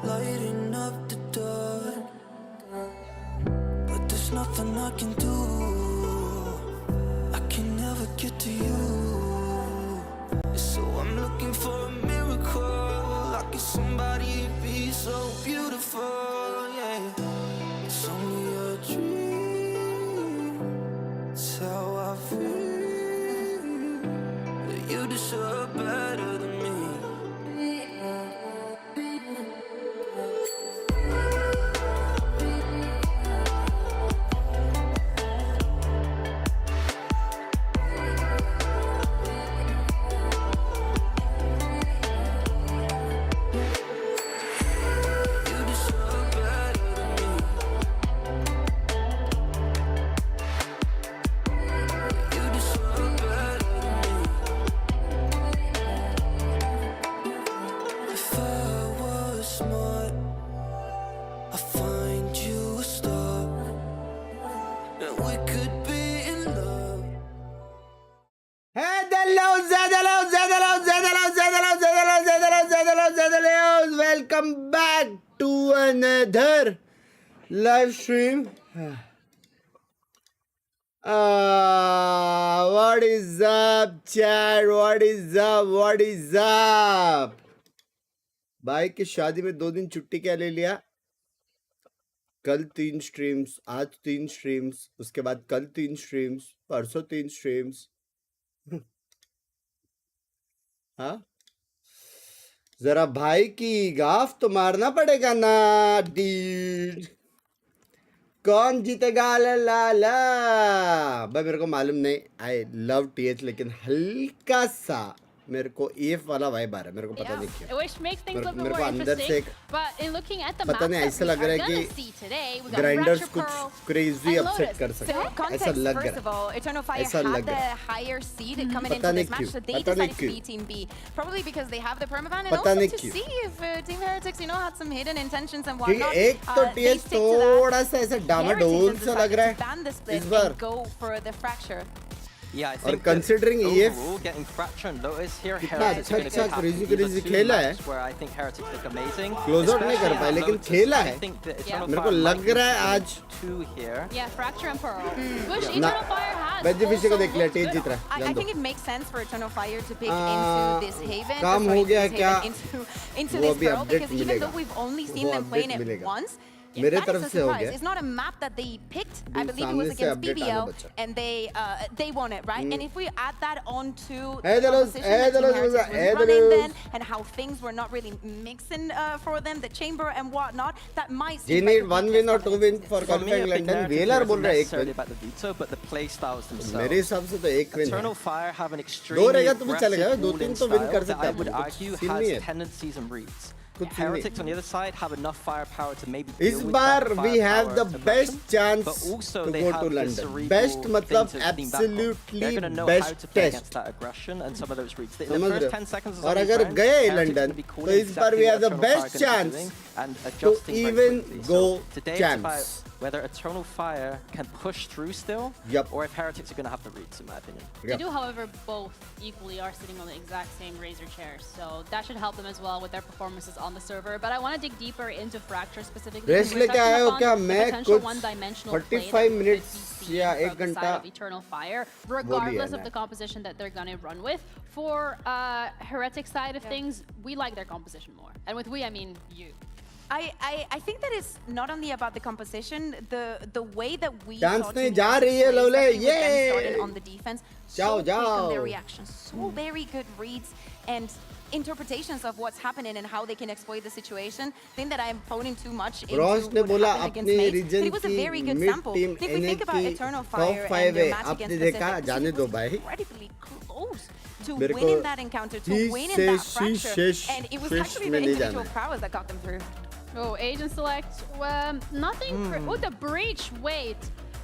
lighting up the dark, but there's nothing I can do. I can never get to you, so I'm looking for a miracle. Like it's somebody to be so beautiful, yeah. It's only a dream, it's how I feel, that you deserve better than me. Welcome back to another live stream. What is up, chat? What is up? What is up? भाई की शादी में 2 दिन छुट्टी क्या ले लिया? कल 3 स्ट्रीम्स, आज 3 स्ट्रीम्स, उसके बाद कल 3 स्ट्रीम्स, परसों 3 स्ट्रीम्स. हाँ, जरा भाई की गाफ तो मारना पड़ेगा ना डीड. कौन जीतेगा? ला ला ला भाई मेरे को मालूम नहीं. आई लव टीएच, लेकिन हल्का सा मेरे को EF वाला वाइब आ रहा है. मेरे को पता नहीं क्यों. मेरे को अंदर से पता नहीं, ऐसा लग रहा है कि ग्राइंडर्स कुछ क्रेजी अपसेट कर सकते हैं. ऐसा लग रहा है, ऐसा लग रहा है. पता नहीं क्यों, पता नहीं क्यों, पता नहीं क्यों. क्योंकि एक तो टीएच थोड़ा सा ऐसा डामाडोल सा लग रहा है इस बार. Yeah, I और think considering EF getting Fracture and Lotus here, कितना अच्छा क्रेजी खेला है. क्लोज आउट नहीं कर पाए लेकिन खेला है. मेरे को लग रहा है आज ना बेनिफिशियल को देख लिया, टीएच जीत रहा है. I think it makes sense for Eternal Fire to pick into this haven. काम हो गया है क्या? Into वो this अभी pearl, अपडेट because even मिलेगा. though we've only seen वो them playing अपडेट it मिलेगा. once, मेरे तरफ से हो गया. It's not a map that they picked. I believe it सामने was से against अपडेट आना BBL, बचा. and they won it, right? And if we add that on to Hey, the Lotus, composition that Team Heretics was running then, and how things were not really mixing for them, the chamber and whatnot, that might seem They like need a 1 weakness win or for 2 them. win for qualifying London. वेलर बोल रहा है 1 win. मेरे हिसाब से तो 1 win है. Eternal Fire have an 2 extremely रहेगा तो भी चलेगा. aggressive 2-3 तो bowling win कर style सकता that I है. would कुछ argue सीन नहीं has है. tendencies and reads. कुछ सीन नहीं Heretics on the other side have enough firepower to maybe इस deal with bar that we have firepower the best aggression, chance but also to they go have to the London. cerebral Best thing मतलब to steam back on. absolutely They're gonna know best how to play test. against that aggression and some of those reads. In the समझ first रहे 10 seconds हो? of और zombies अगर round, गए Heretics London will be तो calling इस बार we exactly have what the Eternal Fire best are gonna be chance doing and to adjusting very even quickly. go So today it's champs. about whether Eternal Fire can push through still, Yep. or if Heretics are going to have the reads, in my opinion. They do, however, both equally are sitting on the exact same Razor chairs, so that should help them as well with their performances on the server. But I want to dig deeper into Fracture specifically. Rest लेके आए हो क्या? मैं कुछ 45 minutes या 1 घंटा Eternal Fire, regardless of the composition that they're going to run with. For Heretic side of things, we like their composition more, and with we I mean you. I think that it's not only about the composition, the way that we Chance saw नहीं Team जा Heretics रही है play, लोले, especially with them ये starting on the defense, जाओ so quick on जाओ. their reactions, so very good reads and interpretations of what's happening and how they can exploit the situation. Think that I'm phoning too much into Ross ने what बोला happened against अपने Mates, region but it was a की very good mid sample. team If we think about NA Eternal की Fire top 5 and their है. match आपने against देखा? Pacific, जाने it दो was भाई. incredibly close to मेरे को winning that encounter, to winning that fracture, and it was actually the individual prowess that got them through. Oh, agent select. Nothing. Oh, the breach. Wait.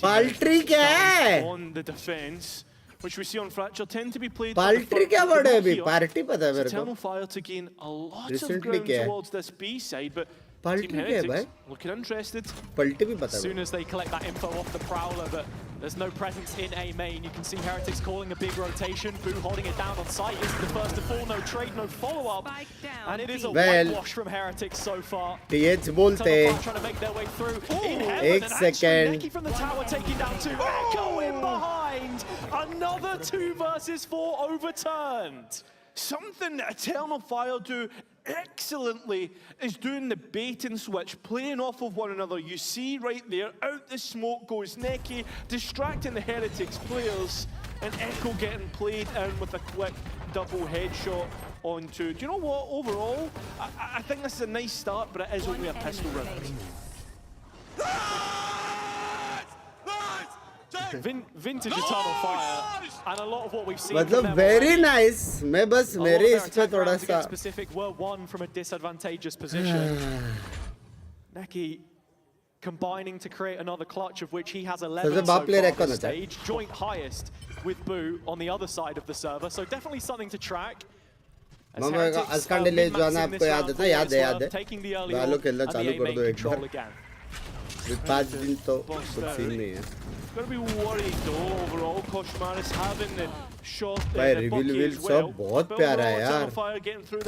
Paltry क्या है? on the defense. which we see on Fracture, tend to be played. Party क्या word है अभी? Party पता है मेरे को. Eternal Fire to gain a lot Recently of ground क्या है? towards this B side, but party Team क्या है भाई? Heretics looking interested. पलटी भी पता As है. soon as they collect that info off the Prowler, but there's no presence in A main. You can see Heretics calling a big rotation. Boo holding it down on site. This is the first to fall. No trade, no follow-up. And it is a whitewash from Heretics so far. TH बोलते. Trying to make their way through in heaven. एक And actually, second. Neki from the tower taking down two. Echo in behind. Another 2 versus 4 overturned. Something that Eternal Fire do excellently is doing the bait and switch, playing off of one another. You see right there, out the smoke goes Neki, distracting the Heretics players, and Echo getting played in with a quick double headshot onto. Do you know what? Overall, I think this is a nice start, but it is only a pistol round. Vintage Eternal Fire, and a lot of what we've seen. मतलब very nice. मैं बस मेरे इस पे थोड़ा सा. Specific were won from a disadvantageous position. Neki combining to create another clutch, of which he has 11 so far at this stage. Joint highest with Boo on the other side of the server, so definitely something to track. Mummy का अस्कांडे ले जो आना आपको याद है ना? याद है याद है. बालों खेलना चालू कर दो एक बार. 5 दिन तो कुछ सीन नहीं है. Gonna be worried though overall. Koshmaris having the shot. भाई रिवील सब बहुत प्यारा है यार.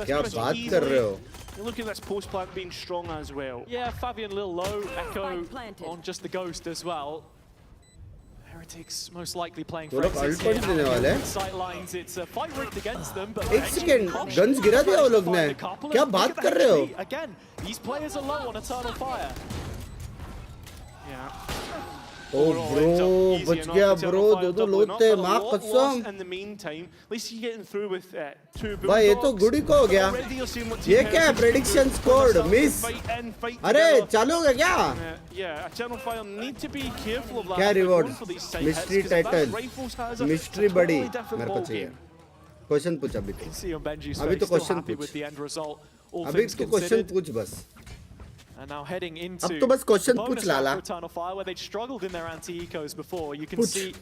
क्या बात कर रहे हो? Look at this post plant being strong as well. Yeah, Fabian a little low. Echo on just the ghost as well. Heretics most likely playing for sight lines. It's a fight rigged against them, but एक second guns गिरा दिया वो लोग ने. क्या बात कर रहे हो? Again, these players are low on Eternal Fire. Yeah. Oh bro, बच गया bro. दो लोटे माँ कसम. In the meantime, at least you're getting through with 2 भाई ये तो गुड़ी को हो गया. ये क्या है? Prediction scored miss. अरे चालू हो गया क्या? Yeah, Eternal Fire need to be careful of that. क्या reward? Mystery title. Mystery बड़ी मेरे को चाहिए. Question पूछ अभी तो. अभी तो question पूछ. अभी तो question पूछ बस. And now heading into अब तो बस question पूछ लाला. Eternal Fire, where they'd struggled in their anti-ecos before. You can see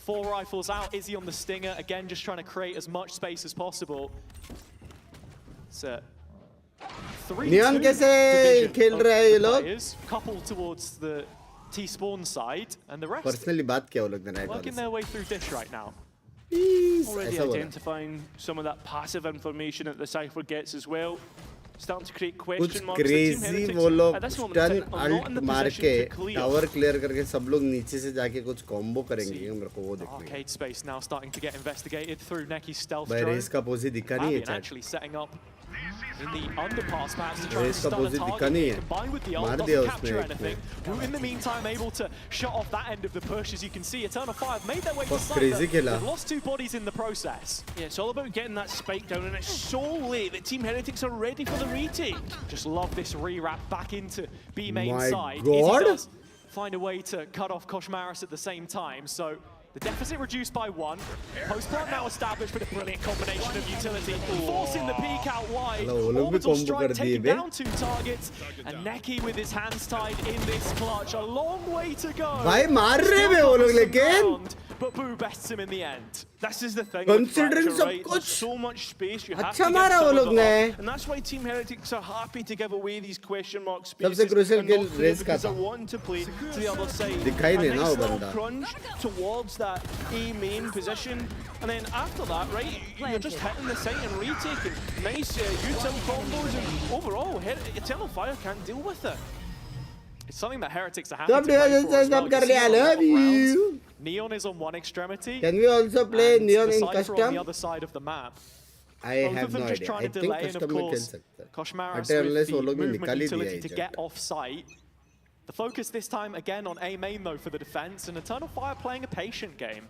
4 rifles out. Izzy on the Stinger again, just trying to create as much space as possible. So 3-2 Neon कैसे खेल रहे हैं ये लोग? Coupled towards the T-spawn side, and the rest Personally बात क्या वो लोग ने working their way through dish right now. Already identifying some of that passive information that the Cypher gets as well. Starting to create question marks. crazy वो लोग stun alt मार के tower clear करके सब लोग नीचे से जाके कुछ combo करेंगे मेरे को वो देखना है. Arcade space now starting to get investigated through Neki's stealth भाई drone. रेस का पोजी दिखा नहीं है actually setting up in the underpass perhaps to try race to का stun a पोजी दिखा target. नहीं है. Combined with the ult, मार doesn't दिया capture उसने anything. Who in the meantime able to shut off that end of the push. As you can see, Eternal Fire have made their way to crazy site. खेला. They've lost 2 bodies in the process. Yeah, it's all about getting that spike down, and it's so late that Team Heretics are ready for the retake. Just love this re-wrap back into B main My side. God. Izzy does find a way to cut off Koshmaris at the same time. So the deficit reduced by 1. Post-plant now established with a brilliant combination of utility. Forcing the peak out wide. Orbital strike taking down 2 targets. And Neki with his hands tied in this clutch. A long way to go. भाई मार रहे हैं वो लोग लेकिन. But Boo bests him in the end. This is the thing. Considering Fracture, सब right? कुछ There's so much space. You have अच्छा to मारा give वो some लोग of it ने. up. And that's why Team Heretics are happy to give away these question mark सबसे spaces. crucial and kill not clear race का because था. they're wanting to play to the other side. दिखाई नहीं A ना nice वो little बंदा. crunch towards that A main position. And then after that, right, you're just hitting the site and retaking. Nice util combos, and overall, Eternal Fire can't deal with it. It's something that Heretics are happy to play for as well. You can see I a lot love of rounds. you. Neon is on one extremity. Can we also play and Neon the in Cypher on custom? the other side of the map. I Both have of them no just idea. trying I to think delay, and of custom में खेल course, सकते हैं. Koshmaris Unless with वो लोग the ने movement निकाल ही दिया utility है to जब get तक. off site. The focus this time again on A main though for the defense, and Eternal Fire playing a patient game.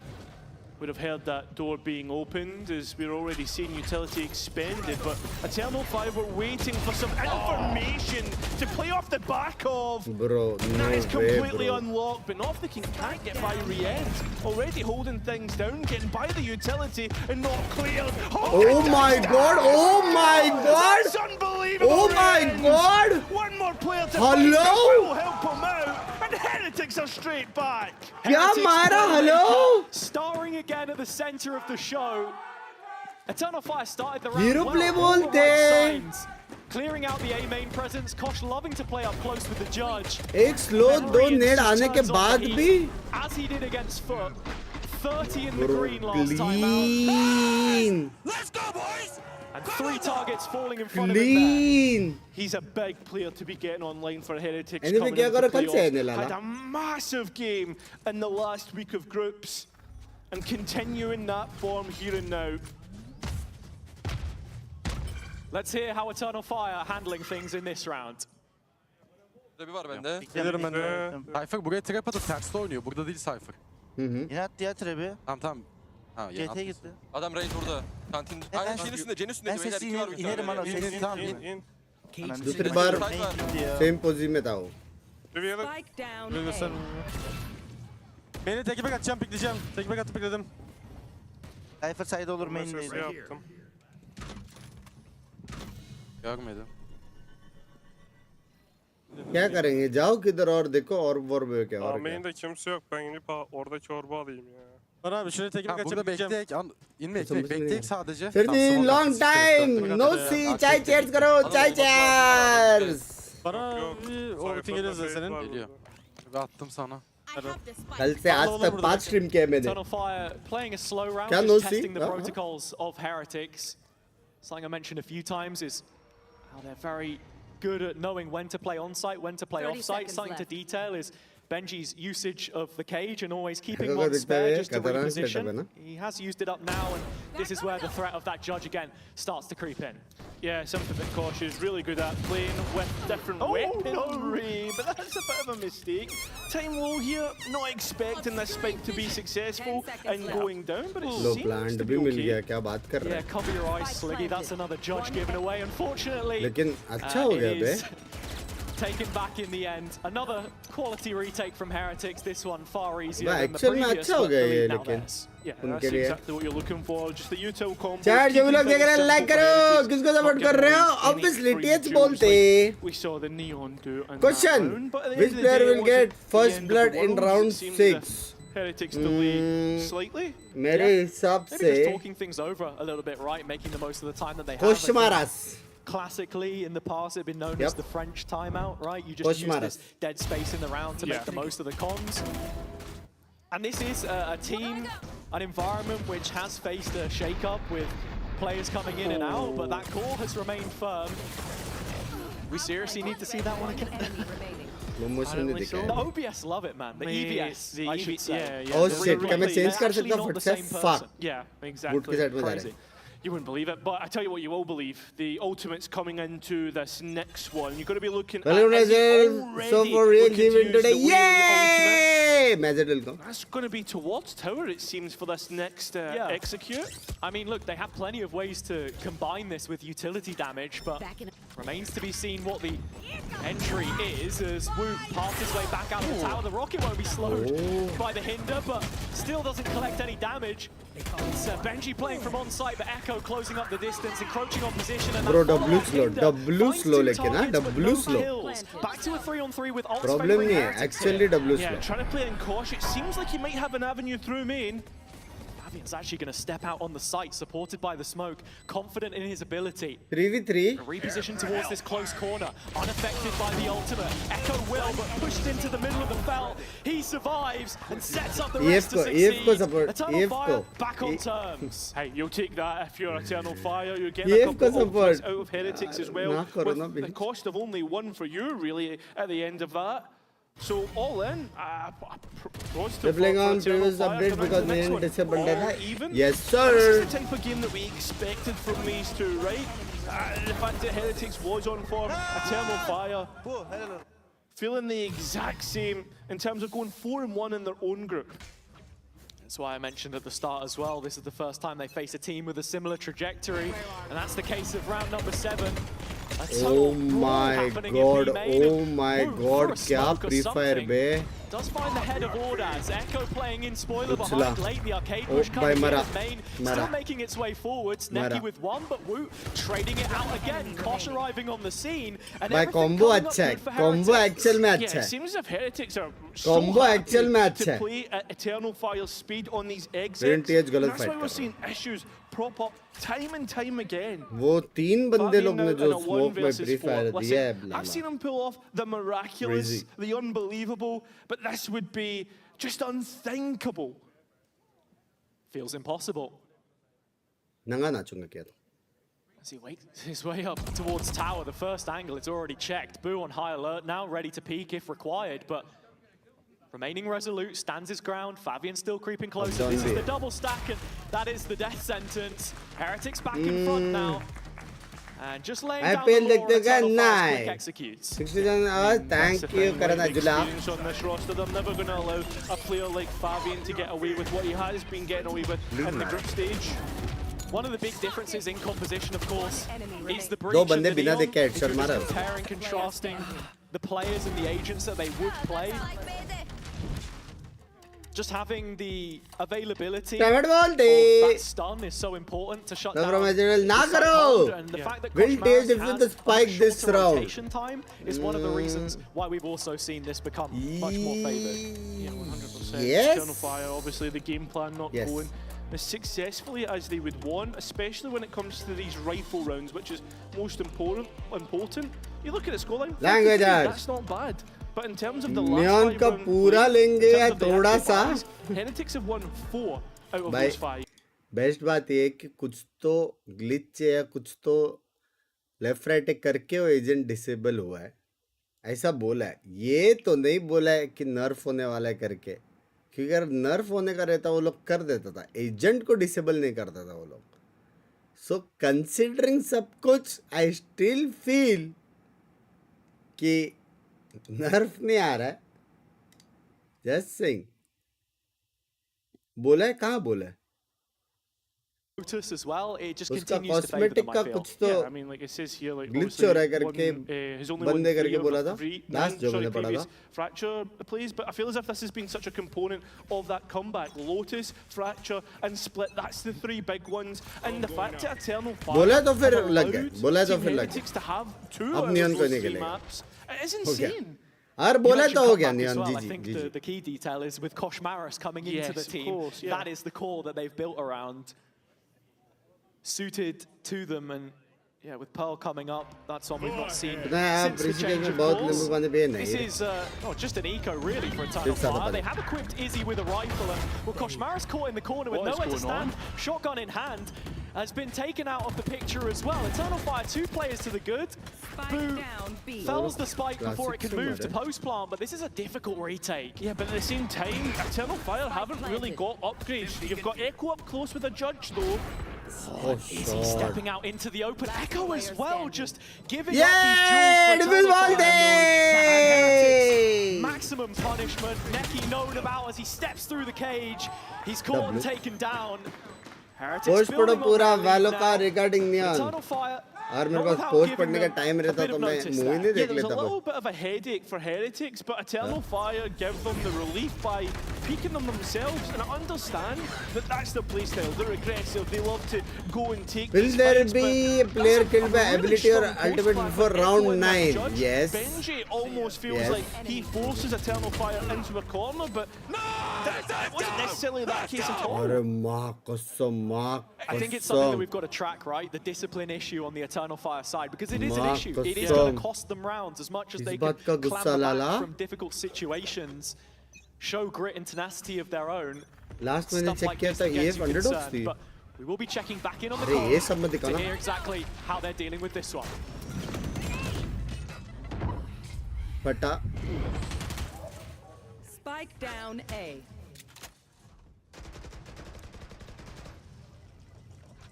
Would have heard that door being opened as we're already seeing utility expended, but Eternal Fire were waiting for some information to play off the back of. Bro, no That is way, completely bro. unlocked, but North the King can't get by re-end. Already holding things down, getting by the utility and not cleared. Oh my god! Oh my god! That's unbelievable! Oh my re-ends. god! One more player to Hello? fight will help him out. And Heretics are straight back. क्या मारा? Hello? Starring again at the center of the show. Eternal Fire started the round Hero well, play all the bolte. right signs. Clearing out the A main presence. Kosh loving to play up close with the judge. एक slow And 2 Rian Ned just आने के turns on बाद the heat, भी as he did against Foot. 30 in the Bro, green last time out. clean. Let's go, boys. And 3 targets falling in front of him Clean. He's a big player to be getting online for Heretics. Anyway, coming क्या into करो कल से playoffs. आने लगा? Had a massive game in the last week of groups and continuing that form here and now. Let's hear how Eternal Fire are handling things in this round. Bir var bende. Gelirim ben de. Cypher buraya trap atıp terste oynuyor. Burada değil Cypher. Yine attı ya trebi. Tamam. Ha, ya, GT'ye atmışsın. gitti. Adam raid burada. Kantin. Aynen şeyin üstünde, Cen'in üstünde. Ben sesi inerim ana. Sesi Tamam, inerim. दूसरी बार same position में था वो. Beni teki back atacağım, pikleyeceğim. Teki back atıp pikledim. Cypher side olur main'deydi. Görmedim. क्या करेंगे? जाओ किधर और देखो और वॉर में क्या और क्या? Main'de kimse yok. Ben gidip oradaki orba alayım ya. Var abi şuraya teki Ha, back burada atacağım, pikleyeceğim. bekleyek. İnmeyek. Bekleyek sadece. फिर भी Tamam, long smoke time. attı. No see. चाय cheers करो. चाय cheers. Bana bir o ulti geliyor zaten senin. Geliyor. Bir attım sana. कल से आज तक 5 stream किया मैंने. Eternal Fire playing a slow round, Can just those see? testing the Uh-huh. protocols of Heretics. Something I mentioned a few times is how they're very good at knowing when to play on-site, when to play off-site. Something to detail is Benji's usage of the cage and always keeping Echo one को spare दिखता है, just to खतरनाक setup है reposition. ना? He has used it up now, and this is where the threat of that judge again starts to creep in. Yeah, something that Kosh is really good at, playing with different weaponry, but that's a bit of a mistake. Time low here, not expecting this spike to be successful and going down, but it low seems plant to भी be मिल गया. okay. क्या बात कर रहा Yeah, है? cover your eyes, Sliggy. That's another judge given away, unfortunately. लेकिन अच्छा हो it गया बे. is taken back in the end. Another quality retake from Heretics. This one far easier Bah, than the actual में previous. अच्छा हो but गया the ये lead now लेकिन. theirs. Yeah, उनके that's लिए. exactly what you're looking for. Just the util combo. चार जो भी लोग देख रहे हैं लाइक करो. किसको सपोर्ट कर रहे हो? Obviously TH बोलते. We saw the Neon do in that Question: round, but at the which end of the player day, it will wasn't get the first end of blood the in world. round It seems 6? the Heretics to lead slightly. मेरे हिसाब Maybe से just talking things over a little bit, right? Making the most of the time that they have. कोशमारास. Classically, in the past, it's been known Yep. as the French timeout, right? You just use Koshmaras. this dead space in the round to make the most of the cons. And this is a team, an environment which has faced a shake-up with players coming in and out, but that core has remained firm. We seriously need to see that one again. Momos ने The दिखाया. OBS love it, man. The EVS, I should say. yeah, Oh the shit, क्या मैं They're change कर actually सकता not हूँ the फट से? same person. Fuck. Yeah, Boot exactly. के साइड में जा रहे Crazy. हैं. You wouldn't believe it, but I tell you what you will believe. The ultimate's coming into this next one. You're going to be looking Hello, at is he Nazir. already So for real looking to event use today. the Whaley ultimate? Yay! Magic welcome. That's going to be towards tower, it seems, for this next execute. I mean, look, they have plenty of ways to combine this with utility damage, but remains to be seen what the entry is as Wu parts his way back out of the tower. The rocket won't be slowed by the hinder, but still doesn't collect any damage. It's Benji playing from on-site, but Echo closing up the distance, encroaching on position. And Bro, that W follow-up slow, hinder W finds slow two लेकिन हाँ, targets, but W no slow. kills. Back to a 3-on-3 with ults Problem favoring नहीं है, Heretics actually here. W Yeah, slow. trying to play in Kosh. It seems like he might have an avenue through main. Avian's actually going to step out on the site, supported by the smoke, confident in his ability. 3v3. Reposition towards this close corner, unaffected by the ultimate. Echo will, but pushed into the middle of the felt. He survives and sets up the rest to succeed. Eternal Fire back on terms. Hey, you'll take that if you're Eternal Fire. You're getting EF a couple को of support. ultimates out of Heretics as well. ना करो ना With the Binks. cost of only one for you, really, at the end of that. So all in, They're playing on previous update because they didn't disable that. Yes, sir. This is the type of game that we expected from these two, right? The fact that Heretics was on form, Eternal Fire, feeling the exact same in terms of going 4-1 in their own group. That's why I mentioned at the start as well, this is the first time they face a team with a similar trajectory, and that's the case of round number 7. Oh my god, oh my god, क्या Free Fire bay? Does find the head of order as Echo playing in spoiler Uchla. behind late. The arcade Oh, push bhai, coming in mara. as main, still Mara. making its way forwards. Mara. Neki with one, but Wu trading it out again. Kosh arriving on the scene. And भाई everything combo coming up अच्छा है, good for combo Heretics. actual में Yeah, अच्छा it है. seems as if Heretics are Combo so actual happy match to है. play at Eternal Fire's speed on these exits. Vintage And गलत that's fight why कर we're रहा seeing issues prop up time and time again. वो तीन बंदे Fabian लोग now ने in जो a 1 smoke में versus Free 4. Fire Listen, दिया है I've seen Lala. him pull off the miraculous, Crazy. the unbelievable, but this would be just unthinkable. Feels impossible. नंगा नाचूंगा क्या तो? As he wakes his way up towards tower, the first angle it's already checked. Boo on high alert now, ready to peek if required, but remaining resolute, stands his ground. Fabian still creeping closer. This is the double stack, and that is the death sentence. Heretics back in front now. And just laying down the IPL law, देखते क्या Eternal Fires quick नहीं. executes. 60 thank That's the you thing, करना with जुला. experience on this roster, they're never going to allow a player like Fabian to get away with what he has been getting away with in the group stage. One of the big differences in composition, of course, is the breach दो of the बंदे बिना neon. देखे If you're headshot just मारा. comparing, contrasting the players and the agents that they would play, just having the availability Private of ball that stun is so important to shut No down problem, the ना side करो. hold, and the fact that Vintage Koshmaras defeat has the spike a this shorter round. rotation time is one of the reasons why we've also seen this become much more favoured. Yeah, 100%. Yes. Eternal Fire, obviously the game plan not Yes. going as successfully as they would want, especially when it comes to these rifle rounds, which is most important. You look at the scoreline, 53, that's not bad. But in terms of the last Neon 5 का round पूरा play, लेंगे in या terms of the थोड़ा actual सा? buys, Heretics have won 4 out of भाई, those 5. Best बात ये है कि कुछ तो ग्लिच है या कुछ तो लेफ्ट राइट करके वो एजेंट डिसेबल हुआ है, ऐसा बोला है. ये तो नहीं बोला है कि नर्फ होने वाला है करके, क्योंकि अगर नर्फ होने का रहता वो लोग कर देता था. एजेंट को डिसेबल नहीं करता था वो लोग. सो कंसिडरिंग सब कुछ, आई स्टिल फील कि नर्फ नहीं आ रहा है. जस्ट सिंग बोला है, कहाँ बोला है? Lotus as well, it just उसका continues to favour them, cosmetic I का feel. कुछ तो Yeah, I mean, like it says here, like glitch obviously हो रहा है करके he's only बंदे won करके 3 out बोला of था. 3 लास्ट जो मैंने पढ़ा previous था. Fracture plays, but I feel as if this has been such a component of that comeback. Lotus, Fracture, and Split, that's the 3 big ones. And the fact that Eternal Fire बोला तो फिर have लग गया, allowed बोला तो Team फिर लग Heretics to have 2 अब out of नियन those कोई नहीं 3 खेलेगा. maps, it is हो गया. insane. और You बोला mentioned तो हो गया comeback as neon. well. Ji I ji think ji the ji. key detail is with Koshmaras coming into Yes, the of team, course, yeah. that is the core that they've built around, suited to them, and yeah, with Pearl coming up, that's one we've not seen पता है आप since the Rishikesh change में of बहुत course. नींबू पानी पिए This नहीं. is just an eco really for Eternal It's not Fire. bad. They have equipped Izzy with a rifle, and well, Koshmaras caught in the corner with What is nowhere to going on? stand. Shotgun in hand, has been taken out of the picture as well. Eternal Fire, 2 players to the good. Boo fells the spike before it can move to post plant, but this is a difficult retake. Yeah, but at the same time, Eternal Fire haven't really got upgrades. You've got Echo up close with a Judge though. Oh, Is he stepping out into the open? Echo as well, just giving Yeah, up these jewels for defense Eternal ball Fire. day! Maximum punishment. Neki known about as he steps through the cage. He's caught and W. taken down. Heretics post पढ़ो building on पूरा their वालों lead का now. Regarding नियन. Eternal Fire. और मेरे not pass without post giving पढ़ने का them time a रहता bit तो of मैं notice मूवी there. नहीं Yeah, देख there's a लेता. little bit of a headache for Heretics, but Eternal Fire give them the relief by peeking them themselves. And I understand that that's their playstyle. They're aggressive. They love to go and take Will these there fights, be but a player that's killed by really ability or strong post ultimate plan before by Echo round and that 9? Judge. Yes. Benji almost feels Yes. like he forces Eternal Fire into a corner, but that wasn't necessarily that case at all. अरे माँ कसम, माँ I think it's something that कसम. we've got to track, right? The discipline issue on the Eternal Fire side, because it is an माँ issue. It is कसम. going to cost them rounds as much as इस they can बात का गुस्सा clamber Lala. back from difficult situations, show grit and tenacity of their own. Last मैंने Stuff check like किया this था that ये gets you underdogs concerned, थी. but we will be checking back in on the अरे ये call सब मत to दिखाना. hear exactly how they're dealing with this one. फटा. Spike down A.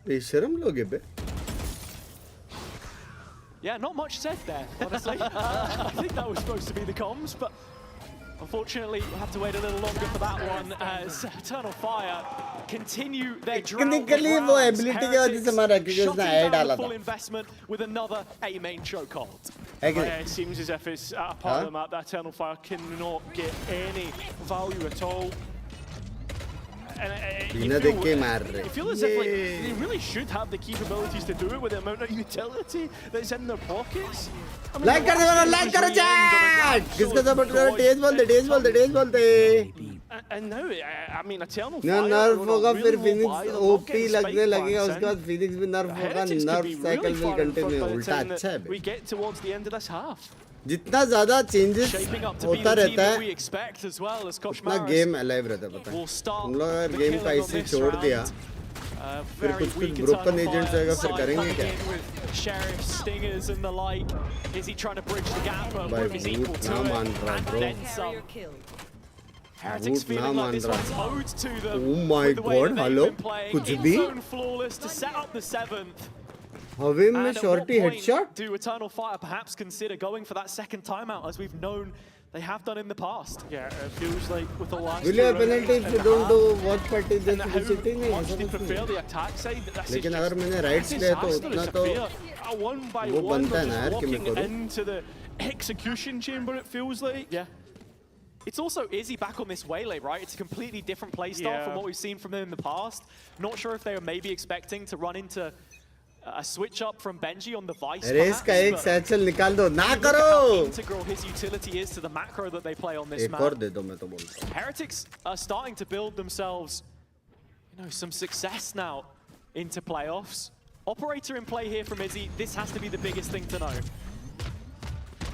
बेशरम लोग हैं बे. Yeah, not much said there, honestly. I think that was supposed to be the comms, but Unfortunately, we'll have to wait a little longer for that one as Eternal Fire continue their drought of Technically, वो rounds. ability की वजह से हमारा क्योंकि Shutting उसने add down डाला the full था. investment with another A main chokehold. है कि नहीं? It seems as if it's at a part of the map that Eternal Fire cannot get any value at all. And बिना देख के मार रहे. you feel as if like, they really should have the capabilities to do it with the amount of utility that's in their pockets. I mean, like कर दो, like करो chat. किसको support करो? तेज बोलते, तेज बोलते, तेज बोलते. And now, I mean, Eternal ना Fire नर्फ are होगा really फिर low Phoenix buy, they're not OP getting लगने spike लगेगा plants उसके in. बाद फिनिक्स भी नर्फ होगा Heretics could नर्फ be cycle really will far in front continue by the उल्टा time अच्छा है that we get towards the end of this half. जितना ज्यादा changes Shaping up to be होता the team रहता that we है expect as well as Kosh उतना Maris game alive रहता है पता है will start हम लोग अगर the गेम का killing on ऐसे this छोड़ दिया round. फिर Very कुछ weak broken Eternal agents Fire आएगा फिर side करेंगे coming क्या in with Sheriff, Stingers and the like. Is he trying to bridge the gap? But भाई Wood is equal boot to ना it मान रहा and bro then some. Heretics boot ना feeling like मान this one's रहा owed to them Oh my with the way God, that they've hello? been playing. कुछ In भी? zone flawless to set up the 7th. हवे में And at what shorty point headshot do Eternal Fire perhaps consider going for that second timeout as we've known they have done in the past? Yeah, it feels like with the last will two you have rounds penalty if and you a don't half, do watch party and just how visiting नहीं much ऐसा they कुछ prefer नहीं the attack side, this लेकिन is अगर just मैंने rights a लिया तो disastrous उतना तो affair. One by वो one, बनता है they're ना just यार कि मैं walking करूं into the execution chamber, it feels like. Yeah. It's also Izzy back on this waylay, right? It's a completely different playstyle from what we've seen from them in the past. Not sure if they were maybe expecting to run into a switch up from Benji on the Vice. Race का एक satchel निकाल दो ना Look at करो how integral his utility is to the macro that they play on this एक map. और दे दो मैं तो बोलता हूँ Heretics are starting to build themselves, you know, some success now into playoffs. Operator in play here from Izzy. This has to be the biggest thing to know.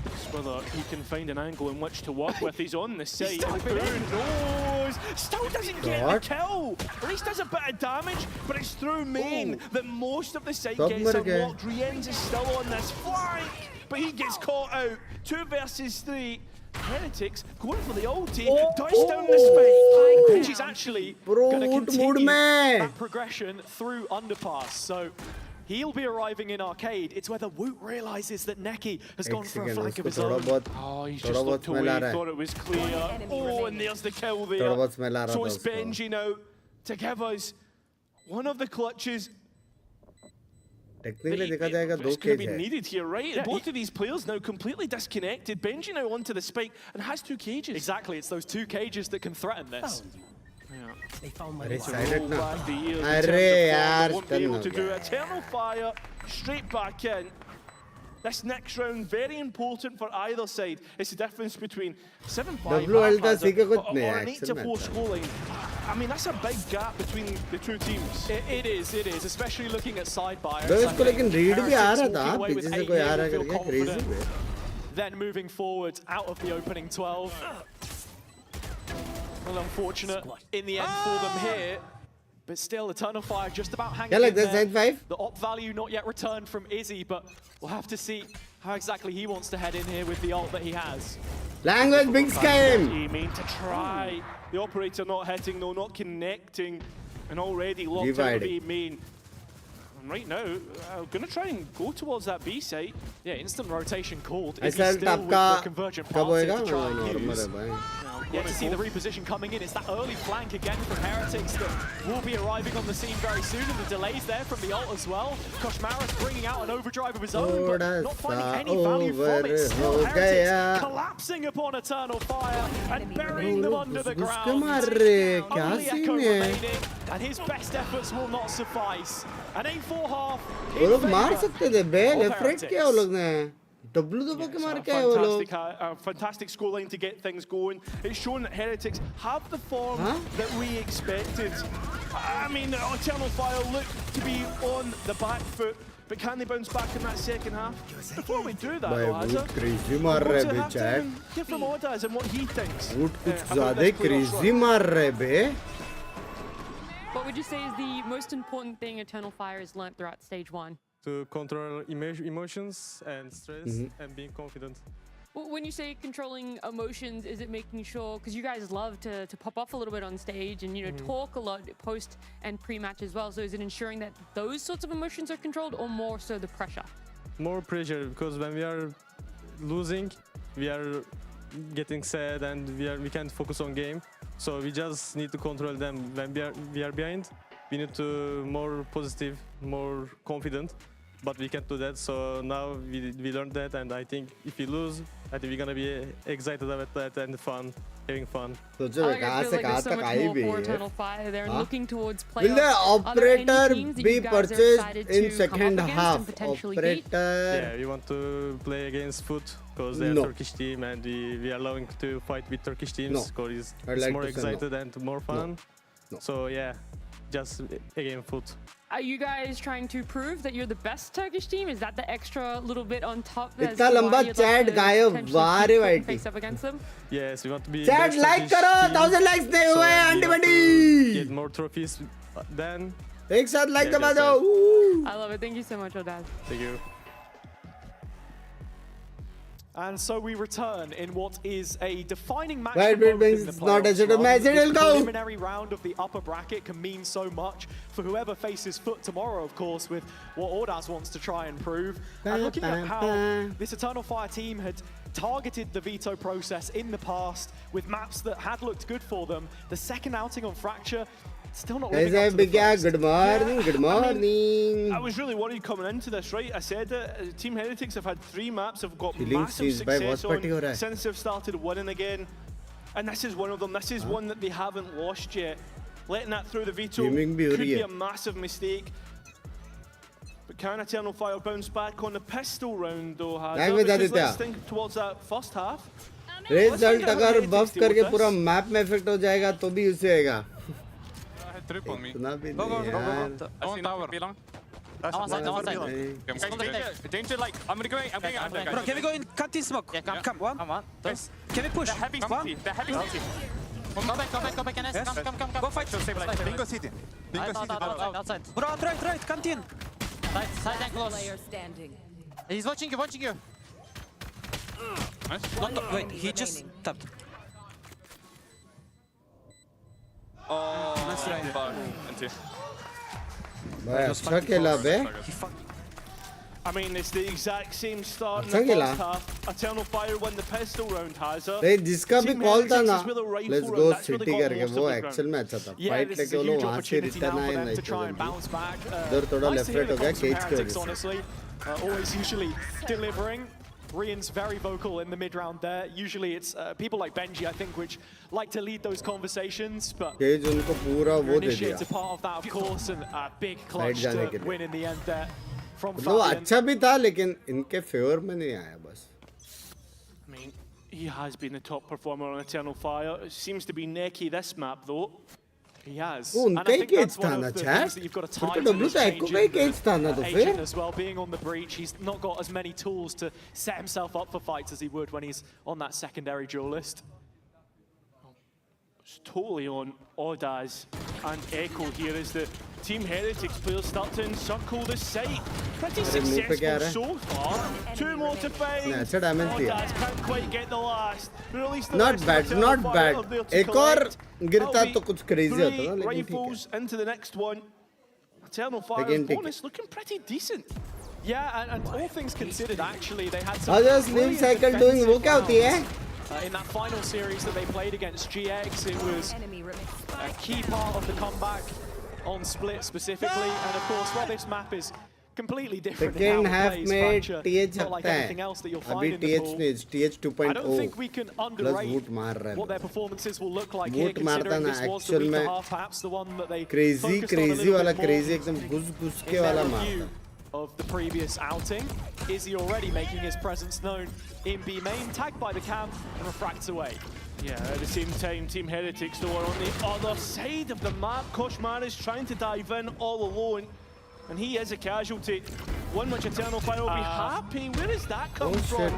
It's whether he can find an angle in which to work with. He's on the side. still been in. Who knows? Still doesn't get the What? kill. At least does a bit of damage, but it's through main that most of the side Top gets मर गए. unlocked. Rienz is still on this flank, but he gets caught out. 2 versus 3. Heretics going for the ulti, dice down the spike. Benji's actually Bro, going to mood continue में. that progression through underpass. So he'll be arriving in arcade. It's whether Woot realizes that Neki has gone एक for a second flank of उसको his थोड़ा own. बहुत Oh, he's थोड़ा just बहुत looked smell आ away, रहा है thought it was clear. Oh, and there's the kill there. थोड़ा बहुत स्मेल आ रहा So था it's उसको Benji now to give us one of the clutches. Technically देखा जाएगा दो It's going to cage be है needed here, right? Both of these players now completely disconnected. Benji now onto the spike and has 2 cages. Exactly, it's those 2 cages that can threaten this. अरे silent ना Back the years in अरे terms of यार form, they won't be stun able हो to do गया Eternal Fire straight back in. This next round very important for either side. It's the difference between 7-5 WL का haphazard सीखे कुछ or नहीं an action 8-4 scoreline. I mean, that's a big gap between the two teams. It is, especially looking at side buyers. दो I इसको think लेकिन read भी आ Heretics रहा था walking away with पीछे से 8 कोई आ here रहा will feel करके क्रेजी confident. पे Then moving forward out of the opening 12. Well, unfortunate in the end for them here. But still, Eternal Fire just about hanging क्या in लगता है there. Side 5 The op value not yet returned from Izzy, but we'll have to see how exactly he wants to head in here with the ult that he has. Language बिग्स का एम He mean to try. The operator not hitting, no, not connecting. And already locked out of Dividing. A main. And right now, going to try and go towards that B site. Yeah, instant rotation called. ऐसा Izzy still with आपका the convergent कब parts here होएगा to try and normal use. है भाई Yeah, to see the reposition coming in. It's that early flank again from Heretics that will be arriving on the scene very soon, and the delays there from the ult as well. Kosh Maris bringing out an overdrive of his own, but not finding any value from it. Still Heretics collapsing upon Eternal Fire and burying them under the ground. मार रहे क्या Only scene Echo है remaining, and his best efforts will not suffice. An 8-4 half. वो लोग मार in favour सकते थे बे of left right किया वो Heretics. लोग ने डब्ल्यू दबा के मार A के आए वो लोग fantastic scoreline to get things going. It's shown that Heretics have the form that we expected. I mean, Eternal Fire look to be on the back foot, but can they bounce back in that second half? Before we do that, भाई Oaza, would crazy मार रहे we'll बे have to chat hear from Odaz and what he thinks. Would कुछ about ज्यादा this playoffs crazy run. मार रहे बे What would you say is the most important thing Eternal Fire has learnt throughout stage 1? To control emotions and stress and being confident. Well, when you say controlling emotions, is it making sure, because you guys love to pop off a little bit on stage and, you know, talk a lot post and pre-match as well. So is it ensuring that those sorts of emotions are controlled or more so the pressure? More pressure because when we are losing, we are getting sad and we can't focus on game. So we just need to control them when we are behind. We need to more positive, more confident, but we can't do that. So now we learned that, and I think if we lose, I think we're gonna be excited about that and fun, having fun. I feel like there's so much more for Eternal Fire there and looking towards playoffs. Will the Are there any operator teams that be you guys are purchased excited in to come second up against half? and potentially beat? Operator. Yeah, we want to play against Foot because they're No. Turkish team, and we are loving to fight with Turkish teams because it's like more to say no. excited and more fun. No. So yeah, just again Foot. Are you guys trying to prove that you're the best Turkish team? Is that the extra little bit on top? इतना लंबा chat गायब वारे वाइटी. face up against them? Yes, we want to be. Chat best like Turkish करो, team. 1000 likes नहीं So हुए we aunty want to Bunty. Get more trophies then. एक साथ like Yeah, दबा that's दो. it. I love it. Thank you so much, Odaz. Thank you. And so we return in what is a defining match. Right, for both Binks, in the it's not playoffs a sort of run. match, This it'll go. preliminary round of the upper bracket can mean so much for whoever faces Foot tomorrow, of course, with what Ordaz wants to try and prove. And looking at how this Eternal Fire team had targeted the veto process in the past with maps that had looked good for them, the second outing on Fracture, still not living up to the first. Good morning, good morning. I was really worried coming into this, right? I said that Team Heretics have had 3 maps, have got Feeling massive seized by success what party ho raha on hai? since they've started winning again. And this is one of them. This is one that they haven't lost yet. Letting that through the veto Gaming bhi ho could rahi be hai. a massive mistake. But can Eternal Fire bounce back on the pistol round though, Like Hazard? with Because Aditya. let's think towards that first half. Result अगर बफ करके पूरा map में effect हो जाएगा तो भी उसे आएगा. Triple me. सुना भी Go, go, नहीं go, यार. go. I see tower. I'm on side, I'm on side. Danger like, I'm gonna go in, I'm going under, Bro, guys. can we go in canteen smoke? Yeah, come. One. Can we push? They're heavy One. city, they're heavy city. Go back, NS. Yes. Come. Go fight. Bingo City. Bingo City. Outside. Bro, right, canteen. Side and close. He's watching you. Nice. Wait, he just tapped. Oh, Let's try. fuck. NT. भाई अच्छा खेला बे. He fucked. I mean, it's the exact same start in अच्छा the खेला. first half. Eternal Fire won the pistol round, Hazard. भाई जिसका भी Team call था Heretics ना, is with a rifle let's and go that's where they city got करके most of वो the ground. Actual में अच्छा था. Yeah, फाइट this is लेके a वो लोग huge वहाँ से opportunity now रिटर्न for आए them नहीं to try तो and bounce back. इधर थोड़ा Nice left to hear right हो it गया comes from केज की Heretics, वजह से. honestly. Always usually delivering. Rian's very vocal in the mid-round there. Usually it's people like Benji, I think, which like to lead those conversations, but cage उनको पूरा वो दे दिया. initiates a part of that, of course, and a big Right clutch जाने के to लिए. win in the end there from मतलब वो Fabian. अच्छा भी था लेकिन इनके फेवर में नहीं आया बस. I mean, he has been the top performer on Eternal Fire. It seems to be necky this map, though. He has. वो And I उनका ही think केज that's था one ना of the chat. things that you've got to फिर tie तो to W this तो change echo in का ही the cage था ना तो agent फिर. as well, being on the breach. He's not got as many tools to set himself up for fights as he would when he's on that secondary duelist. It's totally on Ordaz and Echo here as the Team Heretics players start to encircle the site. Pretty मुंह पे क्या आ successful रहा है? so far. 2 more to find. नहीं, अच्छा damage दिया. Ordaz can't quite get the last. But at least the Not rest of bad, Eternal not Fire bad. are there to एक और collect. गिरता That'll तो be कुछ crazy होता 3 ना लेकिन ठीक है. rifles into the next one. Eternal Fire's Again, take bonus looking pretty decent. Yeah, and all things considered, actually, they had some how does Slim brilliant Cycle doing वो defensive क्या होती है? rounds. In that final series that they played against GX, it was a key part of the comeback on Split specifically. And of course, while this map is completely different in Second how half it plays, में Fracture, TH not like हकता anything है. else that you'll अभी find in the TH pool. नहीं, TH I don't 2.0 think we can plus underrate woot मार रहा है. what their performances will look like Woot here, मारता considering ना, this was the actual week में half, perhaps the one that they crazy focused on a crazy little वाला bit more crazy एकदम घुस के in वाला their मारता. review of the previous outing. Izzy already making his presence known in B main, tagged by the camp and refracts away. Yeah, at the same time, Team Heretics though are on the other side of the map. Koshmar is trying to dive in all alone, and he is a casualty. One which Eternal Fire will be happy. Where does that come from?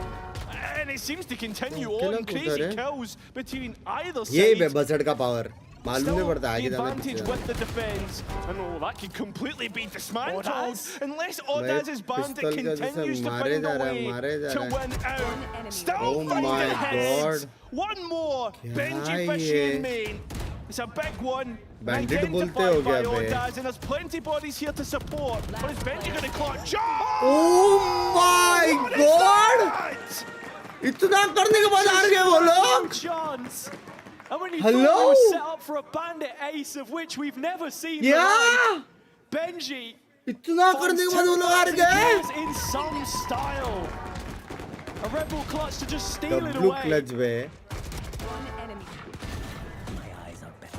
And it seems to continue on. Crazy kills between either side. यही बे budget का power. मालूम नहीं Still पड़ता the आगे जाना advantage पीछे with the defense, and oh, that could completely be dismantled unless Ordaz's bandit pistol का जैसे continues to मारे find जा a रहा है, way मारे जा to रहा है. win out. Still Oh my finding heads. God. One more. क्या Benji ये? Fishy main. It's a big one. Bandit बोलते Identified हो by क्या बे? Ordaz, and there's plenty bodies here to support. But is Benji going to clutch? Oh my What is God! that? इतना करने के बाद हार गए वो लोग. Chance. And when you Hello? thought it was set up for a bandit ace of which we've never seen the Yeah. like, Benji इतना करने के बाद वो लोग हार गए. in some style. A rebel clutch to just steal it W away. clutch में.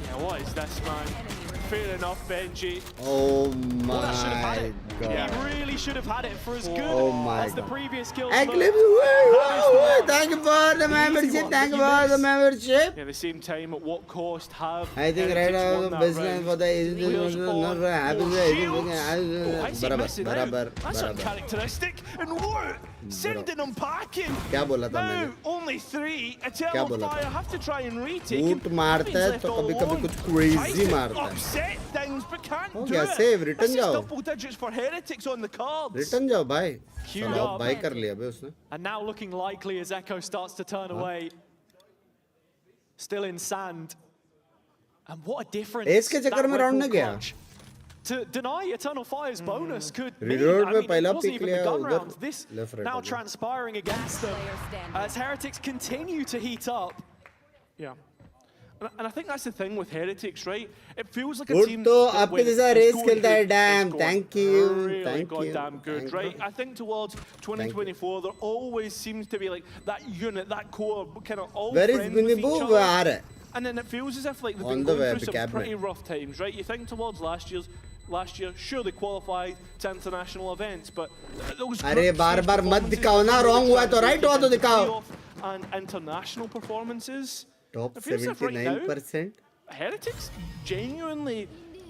Yeah, what is this, man? Fair enough, Benji. Oh Well, that should have had my it. god. He really should have had it for as good Oh my as the God. previous kills. Eclipse, thank you for the membership. Thank you for the membership. Yeah, the same time, at what cost have I think right Heretics now won the that business round? for the Players on shields. Oh, I see missing out. That's बराबर. uncharacteristic. And what? Sending them packing. क्या बोला था Now, मैंने? only 3. क्या Eternal बोला था? Fire have to try and retake. Boot and मारता है Robin's तो left all कभी-कभी alone. कुछ crazy Tries to मारता है. upset things, but can't हो do गया, it. save, return This is जाओ. double digits for Heretics on the cards. Return जाओ भाई. Queued चलो up. भाई कर लिया बे उसने. And now looking likely as Echo starts to turn away. Still in sand. And what a difference. S के चक्कर that में Red राउंड Bull में गया. clutch To deny Eternal Fire's bonus could mean, Reload I में mean, पहला it wasn't pick even the लिया gun उधर round. This left right now हो गया. transpiring against them as Heretics continue to heat up. Yeah. And I think that's the thing with Heretics, right? It feels like a Good team तो that आपके when जैसा it's race going खेलता है good, it's dam. going Thank you. really Thank you. goddamn good, Thank right? you. I think towards 2024, there always seems to be like that unit, that core, kind of all Where is friends with Binny each Boo? other. वो आ रहा है. And then it feels as if like they've On been the going web, through some cab pretty में. rough times, right? You think towards last year, sure they qualified to international events, but those अरे group बार stage बार मत performances दिखाओ ना, really wrong हुआ है तो right हुआ तो translated into दिखाओ. playoff and international performances. Top It feels like right now, 79%. Heretics genuinely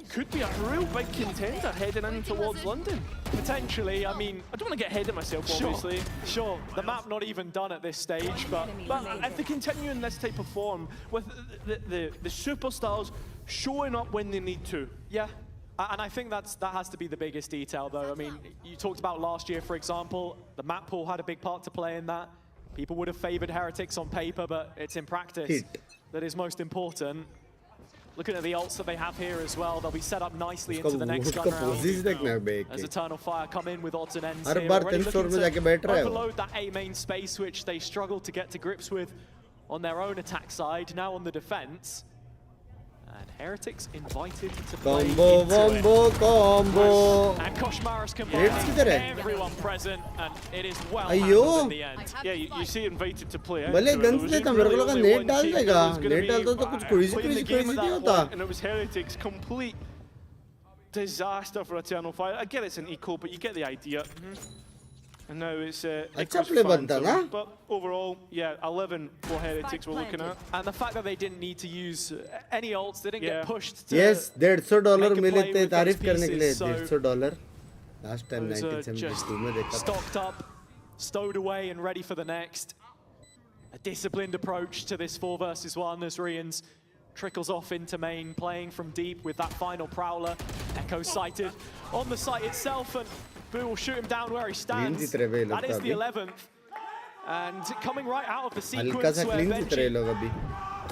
could be a real big contender heading in towards London. Potentially, I mean, I don't want to get ahead of myself, obviously. Sure, the map not even done at this stage, but But if they continue in this type of form, with the superstars showing up when they need to. yeah. And I think that has to be the biggest detail, though. I mean, you talked about last year, for example. The map pool had a big part to play in that. People would have favored Heretics on paper, but it's in practice Hit. that is most important. Looking at the ults that they have here as well, they'll be set up nicely into the next gun उसका round. poses देखना है बे As के. Eternal Fire come in with odds and ends her here, bar already 10 floor looking में to जाके बैठ रहा है वो. overload that A main space, which they struggled to get to grips with on their own attack side. Now on the defense, and Heretics invited to play Combo, into it. combo, combo. And Koshmaris Hits किधर है? combined everyone present, and it is well अयो. handled in the end. Yeah, you see invited to play. भले into it. guns There was ने था, मेरे को really लगा only net one डाल team देगा. that was gonna net be, डालता तो कुछ crazy playing the crazy game crazy at नहीं that होता. point, and it was Heretics complete disaster for Eternal Fire. I get it's an eco, but you get the idea. And now it's अच्छा Eco's play बनता ना? Phantom. But overall, yeah, 11 for Heretics we're looking at. And the fact that they didn't need to use any ults, they didn't Yeah. get pushed to Yes, $150 make a मिले play थे with तारीफ those करने के लिए. pieces, so $150. Last time those are 1972 में just देखा था. stocked up, stowed away and ready for the next. A disciplined approach to this 4 versus 1 as Rians trickles off into main, playing from deep with that final prowler. Echo sighted on the site itself, and Boo will shoot him down where he stands. जीत रहे वे लोग That is तो the अभी. 11th. And coming right out of the हल्का sequence सा where clean जीत रहे Benji लोग अभी.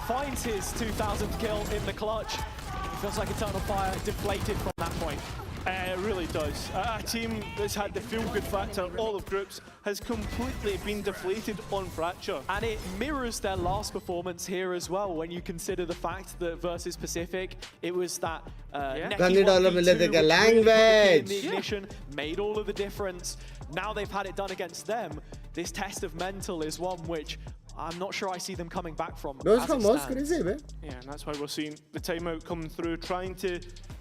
finds his 2000th kill in the clutch. It feels like Eternal Fire deflated from that point. It really does. A team that's had the feel-good factor all of groups has completely been deflated on Fracture. And it mirrors their last performance here as well, when you consider the fact that versus Pacific, it was that necky Gandhi dollar 1v2 मिले थे क्या? which really put the key in Language. the ignition, made all of the difference. Now they've had it done against them. This test of mental is one which I'm not sure I see them coming back from. No, as उसका it mouse stands. crazy है. Yeah, and that's why we're seeing the timeout coming through, trying to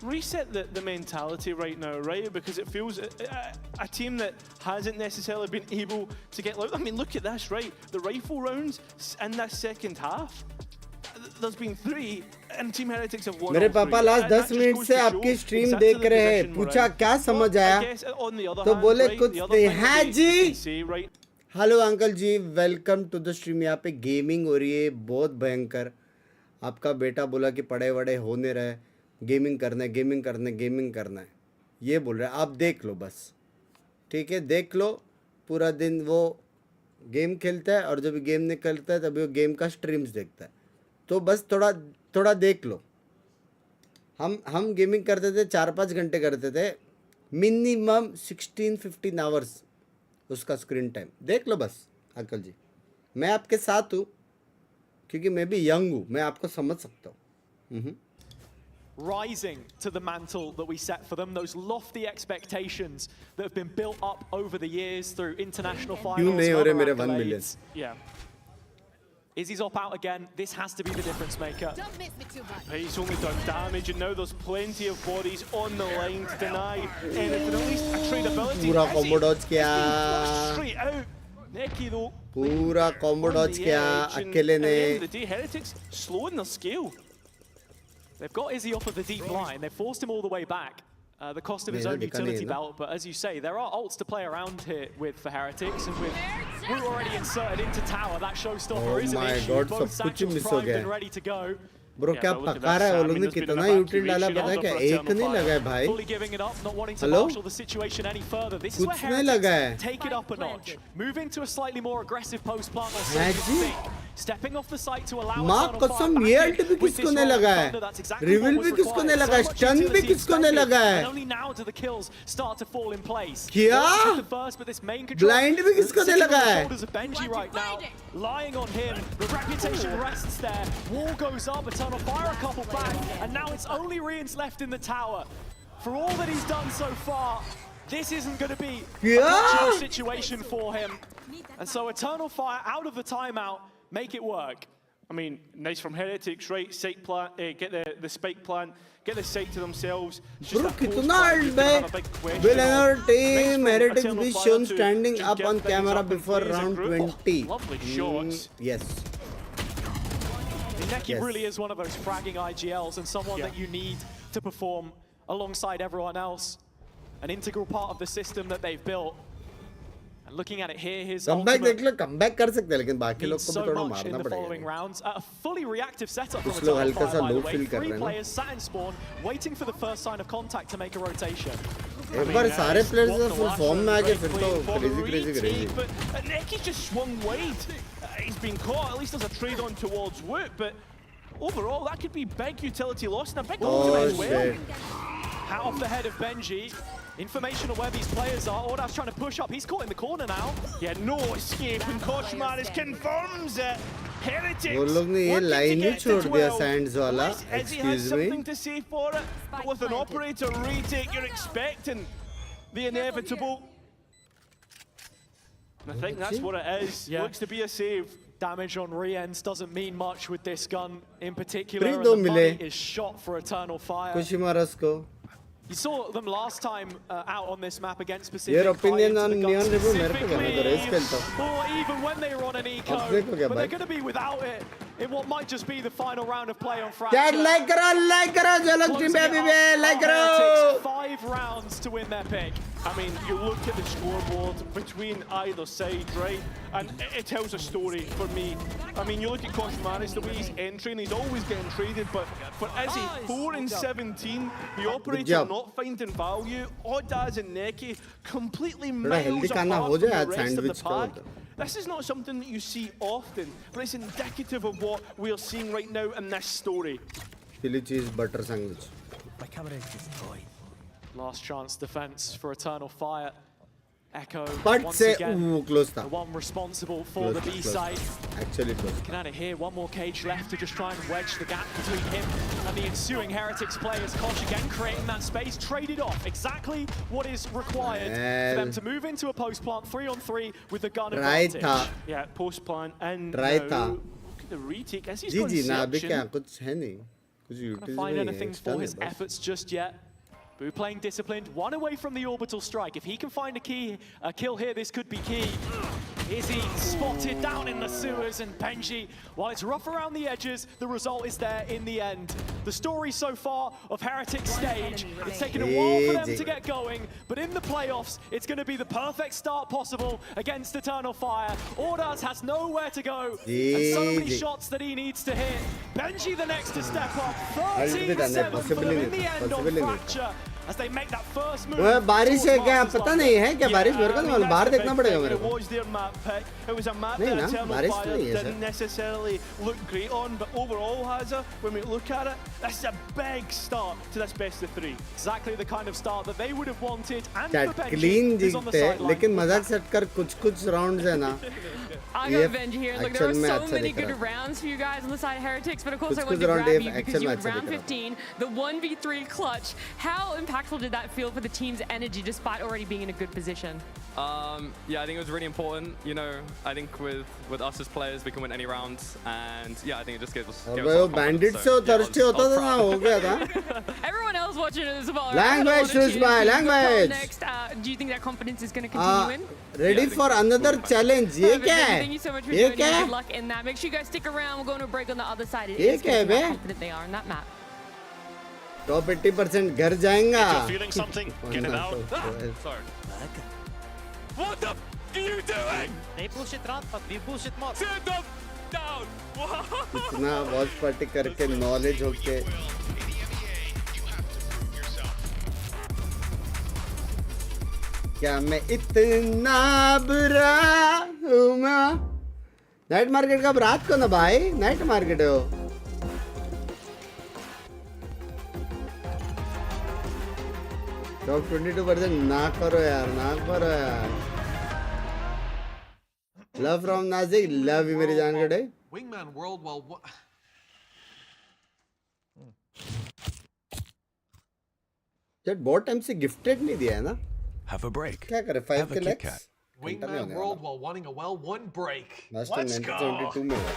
reset the mentality right now, right? Because it feels a team that hasn't necessarily been able to get... I mean, look at this, right? The rifle rounds in this second half, there's been 3, and Team Heretics have won मेरे all 3. पापा last That 10 just minute goes से to आपकी show stream exactly देख the रहे हैं. position we're पूछा in. क्या समझ But I आया? guess on the other तो hand, बोले right, कुछ the other नहीं. thing हाँ that जी. we can say, right, hello uncle ji, welcome to the stream. यहाँ पे गेमिंग हो रही है बहुत भयंकर. आपका बेटा बोला कि पढ़े वड़े हो नहीं रहे, गेमिंग करना है, गेमिंग करना है, गेमिंग करना है, ये बोल रहे हैं. आप देख लो बस, ठीक है? देख लो. पूरा दिन वो गेम खेलता है, और जब गेम नहीं खेलता है तभी वो गेम का स्ट्रीम्स देखता है. तो बस थोड़ा देख लो. हम गेमिंग करते थे, 4-5 घंटे करते थे, मिनिमम 16-15 आवर्स उसका स्क्रीन टाइम. देख लो बस अंकल जी. मैं आपके साथ हूँ क्योंकि मैं भी यंग हूँ, मैं आपको समझ सकता हूँ. Rising to the mantle that we set for them, those lofty expectations that have been built up over the years through international finals. नहीं हो रहे other मेरे 1 accolades. million. Yeah. Izzy's up out again. This has to be the difference maker. He's only done damage, and now there's plenty of bodies on the line to deny anything, at least a tradeability. पूरा combo dodge किया. Straight out. Neki though. पूरा combo dodge किया अकेले ने. At the end of the day, Heretics slowing their scale. They've got Izzy off of the deep line. They've forced him all the way back. The cost of his Yeah, own they can't utility either. belt, but as you say, there are ults to play around here with for Heretics, and with Wu already inserted into tower, that showstopper Oh is an my issue. God, Both सब कुछ satchels miss हो primed गया. and ready to go. Bro क्या पका रहा है, वो लोग ने कितना यूटिल डाला पता है क्या? एक नहीं लगा है भाई. Fully giving it up, not wanting to Hello? marshal the situation any further. This is where कुछ नहीं लगा है. Heretics take it up a notch, move into a slightly more aggressive post plant or है so जी. to speak. Stepping off the site to allow माँ Eternal कसम Fire ये back alt in भी with किसको this नहीं round लगा of है, thunder. That's exactly रिविल what भी was किसको नहीं required. लगा है, So much स्टन भी utility किसको नहीं expended, लगा है. and only now do the kills start to fall in place. क्या? Lotus with the first, but this main control Blind भी किसको नहीं sitting लगा on the है. shoulders of Benji right now, lying on him. The reputation rests there. Wall goes up, Eternal Fire a couple back, and now it's only Rian's left in the tower. For all that he's done so far, this isn't going to be a good situation for him. And so Eternal Fire out of the timeout, make it work. I mean, nice from Heretics, right? Site plan, get the spike plant, get the site to themselves. It's just Bro, that post कितना plant alt is gonna have a है. big question Will our of- team Next Heretics from be Eternal shown Fire standing to up get on things camera up and before play as a round group. 20? Lovely shots. Yes. Neki Yes. really is one of those fragging IGLs and someone that you need to perform alongside everyone else. An integral part of the system that they've built. And looking at it here, his comeback देख ultimate लो, comeback कर सकते हैं लेकिन बाकी लोग means को so भी थोड़ा much in मारना the following पड़ेगा. rounds. A fully reactive setup from कुछ लोग Eternal हल्का Fire, सा by the low way. feel कर 3 रहे हैं ना. players sat in spawn, waiting for the first sign of contact to make a rotation. एक बार सारे प्लेयर्स फुल फॉर्म में आ गए फिर तो crazy. But Neki's just swung wide. He's been caught. At least there's a trade on towards Woot, but overall that could be big utility loss and a big ultimate Oh as well. shit. Hat off the head of Benji. Information on where these players are. Ordas trying to push up. He's caught in the corner now. Yeah, no escape, and Koshmaris confirms it. Heretics. वो लोग ने ये wanting to line he get to छोड़ दिया 12. Sands वाला. Unless Izzy has Excuse something me. to say for it, but with an operator retake, you're expecting the inevitable. And I think that's what it is. Yeah. Looks to be a save. Damage on Riens doesn't mean much with this gun in particular. Free And दो the मिले. money is shot for Eternal Fire. कुशिमारस को. You saw them last time out on this map against Pacific. Your opinion fighting on to the gun Neon Review मेरे को कहना तो race specifically, खेलता हूँ. or even when they were on an eco, अब देखो क्या but भाई. they're going to be without it in what might just be the final round of play on क्या Fracture. लाइक करो जोलक team Closing it baby up बे like on Heretics, करो. 5 rounds to win their pick. I mean, you look at the scoreboard between either side, right? And it tells a story for me. I mean, you look at Koshmaris, the way he's entering, he's always getting traded, but for Izzy, 4 and 17, the operator job. not finding value, Odaz and Neki completely थोड़ा miles healthy खाना apart हो from जाए the आज rest of the sandwich का pack. होता. This is not something that you see often, but it's indicative of what we're seeing right now in this story. Chilli cheese butter sandwich. Last chance defense for Eternal Fire. Echo But once से again, close the था. one responsible for the B side. Actually close. Looking at it here, one more cage left to just try and wedge the gap between him and the ensuing Heretics players. Kosh again creating that space, traded off exactly what is required for them to move into a post plant 3-on-3 with the gun Right advantage. था. Yeah, post plan and Try now, था. look at the retake. Izzy's जी gone जी ना अभी searching. क्या कुछ है नहीं. कुछ Can't यूटिल find नहीं है. anything extra for है his बस. efforts just yet. Boo playing disciplined, one away from the orbital strike. If he can find a kill here, this could be key. Izzy spotted down in the sewers, and Benji, while it's rough around the edges, the result is there in the end. The story so far of Heretic's stage, it's taken a while for them to get going, but in the playoffs, it's going to be the perfect start possible against Eternal Fire. Ordaz has nowhere to go, and so many shots that he needs to hit. Benji the next to step up, 13-7 for them in the end on Fracture. as they make that first move. वो बारिश है क्या पता नहीं है क्या बारिश मेरे को तो that's बाहर the देखना big पड़ेगा thing. मेरे It को was their map pick. It was a map नहीं that ना, Eternal बारिश तो Fire नहीं है didn't necessarily look great on, but overall, Hazza, when we look at it, this is a big start to this best of 3. Exactly the kind of start that they would have wanted, and क्या for Benji clean is on the जीतते हैं sideline. लेकिन मजाक set कर कुछ rounds है ना I ये got Benji here. Look, there actual were में so अच्छा many दिख good रहा है rounds for you guys on the side of Heretics, but of course I कुछ wanted to round grab ये you because एक्चुअल you में had अच्छा round दिख रहा है 15, the 1v3 clutch. How impactful did that feel for the team's energy despite already being in a good position? Yeah, I think it was really important. You know, I think with us as players, we can win any round, and yeah, I think it just gave us. अबे वो bandit से thirsty होता था ना हो गया था Everyone else watching it as well. Language, Sushma, language. Next, do you think that confidence is going to continue in? ready for another challenge ये क्या है Thank you so much for ये joining. क्या Good है luck in that. Make sure you guys stick around. We're going to break on the other side. It ये is क्या है crazy बे how confident they are on that map. Top 80% घर जाएगा If you're feeling something, get it out. Sorry. What the f are you doing? They bullshit run, but we bullshit more. Sit them down. What? इतना watch party करके knowledge होके क्या मैं इतना बुरा हूँ मैं नाइट मार्केट कब रात को ना भाई नाइट मार्केट है वो टॉप 22% ना करो यार लव फ्रॉम नाजिक लव यू मेरी जान कटे Wingman World, well, what? यार बहुत टाइम से गिफ्टेड नहीं दिया है ना Have a break. क्या करे 5 के Kit लेक्स Wingman World, while wanting a well, one break. Last time 1972 में हुआ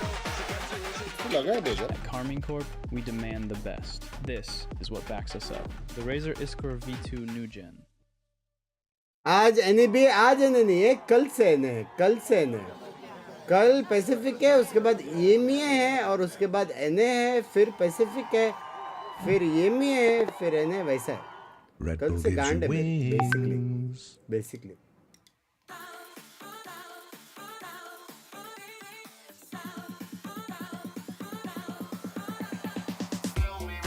लगा है बेजा At Carmine Corp, we demand the best. This is what backs us up. The Razer Iskor V2 New Gen. आज एनबी आज नहीं है कल से है कल पैसिफिक है उसके बाद EMEA है और उसके बाद NA है फिर पैसिफिक है फिर EMEA है फिर NA वैसा है कल से गांड है बेसिकली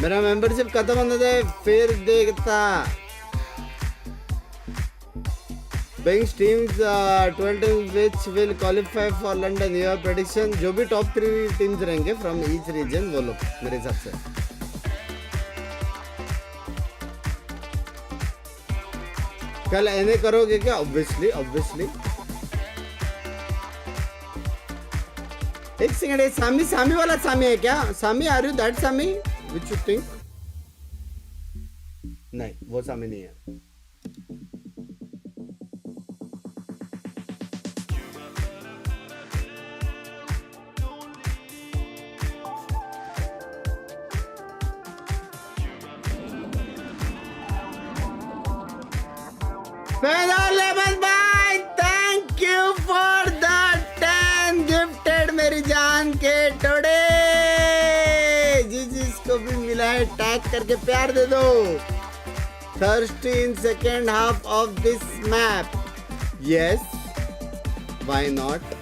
मेरा मेंबरशिप खत्म होने दे फिर देखता Binks teams 12 teams which will qualify for London your prediction जो भी टॉप 3 टीम्स रहेंगे from each region वो लोग मेरे हिसाब से कल एनए करोगे क्या ऑब्वियसली एक सेकंड सामी वाला सामी है क्या सामी आर यू दैट सामी व्हिच यू थिंक नहीं वो सामी नहीं है Level bye. Thank you for the 10 gifted मेरी जान के टोडे जिसको भी मिला है टैग करके प्यार दे दो 13 second half of this map yes why not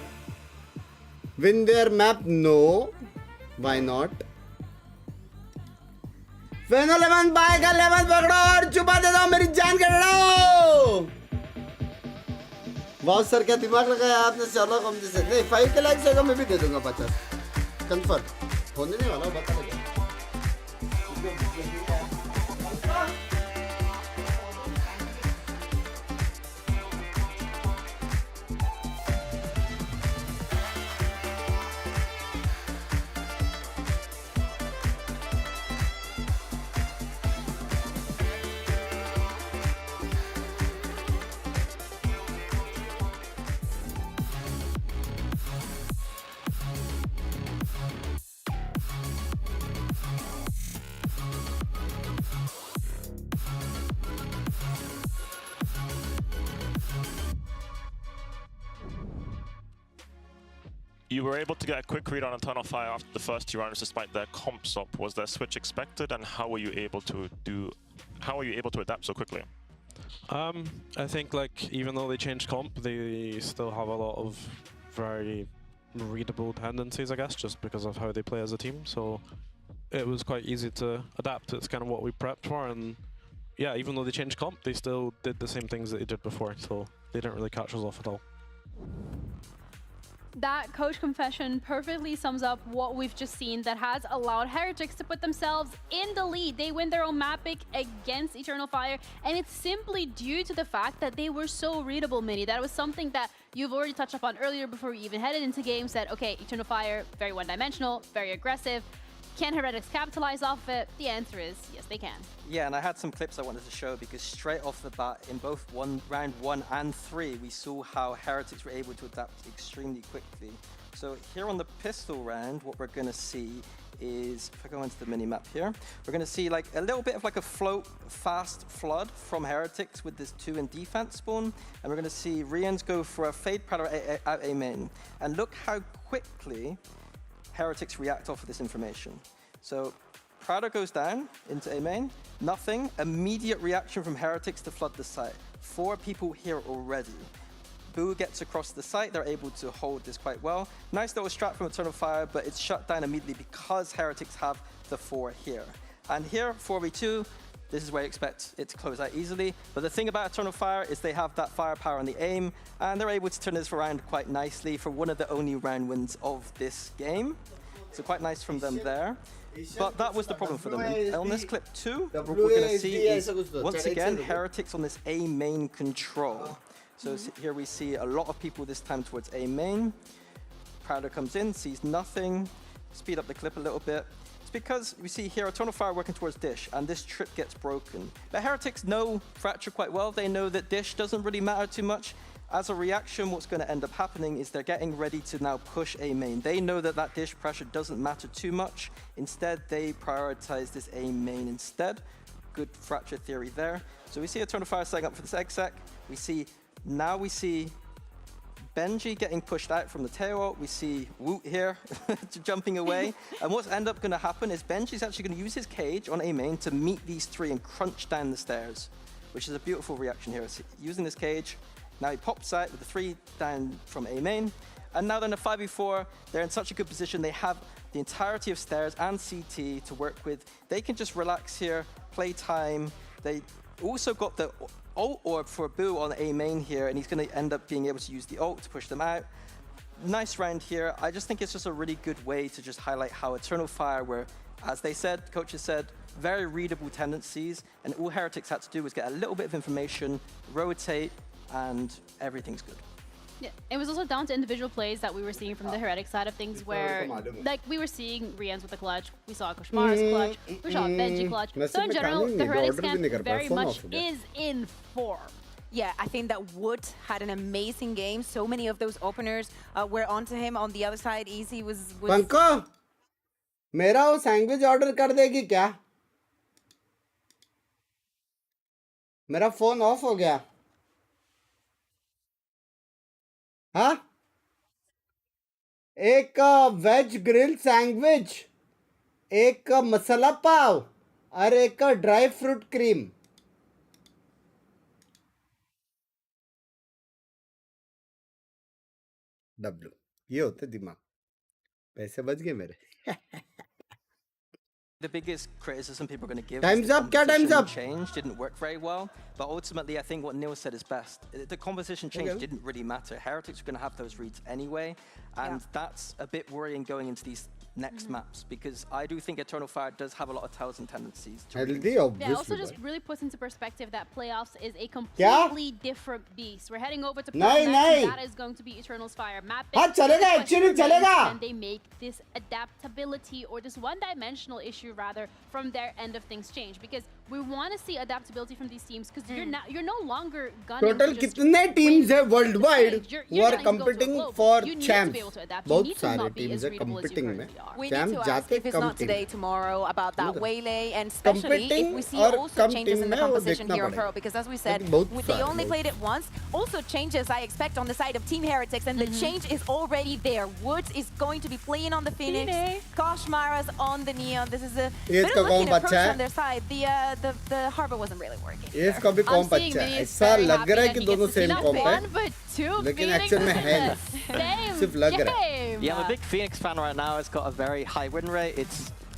win their map no why not फेनो लेवन बाय का लेवन पकड़ो और छुपा दे दो मेरी जान के डराओ बहुत सर क्या दिमाग लगाया आपने चलो कम से नहीं 5 के लाइक से मैं भी दे दूंगा 50 कंफर्म होने नहीं वाला बता लगा You were able to get a quick read on Eternal Fire after the first 2 rounds despite their comp swap. Was their switch expected and how were you able to adapt so quickly? I think like even though they changed comp, they still have a lot of very readable tendencies, I guess, just because of how they play as a team. So it was quite easy to adapt. It's kind of what we prepped for, and yeah, even though they changed comp, they still did the same things that they did before, so they didn't really catch us off at all. That coach confession perfectly sums up what we've just seen that has allowed Heretics to put themselves in the lead. They win their own map pick against Eternal Fire, and it's simply due to the fact that they were so readable, Mini. That was something that you've already touched upon earlier before we even headed into games, that, okay, Eternal Fire, very one-dimensional, very aggressive. Can Heretics capitalize off it? The answer is yes, they can. Yeah, and I had some clips I wanted to show because straight off the bat, in both round 1 and 3, we saw how Heretics were able to adapt extremely quickly. So here on the pistol round, what we're going to see is, if I go into the mini-map here, we're going to see like a little bit of like a float fast flood from Heretics with this 2 in defense spawn, and we're going to see Rians go for a fade Predator out A main. And look how quickly Heretics react off of this information. So Prowler goes down into A main, nothing, immediate reaction from Heretics to flood the site. 4 people here already. Boo gets across the site, they're able to hold this quite well. Nice little strat from Eternal Fire, but it's shut down immediately because Heretics have the 4 here. And here, 4v2, this is where you expect it to close out easily. But the thing about Eternal Fire is they have that firepower on the aim, and they're able to turn this around quite nicely for one of the only round wins of this game. So quite nice from them there. But that was the problem for them. And on this clip too, what we're going to see is, once again, Heretics on this A main control. So here we see a lot of people this time towards A main. Prowler comes in, sees nothing. Speed up the clip a little bit. It's because we see here Eternal Fire working towards Dish, and this trip gets broken. But Heretics know Fracture quite well. They know that Dish doesn't really matter too much. As a reaction, what's going to end up happening is they're getting ready to now push A main. They know that that Dish pressure doesn't matter too much. Instead, they prioritize this A main instead. Good Fracture theory there. So we see Eternal Fire setting up for this exec. We see Benji getting pushed out from the tail. We see Woot here jumping away. And what's end up going to happen is Benji's actually going to use his cage on A main to meet these 3 and crunch down the stairs, which is a beautiful reaction here. So using this cage, now he pops out with the 3 down from A main. And now they're in a 5v4. They're in such a good position. They have the entirety of stairs and CT to work with. They can just relax here, play time. They also got the ult orb for Boo on A main here, and he's going to end up being able to use the ult to push them out. Nice round here. I just think it's just a really good way to just highlight how Eternal Fire were, as they said, coaches said, very readable tendencies, and all Heretics had to do was get a little bit of information, rotate, and everything's good. Yeah, it was also down to individual plays that we were seeing from the Heretic side of things, where like we were seeing Rians with the clutch, we saw Koshmar's clutch, we saw Benji clutch. So in general, the Heretics camp very much is in form. Yeah, I think that Wood had an amazing game. So many of those openers were onto him. On the other side, Easy was... पंको, मेरा वो sandwich order कर देगी क्या? मेरा phone of हो गया. हाँ? एक वेज ग्रिल सैंडविच, एक मसाला पाव और एक ड्राई फ्रूट क्रीम. डब्ल्यू ये होते दिमाग. पैसे बच गए मेरे. The biggest criticism people are going to give time's is the up, composition change didn't work very well, but ultimately I think what Neil said is best. The composition change didn't really matter. Heretics were going to have those reads anyway, and that's a bit worrying going into these next maps, because I do think Eternal Fire does have a lot of tells and tendencies. Yeah, also just really puts into perspective that playoffs is a completely different beast. We're heading over to playoffs, and that is going to be Eternal's Fire map. And they make this adaptability, or this one-dimensional issue rather, from their end of things change, because we want to see adaptability from these teams, because you're no longer gunning. Total कितने teams है worldwide who are competing for champs? बहुत सारे teams है competing में. We need to ask if it's not today, tomorrow, about that waylay, and especially if we see also changes in the composition here on Pearl, because as we said, they only played it once. Also changes I expect on the side of Team Heretics, and the change is already there. Woods is going to be playing on the Phoenix, Koshmara's on the Neon. This is a bit of looking approach on their side. The Harbor wasn't really working. इसका भी कॉम्प अच्छा है. ऐसा लग रहा है कि दोनों सेम कॉम्प है, लेकिन एक्चुअल में है सिर्फ लग रहा है. Yeah, I'm a big Phoenix fan right now. It's got a very high win rate. It's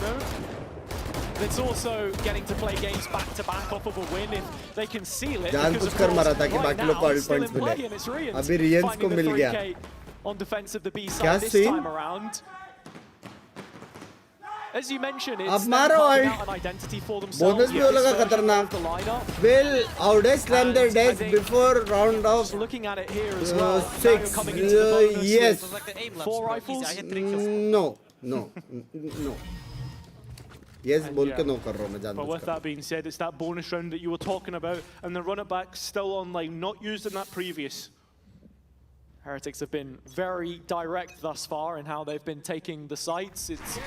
winner. It's also getting to play games back to back off of a win if they can seal it. जानबूझकर मरा था कि बाकी लोग को all points मिले. अभी रियंस को मिल गया. on defense of the B side this time around. As you mentioned, it's carving out an identity for themselves. Bonus भी होगा खतरनाक. Will Aude slam their decks before round of looking at it here as well. 6? Yes. 4 rifles. No. Yes, बोल के no कर रहा हूँ मैं जानबूझकर. But with that being said, it's that bonus round that you were talking about, and the run it back still online, not used in that previous. Heretics have been very direct thus far in how they've been taking the sites. It's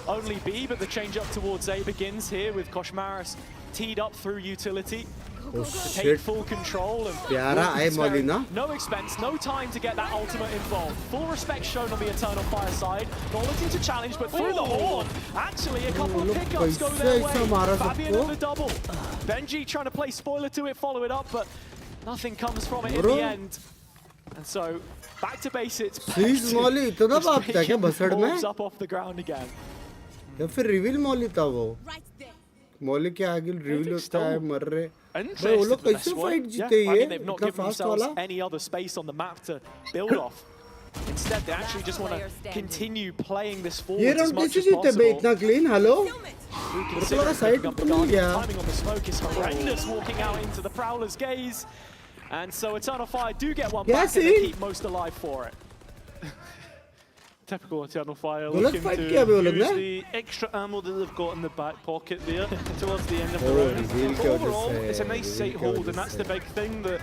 only B, but the change up towards A begins here with Koshmaris teed up through utility. Oh to shit. take full control and no expense, no time to get that ultimate involved. Full respect shown on the Eternal Fire side. Not looking to challenge, but through the horn. Actually, a couple of pickups go their way. Fabian at the double. Benji trying to play spoiler to it, follow it up, but nothing comes from it in the end. And so, back to basics. Freeze Molly, इतना भागता है क्या बसड़ में? Up off the ground again. या फिर reveal Molly था वो? Molly के आगे रिवील होता है मर रहे. भाई वो लोग कैसे फाइट जीते ये? They've not given themselves any other space on the map to build off. Instead, they actually just want to continue playing this forward as much as possible. इतना clean, hello? Considering picking up the target, timing on the smoke is horrendous, walking out into the Prowler's gaze. And so Eternal Fire do get one back and they keep most alive for it. Typical Eternal Fire looking to use the extra ammo that they've got in the back pocket there towards the end of the round. But overall, it's a nice sight hold, and that's the big thing that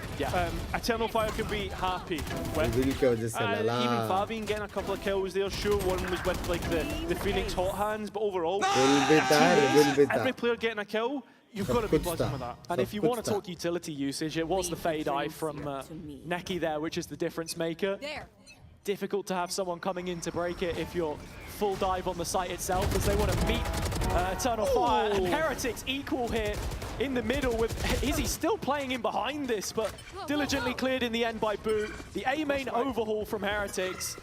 Eternal Fire can be happy with. Even Fabian getting a couple of kills there, sure, one was with like the Phoenix hot hands, but overall, every player getting a kill, you've got to be buzzing with that. And if you want to talk utility usage, it was the Fade Eye from Neki there, which is the difference maker. Difficult to have someone coming in to break it if you're full dive on the site itself, as they want to meet Eternal Fire. And Heretics equal here in the middle with Izzy still playing in behind this, but diligently cleared in the end by Boo. The A main overhaul from Heretics.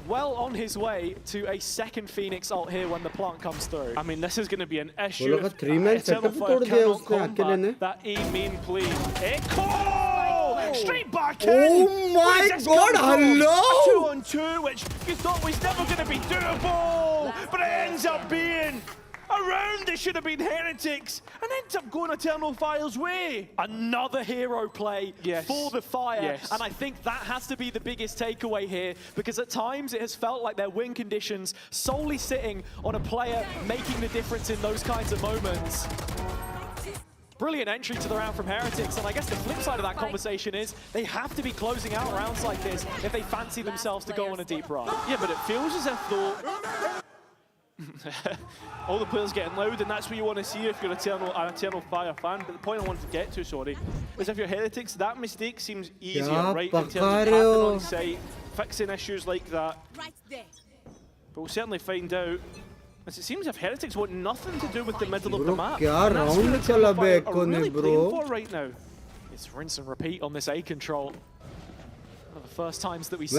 Well on his way to a second Phoenix ult here when the plant comes through. I mean, this is going to be an issue. Eternal Fire cannot combat that A main play. Echo! Straight back in! Oh my god, hello! A 2-on-2, which you thought was never going to be doable, but it ends up being a round. It should have been Heretics, and ends up going Eternal Fire's way. Another hero play for the Fire, and I think that has to be the biggest takeaway here, because at times it has felt like their win conditions solely sitting on a player making the difference in those kinds of moments. Brilliant entry to the round from Heretics, and I guess the flip side of that conversation is they have to be closing out rounds like this if they fancy themselves to go on a deep run. Yeah, but it feels as if though all the players getting loud, and that's what you want to see if you're an Eternal Fire fan. But the point I wanted to get to, is if you're Heretics, that mistake seems easier, right? In terms of tapping on site, fixing issues like that. But we'll certainly find out. As it seems as if Heretics want nothing to do with the middle of the map. And that's what Eternal Fire are really playing for right now. It's rinse and repeat on this A control. One of the first times that we see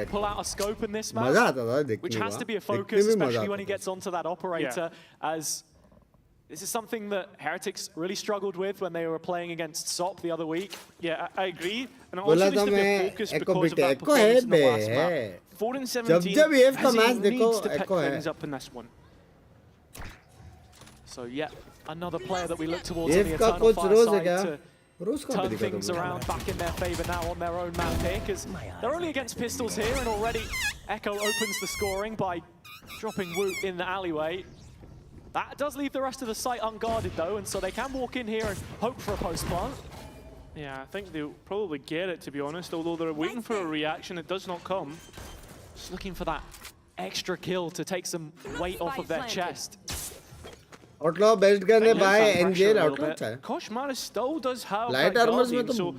pull out a scope in this map, which has to be a focus, especially when he gets onto that operator, as this is something that Heretics really struggled with when they were playing against SOP the other week. Yeah, I agree. And it also needs to be a focus because of that performance in the last map. 4 and 17, he needs to pick things up in this one. So yeah, another player that we look towards on the Eternal Fire side to turn things around back in their favor now on their own map here, because they're only against pistols here, and already Echo opens the scoring by dropping Woot in the alleyway. That does leave the rest of the site unguarded though, and so they can walk in here and hope for a post-plant. Yeah, I think they'll probably get it, to be honest, although they're waiting for a reaction. It does not come. Just looking for that extra kill to take some weight off of their chest. Outlaw best gun है भाई, NGL outlaw अच्छा है. Koshmaris still does have light armors में तो so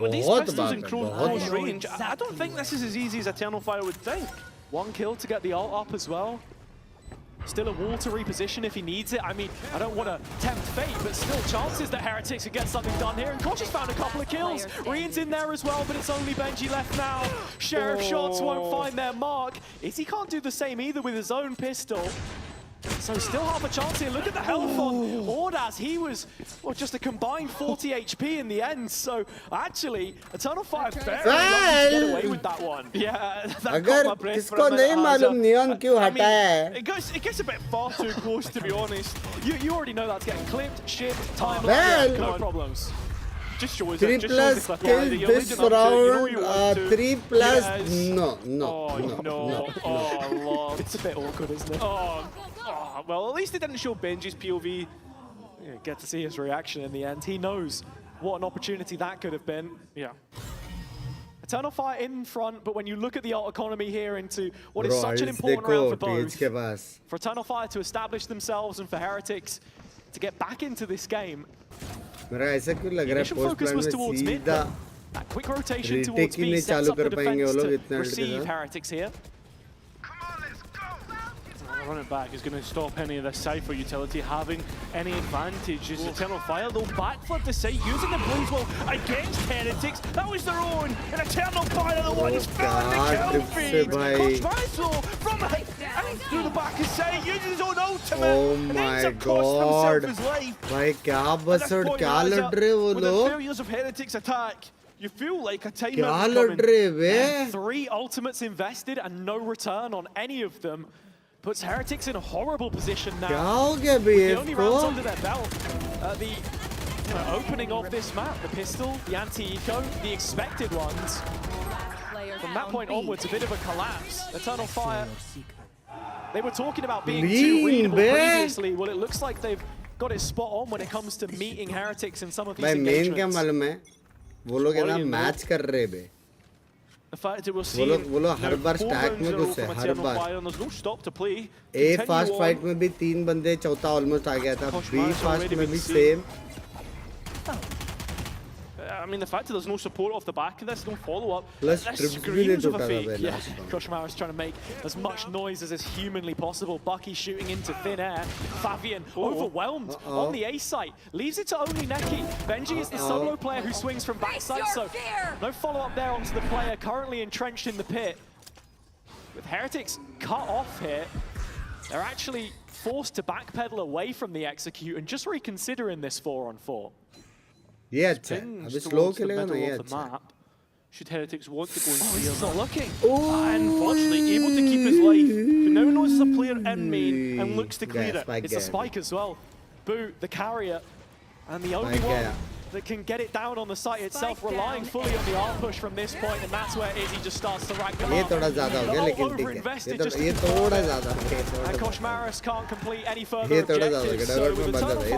with these pistols in close range, I don't think this is as easy as Eternal Fire would think. One kill to get the ult up as well. Still a wall to reposition if he needs it. I mean, I don't want to tempt fate, but still chances that Heretics could get something done here. And Kosh has found a couple of kills. Rian's in there as well, but it's only Benji left now. Sheriff shots won't find their mark. Izzy can't do the same either with his own pistol. So still half a chance here. Look at the health on Ordaz. He was just a combined 40 HP in the end. So actually, Eternal Fire very lucky to get away with that one. Yeah, that caught my breath for a minute. It gets a bit far too close, to be honest. You already know that's getting clipped, shipped, timed, no problems. Just shows 3 plus kill this round. 3 plus. No. Oh, Lord. It's a bit awkward, isn't it? Well, at least it didn't show Benji's POV. Get to see his reaction in the end. He knows what an opportunity that could have been. Yeah. Eternal Fire in front, but when you look at the alt economy here into what is such an important round for both, for Eternal Fire to establish themselves and for Heretics to get back into this game, the initial focus was towards mid, but that quick rotation towards B sets up the defense to receive Heretics here. Running back is going to stop any of this Cypher utility having any advantage. Is Eternal Fire though backflip the site using the Blaze Wall against Heretics. That was their own, and Eternal Fire the one who's filling the kill feed. Controversial from through the back of site, uses his own ultimate. Oh my god. Bhai kya basard kya lad rahe wo With the log? failures of Heretics attack, you feel like a timeout Kya is lad coming. rahe be? 3 ultimates invested and no return on any of them. Puts Heretics in a horrible position now. The only rounds under their belt. The opening of this map, the pistol, the anti-eco, the expected ones. From that point onwards, a bit of a collapse. Eternal Fire, they were talking about being too readable previously. Well, it looks like they've got it spot on when it comes to meeting Heretics in some of these engagements. Main क्या मालूम है? वो लोग है ना match कर रहे बे. The fact that we'll see वो लोग हर बार स्टैक में घुसे हर बार. A fast fight में भी 3 बंदे चौथा ऑलमोस्ट आ गया था. B fast में भी same. I mean, the fact that there's no support off the back of this, no follow-up, Plus, that trips screams of a fake. Yeah, Koshmar is trying to make as much noise as is humanly possible. Bucky shooting into thin air. Fabian overwhelmed on the A site. Leaves it to only Neki. Benji is the solo player who swings from backside, so no follow-up there onto the player currently entrenched in the pit. With Heretics cut off here, they're actually forced to backpedal away from the execute and just reconsidering this 4-on-4. ये अच्छा है. अभी slow खेलेगा ना ये अच्छा. Should Heretics want to go and clear he's not looking. Unfortunately, able to keep his life. But now knows there's a player in main and looks to clear it. It's a spike as well. Boo, the carrier, and the only one that can get it down on the site itself, relying fully on the arm push from this point, and that's where Izzy just starts to rack them up. ये थोड़ा ज़्यादा हो गया लेकिन ठीक है. ये थोड़ा ज़्यादा हो गया. And Koshmaris can't complete any further ये थोड़ा ज़्यादा हो गया. डबल में बंद हो गया.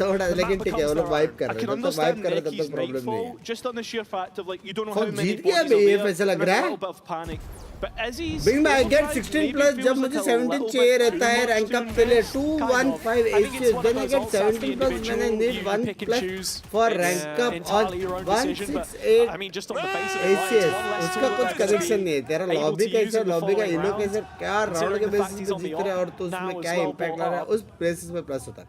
थोड़ा लेकिन ठीक है. वो लोग वाइप कर रहे हैं. तो वाइप कर रहे तब तक प्रॉब्लम नहीं है. Just on the sheer fact of like you don't know how many जीत गया बे ये पैसा लग रहा है. bit of panic. But Izzy's Bing I get 16 plus जब मुझे 17 चाहिए रहता है रैंक अप के लिए 215 ACS. Then I get 17 plus when I need 1 plus for rank up on 168 ACS. उसका कुछ कनेक्शन नहीं है. तेरा लॉबी कैसे लॉबी का इलो कैसे क्या राउंड के बेसिस पे जीत रहे और तो उसमें क्या इम्पैक्ट ला रहा है उस बेसिस पे प्लस होता है.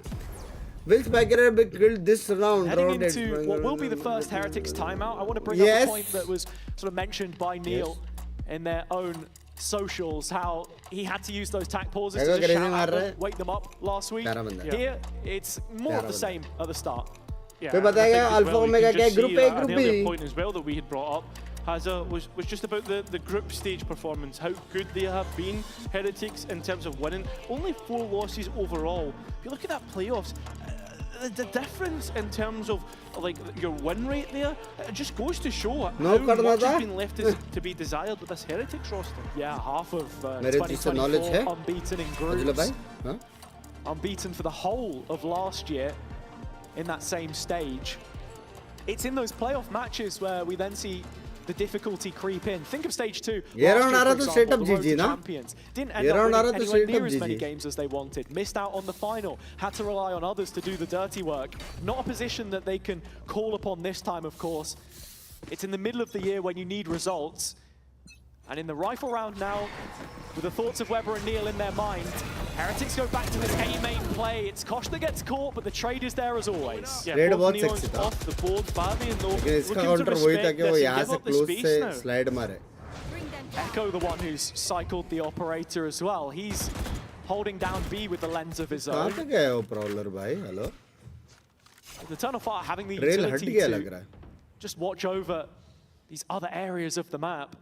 Will Spiker be killed this round? Heading into what will be the first Heretics timeout, I want to bring up a point that was sort of mentioned by Neil in their own socials, how he had to use those tack pauses to just shout at them, wake them up last week. Here, it's more of the same at the start. Yeah, Alpha Omega group A, group B. Point as well that we had brought up was just about the group stage performance, how good they have been, Heretics, in terms of winning. Only 4 losses overall. If you look at that playoffs, the difference in terms of like your win rate there, it just goes to show how much has been left to be desired with this Heretics roster. Yeah, half of 2024 unbeaten in groups. Unbeaten for the whole of last year in that same stage. It's in those playoff matches where we then see the difficulty creep in. Think of stage 2. Last year, for example, the champions didn't end up winning anywhere near as many games as they wanted. Missed out on the final. Had to rely on others to do the dirty work. Not a position that they can call upon this time, of course. It's in the middle of the year when you need results. And in the rifle round now, with the thoughts of Weber and Neil in their mind, Heretics go back to this A-main play. It's Kosh that gets caught, but the trade is there as always. Yeah, both Neons off the board. Fabian though, looking to respect this and give up the space now. Echo, the one who's cycled the operator as well. He's holding down B with the lens of his own. कहाँ पे गए हो Prowler भाई? Hello. The Eternal Fire having the Trail हट utility गया लग to रहा है. just watch over these other areas of the map.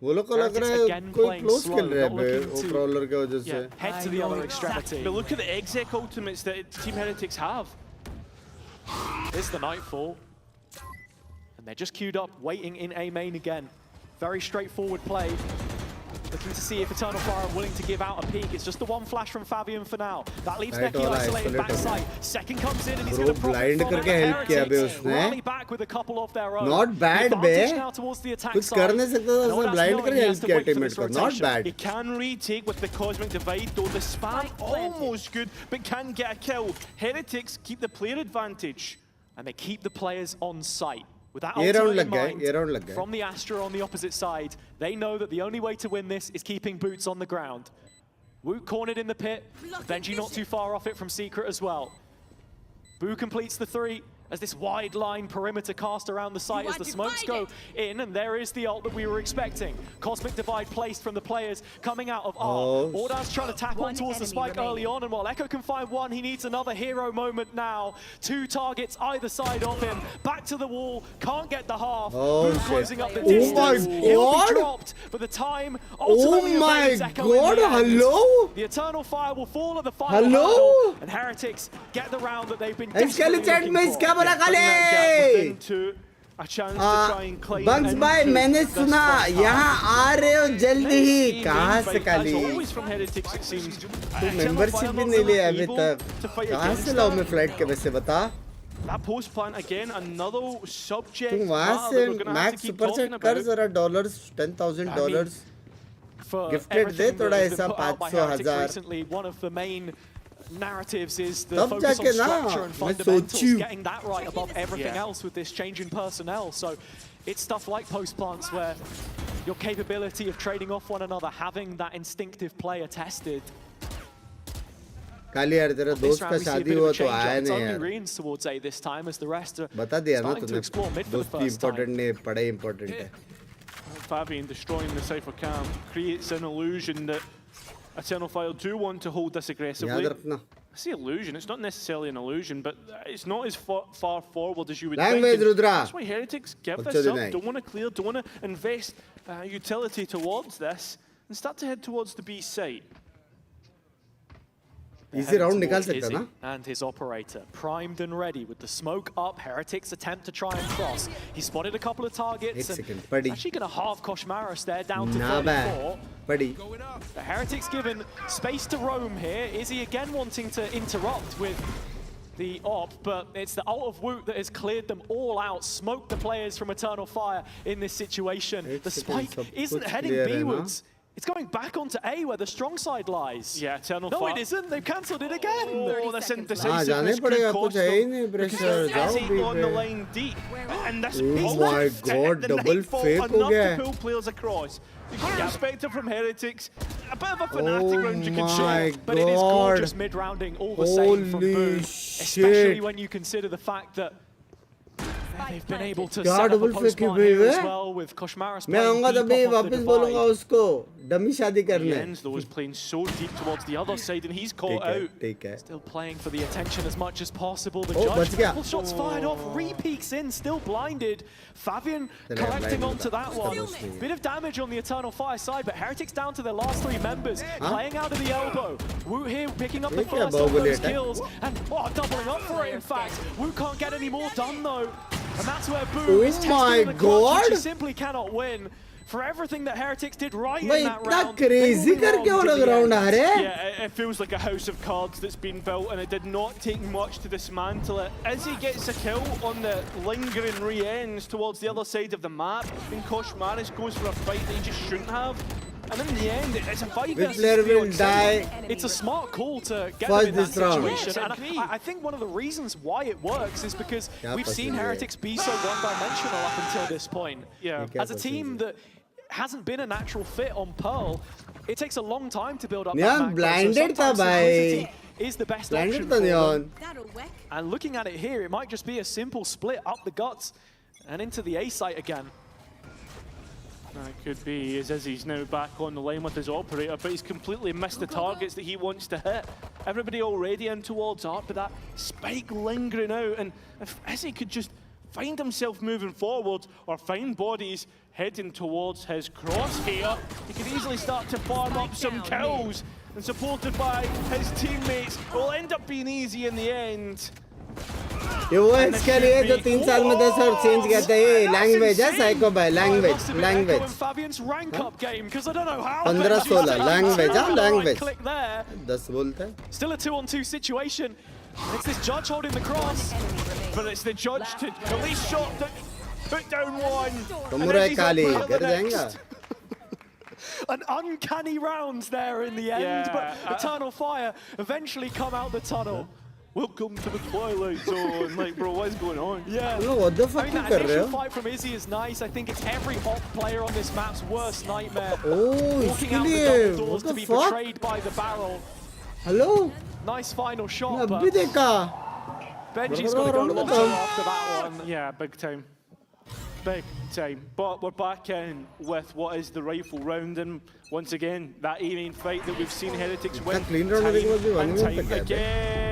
वो लोग को लग रहा है कोई close खेल रहा है वो Prowler के वजह से. Head to the other extremity. But look at the exec ultimates that Team Heretics have. It's the Nightfall. And they're just queued up, waiting in A main again. Very straightforward play. Looking to see if Eternal Fire are willing to give out a peek. It's just the one flash from Fabian for now. That leaves Neki isolated backside. Second comes in and he's going to blind करके help किया बे उसने. Rally back with a couple of their own. Not bad bay. Now towards the attack कुछ कर नहीं सकता था उसने blind करके help किया teammate को. Not bad. He can retake with the Cosmic Divide though. The spam almost good, but can get a kill. Heretics keep the player advantage. And they keep the players on site. With that ये round ultimate लग in गए, mind, from the Astra on the opposite side, they know that the only way to win this is keeping Boots on the ground. Woot cornered in the pit, Benji not too far off it from Secret as well. Boo completes the 3 as this wide line perimeter cast around the site as the smokes go in, and there is the ult that we were expecting. Cosmic Divide placed from the players coming out of R. Ordan's trying to tap on towards the spike early on, and while Echo can find one, he needs another hero moment now. 2 targets either side of him. Back to the wall, can't get the half. Boom closing up the distance. He'll be dropped, but the time ultimately evades Echo in the end. Hello? The Eternal Fire will fall at the final hurdle, and Heretics get the round that they've been desperately looking for. Bunks भाई मैंने सुना यहाँ आ रहे हो जल्दी ही कहाँ से काली तू मेंबरशिप भी नहीं लिया अभी तक कहाँ से लाऊं मैं फ्लाइट के वैसे बता That post plant again, another subject. तू वहाँ से मैक्स सुपर सेट कर जरा डॉलर्स $10,000 गिफ्टेड दे थोड़ा ऐसा 500,000 One of the main narratives is the focus on structure and fundamentals, getting that right above everything else with this change in personnel. So it's stuff like post plants where your capability of trading off one another, having that instinctive play attested. काली यार तेरा दोस्त का शादी हुआ तो आया नहीं यार बता दिया ना तूने दोस्ती इम्पोर्टेंट नहीं पढ़ाई इम्पोर्टेंट है Fabian destroying the cipher cam creates an illusion that Eternal Fire do want to hold this aggressively. I say illusion, it's not necessarily an illusion, but it's not as far forward as you would think. That's why Heretics give this up, don't want to clear, don't want to invest utility towards this, and start to head towards the B site. Easy round निकाल सकता ना? And his operator primed and ready with the smoke up. Heretics attempt to try and cross. He spotted a couple of targets and actually going to halve Koshmaris there down to 34. The Heretics given space to roam here. Is he again wanting to interrupt with the op, but it's the ult of Woot that has cleared them all out, smoked the players from Eternal Fire in this situation. The spike isn't heading B-wards. It's going back onto A where the strong side lies. Yeah, Eternal Fire. No, it isn't. They've cancelled it again. Oh, this indecisiveness could cost them. Because they're on the line deep. And this oh my god, double fake ho gaya. To pull players across. You've got a respecter from Heretics. A bit of a fanatic round you can show. But it is gorgeous mid-rounding all the same from Boom. Especially when you consider the fact that they've been able to set up a post-plant here as well with Koshmaris playing deep off of the divide. Dummy शादी करने Jens though is playing so deep towards the other side and he's caught out. Still playing for the attention as much as possible. The judge, couple shots fired off, re-peeks in, still blinded. Fabian collecting onto that one. Bit of damage on the Eternal Fire side, but Heretics down to their last 3 members, playing out of the elbow. Woot here picking up the first of those kills, and doubling up for it in fact. Woot can't get any more done though. And that's where Boo is testing the clutch, which he simply cannot win. For everything that Heretics did right in that round. Crazy yeah, it feels like a house of cards that's been built and it did not take much to dismantle it. Izzy gets a kill on the lingering re-ends towards the other side of the map, and Koshmaris goes for a fight that he just shouldn't have. And in the end, it's a 5 versus 3. It's a smart call to get them in that situation. And I think one of the reasons why it works is because we've seen Heretics be so one-dimensional up until this point. As a team that hasn't been a natural fit on Pearl, it takes a long time to build up that macro. Blinded tha bhai. Is the best option for them. And looking at it here, it might just be a simple split up the guts and into the A site again. That could be, as Izzy's now back on the line with his operator, but he's completely missed the targets that he wants to hit. Everybody already in towards Art, but that spike lingering out, and if Izzy could just find himself moving forward or find bodies heading towards his crosshair, he could easily start to farm up some kills, and supported by his teammates, it will end up being easy in the end. ये वो इसके लिए जो 3 साल में 10 और change कहते हैं लैंग्वेज है साइको भाई लैंग्वेज 15-16 लैंग्वेज है लैंग्वेज 10 बोलते हैं. Still a 2-on-2 situation. It's this judge holding the cross, but it's the judge to at least shot put down one. तमुराई काली घर जाएगा. An uncanny round there in the end, but Eternal Fire eventually come out the tunnel. Welcome to the Twilight Zone. Like, bro, what is going on? Yeah. No, what the fuck I mean, that initial fight from Izzy is nice. I think it's every op player on this map's worst nightmare. Oh, walking out the double doors to be betrayed by the barrel. Hello? Nice final shot, but Benji's got to go lost after that one. Yeah, big time. Big time. But we're back in with what is the rightful round, and once again, that E-main fight that we've seen Heretics win time and time again.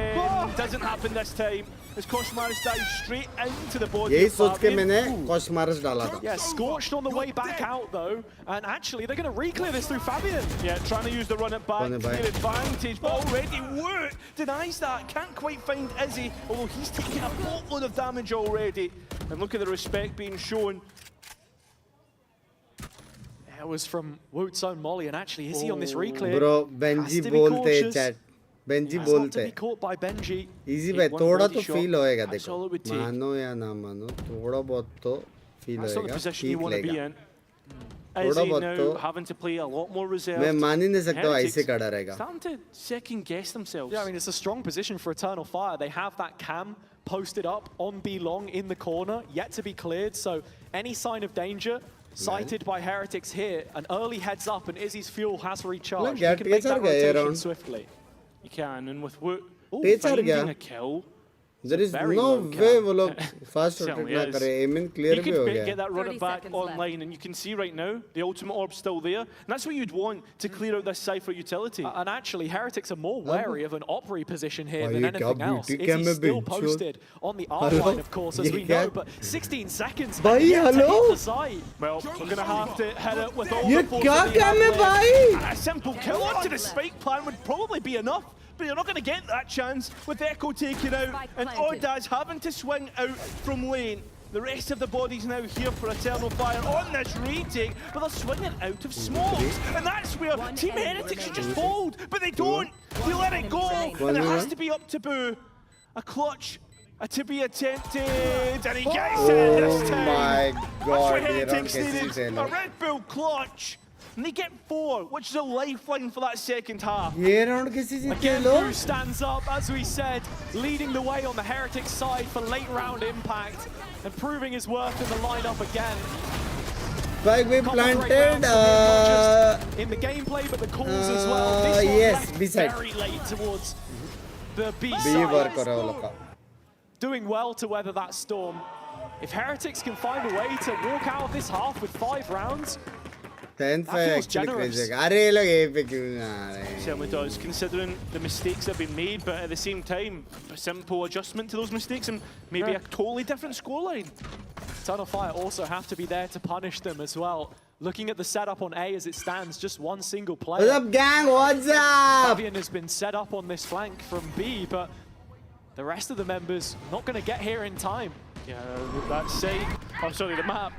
Doesn't happen this time. As Koshmaris dives straight into the body यही of सोच के Fabian. मैंने Koshmaris डाला था. Yeah, scorched on the way back out though, and actually they're going to re-clear this through Fabian. Yeah, trying to use the run it back, clear advantage, but already Woot denies that. Can't quite find Izzy, although he's taking a boatload of damage already. And look at the respect being shown. That was from Woot's own Molly, and actually Izzy on this re-clear. Bro, Benji बोलते हैं chat. Benji बोलते हैं. Caught by Benji. Easy भाई थोड़ा तो feel होएगा देखो. मानो या ना मानो थोड़ा बहुत तो feel होएगा. ठीक लगेगा. थोड़ा बहुत तो having to play a lot more reserved. मैं मान ही नहीं सकता ऐसे खड़ा रहेगा. Starting to second guess themselves. Yeah, I mean it's a strong position for Eternal Fire. They have that cam posted up on B long in the corner, yet to be cleared. So any sign of danger sighted by Heretics here, an early heads up, and Izzy's fuel has recharged. You can make that rotation swiftly. You can, and with Woot finding a kill. There is no way वो लोग fast rotate ना करे. Aiming clear भी हो He गया. could get that runner back online, and you can see right now the ultimate orb's still there. And that's what you'd want to clear out this Cypher utility. And actually, Heretics are more wary of an Opry position here than anything else. Izzy's still posted on the R line, of course, as we know, but 16 seconds. hello? Well, we're going to have to hit it with all ये the force क्या that काम है भाई? A simple kill onto the spike plan would probably be enough. But you're not going to get that chance with Echo taken out and Ordaz having to swing out from lane. The rest of the bodies now here for Eternal Fire on this retake, but they're swinging out of smokes. And that's where Team Heretics should just fold, but they don't. They let it go, and it has to be up to Boo. A clutch to be attempted, and he gets it this time. Oh my That's God, what Heretics needed, a Red Bull clutch. And they get 4, which is a lifeline for that second half. ये round किसी जीते Again, लोग? Boo stands up, as we said, leading the way on the Heretics side for late round impact and proving his worth in the lineup again. Spike we planted. Not just in the gameplay, but the calls as well. This one yes, left B side. very late towards the B B side. work कर रहा है वो लोग का. Doing well to weather that storm. If Heretics can find a way to walk out of this half with 5 rounds, 10th feels actually generous. crazy. अरे ये लोग A पे क्यों आ रहे हैं? Certainly does, considering the mistakes that have been made, but at the same time, a simple adjustment to those mistakes and maybe a totally different scoreline. Eternal Fire also have to be there to punish them as well. Looking at the setup on A as it stands, just one single player. What's up, gang? What's up? Fabian has been set up on this flank from B, but the rest of the members not going to get here in time. Yeah, that side, oh sorry, the map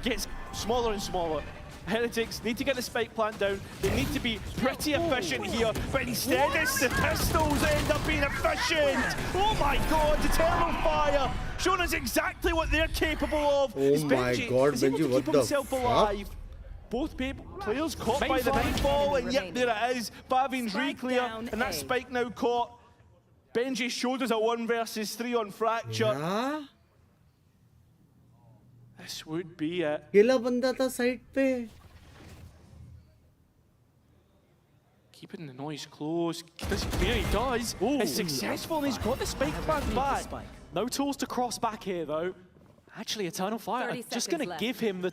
gets smaller and smaller. Heretics need to get the spike plant down. They need to be pretty efficient here, but instead it's the pistols that end up being efficient. Oh my God, Eternal Fire showing us exactly what they're capable of. Oh my God, Benji, what the fuck? Alive. Both players caught by the nightfall, and yep, there it is. Fabian's re-clear, and that spike now caught. Benji showed us a 1 versus 3 on Fracture. Yeah? This would be it. अकेला बंदा था side पे. Keeping the noise close. There he does. Ooh. It's successful, and he's got the spike plant back. No tools to cross back here, though. Actually, Eternal Fire are just going to give him the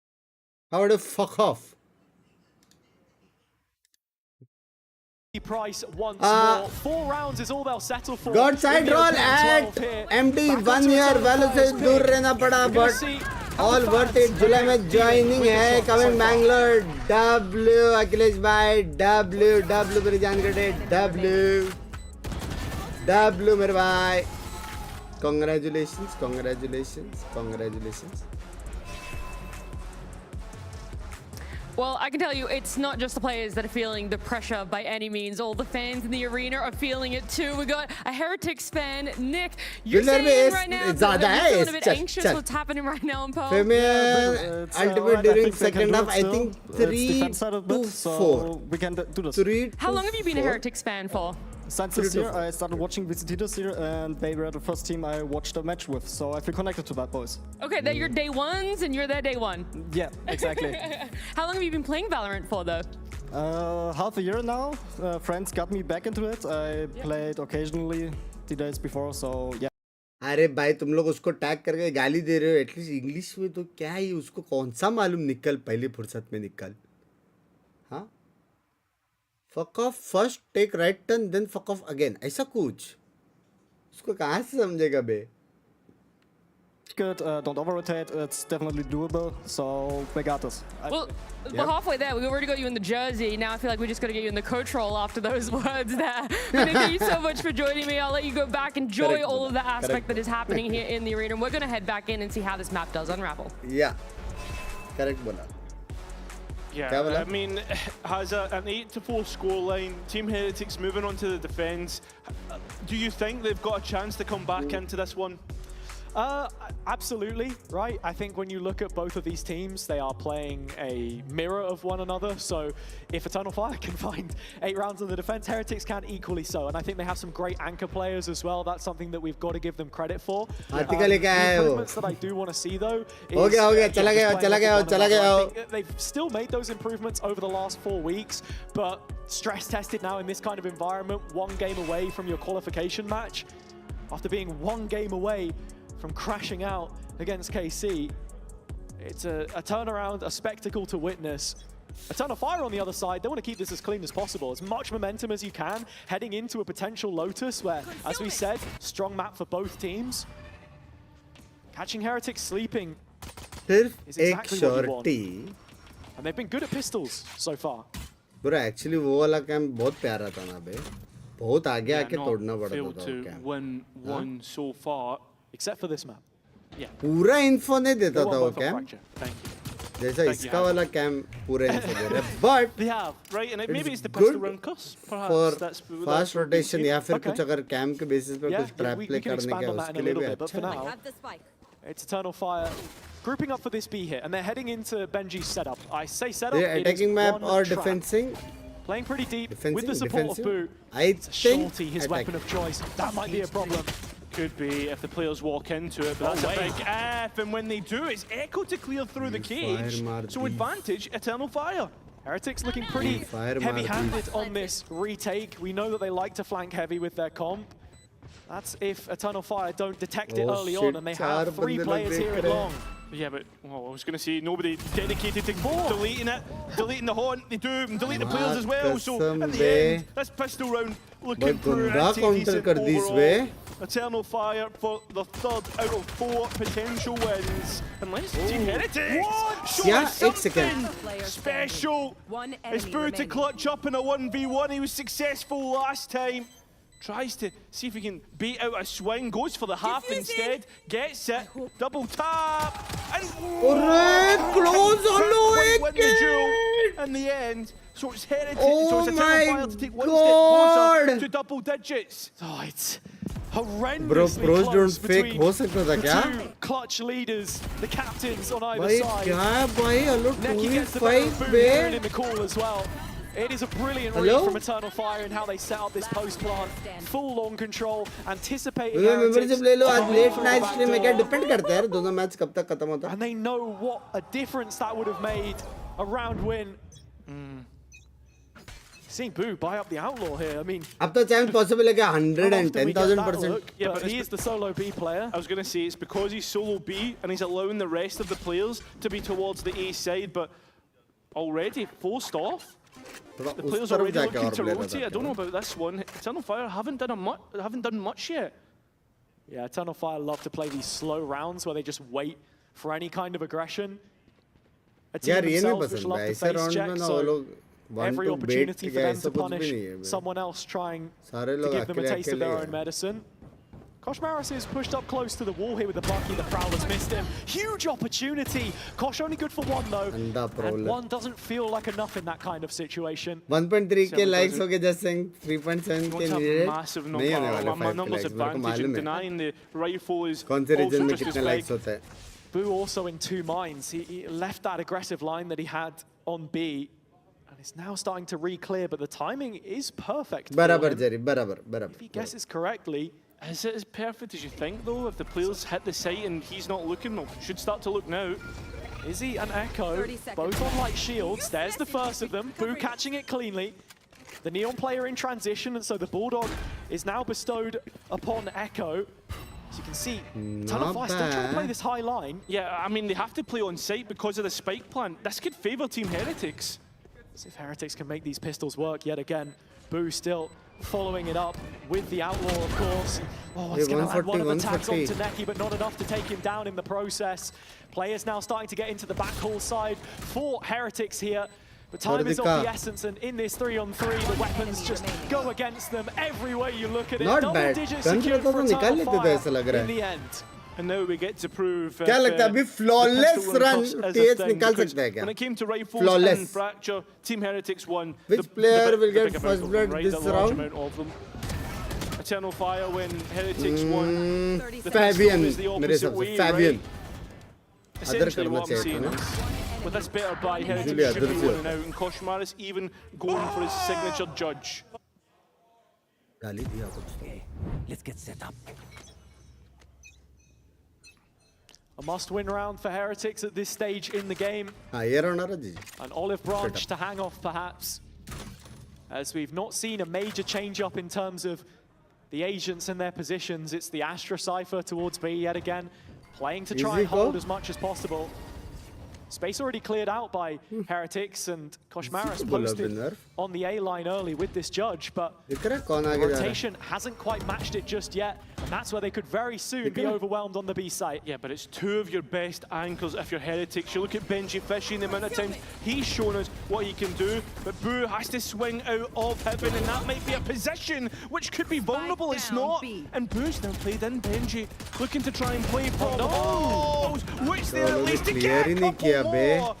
How about a fuck off? Price once more. 4 rounds is all they'll settle for. God side roll at MD 1 year वालों से दूर रहना पड़ा but all worth it. जुलाई में joining है coming Bangalore. W Akhilesh भाई W मेरी जान कटे W मेरे भाई. Congratulations. Well, I can tell you, it's not just the players that are feeling the pressure by any means. All the fans in the arena are feeling it too. We got a Heretics fan, Nick. You're saying right now that you're feeling a bit anxious. What's happening right now in Poland? Ultimate during second half, I think 3-4. We can do this. How long have you been a Heretics fan for? Since this year, I started watching VCT this year, and they were the first team I watched a match with, so I feel connected to that, boys. Okay, they're your day ones, and you're their day one. Yeah, exactly. How long have you been playing Valorant for, though? Half a year now. Friends got me back into it. I played occasionally the days before, so yeah. अरे भाई तुम लोग उसको tag करके गाली दे रहे हो at least English में तो क्या ही उसको कौन सा मालूम निकल पहली फुर्सत में निकल हाँ fuck off first take right turn then fuck off again ऐसा कुछ उसको कहाँ से समझेगा बे Good, don't over-rotate, it's definitely doable, so we got this. Well, we're halfway there. We already got you in the jersey. Now I feel like we just got to get you in the coach role after those words there. Thank you so much for joining me. I'll let you go back, enjoy all of the aspect that is happening here in the arena. And we're going to head back in and see how this map does unravel. Yeah, correct bola. Yeah, I mean, has an 8-4 scoreline. Team Heretics moving on to the defense. Do you think they've got a chance to come back into this one? Absolutely, right? I think when you look at both of these teams, they are playing a mirror of one another. So if Eternal Fire can find 8 rounds on the defense, Heretics can equally so. And I think they have some great anchor players as well. That's something that we've got to give them credit for. The improvements that I do want to see though is they've still made those improvements over the last 4 weeks, but stress tested now in this kind of environment, 1 game away from your qualification match. After being 1 game away from crashing out against KC, it's a turnaround, a spectacle to witness. Eternal Fire on the other side, they want to keep this as clean as possible, as much momentum as you can, heading into a potential Lotus where, as we said, strong map for both teams. Catching Heretics sleeping is exactly what you want. And they've been good at pistols so far. Bro, actually वो वाला camp बहुत प्यारा था ना बे. बहुत आगे आके तोड़ना पड़ता था वो camp. Win one so far. Except for this map. Yeah. पूरा इन्फो नहीं देता था वो कैंप. जैसा इसका वाला कैंप पूरा इन्फो दे रहा है. But they have, right, and maybe it's the pistol round cost, for fast rotation या फिर कुछ अगर कैंप के बेसिस पे कुछ ट्रैप प्ले करने का उसके लिए भी अच्छा है. It's Eternal Fire grouping up for this B hit, and they're heading into Benji's setup. I say setup. They're attacking map or defending. Playing pretty deep with the support of Boo. I think his weapon of choice. That might be a problem. Could be if the players walk into it, but that's a big F, and when they do, it's Echo to clear through the cage. So advantage, Eternal Fire. Heretics looking pretty heavy-handed on this retake. We know that they like to flank heavy with their comp. That's if Eternal Fire don't detect it early on, and they have 3 players here at long. Yeah, but well, I was going to say nobody dedicated to deleting it, deleting the haunt. They do, and delete the players as well. So at the end, this pistol round looking pretty decent overall. Eternal Fire for the 3rd out of 4 potential wins. Unless Team Heretics show something special. It's Boo to clutch up in a 1v1. He was successful last time. Tries to see if he can bait out a swing, goes for the half instead, gets it, double tap, and close on win the duel in the end. So it's Heretics, so it's Eternal Fire to take 1 step closer to double digits. Oh, it's horrendously pros don't close fake between हो सकता था the क्या? two clutch leaders, the captains on either भाई side. क्या है भाई? Hello Neki gets the better of 2v5 Boo here and पे. in the call as well. It is a brilliant read Hello? from Eternal Fire and how they set up this post plant. Full on control, anticipating भैया Heretics. membership ले लो आज late through the night back stream में क्या door. depend करता है यार दोनों match कब तक खत्म होता है? And they know what a difference that would have made a round win. Seeing Boo buy up the Outlaw here, I mean... अब तो chance possible है क्या 110,000%? Yeah, but he is the solo B player. I was going to say, it's because he's solo B and he's allowing the rest of the players to be towards the A side, but already forced off. The players already looking to rotate. I don't know about this one. Eternal Fire haven't done much yet. Yeah, Eternal Fire love to play these slow rounds where they just wait for any kind of aggression. A team themselves which love to face check, so every opportunity for them to punish someone else trying to give them a taste of their own medicine. Kosh Maris is pushed up close to the wall here with the Bucky. The Prowler's missed him. Huge opportunity. Kosh only good for one though. And one doesn't feel like enough in that kind of situation. 1.3k likes हो गए just saying 3.7k needed. Massive number. नहीं होने वाले 5 numbers likes मेरे को advantage मालूम and denying the rifle is कौन से region also में just as कितने likes big. होता है. Boo also in two minds. He left that aggressive line that he had on B. And it's now starting to re-clear, but the timing is perfect. बराबर जरी बराबर. If he guesses correctly. Is it as perfect as you think, though? If the players hit the site and he's not looking, well, should start to look now. Izzy and Echo, both on light shields. There's the first of them. Boo catching it cleanly. The Neon player in transition, and so the Bulldog is now bestowed upon Echo. As you can see, Ton of Fire still trying to play this high line. Yeah, I mean, they have to play on site because of the spike plant. This could favour Team Heretics. See if Heretics can make these pistols work yet again. Boo still following it up with the Outlaw, of course. Oh, it's going to add one of the tags onto Neki, but not enough to take him down in the process. Players now starting to get into the backhaul side for Heretics here. But time is of the essence, and in this 3-on-3, the weapons just go against them every way you look at it. Not bad. Gun से तो निकाल लेते थे ऐसा लग रहा है. In the end. And now we get to prove क्या लगता है अभी flawless run TH निकाल सकता है क्या? When it came to rifles Flawless. and fracture, Team Heretics won. Which player will get first blood this round? Eternal Fire when Heretics won. Fabian मेरे हिसाब से Fabian. Essentially what I'm seeing is, with this better buy, Heretics should be winning out, and Kosh Maris even going for his signature judge. Okay, let's get set up. A must-win round for Heretics at this stage in the game. An olive branch to hang off, perhaps, as we've not seen a major change-up in terms of the agents and their positions. It's the Astra Cypher towards B yet again, playing to try and hold as much as possible. Space already cleared out by Heretics, and Kosh Maris posted on the A line early with this judge, but the rotation hasn't quite matched it just yet, and that's where they could very soon be overwhelmed on the B site. Yeah, but it's two of your best anchors if you're Heretics. You look at Benji Fishy and the amount of times he's shown us what he can do, but Boo has to swing out of heaven, and that might be a position which could be vulnerable. It's not. And Boo's now played in Benji, looking to try and play for balls, which they at least to get a couple more.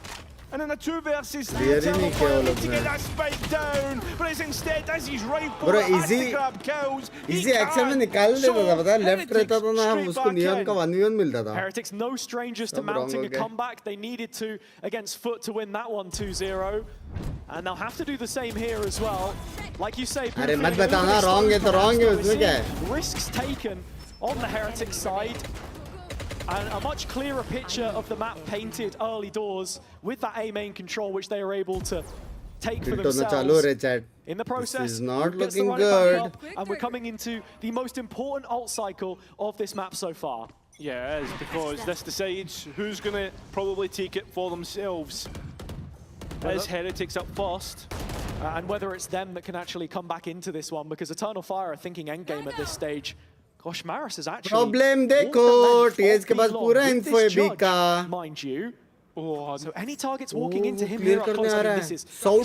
And in a 2 versus 3, Eternal Fire need to get that spike down, but it's instead as he's rifle has to grab kills. Easy action में निकाल देता था पता है left रहता था ना उसको नियन का 1v1 मिलता था. Heretics no strangers to mounting a comeback. They needed to against Foot to win that one 2-0. And they'll have to do the same here as well. Like you say, अरे मत बताना wrong है तो wrong है उसमें क्या है? Risks taken on the Heretics side. And a much clearer picture of the map painted early doors with that A main control, which they are able to take for themselves. In the process, this is not looking good. And we're coming into the most important ult cycle of this map so far. Yeah, it is, because this decides who's going to probably take it for themselves. As Heretics up first. And whether it's them that can actually come back into this one, because Eternal Fire are thinking endgame at this stage. Gosh, Maris is actually problem देखो TH के पास पूरा info है B का mind you. Oh, so any targets walking into him here up close, I mean, this is so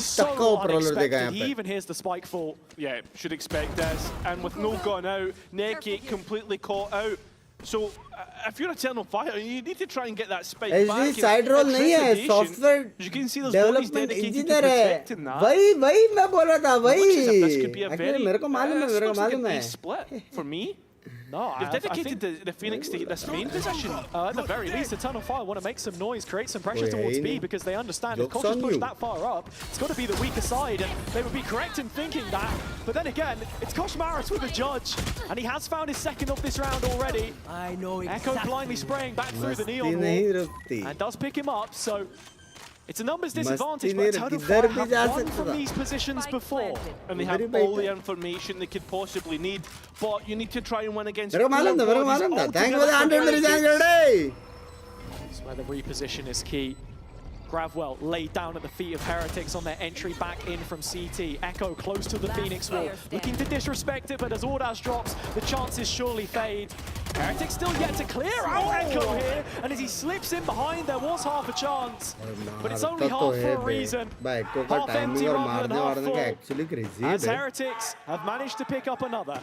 unexpected. He even hears the spike fall. Yeah, should expect this. And with no gun out, Neki completely caught out. So if you're Eternal Fire, you need to try and get that spike back. Side roll नहीं है, software development engineer है. वही मैं बोल रहा था वही. This could be a very split for me. No, They've dedicated the Phoenix to this main position. At the very least, Eternal Fire want to make some noise, create some pressure towards B, because they understand if Kosh is pushed that far up, it's got to be the weaker side, and they would be correct in thinking that. But then again, it's Kosh Maris with the judge, and he has found his second of this round already. I know exactly. Echo blindly spraying back through the neon wall, and does pick him up, so it's a numbers disadvantage, but Eternal Fire have won from these positions before. And they have all the information they could possibly need, but you need to try and win against Thank you for the 100. That's where the reposition is key. Gravwell laid down at the feet of Heretics on their entry back in from CT. Echo close to the Phoenix wall, looking to disrespect it, but as Ordaz drops, the chances surely fade. Heretics still yet to clear out Echo here, and as he slips in behind, there was half a chance, but it's only half for a reason. Half empty rather than half full, as Heretics have managed to pick up another.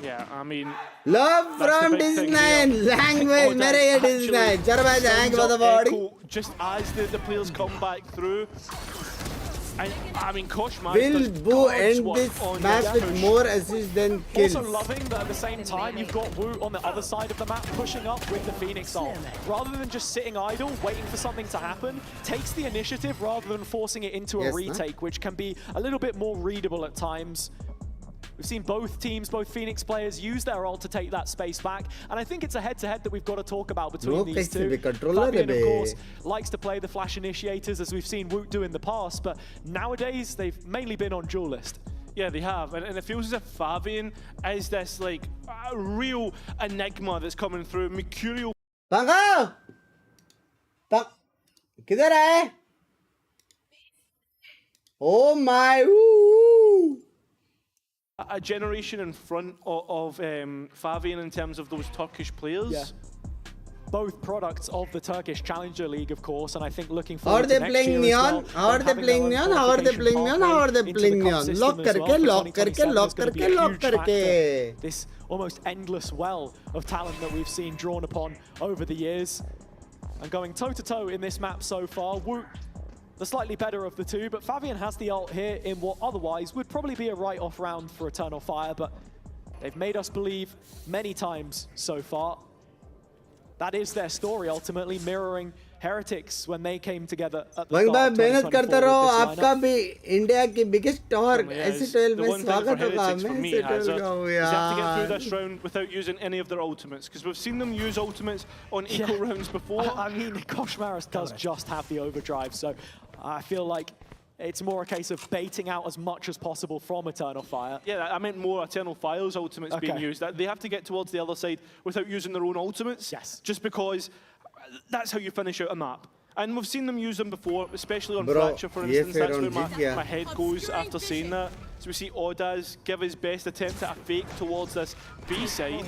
Yeah, I mean, love from Disney language. मेरे ये Disney जरा मैं जाएंगे बता body. Just as the players come back through, and I mean, Kosh will Wu end this match with more assists than kills. Also loving that at the same time you've got Wu on the other side of the map pushing up with the Phoenix ult. Rather than just sitting idle waiting for something to happen, takes the initiative rather than forcing it into a retake, which can be a little bit more readable at times. We've seen both teams, both Phoenix players, use their ult to take that space back, and I think it's a head-to-head that we've got to talk about between these two. Fabian, of course, likes to play the flash initiators, as we've seen Woot do in the past, but nowadays they've mainly been on duelist. Yeah, they have, and it feels as if Fabian is this like real enigma that's coming through. Mercurial. Banga! किधर है? Oh my! A generation in front of Fabian in terms of those Turkish players. Yeah. Both products of the Turkish Challenger League, of course, and I think looking forward to next year as well. How are they playing Neon? How are they playing Neon? How are they playing Neon? Lock करके. This almost endless well of talent that we've seen drawn upon over the years. And going toe-to-toe in this map so far, Woot, the slightly better of the two, but Fabian has the ult here in what otherwise would probably be a write-off round for Eternal Fire, but they've made us believe many times so far. That is their story, ultimately mirroring Heretics when they came together at the start of 2024 आपका भी India की biggest और ऐसे 12 में स्वागत होगा मैं ऐसे 12 का हूँ यार. They have to get through this round without using any of their ultimates, because we've seen them use ultimates on equal rounds before. I mean, Kosh Maris does just have the overdrive, so I feel like it's more a case of baiting out as much as possible from Eternal Fire. Yeah, I meant more Eternal Fire's ultimates being used. They have to get towards the other side without using their own ultimates. Yes. Just because that's how you finish out a map. And we've seen them use them before, especially on Fracture, for instance. That's where my head goes after saying that. So we see Ordaz give his best attempt at a fake towards this B side.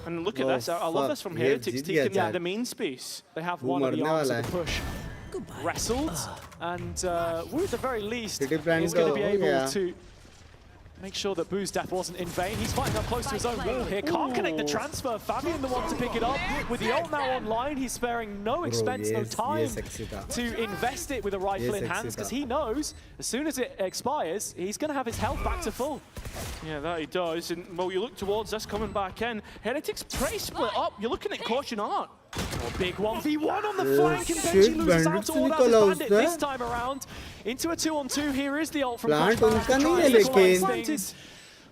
And look at this. I love this from Heretics, taking the main space. They have one of the arms of the push wrestled, and Wu at the very least is going to be able to make sure that Boo's death wasn't in vain. He's fighting up close to his own wall here. Can't connect the transfer. Fabian the one to pick it up. With the ult now online, he's sparing no expense, no time to invest it with a rifle in hands, because he knows as soon as it expires, he's going to have his health back to full. Yeah, that he does. And while you look towards this coming back in, Heretics pretty split up. You're looking at Caution Art. Oh, big 1v1 on the flank, and Benji loses out to Ordaz Bandit this time around. Into a 2-on-2, here is the ult from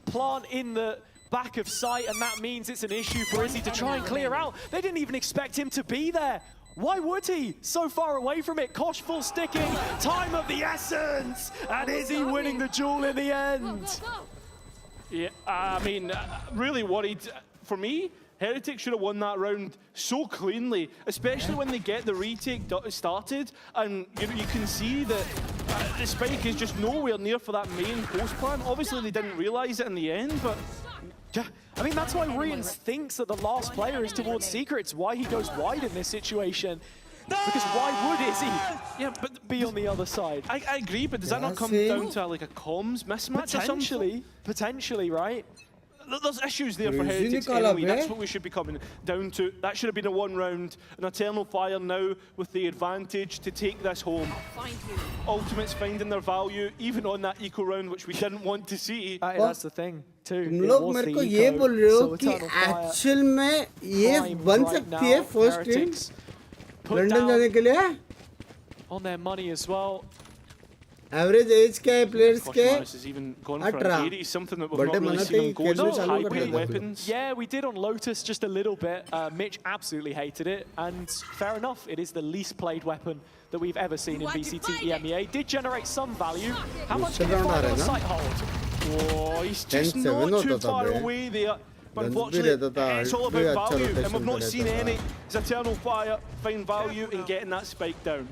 Plant in the back of sight, and that means it's an issue for Izzy to try and clear out. They didn't even expect him to be there. Why would he? So far away from it. Kosh full sticking. Time of the essence. And Izzy winning the duel in the end. Yeah, I mean, really worried. For me, Heretics should have won that round so cleanly, especially when they get the retake started, and you can see that the spike is just nowhere near for that main post plan. Obviously, they didn't realize it in the end, but yeah, I mean, that's why Rians thinks that the last player is towards Secret. It's why he goes wide in this situation. Because why would Izzy be on the other side? I agree, but does that not come down to like a comms mismatch or something? Potentially, right? There's issues there for Heretics anyway. That's what we should be coming down to. That should have been a one round. An Eternal Fire now with the advantage to take this home. Ultimates finding their value, even on that eco round, which we didn't want to see. That's the thing. too. तुम लोग मेरे को ये बोल रहे हो कि actual में ये बन सकती है फर्स्ट टीम लंदन जाने के लिए? On their money as well. Average age क्या है प्लेयर्स के? 18. बड़े weapons. Yeah, we did on Lotus just a little bit. Mitch absolutely hated it, and fair enough. It is the least played weapon that we've ever seen in VCT EMEA. Did generate some value. How much can you find on a sight hold? Oh, he's just not too far away there. But unfortunately, it's all about value, and we've not seen any. It's Eternal Fire find value in getting that spike down.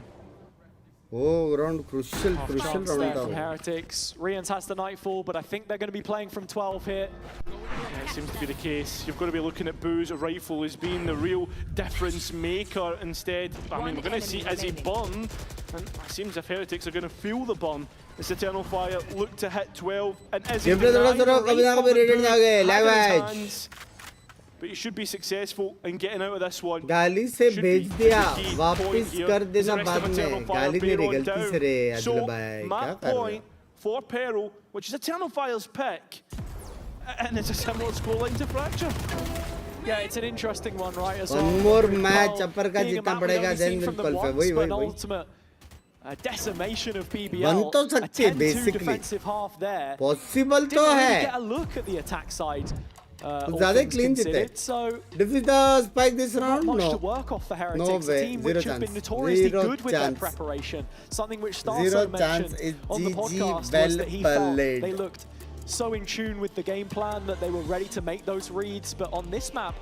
Oh, round crucial round from Heretics. Rians has the Nightfall, but I think they're going to be playing from 12 here. Yeah, it seems to be the case. You've got to be looking at Boo's rifle as being the real difference maker instead. I mean, we're going to see Izzy burn, and it seems if Heretics are going to feel the burn. This Eternal Fire look to hit 12, and Izzy but you should be successful in getting out of this one. गाली से भेज दिया, वापस कर देना बाद में. गाली मेरी गलती से रे अदिल भाई. Map point for Peril, which is Eternal Fire's pick, and it's a similar scoreline to Fracture. Yeah, it's an interesting one, right? As well. One more match, upper का जितना पड़ेगा then will qualify. वही. Ultimate decimation of BBL. बन तो सकती है basically. Possible तो है. Get a look at the attack side. ज़्यादा clean जीते. So, defeat the spike this round? Not much no. to work off for Heretics, No way. a team Zero which chance. have been notoriously Zero good with their chance. preparation. Something which Starso Zero mentioned chance is on the GG podcast well was that he felt played. they looked so in tune with the game plan that they were ready to make those reads, but on this map,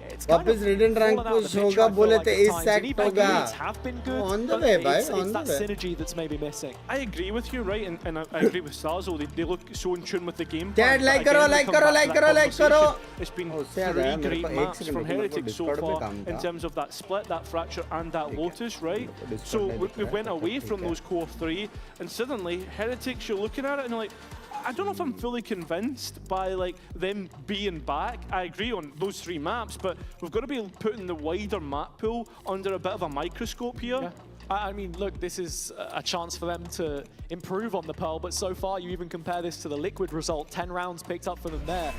it's kind वापस of radiant rank fallen out of push the picture, होगा I feel बोले like थे at इस times. Set And even होगा. reads have been good, On the but way, bhai, it's on that the way. synergy that's maybe missing. I agree with you, right? And I agree with Starzo. They look so in tune with the game. Chat, plan. like But karo, again, like we karo, come like back to karo, that like karo. conversation. It's been याद आया three मेरे great को एक maps second from रुको, मेरे को Heretics so Discord पे far काम in था. terms of that split, that Fracture, and that Lotus, right? So we went away from those core three, and suddenly Heretics, you're looking at it and you're like, I don't know if I'm fully convinced by like them being back. I agree on those three maps, but we've got to be putting the wider map pool under a bit of a microscope here. Yeah. I mean, look, this is a chance for them to improve on the Pearl, but so far you even compare this to the Liquid result, 10 rounds picked up for them there.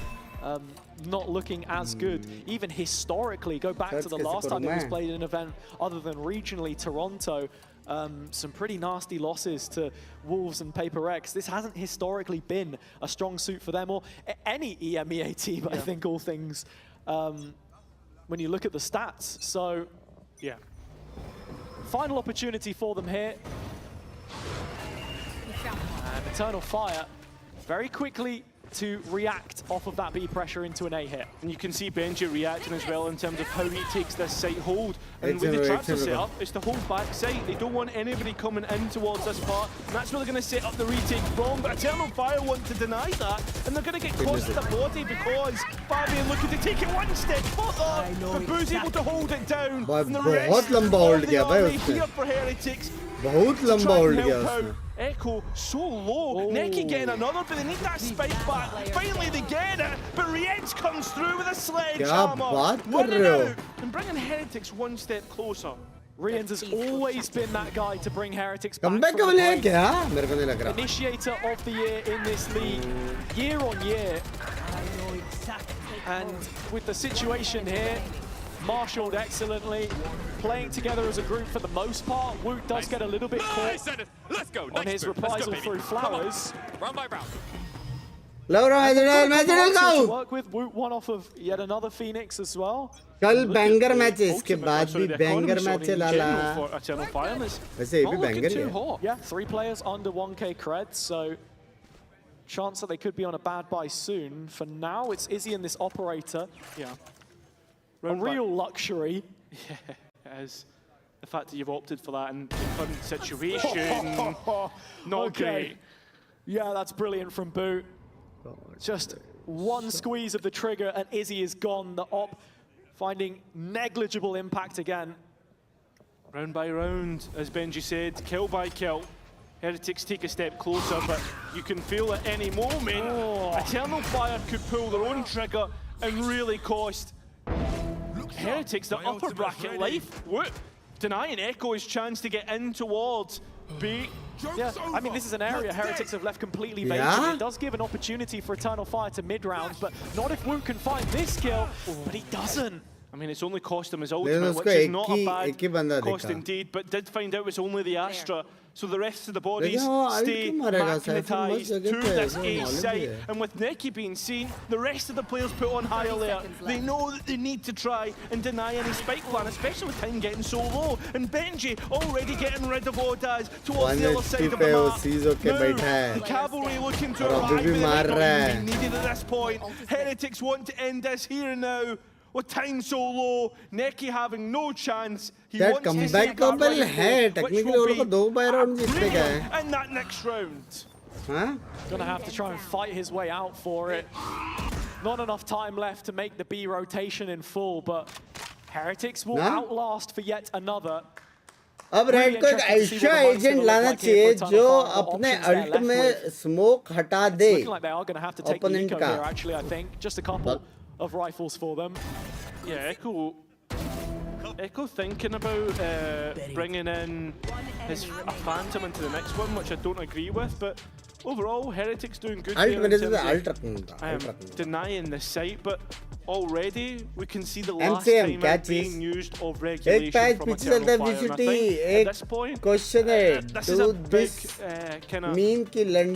Not looking as good. Even historically, go back to the last time it was played in an event other than regionally, Toronto. Some pretty nasty losses to Wolves and Paper X. This hasn't historically been a strong suit for them or any EMEA team, I think, all things, when you look at the stats. So, yeah. Final opportunity for them here. And Eternal Fire very quickly to react off of that B pressure into an A hit. And you can see Benji reacting as well in terms of how he takes this site hold. And with the traps are set up, it's to hold back site. They don't want anybody coming in towards this part. And that's where they're going to set up the retake from. But Eternal Fire want to deny that. And they're going to get caught to the body because Fabian looking to take it one step further. But Boo's able to hold it down. And the rest of the army here for Heretics. बहुत लंबा hold किया उसने. Echo so low. Neki getting another, but they need that spike back. Finally they get it, but Rietz comes through with a sledgehammer. Running out and bringing Heretics one step closer. Rians has always been that guy to bring Heretics back. Comeback from the brink. क्या? मेरे को नहीं लग रहा. Initiator of the year in this league, year on year. And with the situation here, marshalled excellently, playing together as a group for the most part. Woot does get a little bit caught on his reprisal through Flowers. Round by round. Go! Work with Woot, one off of yet another Phoenix as well. कल banger match है इसके बाद भी banger match है लाला. वैसे ये भी banger ही है. Yeah, 3 players under 1k creds, so chance that they could be on a bad buy soon. For now, it's Izzy and this operator. Yeah. A real luxury. Yeah, as the fact that you've opted for that in the current situation, not great. Yeah, that's brilliant from Boot. Just one squeeze of the trigger and Izzy is gone. The op finding negligible impact again. Round by round, as Benji said, kill by kill. Heretics take a step closer, but you can feel at any moment Eternal Fire could pull their own trigger and really cost Heretics the upper bracket life. Whoop. Denying Echo his chance to get in towards B. Yeah, I mean, this is an area Heretics have left completely vacant. It does give an opportunity for Eternal Fire to mid-round, but not if Wu can find this kill, but he doesn't. I mean, it's only cost him his ultimate, which is not a bad cost indeed, but did find out it was only the Astra. So the rest of the bodies stay magnetized to this A site. And with Neki being seen, the rest of the players put on high alert. They know that they need to try and deny any spike plan, especially with time getting so low. And Benji already getting rid of Odaz towards the other side of the map. Now, Cavalry looking to arrive with the needed at this point. Heretics want to end this here and now. With time so low, Neki having no chance. He wants to save that rifle, which will be brilliant in that next round. Gonna have to try and fight his way out for it. Not enough time left to make the B rotation in full, but Heretics will outlast for yet another. अब red को एक ऐसा agent लाना चाहिए जो अपने alt में smoke हटा दे ओपोनेंट का just a couple of rifles for them. Yeah, Echo thinking about bringing in a Phantom into the next one, which I don't agree with, but overall, Heretics doing good here in terms of denying the site, but already we can see the last time out being used of regulation from Eternal Fire, and I think at this point, this is a big kind of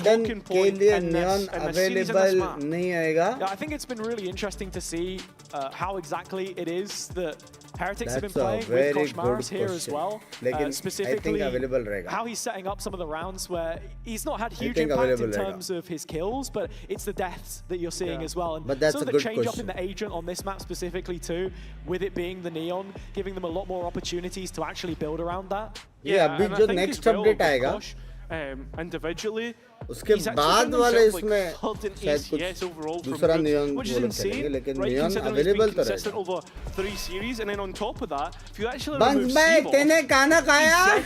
talking point in the series in this map. Yeah, I think it's been really interesting to see how exactly it is that Heretics have been playing with Koshmaris here as well. Specifically, how he's setting up some of the rounds where he's not had huge impact in terms of his kills, but it's the deaths that you're seeing as well. And some of the change up in the agent on this map specifically too, with it being the Neon, giving them a lot more opportunities to actually build around that. Yeah, अभी जो next update आएगा individually, उसके बाद वाले इसमें शायद कुछ दूसरा नियॉन वो लोग चलेंगे, लेकिन नियॉन अवेलेबल तो रहेगा। over 3 series, and then on top of that, if you actually बंस भाई तेने खाना खाया?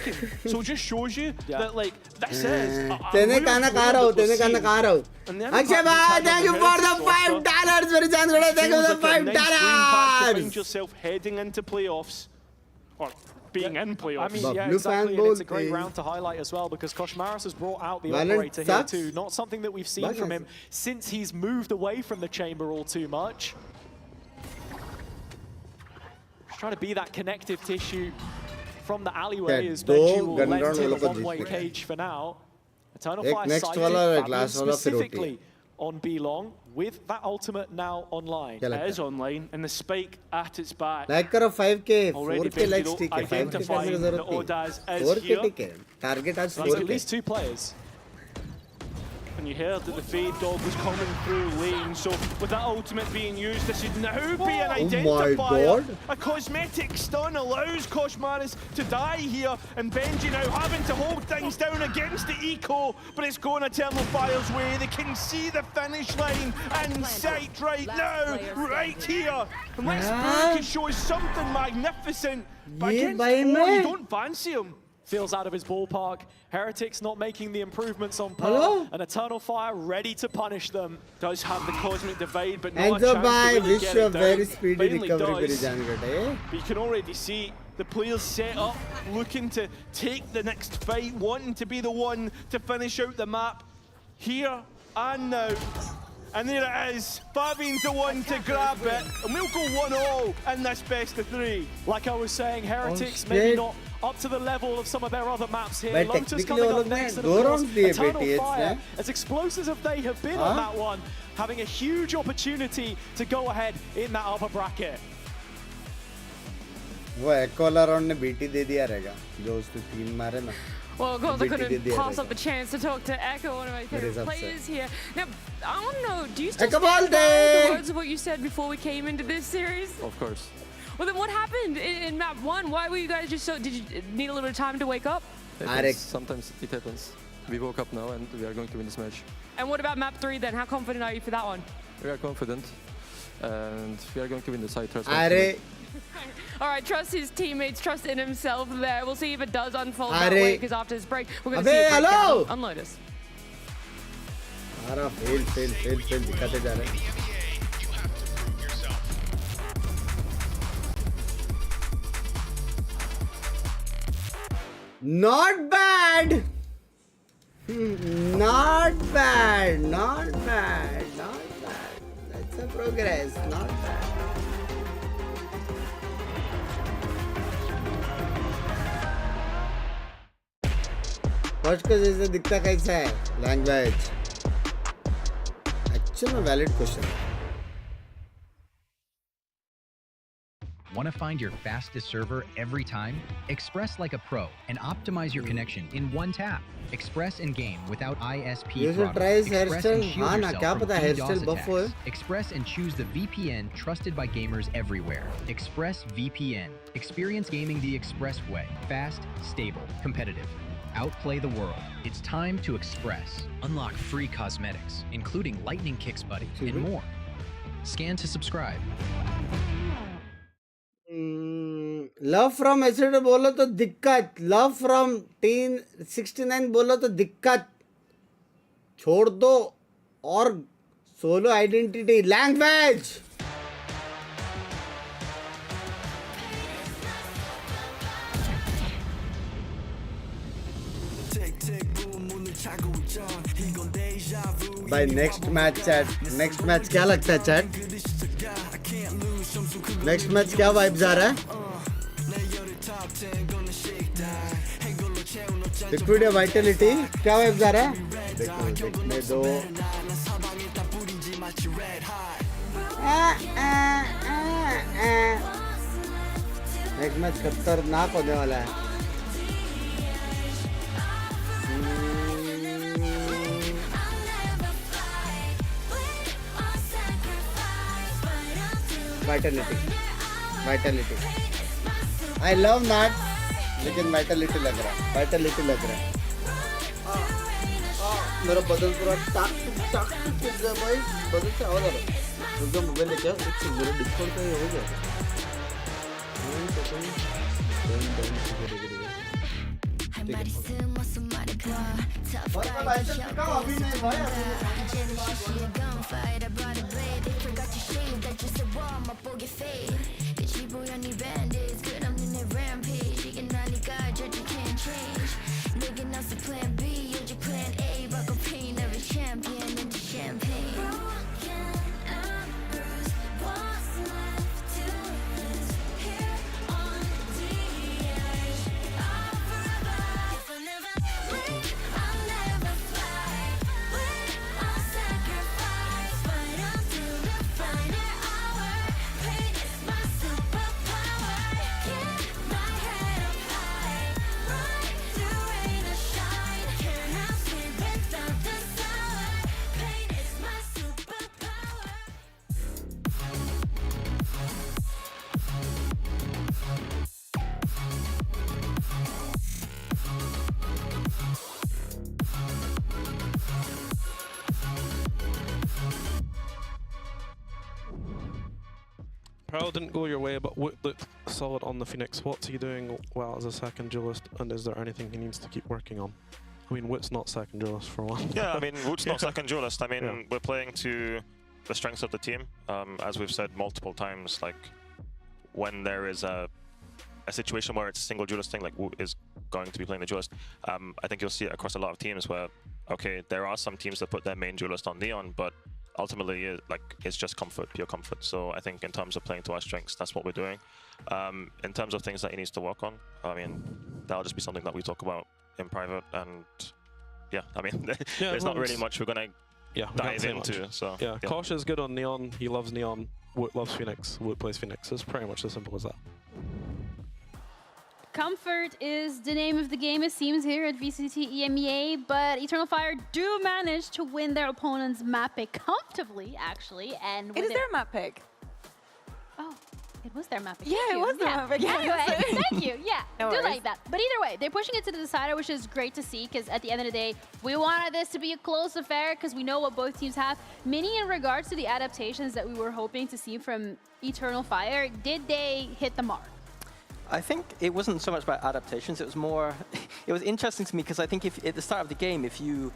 So it just shows you that like this is तेने खाना खा रहा हूँ, तेने खाना खा रहा हूँ। अक्षय भाई, thank you for the $5 मेरे जान जोड़े, thank you for the $5. Find yourself heading into playoffs or being in playoffs. I mean, yeah, exactly, and it's a great round to highlight as well, because Koshmaris has brought out the operator here too. Not something that we've seen from him since he's moved away from the chamber all too much. Just trying to be that connective tissue from the alleyway as Benji will lend him a one-way cage for now. Eternal Fire sighted specifically on B-Long, with that ultimate now online. It is online, and the spike at its back. Like करो 5K, 4K likes ठीक है, 5K identifying करने की that ज़रूरत Odaz नहीं, is 4K here. ठीक है, target आज At 4K. least 2 players. And you heard that the Fade Dog was coming through lane, so with that ultimate being used, this should now be an identifier. A cosmetic stun allows Koshmaris to die here, and Benji now having to hold things down against the eco, but it's going Eternal Fire's way. They can see the finish line in sight right now, right here. And let's can show us something magnificent, but against four, you don't fancy him. Feels out of his ballpark. Heretics not making the improvements on par. And Eternal Fire ready to punish them. Does have the Cosmic Divide, but not And a chance to really wish get you a it down. very speedy Finally recovery does. for But you can already see the players set up, looking to take the next fight, wanting to be the one to finish out the map. Here and now. And there it is. Fabian's the one to grab it. And we'll go 1-all in this best of 3. Like I was saying, Heretics maybe not up to the level of some of their other maps here. Lotus coming up next, and of course, Eternal Fire, as explosive as they have been on that one, having a huge opportunity to go ahead in that upper bracket. वो एको वाला round ने BT दे दिया रहेगा जो उसने 3 मारे ना. Well, of course, I couldn't pass up the chance to talk to Echo, one of my favorite players here. Now, I want to know, do you still stand by the words of what you said before we came into this series? Of course. Well, then what happened in map 1? Why were you guys just so... Did you need a little bit of time to wake up? Sometimes it happens. We woke up now and we are going to win this match. And what about map 3 then? How confident are you for that one? We are confident. And we are going to win the side. All right, trust his teammates, trust in himself there. We'll see if it does unfold that way, because after this break, we're going to see a breakdown on Lotus. fail दिखाते जा रहे हैं. Not bad. Not bad, not bad, not bad. That's a progress, not bad. First को जैसे दिखता कैसा है language actually में वैलिड क्वेश्चन है Want to find your fastest server every time? Express like a pro and optimize your connection in one tap. Express in game without ISP problems. Express and shield yourself from DDoS attacks. Express and choose the VPN trusted by gamers everywhere. Express VPN. Experience gaming the Express way. Fast, stable, competitive. Outplay the world. It's time to Express. Unlock free cosmetics, including Lightning Kicks Buddy and more. Scan to subscribe. Love from acid बोलो तो दिक्कत, love from tin 69 बोलो तो दिक्कत, छोड़ दो और solo identity language भाई next match chat, next match क्या लगता है चैट? नेक्स्ट मैच क्या वाइब्स आ रहा है? लिक्विड या वाइटलिटी क्या वाइब्स आ रहा है? देखने दो। नेक्स्ट मैच खतरनाक होने वाला है। Vitality, Vitality I love not, लेकिन वाइटलिटी लग रहा है, वाइटलिटी लग रहा है। मेरा बदल पूरा टाक टाक टिक गया भाई, बदल से आवाज आ रहा है। रुक मोबाइल लेके आओ, कुछ मेरा डिस्काउंट का ये हो गया। और मैं वाइटल का अभी नहीं भाई, Pearl didn't go your way, but Woot looked solid on the Phoenix. What's he doing well as a second duelist, and is there anything he needs to keep working on? I mean, Woot's not second duelist for one. Yeah, I mean, Woot's not second duelist. I mean, we're playing to the strengths of the team. As we've said multiple times, like, when there is a situation where it's a single duelist thing, like Woot is going to be playing the duelist, I think you'll see it across a lot of teams where, okay, there are some teams that put their main duelist on Neon, but ultimately, it's just comfort, pure comfort. So I think in terms of playing to our strengths, that's what we're doing. In terms of things that he needs to work on, I mean, that'll just be something that we talk about in private. And yeah, I mean, there's not really much we're gonna dive into. So yeah, Kosh is good on Neon. He loves Neon. Woot loves Phoenix. Woot plays Phoenix. It's pretty much as simple as that. Comfort is the name of the game, it seems, here at VCT EMEA, but Eternal Fire do manage to win their opponent's map pick comfortably, actually. And it is their map pick. Oh, it was their map pick. Yeah, it was their map pick. Anyway, thank you. Yeah, no do worries. like that. But either way, they're pushing it to the decider, which is great to see, because at the end of the day, we wanted this to be a close affair, because we know what both teams have. Mini, in regards to the adaptations that we were hoping to see from Eternal Fire, did they hit the mark? I think it wasn't so much about adaptations, it was more, it was interesting to me because I think if at the start of the game, if you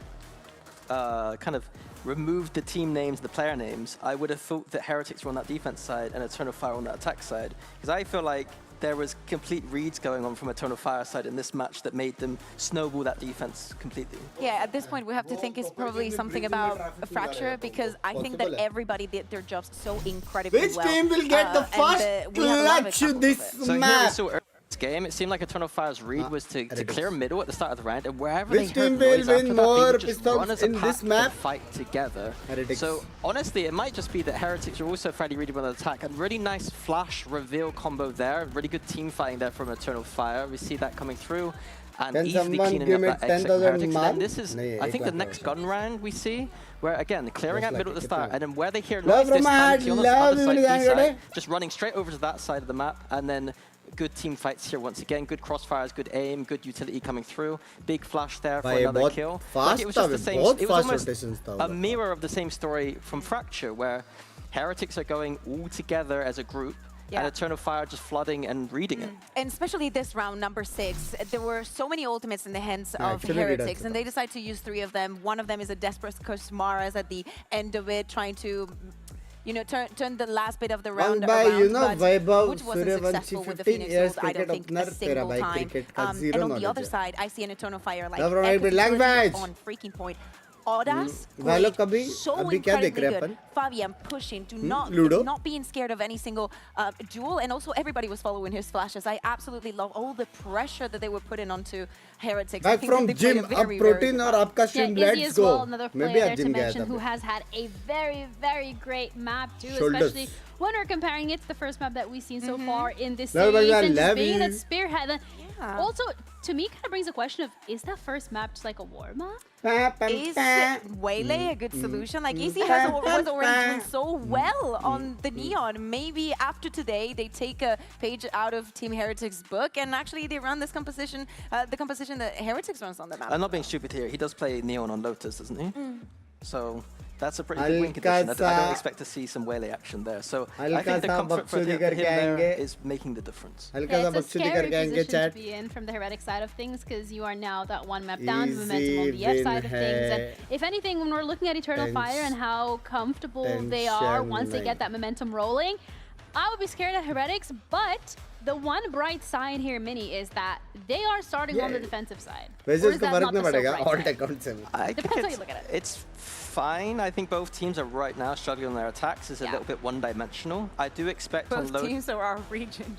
kind of removed the team names, the player names, I would have thought that Heretics were on that defense side and Eternal Fire on that attack side. Because I feel like there was complete reads going on from Eternal Fire side in this match that made them snowball that defense completely. Yeah, at this point we have to think it's probably something about a Fracture, because I think that everybody did their jobs so incredibly well. Which team will get the first clutch this map? So here this game, it seemed like Eternal Fire's read was to clear middle at the start of the round, and wherever Which they heard team will noise after win that, more they would just run pistols as a in pack this map? and fight together. Heretics. So honestly, it might just be that Heretics are also fairly readable on the attack. A really nice flash reveal combo there. Really good team fighting there from Eternal Fire. We see that coming through. And Can easily someone cleaning give up me that exit from 10,000 Heretics. And mark? then this is, Nahi, I think, the ek next baar gun round we see, where again, clearing out middle at the start, and then where they hear Love noise, this time, Ramad, see on the love other side, you, B side, Dangade. just running straight over to that side of the map, and then good team fights here once again. Good crossfires, good aim, good utility coming through. Big flash there for another kill. Like, it was just the same. It was almost a mirror of the same story from Fracture, where Heretics are going all together as a group. Yeah. And Eternal Fire just flooding and reading it. And especially this round, number 6, there were so many ultimates in the hands of Heretics, and they decide to use 3 of them. One of them is a desperate Koshmaras at the end of it, trying to, you know, turn the last bit of the round around, you know, but which wasn't successful with the Phoenix ult, I don't think, a single time. And on the other side, I see an Eternal Fire like on freaking point. Audas, so incredibly good. Fabian pushing, not being scared of any single duel, and also everybody was following his flashes. I absolutely love all the pressure that they were putting onto Heretics. Back from gym, up protein or आपका stream, let's go. Another player there to mention who has had a very, very great map too, especially when we're comparing it to the first map that we've seen so far in this series, and just being that spearhead. Also, to me, kind of brings a question of, is that first map just like a warm up? Is Waylay a good solution? Like, Easy was already doing so well on the Neon. Maybe after today, they take a page out of Team Heretics' book, and actually they run this composition, the composition that Heretics runs on the map. I'm not being stupid here. He does play Neon on Lotus, doesn't he? So that's a pretty good win condition. I don't expect to see some Waylay action there. So I think the comfort for him there is making the difference. Yeah, it's a scary position to be in from the Heretic side of things, because you are now that one map down, the momentum on the F side of things. And if anything, when we're looking at Eternal Fire and how comfortable they are once they get that momentum rolling, I would be scared of Heretics, but the one bright sign here, Mini, is that they are starting on the defensive side. Or is that not the so bright side? I Depends think how you look at it. it's fine. I think both teams are right now struggling on their attacks. It's a little bit one-dimensional. I do expect both teams are our region.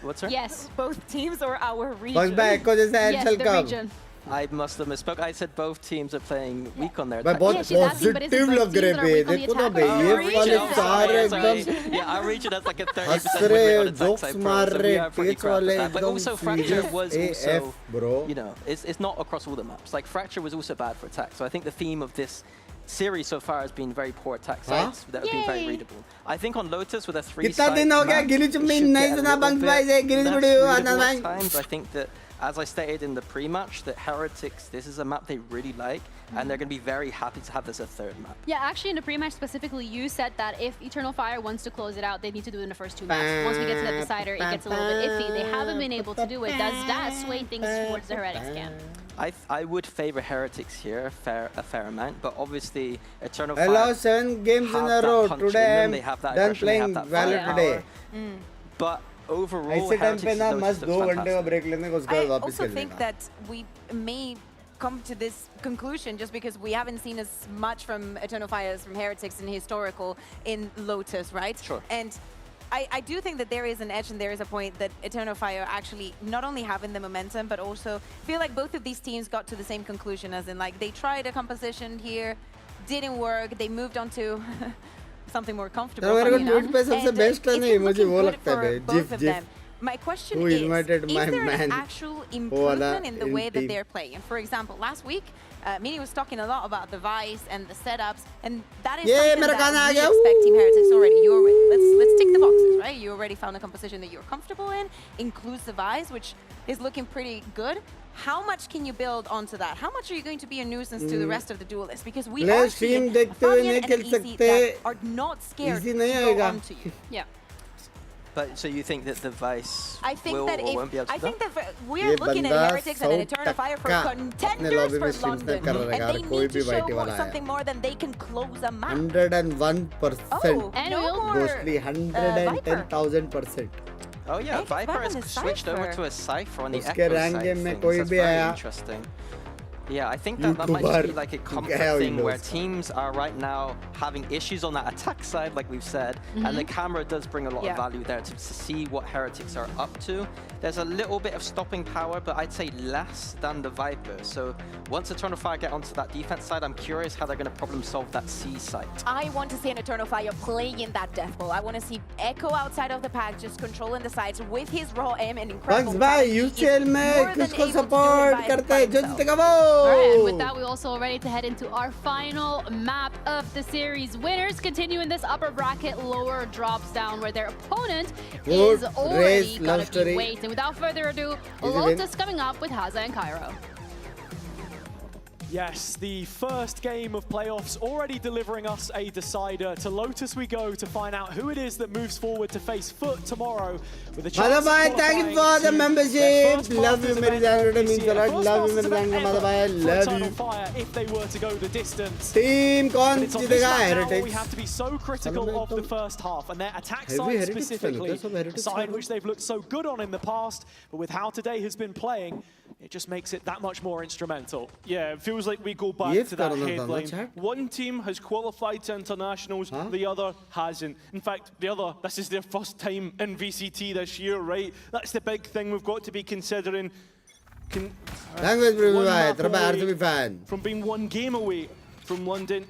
What's that? Yes, both teams are our region. Yes, the region. I must have misspoke. I said both teams are playing weak on their But attacks. बहुत positive लग रहे पे देखो ना बे ये वाले सारे एकदम Yeah, our region has like a 30% हंस win rate on रहे attacks. jokes मार रहे तेज वाले But also Fracture was also, bro. you know, it's not across all the maps. Like Fracture was also bad for attack. So I think the theme of this series so far has been very poor attack sides that have been very readable. I think on Lotus with a 3-side दिन हो गया गिली चुम्मी नहीं सुना bunks भाई से गिली चुम्मी times. I think that, as I stated in the pre-match, that Heretics, this is a map they really like, and they're going to be very happy to have this a third map. Yeah, actually in the pre-match specifically, you said that if Eternal Fire wants to close it out, they need to do it in the first 2 maps. Once we get to the decider, it gets a little bit iffy. They haven't been able to do it. Does that sway things towards the Heretics camp? I would favor Heretics here a fair amount, but obviously Eternal Fire. I lost 7 games in a row. Today I'm done playing Valor today. But overall, ऐसे time पे ना मस्त 2 घंटे का break लेने को उसके बाद वापस I also think that we may come to this conclusion just because we haven't seen as much from Eternal Fire as from Heretics in historical in Lotus, right? Sure. And I do think that there is an edge and there is a point that Eternal Fire actually not only having the momentum, but also feel like both of these teams got to the same conclusion, as in like they tried a composition here, didn't work, they moved on to something more comfortable. My question is there an actual improvement in the way that they're playing? For example, last week, Mini was talking a lot about the Vice and the setups, and that is something that we expect Team Heretics already. Let's tick the boxes, right? You already found a composition that you're comfortable in, includes the Vice, which is looking pretty good. How much can you build onto that? How much are you going to be a nuisance to the rest of the duelists? Because we are seeing Fabian and Easy that are not scared to go onto you. Yeah. But so you think that the Vice I think will that or won't be able to I think that we're looking at Heretics and an Eternal Fire for contenders for London, and they need to show something more than they can close a map. 101%. Oh, and mostly 110,000%. Oh yeah, Viper has switched over to a Cypher on the उसके Echo rank side game of में things. कोई That's भी very आया interesting. Yeah, I think that might just be like a comfort thing where teams are right now having issues on that attack side, like we've said, and the camera does bring a lot of value there to see what Heretics are up to. There's a little bit of stopping power, but I'd say less than the Viper. So once Eternal Fire get onto that defense side, I'm curious how they're going to problem solve that C site. I want to see an Eternal Fire playing in that death ball. I want to see Echo outside of the pack, just controlling the sides with his raw aim and incredible. Bugs भाई UCL में किसको support करते हैं जो जीतेगा वो. Alright, and with that, we're also ready to head into our final map of the series. Winners continue in this upper bracket, lower drops down, where their opponent is already going to be waiting. Without further ado, Lotus coming up with Haza and Cairo. Yes, the first game of playoffs already delivering us a decider. To Lotus we go to find out who it is that moves forward to face Foot tomorrow with a chance Mother bhai, thank you for the membership. Love you, मेरी जान. Means a lot. Love you, मेरी जान. Mother bhai, love you. Fire if they were to go the distance. Team कौन जीतेगा? Heretics. We have to be so critical of the first half and their attack side specifically, a side which they've looked so good on in the past, but with how today has been playing, it just makes it that much more instrumental. Yeah, it feels like we go back to that headline. One team has qualified to internationals, the other hasn't. In fact, the other, this is their first time in VCT this year, right? That's the big thing we've got to be considering. From being one game away from London,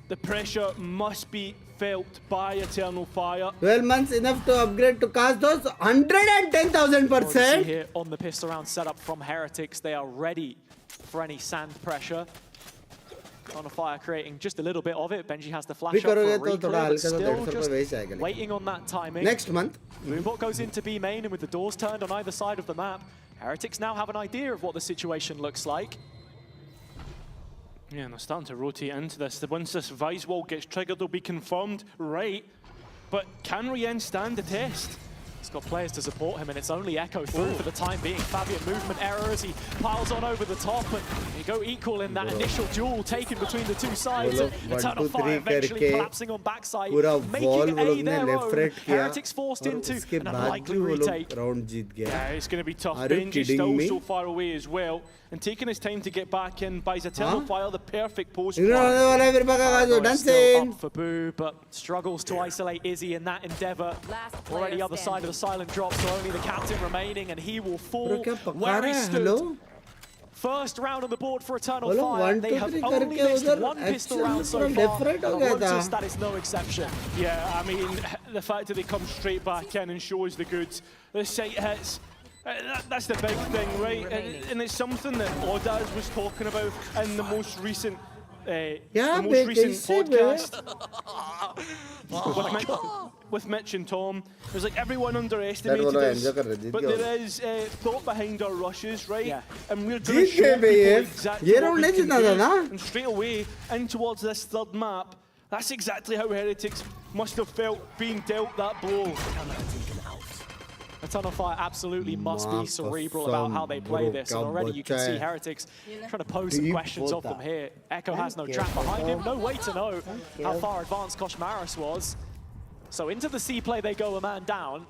the pressure must be felt by Eternal Fire. 12 months enough to upgrade to cast those 110,000%. Here on the pistol round setup from Heretics, they are ready for any sand pressure. On a fire creating just a little bit of it. Benji has the flash up for a reclear, but still just waiting on that timing. Next month. Moonbot goes into B main, and with the doors turned on either side of the map, Heretics now have an idea of what the situation looks like. Yeah, and they're starting to rotate into this. Once this Vice wall gets triggered, they'll be confirmed, right? But can Rien stand the test? He's got players to support him, and it's only Echo through for the time being. Fabian movement error as he piles on over the top, and you go equal in that initial duel taken between the two sides. Eternal Fire eventually collapsing on backside, making A their own. Heretics forced into an unlikely retake. Yeah, it's going to be tough. Benji still so far away as well, and taking his time to get back in buys Eternal Fire the perfect post. Still up for Boo, but struggles to isolate Izzy in that endeavor. Already other side of the silent drop, so only the captain remaining, and he will fall where he stood. First round on the board for Eternal Fire. They have only missed one pistol round so far, and Lotus, that is no exception. Yeah, I mean, the fact that they come straight back in and shows the goods. The sight hits. That's the big thing, right? And it's something that Odaz was talking about in the most recent podcast with Mitch and Tom. It was like everyone underestimated us, but there is thought behind our rushes, right? Yeah. And we're going to show people exactly what we can do. And straight away in towards this third map, that's exactly how Heretics must have felt being dealt that blow. Eternal Fire absolutely must be cerebral about how they play this, and already you can see Heretics trying to pose some questions of them here. Echo has no trap behind him, no way to know how far advanced Koshmaris was. So into the C play they go, a man down.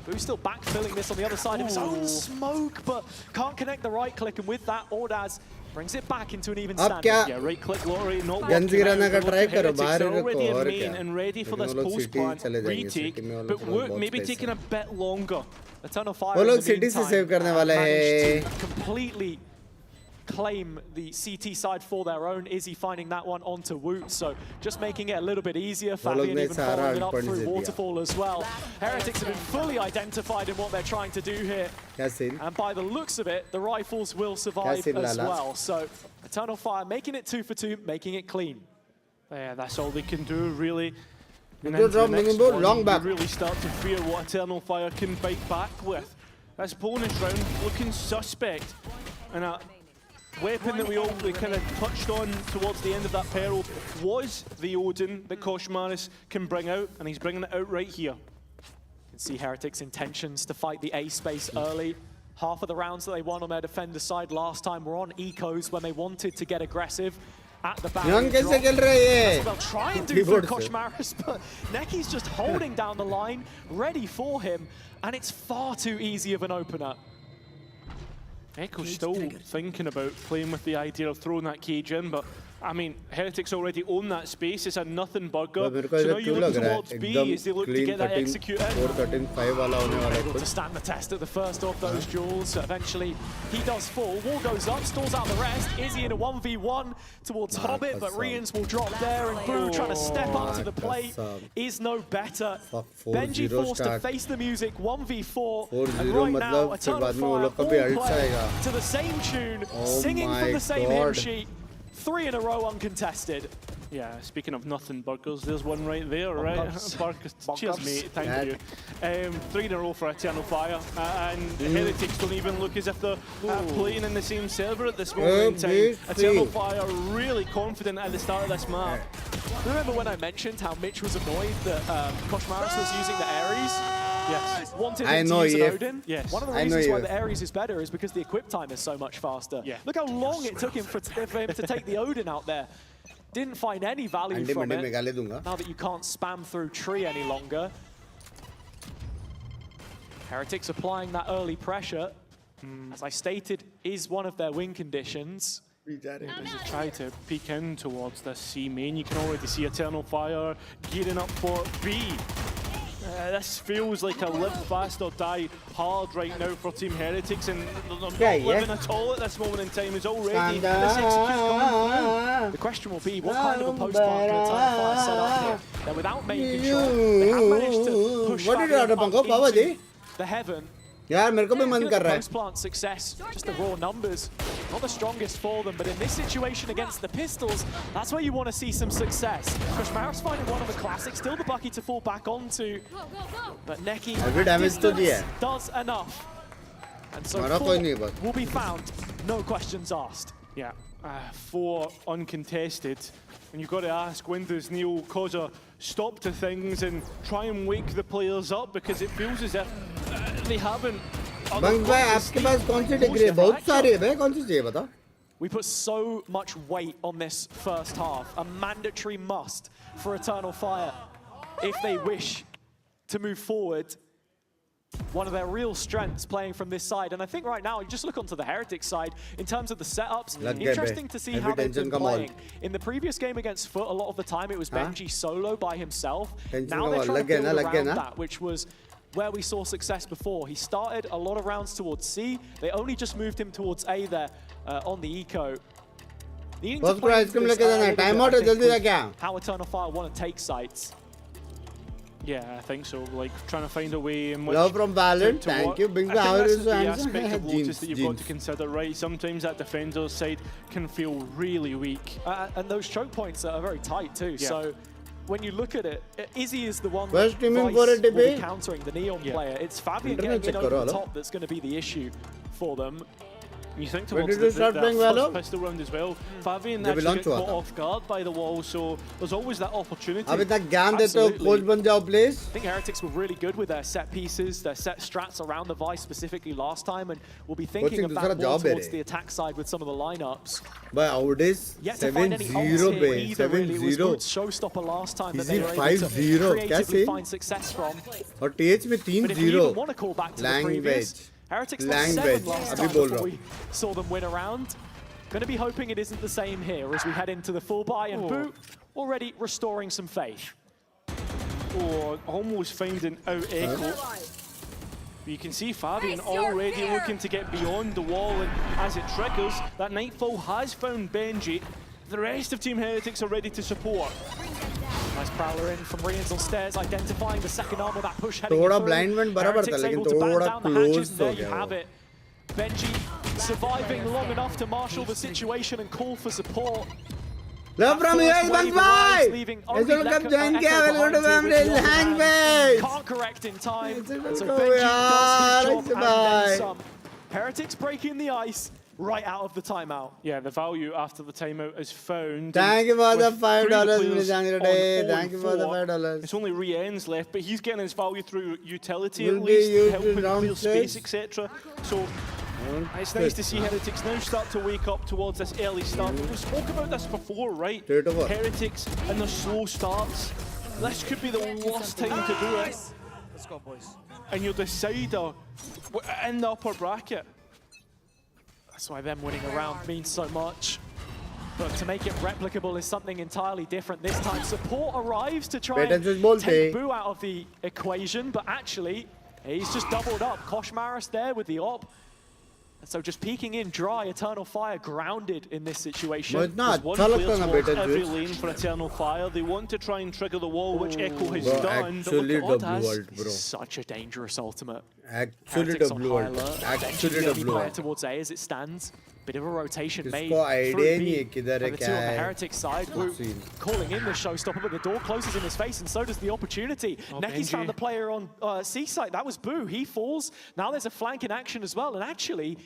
Boo's still backfilling this on the other side of his own smoke, but can't connect the right click, and with that, Ordaz brings it back into an even standing. Yeah, right click lottery, not working out. They're already in main and ready for this post plant retake, but work maybe taking a bit longer. Eternal Fire in the meantime managed to completely claim the CT side for their own. Izzy finding that one onto Woot, so just making it a little bit easier. Fabian even following it up through Waterfall as well. Heretics have been fully identified in what they're trying to do here. And by the looks of it, the rifles will survive as well. So Eternal Fire making it 2 for 2, making it clean. Yeah, that's all they can do, really. And then the next one, you really start to fear what Eternal Fire can bite back with. This bonus round looking suspect. And weapon that we all kind of touched on towards the end of that peril was the Odin that Koshmaris can bring out, and he's bringing it out right here. You can see Heretics' intentions to fight the A space early. Half of the rounds that they won on their defender side last time were on ecos when they wanted to get aggressive. at the back. Young कैसे खेल रहे हैं ये? They'll try and do for Koshmaris, but Neki's just holding down the line, ready for him, and it's far too easy of an opener. Echo's still thinking about playing with the idea of throwing that cage in, but I mean, Heretics already own that space. It's a nothing burger. So now you look towards B as they look to get that executed. 4-13-5 वाला होने वाला है. Able to stand the test at the first of those duels. Eventually, he does fall. Wall goes up, stalls out the rest. Izzy in a 1v1 towards Hobbit, but Rians will drop there, and Boo trying to step up to the plate is no better. Benji forced to face the music 1v4, and right now, Eternal Fire all play to the same tune, singing from the same hymn sheet. 3 in a row uncontested. Yeah, speaking of nothing burgers, there's one right there, right? Burgers. Cheers, mate. Thank you. 3 in a row for Eternal Fire. And Heretics don't even look as if they're playing in the same server at this moment in time. Eternal Fire really confident at the start of this map. Remember when I mentioned how Mitch was annoyed that Koshmaris was using the Ares? Yes. Wanted him to use an Odin? Yes. One of the reasons why the Ares is better is because the equip time is so much faster. Yeah. Look how long it took him for him to take the Odin out there. Didn't find any value from it. Now that you can't spam through tree any longer. Heretics applying that early pressure, as I stated, is one of their win conditions. As they try to peek in towards the C main, you can already see Eternal Fire gearing up for B. This feels like a live fast or die hard right now for Team Heretics, and they're not living at all at this moment in time. Is already this execution coming through. The question will be, what kind of a post-plant can Eternal Fire set up here? They're without main control. They have managed to push into the heaven. यार मेरे को भी मन कर रहा है. Post-plant success, just the raw numbers, not the strongest for them, but in this situation against the Pistols, that's where you want to see some success. Koshmaris finding one of the classics, still the Bucky to fall back onto, but Neki does enough. And so 4 will be found, no questions asked. Yeah, 4 uncontested. And you've got to ask, when does Neil cause a stop to things and try and wake the players up, because it feels as if they haven't. Binks भाई आपके पास कौन सी degree है? बहुत सारी है भाई, कौन सी चाहिए बता? We put so much weight on this first half, a mandatory must for Eternal Fire if they wish to move forward. One of their real strengths playing from this side, and I think right now, you just look onto the Heretics side in terms of the setups. Interesting to see how they've been playing. In the previous game against Foot, a lot of the time it was Benji solo by himself. Now they're trying to build around that, which was where we saw success before. He started a lot of rounds towards C. They only just moved him towards A there on the eco. How Eternal Fire want to take sites. Yeah, I think so. Like trying to find a way in which love from Valorant. Thank you. Binks, I think that's the aspect of Lotus that you've got to consider, right? Sometimes that defender's side can feel really weak, and those choke points are very tight too. Yeah. So when you look at it, Izzy is the one that will be countering the Neon player. It's Fabian getting in over the top that's going to be the issue for them. You think towards the first pistol round as well, Fabian actually got caught off guard by the wall, so there's always that opportunity. अब इतना ज्ञान देते हो coach बन जाओ please. I think Heretics were really good with their set pieces, their set strats around the Vice specifically last time, and we'll be thinking of that more towards the attack side with some of the lineups. But Audis 7-0 पे 7-0. Showstopper last time that they were able to creatively find success from. और TH में 3-0. But if you even want to call back to the previous, Heretics lost 7 last time before we saw them win a round. Going to be hoping it isn't the same here as we head into the full buy, and Boo already restoring some faith. Oh, almost finding out Echo. You can see Fabian already looking to get beyond the wall, and as it triggers, that Nightfall has found Benji. The rest of Team Heretics are ready to support. Nice prowler in from Rians on stairs, identifying the second arm of that push heading थोड़ा blindment बराबर था, लेकिन थोड़ा close हो गया. Benji surviving long enough to marshal the situation and call for support. Love from US, Binks bhai! ऐसे लोग कब join किया? Welcome to family language. Can't correct in time. So Benji does his job and then some. Heretics breaking the ice. Right out of the timeout. Yeah, the value after the timeout is found. Thank you for the $5, Thank you for the $5. It's only Rien's left, but he's getting his value through utility at least, helping clear space, etc. So It's nice to see Heretics now start to wake up towards this early start. We spoke about this before, right? Heretics and their slow starts. This could be the worst time to do it. Let's go, boys. And your decider in the upper bracket. That's why them winning a round means so much. But to make it replicable is something entirely different this time. Support arrives to try and take Boo out of the equation, but actually, he's just doubled up. Koshmaris there with the op. So just peeking in dry, Eternal Fire grounded in this situation. There's one player towards every lane for Eternal Fire. They want to try and trigger the wall, which Echo has done. But look at Odaz. Such a dangerous ultimate. Actually double ult. Actually double player ult. towards A as it stands. Bit of a rotation made इसको idea through नहीं है B. किधर है On the क्या two on the है. Heretic side, Wu calling in the showstopper, but the door closes in his face, and so does the opportunity. Neki's found the player on C site. That was Boo. He falls. Now there's a flank in action as well, and actually,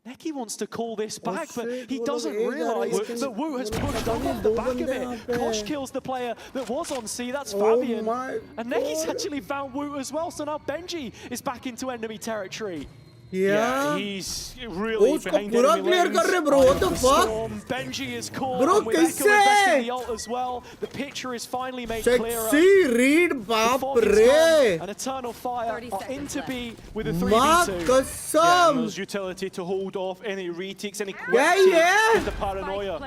Neki wants to call this back, but he doesn't realize that Wu has pushed up off the back of it. Kosh kills the player that was on C, that's Fabian. And Neki's actually found Wu as well, so now Benji is back into enemy territory. Yeah, he's really behind पूरा clear कर रहे bro, what the fuck? Benji is caught. Bro, with Echo कैसे? investing the ult as well. The picture is finally made clearer. Sexy read, बाप रे. An Eternal Fire are into B with a 3v2. माँ Yeah, कसम. there's utility to hold off any retakes, any quick Yeah, takes yeah. with the paranoia.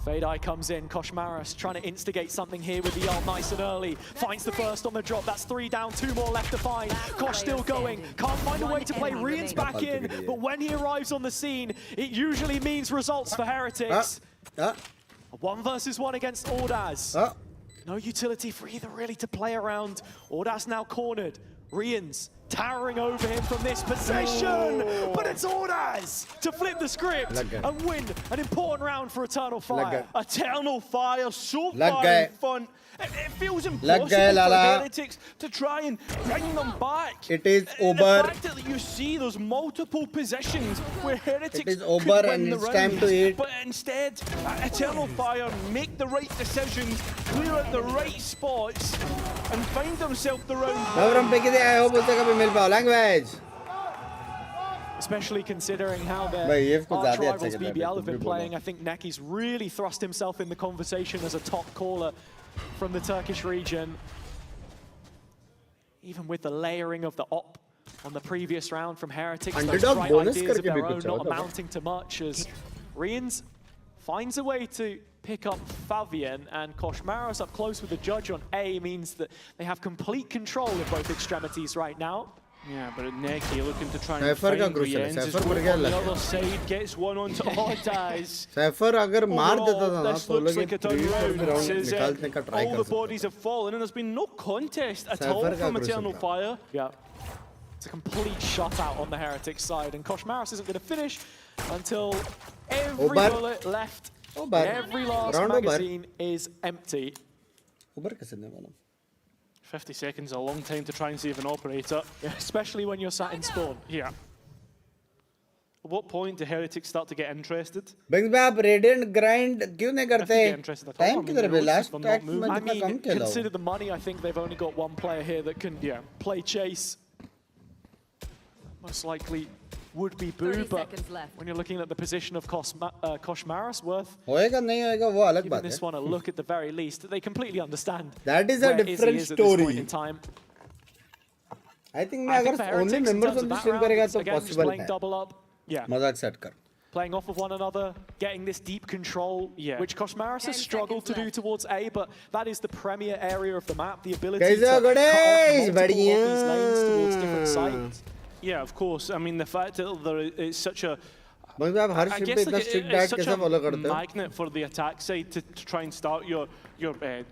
Fade-Eye comes in, Koshmaris trying to instigate something here with the ult nice and early. Finds the first on the drop, that's 3 down, 2 more left to find. Kosh still going, can't find a way to play. Rian's back in, but when he arrives on the scene, it usually means results for Heretics. A 1 versus 1 against Ordaz. No utility for either really to play around. Ordaz now cornered. Rian's towering over him from this position, but it's Ordaz to flip the script and win an important round for Eternal Fire. Eternal Fire so Lag far gaye. in front. It feels Lag impossible gaye, for Lala. Heretics to try and bring them back. It is And over. the fact that you see those multiple positions where Heretics It is could over win and the it's time round, to eat. but instead Eternal Fire make the right decisions, clear out the right spots, and find themselves the round. नवरम पे किधर आए हो बोलते कभी मिल पाओ language. Especially considering how their भाई, ये इसको arch ज़्यादा अच्छा rivals खेल रहा है, BBL have तुम been भी playing. बोलो. I think Neki's really thrust himself in the conversation as a top caller from the Turkish region. Even with the layering of the op on the previous round from Heretics, those Underdog bright bonus ideas of करके भी their own कुछ not होता है. amounting to much as Rians finds a way to pick up Fabian, and Koshmaris up close with the judge on A means that they have complete control of both extremities right now. Yeah, but Neki looking to try and Cypher का find crucial है, Rian's Cypher is मर गया on the लगता other side, gets one onto Odaz. Cypher अगर मार देता था ना This तो looks लोग like ये a done 3-4 round. round Says, निकालने का try all कर the सकते bodies have fallen and there's been no contest at all Cypher का from crucial Eternal था. Fire. Yeah. It's a complete shutout on the Heretics side, and Koshmaris isn't going to finish until every bullet left, every last Round magazine is empty. ऊपर कैसे नहीं मालूम. 50 seconds, a long time to try and save an operator. Yeah, especially when you're sat in spawn. Yeah. At what point do Heretics start to get interested? Binks में आप radiant grind क्यों नहीं करते? Time किधर है? Last act में I कितना mean, कम खेला हो. consider the money. I think they've only got one player here that can play chase. Most likely would be Boo, but when you're looking at the position of Koshmaris, worth होएगा नहीं होएगा वो अलग giving बात this है. one a look at the very least. They completely understand. That is a where different Izzy is at this point story. in time. I think मैं अगर only members of the stream करेगा तो possible playing है. double up. Yeah. मजाक set कर. Playing off of one another, getting this deep control, which Koshmaris has struggled to do towards A, but that is the premier area of the map, the ability to cut off multiple of these lanes towards different sites. Yeah, of course. I mean, the fact that there is such a... Binks आप हर I stream guess पे like इतना strict it's diet such कैसे follow a करते हो? magnet for the attack side to try and start your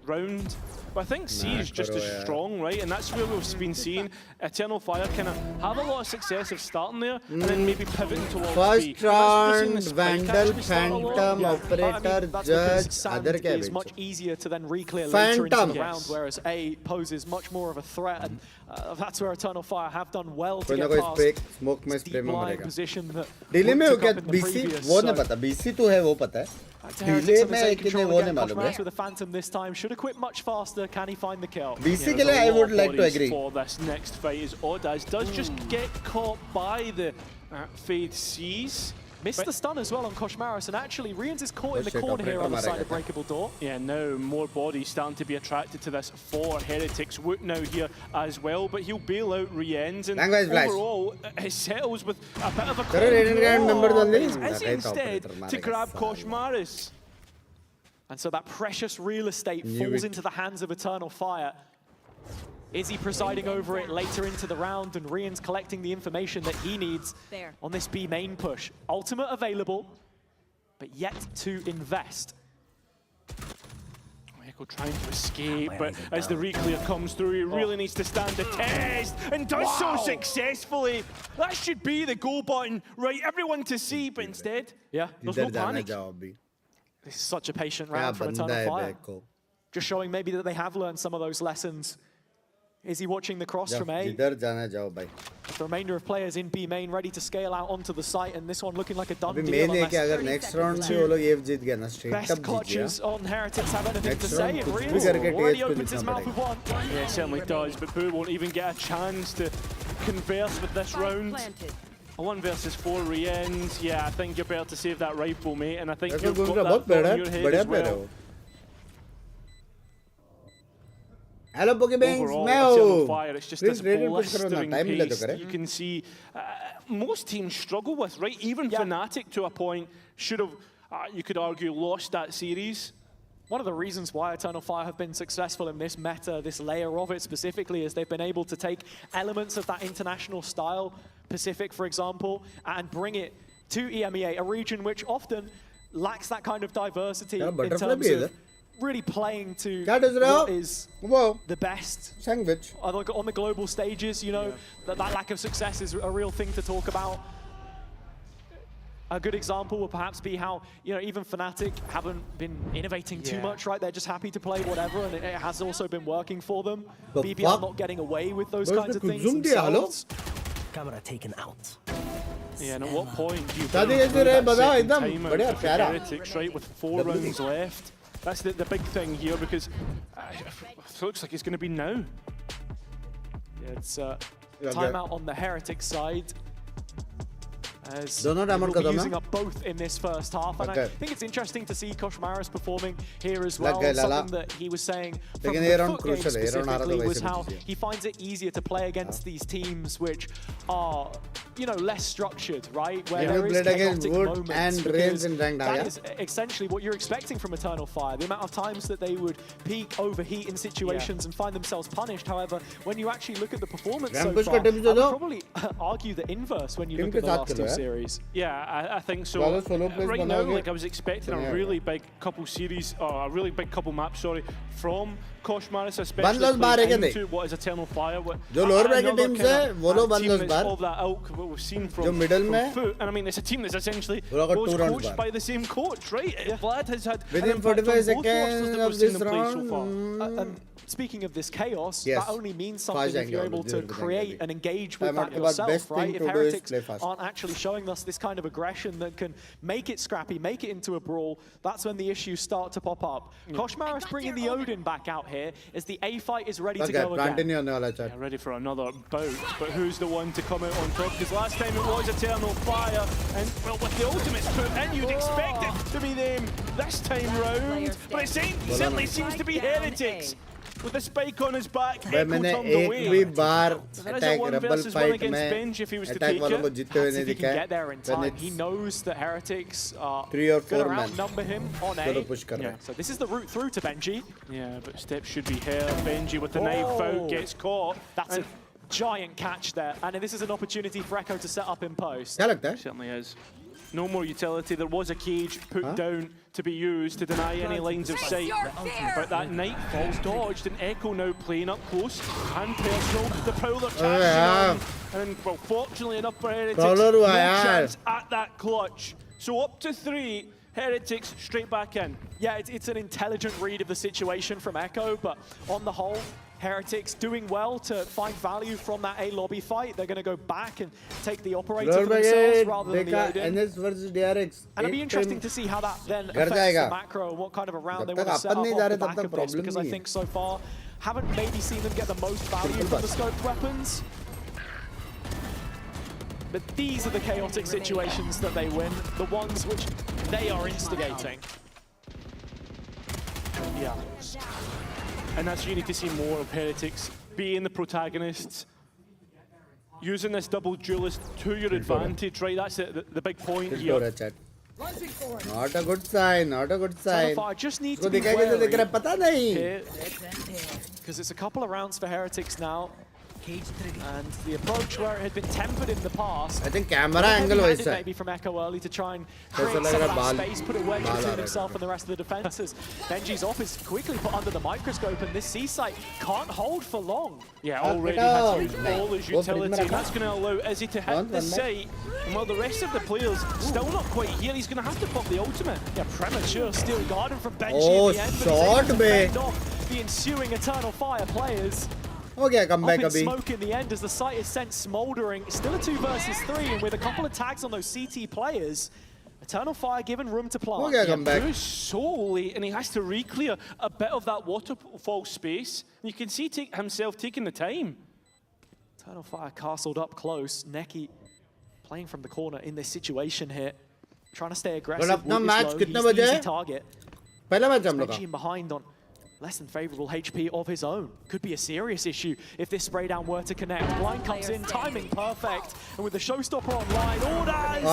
round. But I think C is just as strong, right? And that's where we've been seeing Eternal Fire kind of have a lot of success of starting there and then maybe pivoting towards B. First round, Vandal, Phantom, Operator, Judge, other It's cabbage. much easier to then re-clear later into Phantom. the round, whereas A poses much more of a threat, and that's where Eternal Fire have done well to कोई ना get कोई past spray smoke में this spray deep में line मरेगा. position that Delay में हो took क्या up in the BC previous, वो नहीं so- पता. BC तो है वो पता है. Delay में है कि नहीं वो नहीं मालूम है. Koshmaris with a Phantom this time should have quit much faster. Can he find the kill? BC के लिए I would like to agree. For this next fight is Odaz does just get caught by the Fade sees. Missed the stun as well on Koshmaris, and actually Rians is caught in the corner here on the side of Breakable Door. Yeah, now more bodies starting to be attracted to this for Heretics. Woot now here as well, but he'll bail out Riens, and overall it settles with a bit of a is instead to grab Koshmaris. And so that precious real estate falls into the hands of Eternal Fire. Is he presiding over it later into the round, and Rian's collecting the information that he needs on this B main push? Ultimate available, but yet to invest. Echo trying to escape, but as the reclear comes through, he really needs to stand the test, and does so successfully. That should be the go button, right? Everyone to see, but instead, there's no panic. This is such a patient round from Eternal Fire. Just showing maybe that they have learned some of those lessons. Is he watching the cross from A? The remainder of players in B main ready to scale out onto the site, and this one looking like a done deal. Next round Best clutches on Heretics have anything to say. It really already opens his mouth with one. Yeah, it certainly does, but Boo won't even get a chance to converse with this round. A 1 versus 4 Riens. Yeah, I think you're better to save that rifle, mate, and I think you've got that on your head as well. Hello, Binks. Overall, fire. It's just this blistering pace that you can see most teams struggle with, right? Even Fnatic, to a point, should have, you could argue, lost that series. One of the reasons why Eternal Fire have been successful in this meta, this layer of it specifically, is they've been able to take elements of that international style, Pacific, for example, and bring it to EMEA, a region which often lacks that kind of diversity in terms of really playing to what is the best on the global stages. You know, that lack of success is a real thing to talk about. A good example will perhaps be how, you know, even Fnatic haven't been innovating too much, right? They're just happy to play whatever, and it has also been working for them. BBL not getting away with those kinds of things themselves. Camera taken out. Yeah, and at what point do you Heretics, right, with 4 rounds left? That's the big thing here, because it looks like it's going to be now. Yeah, it's timeout on the Heretic side. As we'll be using up both in this first half, and I think it's interesting to see Koshmaris performing here as well. Something that he was saying from the foot game specifically was how he finds it easier to play against these teams which are, you know, less structured, right? Where there is chaotic moments, that is essentially what you're expecting from Eternal Fire. The amount of times that they would peak, overheat in situations and find themselves punished. However, when you actually look at the performance so far, I would probably argue the inverse when you look at the last two series. Yeah, I think so. Right now, like, I was expecting a really big couple series, or a really big couple maps, sorry, from Koshmaris, especially into what is Eternal Fire. Another kind of team of that ilk, what we've seen from Foot. And I mean, it's a team that's essentially was coached by the same coach, right? Vlad has had within 45 seconds of this round. So far. Speaking of this chaos, that only means something if you're able to create and engage with that yourself, right? If Heretics aren't actually showing us this kind of aggression that can make it scrappy, make it into a brawl, that's when the issues start to pop up. Koshmaris bringing the Odin back out here as the A fight is ready to go again. Yeah, ready for another bout, but who's the one to come out on top? Because last time it was Eternal Fire, and well, with the ultimates put in, you'd expect it to be them this time round, but it certainly seems to be Heretics. With the spike on his back, Echo turned away. There is a 1 versus 1 against Benj if he was to take it. Perhaps if he can get there in time. He knows that Heretics are going to outnumber him on A. So this is the route through to Benji. Yeah, but step should be here. Benji with the knife out gets caught. That's a giant catch there. And this is an opportunity for Echo to set up in post. Certainly is. No more utility. There was a cage put down to be used to deny any lines of sight. But that Nightfall's dodged, and Echo now playing up close and personal. The Prowler catching on. And well, fortunately enough for Heretics, no chance at that clutch. So up to 3. Heretics straight back in. Yeah, it's an intelligent read of the situation from Echo, but on the whole, Heretics doing well to find value from that A lobby fight. They're going to go back and take the operator for themselves rather than the Odin. And it'll be interesting to see how that then affects the macro and what kind of a round they want to set up off the back of this, because I think so far haven't maybe seen them get the most value from the scoped weapons. But these are the chaotic situations that they win, the ones which they are instigating. Yeah. And that's what you need to see more of Heretics, being the protagonists, using this double duelist to your advantage, right? That's the big point here. Not a good sign, not a good sign. I just need to be wary because it's a couple of rounds for Heretics now. And the approach where it had been tempered in the past. I think camera angle was maybe from Echo early to try and create some of that space, put a wedge between himself and the rest of the defenses. Benji's off is quickly put under the microscope, and this C-site can't hold for long. Yeah, already has to use all his utility. That's going to allow Izzy to hit the site. And while the rest of the players still not quite here, he's going to have to pop the ultimate. Yeah, premature steel garden from Benji in the end, but he's able to fend off the ensuing Eternal Fire players. Okay, come back, Abhi. Smoke in the end as the site is sent smoldering. Still a 2 versus 3, and with a couple of tags on those CT players, Eternal Fire given room to plant. Okay, come back. Solely, and he has to re-clear a bit of that waterfall space. And you can see himself taking the time. Eternal Fire castled up close. Neki playing from the corner in this situation here, trying to stay aggressive. Well, match he's the easy target. Benji behind on less than favorable HP of his own. Could be a serious issue if this spray down were to connect. Blind comes in, timing perfect, and with the showstopper online, orders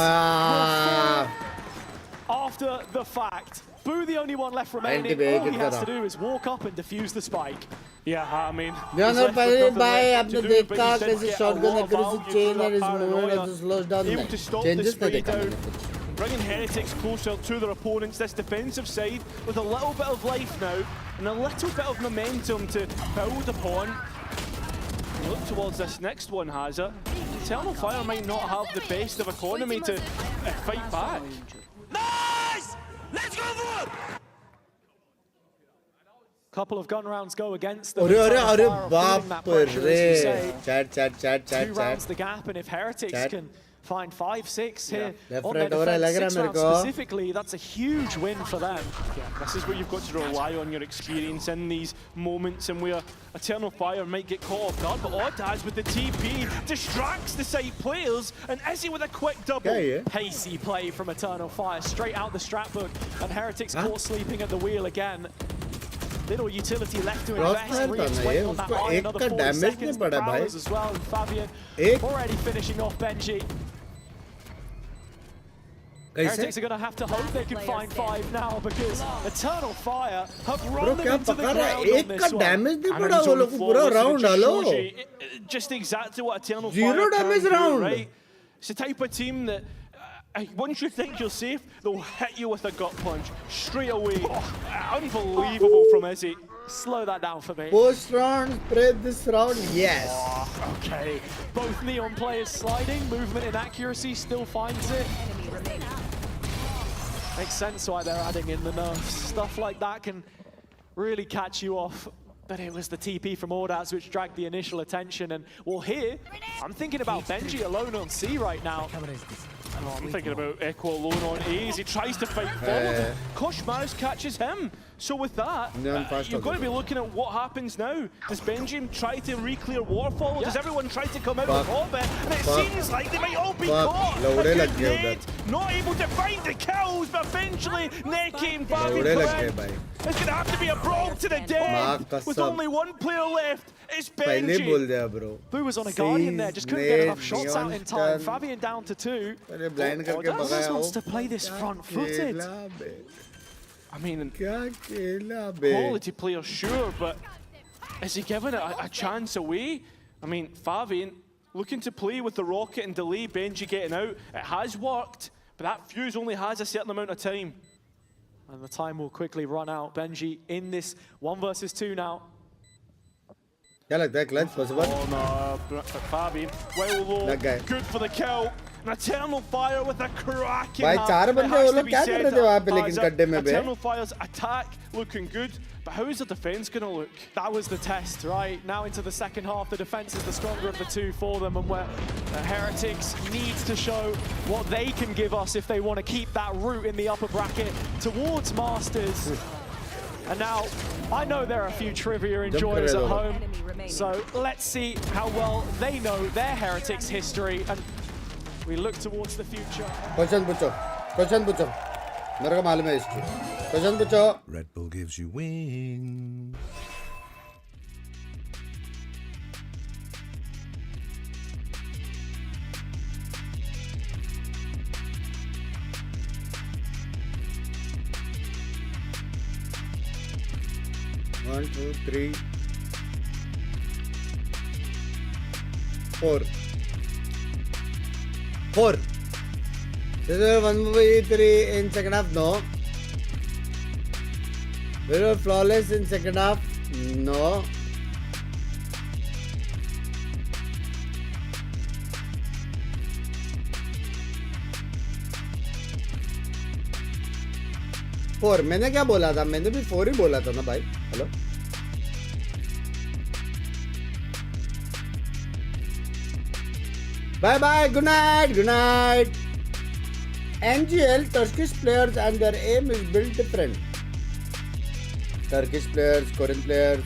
after the fact. Boo the only one left remaining. All he has to do is walk up and defuse the spike. Yeah, I mean, bringing Heretics closer to their opponents, this defensive side with a little bit of life now and a little bit of momentum to build upon. Look towards this next one, has it? Eternal Fire might not have the best of economy to fight back. Nice! Let's go for it! Couple of gun rounds go against them. Chat. 2 rounds the gap, and if Heretics can find 5, 6 here on their defense, 6 rounds specifically, that's a huge win for them. Yeah, this is where you've got to rely on your experience in these moments, and where Eternal Fire might get caught off guard, but Oddaz with the TP distracts the side players, and Izzy with a quick double. Pacey play from Eternal Fire, straight out the strat book, and Heretics caught sleeping at the wheel again. Little utility left to invest. Waiting on that line, another 40 seconds. Prowlers as well, and Fabian already finishing off Benji. Heretics are going to have to hope they can find 5 now, because Eternal Fire have run them into the ground on this one. Just exactly what Eternal Fire Zero damage can do, round. right? It's the type of team that once you think you're safe, they'll hit you with a gut punch straight away. Unbelievable from Izzy. Slow that down for me. Post round, spread this round, yes. Okay, both Neon players sliding, movement inaccuracy still finds it. Makes sense why they're adding in the nerfs. Stuff like that can really catch you off. But it was the TP from Ordaz which dragged the initial attention. And well, here, I'm thinking about Benji alone on C right now. Oh, I'm thinking about Echo alone on A as he tries to fight forward. Kosh Mouse catches him. So with that, you've got to be looking at what happens now. Does Benji try to re-clear Waterfall? Does everyone try to come out of orbit? And it seems like they might all be caught. Not able to find the kills, but eventually Neki and Fabian correct. It's going to have to be a brawl to the death. With only one player left, it's Benji. Boo was on a Guardian there, just couldn't get enough shots out in time. Fabian down to 2. Ordaz wants to play this front-footed. I mean, quality player, sure, but is he giving it a chance away? I mean, Fabian looking to play with the rocket and delay Benji getting out. It has worked, but that fuse only has a certain amount of time. And the time will quickly run out. Benji in this 1 versus 2 now. Oh no, Fabian, well low, good for the kill. An Eternal Fire with a crack in Eternal Fire's attack looking good, but how is the defense going to look? That was the test, right? Now into the second half, the defense is the stronger of the 2 for them, and where Heretics needs to show what they can give us if they want to keep that route in the upper bracket towards Masters. And now, I know there are a few trivia enjoyers at home, so let's see how well they know their Heretics history. And we look towards the future. Question पूछो. मेरे को मालूम है इसकी. Question पूछो. Red Bull gives you wings. One, two, three, 4. This is 1v3 in second half. No. We were flawless in second half. No. Four मैंने क्या बोला था? मैंने भी 4 ही बोला था ना भाई. Hello. Bye bye. Good night. NGL Turkish players and their aim is built different. Turkish players, Korean players.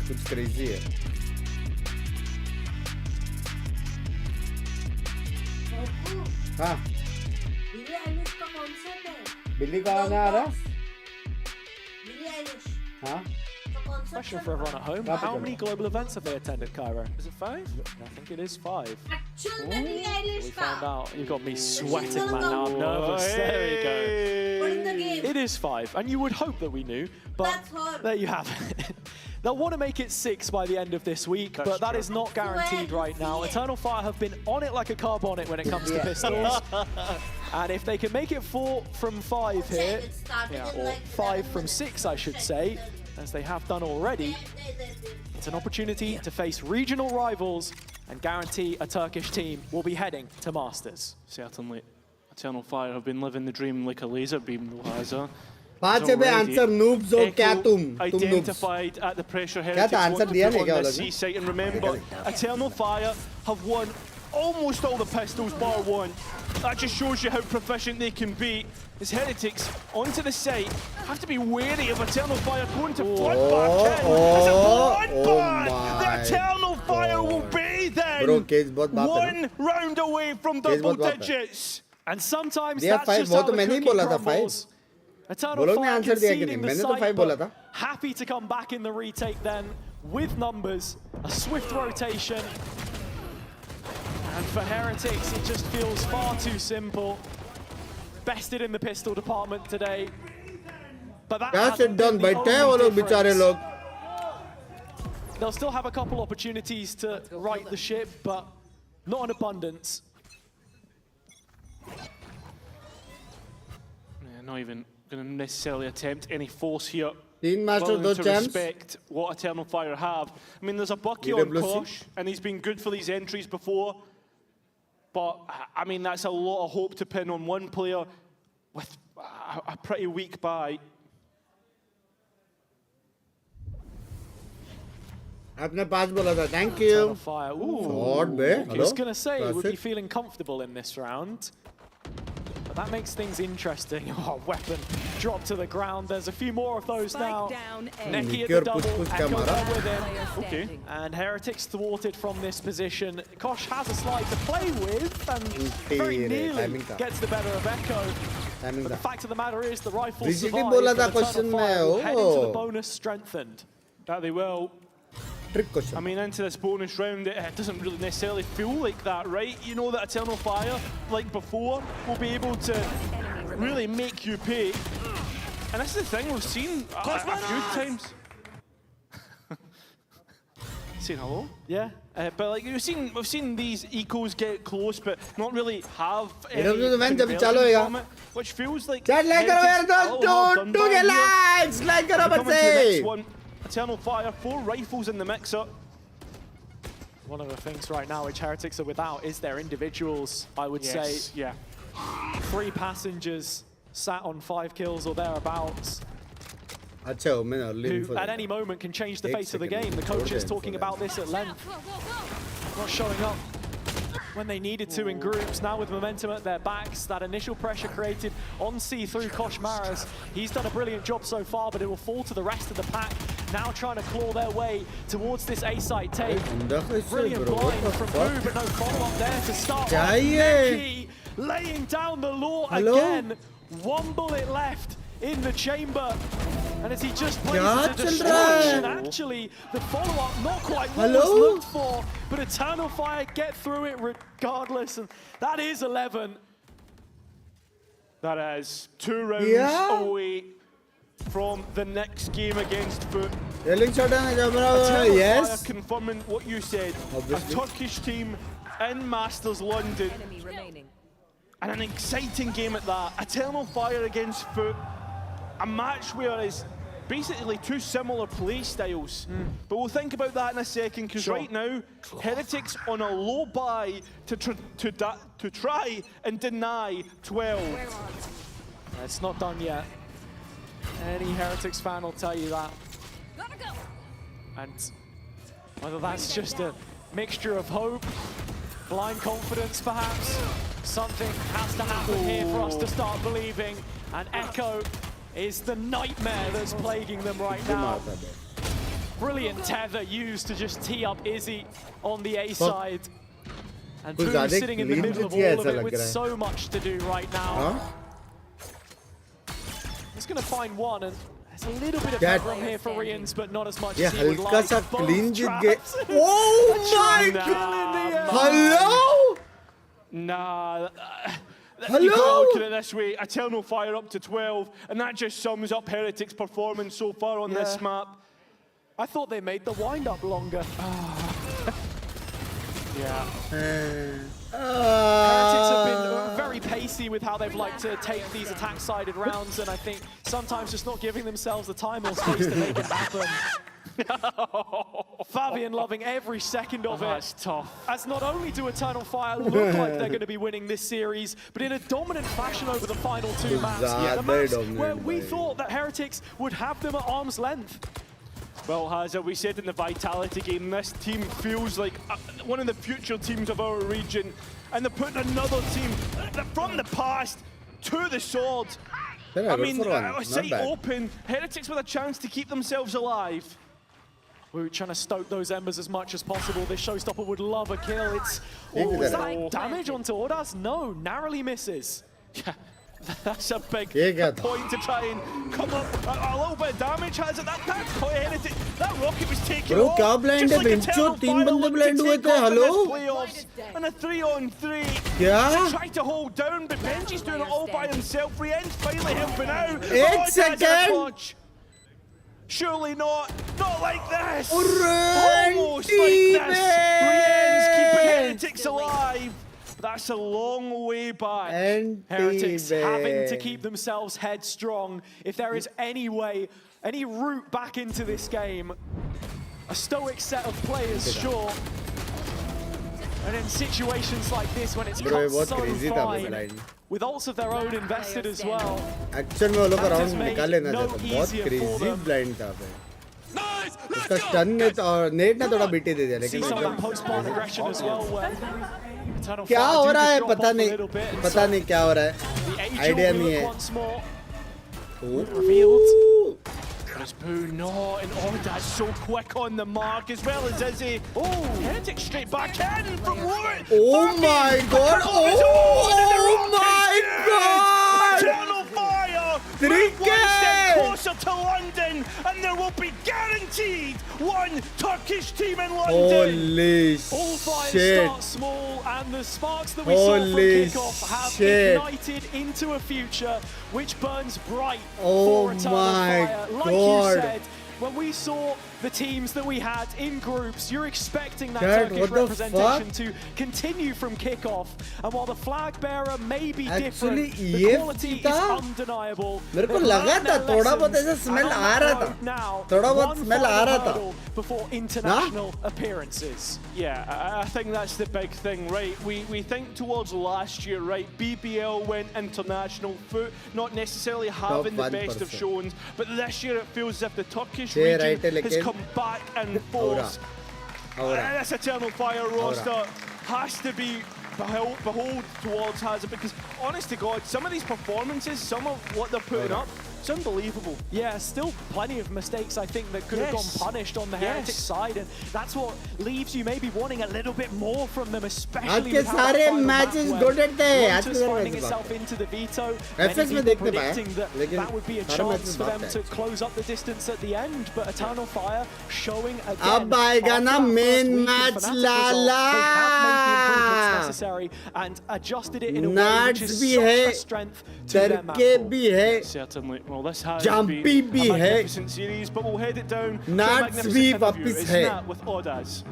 कुछ crazy है. हाँ. बिल्ली कहाँ आ रहा? हाँ. Question for everyone at home. How many global events have they attended, Cairo? Is it 5? I think it is 5. We found out. You got me sweating, man. Now I'm nervous. There we go. It is 5, and you would hope that we knew, but there you have it. They'll want to make it 6 by the end of this week, but that is not guaranteed right now. Eternal Fire have been on it like a car bonnet when it comes to pistols. And if they can make it 4 from 5 here, or 5 from 6, I should say, as they have done already, it's an opportunity to face regional rivals and guarantee a Turkish team will be heading to Masters. Certainly. Eternal Fire have been living the dream like a laser beam, Liza. 5 पे answer noobs हो क्या तुम identified at the pressure Heretics want to put on the C site, and remember, Eternal Fire have won almost all the pistols bar 1. That just shows you how proficient they can be. As Heretics onto the site have to be wary of Eternal Fire going to flood back in. It's a bloodbath! The Eternal Fire will be then one round away from double digits. And sometimes that's just how the cookie crumbles. Eternal Fire conceding the site, but happy to come back in the retake then with numbers, a swift rotation. And for Heretics, it just feels far too simple. Bested in the pistol department today. But that hasn't been the only difference. They'll still have a couple opportunities to right the ship, but not in abundance. Yeah, not even going to necessarily attempt any force here. Master to respect what Eternal Fire have. I mean, there's a Bucky on Kosh, and he's been good for these entries before. But, I mean, that's a lot of hope to pin on one player with a pretty weak buy. आपने 5 बोला था. Thank you. God, man. I was going to say, would be feeling comfortable in this round. But that makes things interesting. Oh, weapon dropped to the ground. There's a few more of those now. Neki at the double, Echo there with him. Okay. And Heretics thwarted from this position. Kosh has a slide to play with, and very nearly gets the better of Echo. But the fact of the matter is, the rifle survived, and Eternal Fire will head into the bonus strengthened. That they will. Trick question. I mean, into this bonus round, it doesn't really necessarily feel like that, right? You know that Eternal Fire, like before, will be able to really make you pay. And this is the thing we've seen a few times. Saying hello? Yeah. But like we've seen these ecos get close, but not really have any from it, which feels like like get likes, like Eternal Fire, 4 rifles in the mix-up. One of the things right now which Heretics are without is their individuals, I would say. Yeah. 3 passengers sat on 5 kills or thereabouts. Who at any moment can change the face of the game. The coach is talking about this at length. Not showing up when they needed to in groups. Now with momentum at their backs, that initial pressure created on C through Kosh Maras. He's done a brilliant job so far, but it will fall to the rest of the pack. now trying to claw their way towards this A site take. Brilliant blind from Boo, but no follow-up there to start. Neki laying down the law again. One bullet left in the chamber. And as he just places a distraction, actually, the follow-up not quite what was looked for, but Eternal Fire get through it regardless, and that is 11. That is 2 rounds away from the next game against Foot. Yes. Confirming what you said. Obviously. A Turkish team in Masters London. And an exciting game at that. Eternal Fire against Foot. A match where it's basically two similar play styles. But we'll think about that in a second, because right now, Heretics on a low buy to try and deny 12. It's not done yet. Any Heretics fan will tell you that. And whether that's just a mixture of hope, blind confidence perhaps, something has to happen here for us to start believing. And Echo is the nightmare that's plaguing them right now. Brilliant tether used to just tee up Izzy on the A side. And Boo sitting in the middle of all of it with so much to do right now. He's going to find one, and there's a little bit of background here for Rians, but not as much as he would like. Oh my god! Hello? Nah. You gotta look at it this way, Eternal Fire up to 12, and that just sums up Heretics' performance so far on this map. I thought they made the wind-up longer. Heretics have been very pacey with how they've liked to take these attack-sided rounds, and I think sometimes just not giving themselves the time or space to make it happen. Fabian loving every second of it. That's tough. As not only do Eternal Fire look like they're going to be winning this series, but in a dominant fashion over the final 2 maps. The maps where we thought that Heretics would have them at arm's length. Well, as we said in the Vitality game, this team feels like one of the future teams of our region, and they're putting another team from the past to the sword. I mean, sight open, Heretics with a chance to keep themselves alive. We're trying to stoke those embers as much as possible. This showstopper would love a kill. It's is that damage onto Ordas? No, narrowly misses. Yeah, that's a big point to try and come up. A little bit of damage has it. That rocket was taken off. Just like Eternal Fire looked to take off in this playoffs. And a 3-on-3. Yeah. Try to hold down, but Benji's doing it all by himself. Rien's finally helping out. 8 seconds. Surely not. Not like this. Almost like this. Rien's keeping Heretics alive. That's a long way back. Heretics having to keep themselves headstrong. If there is any way, any route back into this game, a stoic set of players, sure. And in situations like this, when it's cut so fine, with ults of their own invested as well, action में वो लोग round निकाले ना जाते बहुत crazy blind था पे उसका स्टन ने और नेट ने थोड़ा बीटी दे दिया लेकिन क्या हो रहा है पता नहीं क्या हो रहा है आइडिया नहीं है There's Boo, no, and Ordaz so quick on the mark as well as Izzy. Oh, Heretics straight back in from Wood. Oh my god! Oh my god! Eternal Fire! 3K! One step closer to London, and there will be guaranteed one Turkish team in London. Holy all fires shit! Start small, and the sparks that we saw from kickoff have ignited into a future which burns bright for Eternal Fire. Like you said, when we saw the teams that we had in groups, you're expecting that Turkish representation to continue from kickoff. And while the flag bearer may be different, the quality is undeniable. मेरे को लगा था थोड़ा बहुत ऐसा smell आ रहा था थोड़ा बहुत स्मेल आ रहा था before international appearances. Yeah, I think that's the big thing, right? We think towards last year, right? BBL went international, Foot not necessarily having the best of showings, but this year it feels as if the Turkish region has come back in force. This Eternal Fire roster has to be behold towards Hazard, because honest to God, some of these performances, some of what they're putting up, It's unbelievable. Yeah, still plenty of mistakes, I think, that could have gone punished on the Heretic side, and that's what leaves you maybe wanting a little bit more from them, especially with how that final matches map good at Lotus finding itself into the veto. FX Many people predicting that would be a chance for them to close up the distance at the end, but Eternal Fire showing again. अब आएगा ना main match Lala. They have made the improvements necessary and adjusted it in a way which is such a strength to their map. Certainly. Well, this has Jumpy been a magnificent series, but we'll head it down to a magnificent interview. It's Nat with Audaz.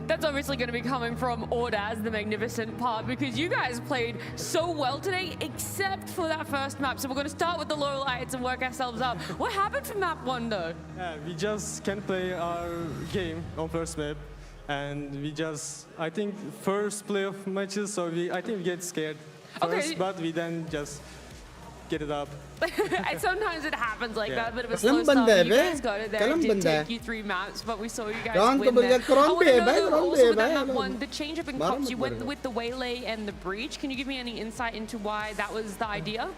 That's obviously going to be coming from Audaz, the magnificent part, because you guys played so well today, except for that first map. So we're going to start with the low lights and work ourselves up. What happened for map 1, though? Yeah, we just can't play our game on first map. And we just, I think, first playoff matches, so I think we get scared first, but we then just get it up. And sometimes it happens like that, a bit of a slow start. You guys got it there. It did take you 3 maps, but we saw you guys win there. I want to know also with that map 1, the change up in comps, you went with the Waylay and the Breach. Can you give me any insight into why that was the idea?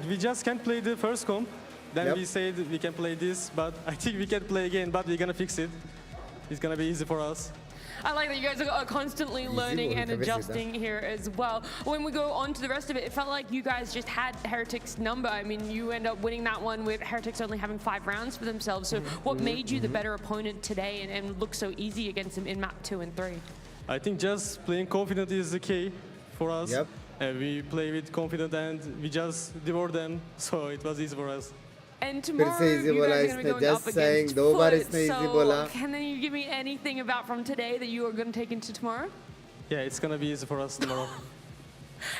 We just can't play the first comp. Then we said we can play this, but I think we can play again, but we're gonna fix it. It's gonna be easy for us. I like that you guys are constantly learning and adjusting here as well. When we go on to the rest of it, it felt like you guys just had Heretic's number. I mean, you end up winning that one with Heretics only having 5 rounds for themselves. So what made you the better opponent today and look so easy against them in map 2 and 3? I think just playing confident is the key for us. We play with confident and we just devour them, so it was easy for us. And tomorrow, you guys are going to be going up against Foot, so can you give me anything about from today that you are going to take into tomorrow? Yeah, it's going to be easy for us tomorrow.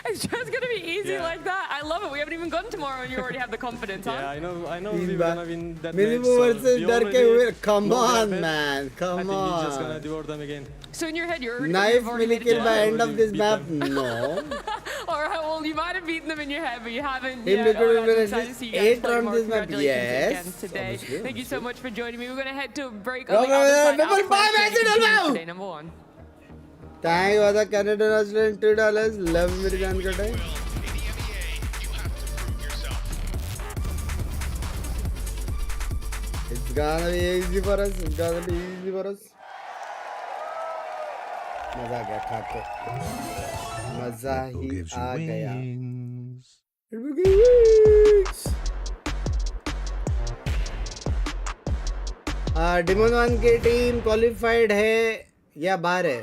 It's just going to be easy like that. I love it. We haven't even gone tomorrow and you already have the confidence, huh? Yeah, I know we're going to win that match. So come on, man. Come on. I think we're just going to devour them again. So in your head, you're already Knife kill by end of this map? No. Alright, well, you might have beaten them in your head, but you haven't yet. Excited to see you guys play more. Map. Congratulations again today. Thank you so much for joining me. We're going to head to a break on the other side. Today, number 1. Thank you for the Canadian Australian $2. Love me to Canada. It's gonna be easy for us. It's gonna be easy for us. मजा आ गया खा के मजा ही आ गया demon 1 की team qualified है या बाहर है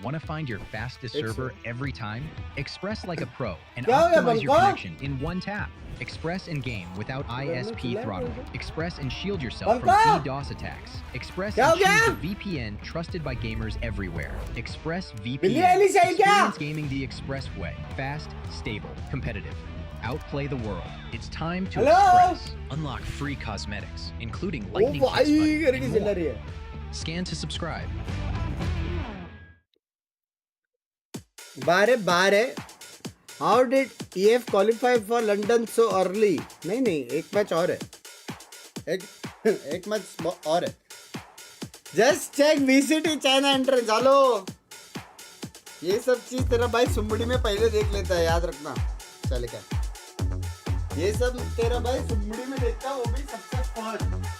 Want to find your fastest server every time? Express like a pro and optimize your connection in one tap. Express in game without ISP throttle. Express and shield yourself from DDoS attacks. Express and choose a VPN trusted by gamers everywhere. Express VPN. Experience gaming the Express way. Fast, stable, competitive. Outplay the world. It's time to Express. Unlock free cosmetics, including lightning and more. Scan to subscribe. बारे How did EF qualify for London so early? नहीं एक match और है एक match और है Just check VCT China entrance चलो ये सब चीज तेरा भाई सुम्बड़ी में पहले देख लेता है याद रखना चल क्या ये सब तेरा भाई सुम्बड़ी में देखता है वो भी सबसे first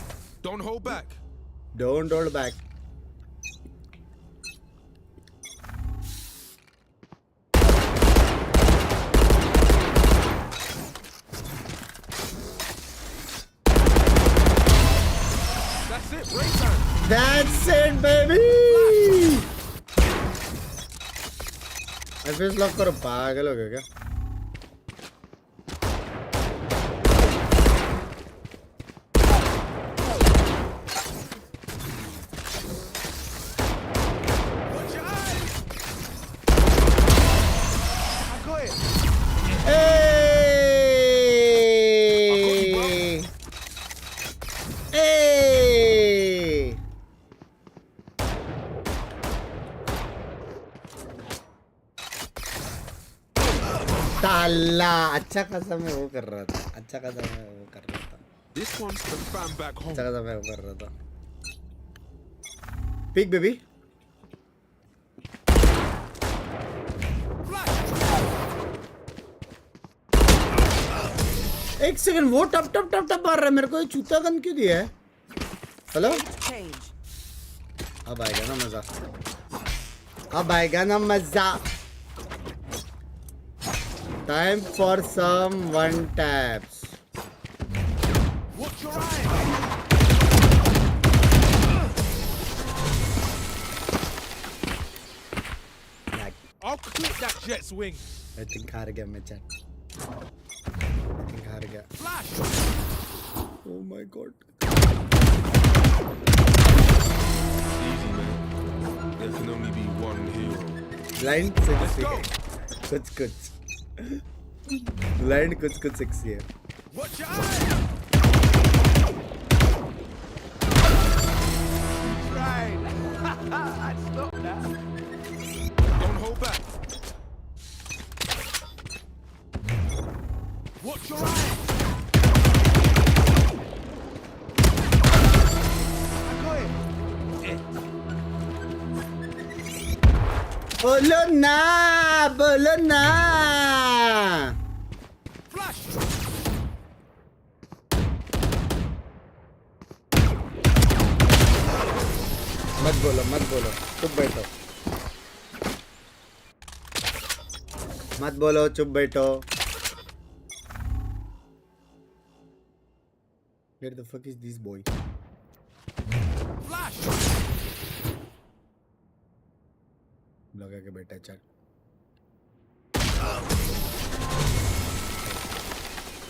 Don't hold back. Don't hold back. That's it, break time. That's it, baby. I face lock करो पागल हो गया क्या? अच्छा खासा मैं वो कर रहा था This one's the fan back home. अच्छा खासा मैं वो कर रहा था पिक बेबी एक सेकंड वो टप टप टप टप मार रहा है मेरे को ये चूता गन क्यों दिया है हेलो अब आएगा ना मजा Time for some one taps. Watch your eye. I'll clip that jet's wing. I think हार गया मैं chat. Flash. Oh my god. Easy man. There can only be one hero. Blind sexy. कुछ. Blind कुछ sexy है. Watch your eye. Right. Stop that. Don't hold back. Watch your eye. बोलो ना Flash. मत बोलो चुप बैठो Where the fuck is this boy? Flash. लगा के बैठा चल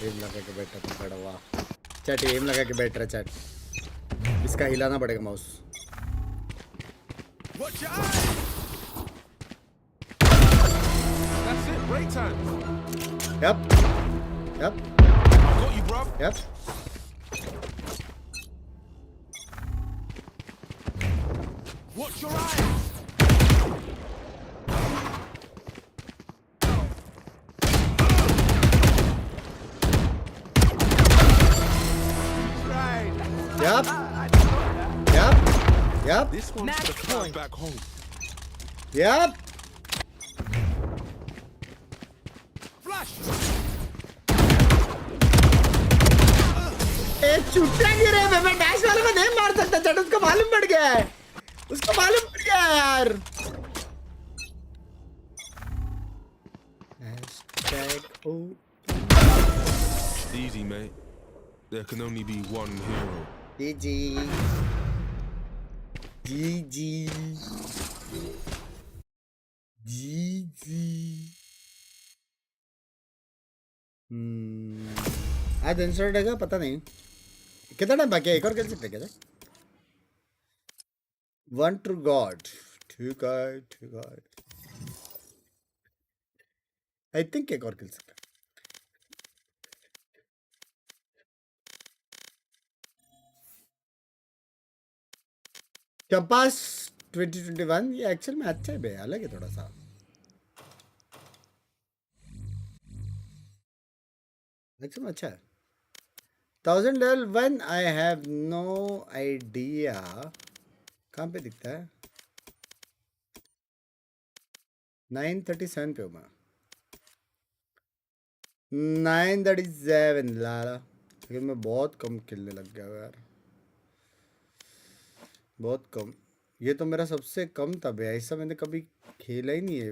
एम लगा के बैठा तो बड़ा वाह चट एम लगा के बैठ रहा चट इसका हिलाना पड़ेगा mouse Watch your eye. That's it, break time. Yep. I got you, bro. Yep. Watch your eye. Yep. This one's the fan back home. Yep. Flash. एक चुट्टा गिरे मैं डैश वाले को नहीं मार सकता चट उसको मालूम पड़ गया है यार Easy, mate. There can only be one hero. GG. आज इंसर्ट है क्या पता नहीं कितना टाइम बाकी है एक और खेल सकते क्या वन ट्रू गॉड ठीक है आई थिंक एक और खेल सकते कैंपस 2021 ये एक्चुअल में अच्छा है बे अलग है थोड़ा सा एक्चुअल में अच्छा है 1000 level 1 I have no idea कहाँ पे दिखता है 937 पे हूँ मैं 937 लाला लेकिन मैं बहुत कम खेलने लग गया यार बहुत कम। ये तो मेरा सबसे कम था बे, ऐसा मैंने कभी खेला ही नहीं है।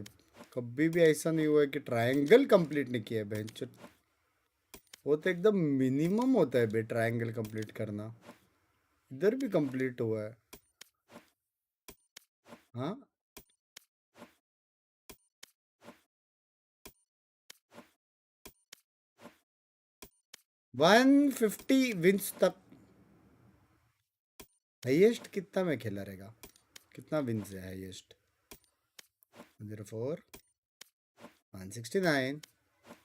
कभी भी ऐसा नहीं हुआ है कि ट्रायंगल कंप्लीट नहीं किया है बेंच। वो तो एकदम मिनिमम होता है बे ट्रायंगल कंप्लीट करना। इधर भी कंप्लीट हुआ है। हाँ 150 विंस तक हाईएस्ट कितना में खेला रहेगा? कितना विंस है हाईएस्ट? 104 169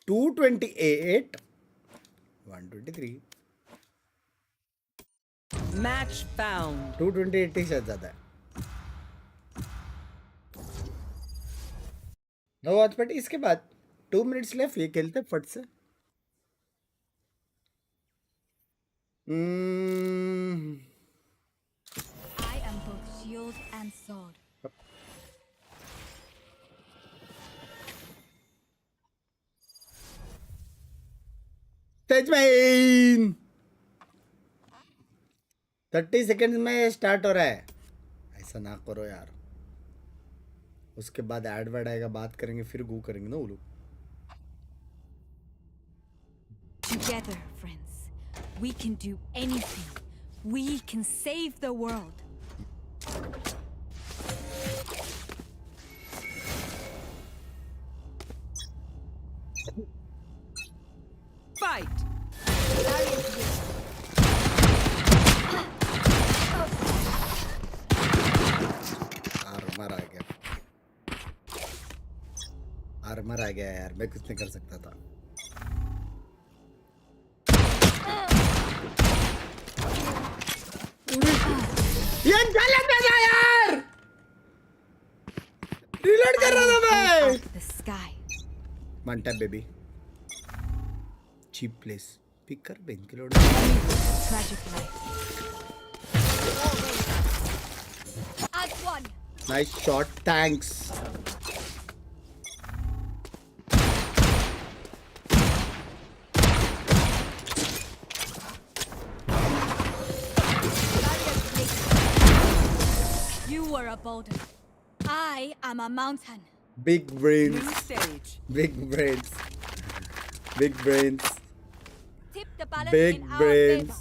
228 123 match found. 228 ही शायद ज्यादा है। नो बात, बट इसके बाद 2 मिनट्स लेफ्ट, ये खेलते फट से। I am both shield and sword. तेजमैन 30 second में स्टार्ट हो रहा है। ऐसा ना करो यार, उसके बाद एड वर्ड आएगा, बात करेंगे, फिर गो करेंगे ना वो लोग। Together, friends, we can do anything. We can save the world. Fight. Armour आ गया यार, मैं कुछ नहीं कर सकता था। ये गलत है ना यार, रिलोड कर रहा था मैं। One tap baby, cheap place, pick कर बेन के लोड। Nice shot, thanks. You are a boulder. I am a mountain. Big brains. Big brains. Big brains. Tip the balance Big in our brains. favor.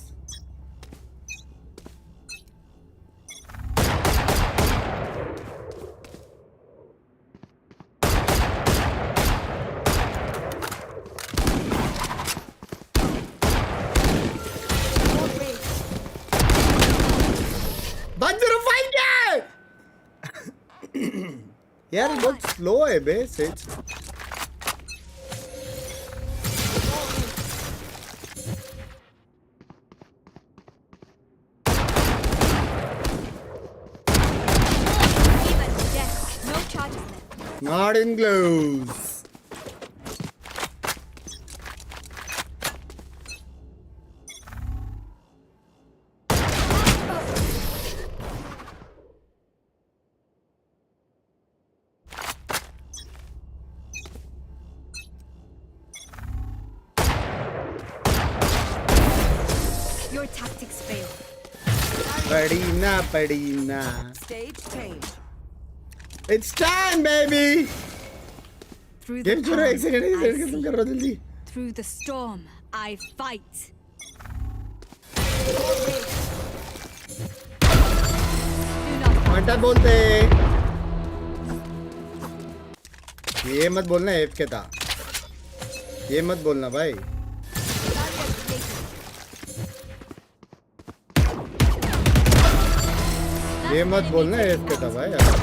यार बहुत slow है बे says. Not in gloves. Your tactics fail. Padina. Stage change. It's time, baby. Through the Game शुरू एक second ही second खत्म कर रहा जल्दी। Through the storm, I fight. मटा बोलते। ये मत बोलना एफ के था। ये मत बोलना भाई। ये मत बोलना एफ के था भाई यार।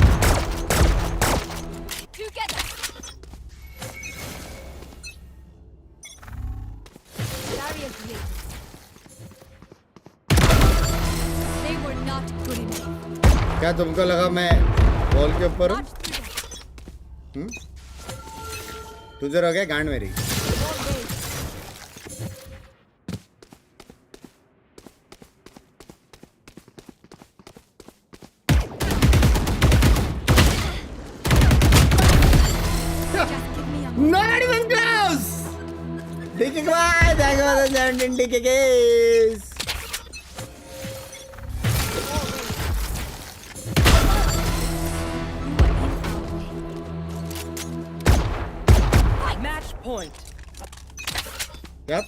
They were not good enough. क्या तुमको लगा मैं बॉल के ऊपर हूँ? तुझे रह गया गांड मेरी। Not even close. DK class, I got the 17 DK case. point. Yep.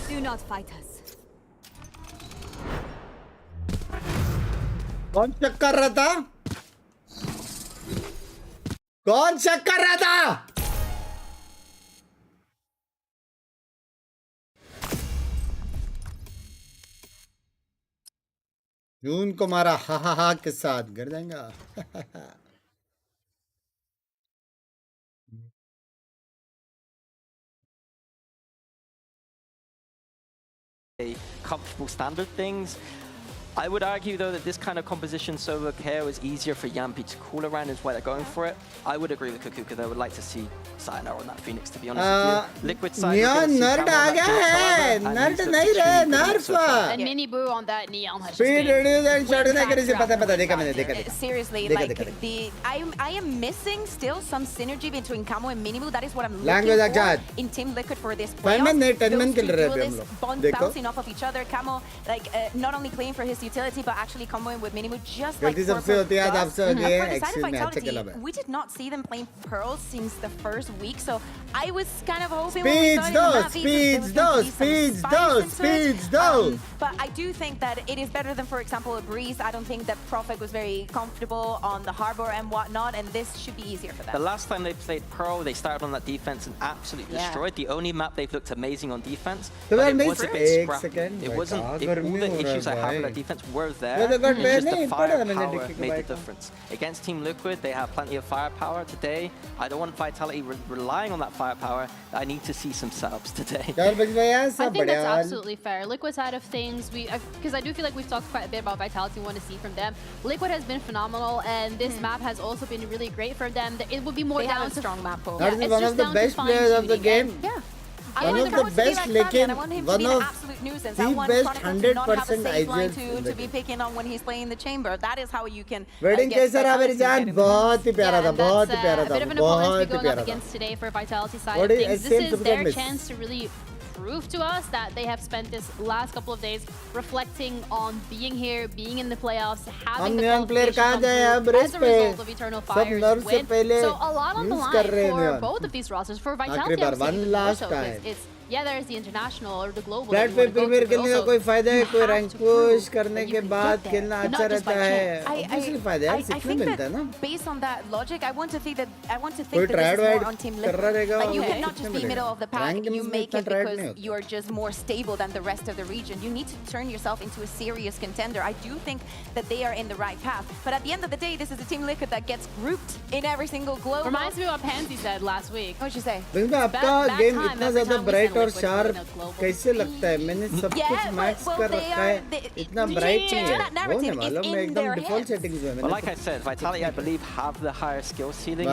Do not fight us. कौन चेक कर रहा था? कौन चेक कर रहा था? जून को मारा हा हा हा के साथ गिर जाएगा. Comfortable standard things. I would argue though that this kind of composition solo KO is easier for Yampi to call around, is why they're going for it. I would agree with Kuku because I would like to see Sayonara on that Phoenix, to be honest with you. Liquid side, Neon nerd आ गया है. Nerd नहीं रहे, nerf. And Mini Boo on that Neon has Speed reduce and shot नहीं करी से पता देखा मैंने. Seriously, like I am missing still some synergy between Camo and Mini Boo. That is what I'm Language looking for अच्छा. in Team Liquid for this 5 men नहीं 10 men kill रहे थे हम लोग. Bond देखो. bouncing off of each other. Camo like not only playing for his utility but actually comboing with Mini Boo just like गलती सबसे होती है, आपसे होती है. for the side of Excuse me, अच्छा Vitality, खेला है. we did not see them playing Pearl since the first week, so I was kind of hoping Speeds those. But I do think that it is better than, for example, a Breeze. I don't think that Prophet was very comfortable on the Harbor and whatnot, and this should be easier for them. The last time they played Pearl, they started on that defense and absolutely destroyed. The only map they've looked amazing on defense, but it was a bit scrappy. It wasn't, all the issues I have with that defense were there. It's just the firepower made the difference. Against Team Liquid, they have plenty of firepower today. I don't want Vitality relying on that firepower. I need to see some setups today. I think that's absolutely fair. Liquid side of things, because I do feel like we've talked quite a bit about Vitality, we want to see from them. Liquid has been phenomenal, and this map has also been really great for them. It would be more down to strong map. That is one of the best players of the game. Yeah. One of the best, लेकिन one of the best 100% ideal to be picking on when he's playing the chamber. That is how you can. Wedding कैसा रहा मेरी जान? बहुत ही प्यारा था, बहुत ही प्यारा था, a bit of an opponent to be going up against today for Vitality side of things. This is their chance to really prove to us that they have spent this last couple of days reflecting on being here, being in the playoffs, having the qualification as a result of Eternal Fire's win. So a lot on the line for both of these rosters. For Vitality, one last time. Yeah, there's the international or the global. Flat पे premiere खेलने का कोई फायदा है? कोई rank push करने के बाद खेलना अच्छा रहता है. Obviously फायदा है, सीखने मिलता है ना. Based on that logic, I want to think that कोई ट्रायड वाइड on Team कर रहा रहेगा. Like you cannot just be middle of the pack and you make it because you are just more stable than the rest of the region. You need to turn yourself into a serious contender. I do think that they are in the right path. But at the end of the day, this is a Team Liquid that gets grouped in every single global. Reminds me of what Pansy said last week. What did you say? आपका game इतना ज़्यादा bright और sharp कैसे लगता है? मैंने सब कुछ मैक्स कर रखा है. इतना bright नहीं है. होने वाला मैं एकदम default settings में. Well, like I said, Vitality, I believe, have the higher skill ceiling.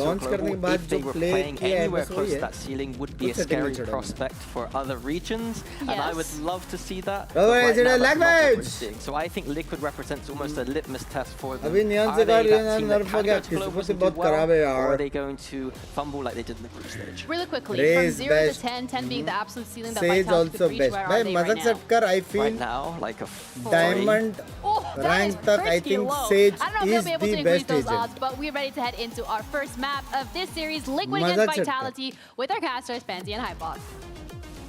launch करने के बाद if they जो were play playing किया है anywhere बस close वही to है. that ceiling would be a scary prospect for other regions, and I would love to see that. Oh, but right is it now, a that's not what we're language? seeing. So I think Liquid represents almost a litmus test for them. अभी नियन Are से they कर that team that nerf हो can गया. go to किसी को globals से and do बहुत well, खराब है or यार. are they going to fumble like they did in the group stage? Really quickly, from 0 to 10, 10 being the absolute ceiling that Sage Vitality also could reach, best. where भाई are they मजाक right set now? कर. I feel Right now, like a diamond rank तक I think Sage I don't know if is we'll be able to the increase best those agent. odds, but we're ready to head into our first map of this series, Liquid मजाक against set कर. Vitality, with our casters, Pansy and Hypox.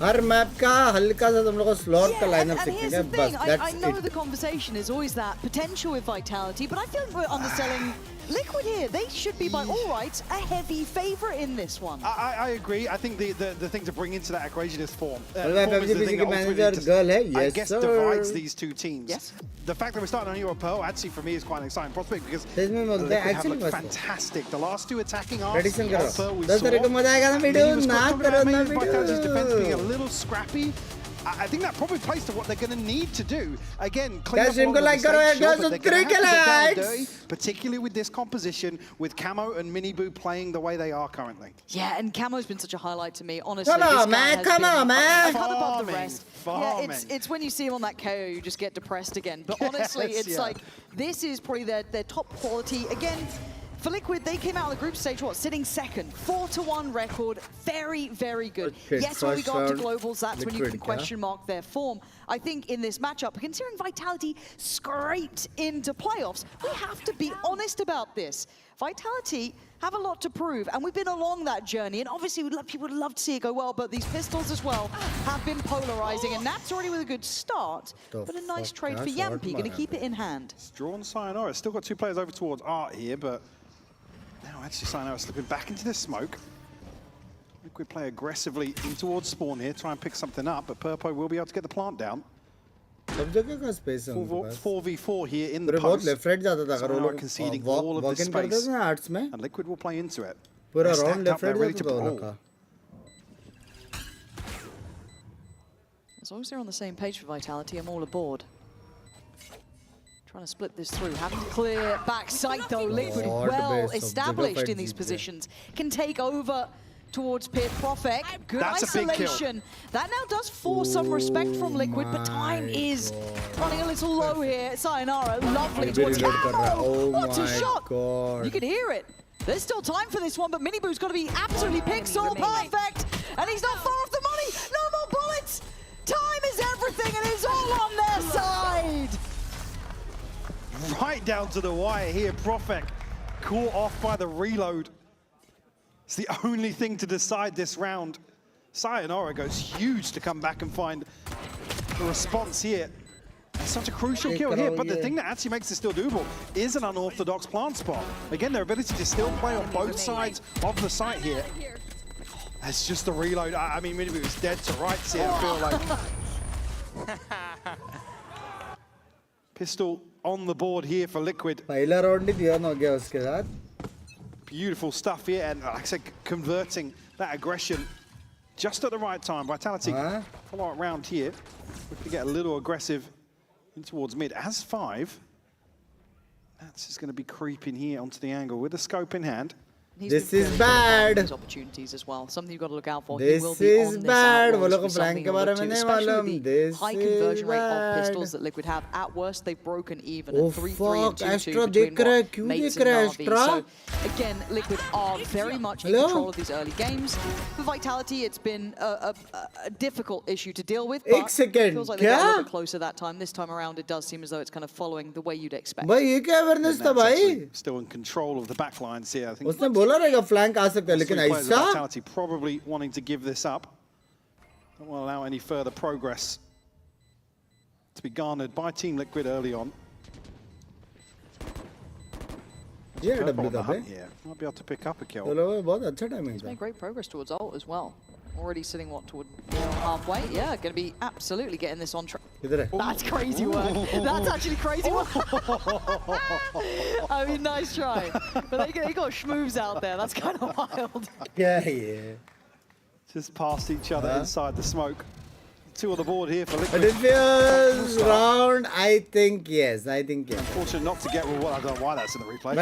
Her map का हल्का सा तुम लोगों को slot का lineup and here's सीखने the का बस. thing, I know That's the conversation is always that potential with Vitality, but I feel like we're underselling Liquid here. They should be, by all rights, a heavy favourite in this one. I agree. I think the thing to bring into that equation is form. Well, Form is the thing that manager ultimately girl है. I Yes, guess sir. divides these two teams. Yes. The fact that we're starting on Euro Pearl actually for me is quite an exciting prospect because इसमें Liquid बोलते हैं have actually looked मस्त. fantastic. The last two attacking Prediction arcs करो. of Pearl we 10 तारीख को मजा आएगा ना वीडियो. ना करो ना Vitality's defense being a video. little scrappy. I think that probably plays to what they're going to need to do. Again, clean Guys, up all इनको of like the करो mistakes, यार. sure, but Guys, they're gonna 3 have to get down and likes. dirty, particularly with this composition, with Camo and Miniboo playing the way they are currently. Yeah, and Camo's been such a highlight to me, honestly. Come This on, guy man, has come been on, man. a cut above the rest. Farming. Yeah, it's when you see him on that KO, you just get depressed again. But honestly, Yes, it's yeah. like, this is probably their top quality. Again, for Liquid, they came out of the group stage, sitting second. 4-1 record, very, very good. Okay, yes, when we got to round, globals, that's when you Liquid, can question mark their form. I think in this matchup, considering Vitality scraped into playoffs, we have to be honest about this. Vitality have a lot to prove, and we've been along that journey, and obviously people would love to see it go well, but these pistols as well have been polarizing, and that's already with a good start, but a nice trade for Yampi, going to keep it in hand. It's drawn Sayonara. Still got 2 players over towards Art here, but now actually Sayonara slipping back into this smoke. Liquid play aggressively in towards spawn here, try and pick something up, but Purpo will be able to get the plant down. 4v4 here in the post. Sayonara conceding all of this space, and Liquid will play into it. They're stacked up, they're ready to brawl. As long as they're on the same page for Vitality, I'm all aboard. Trying to split this through, having to clear backside though. Liquid well established in these positions, can take over towards Pit. Profek, good isolation. That now does force some respect from Liquid, but time is running a little low here. Sayonara, lovely towards Camo. What a shot! You can hear it. There's still time for this one, but Miniboo's got to be absolutely pixel perfect, and he's not far off the money. No more bullets. Time is everything, and it's all on their side. Right down to the wire here, Profek caught off by the reload. It's the only thing to decide this round. Sayonara goes huge to come back and find the response here. It's such a crucial kill here, but the thing that actually makes it still doable is an unorthodox plant spot. Again, their ability to still play on both sides of the site here. It's just the reload. I mean, maybe it was dead to rights here, I feel like. Pistol on the board here for Liquid. Beautiful stuff here, and like I said, converting that aggression just at the right time. Vitality follow it round here. We can get a little aggressive in towards mid. As 5, that's just going to be creeping here onto the angle with the scope in hand. This is bad. Opportunities as well. Something you've got to look out for. This is bad. Especially with the high conversion rate of pistols that Liquid have. At worst, they've broken even at 3-3 and 2-2 between Mates and Na'Vi. So again, Liquid are very much in control of these early games. For Vitality, it's been a difficult issue to deal with, but it feels like they got a little bit closer that time. This time around, it does seem as though it's kind of following the way you'd expect. Still in control of the backlines here, I think. Vitality probably wanting to give this up. Don't want to allow any further progress to be garnered by Team Liquid early on. Yeah, might be able to pick up a kill. He's made great progress towards ult as well. Already sitting toward halfway. Yeah, going to be absolutely getting this on track. That's crazy work. That's actually crazy work. I mean, nice try. But they got schmooves out there. That's kind of wild. Yeah. Just past each other inside the smoke. 2 on the board here for Liquid. But it feels round, I think yes. Unfortunate not to get well, I don't know why that's in the replay.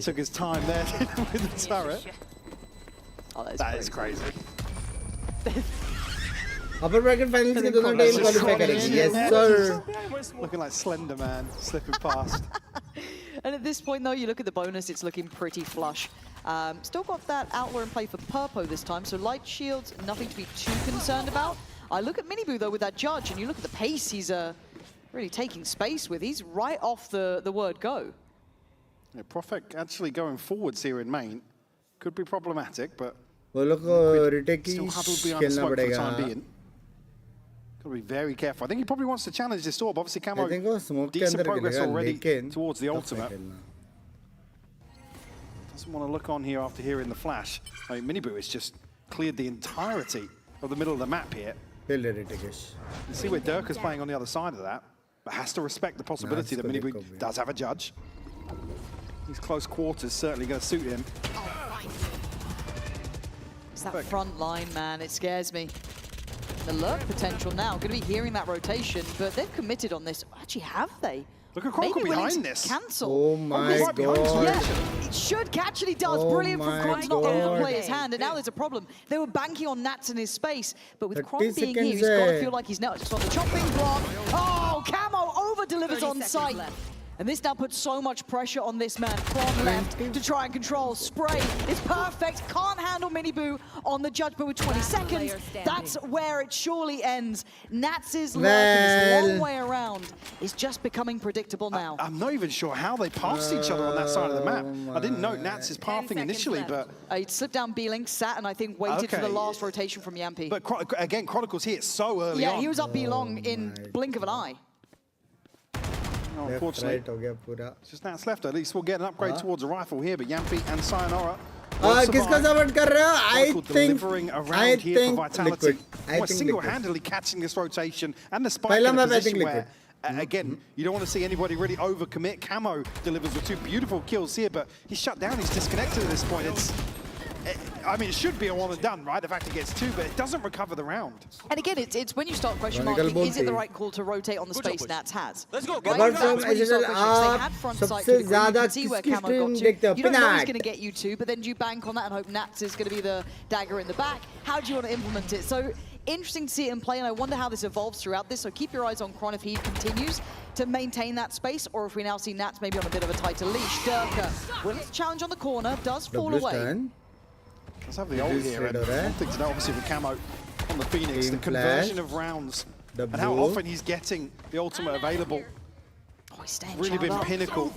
Took his time there with the turret. Oh, that is crazy. Upper bracket finals के दोनों team qualify करेंगे. Yes sir. Looking like Slender Man slipping past. And at this point though, you look at the bonus, it's looking pretty flush. Still got that Outlaw in play for Purpo this time, so light shields, nothing to be too concerned about. I look at Miniboo though with that judge, and you look at the pace he's really taking space with. He's right off the word go. Yeah, Profek actually going forwards here in main could be problematic, but still huddled behind the smoke for the time being. Got to be very careful. I think he probably wants to challenge this orb. Obviously, Camo, decent progress already towards the ultimate. Doesn't want to look on here after hearing the flash. I mean, Miniboo has just cleared the entirety of the middle of the map here. You see where Dirk is playing on the other side of that, but has to respect the possibility that Miniboo does have a judge. These close quarters certainly going to suit him. It's that front line, man. It scares me. The lurk potential now. Going to be hearing that rotation, but they've committed on this. Actually, have they? Look at Chronicle behind this. Cancel. Oh my god. Yeah, it should catch, and he does. Brilliant from Chronicle, not able to play his hand, and now there's a problem. They were banking on Nats in his space, but with Chronicle being here, he's got to feel like he's now just on the chopping block. Oh, Camo over-delivers on sight. And this now puts so much pressure on this man from left to try and control. Spray is perfect, can't handle Miniboo on the judge, but with 20 seconds, that's where it surely ends. Nats's lurk and his long way around is just becoming predictable now. I'm not even sure how they passed each other on that side of the map. I didn't note Nats's pathing initially, but... He slipped down B-Link, sat, and I think waited for the last rotation from Yampi. But again, Chronicles hit so early on. Yeah, he was up B-Long in blink of an eye. Unfortunately, just Nats left. At least we'll get an upgrade towards a rifle here, but Yampi and Sayonara. किसका support कर रहे हो? I think Liquid. Single-handedly catching this rotation and the spike in a position where, again, you don't want to see anybody really overcommit. Camo delivers with 2 beautiful kills here, but he's shut down. He's disconnected at this point. I mean, it should be a one and done, right? The fact it gets 2, but it doesn't recover the round. And again, it's when you start question marking, is it the right call to rotate on the space Nats has? Let's go. Right? सबसे ज़्यादा किसकी stream देखते हो? You don't know he's going to get you 2, but then do you bank on that and hope Nats is going to be the dagger in the back? How do you want to implement it? So interesting to see it in play, and I wonder how this evolves throughout this. So keep your eyes on Kron if he continues to maintain that space, or if we now see Nats maybe on a bit of a tighter leash. Durka willing to challenge on the corner, does fall away. Let's have the ult here. One thing to know, obviously, with Camo on the Phoenix, the conversion of rounds, and how often he's getting the ultimate available. Oh, he's staying really been up. pinnacle.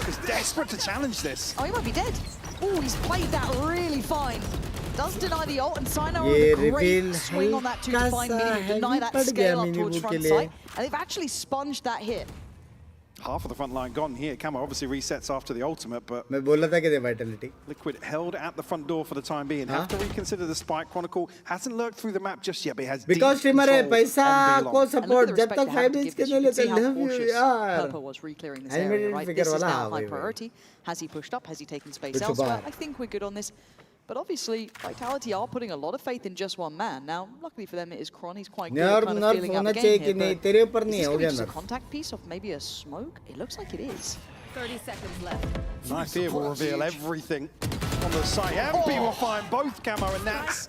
He's desperate to challenge this. Oh, he might be dead. Oh, he's played that really fine. Does deny the ult, and Sayonara with a great swing on that 2 to find Miniboo, deny that scale up towards front sight, and they've actually sponged that hit. Half of the front line gone here. Camo obviously resets after the ultimate, but Vitality. Liquid held at the front door for the time being. Have to reconsider the spike. Chronicle hasn't lurked through the map just yet, but he has because streamer है पैसा को support जब तक 5 days के लिए लेते हैं यार. Purple was reclearing this area, right? This is now high priority. Has he pushed up? Has he taken space elsewhere? I think we're good on this. But obviously, Vitality are putting a lot of faith in just one man. Now, luckily for them, it is Kron. He's quite good at kind of feeling out the game here. But is this going to be just a contact piece of maybe a smoke? It looks like it is. 30 seconds left. Nice here will reveal everything on the site. Yampi will find both Camo and Nats.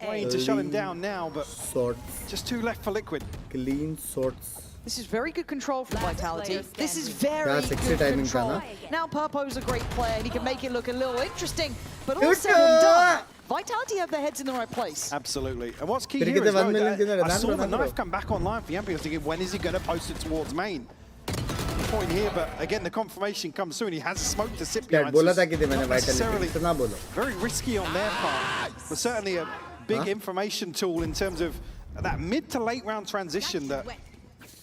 Waiting to shut him down now, but just 2 left for Liquid. Clean sorts. This is very good control from Vitality. This is very good control. Now Purpo's a great player and he can make it look a little interesting, but all said and done, Vitality have their heads in the right place. Absolutely. And what's key here is, I saw the knife come back online for Yampi. I was thinking, when is he going to post it towards main? Point here, but again, the confirmation comes soon. He has smoke to sit behind. So not necessarily very risky on their part, but certainly a big information tool in terms of that mid to late round transition that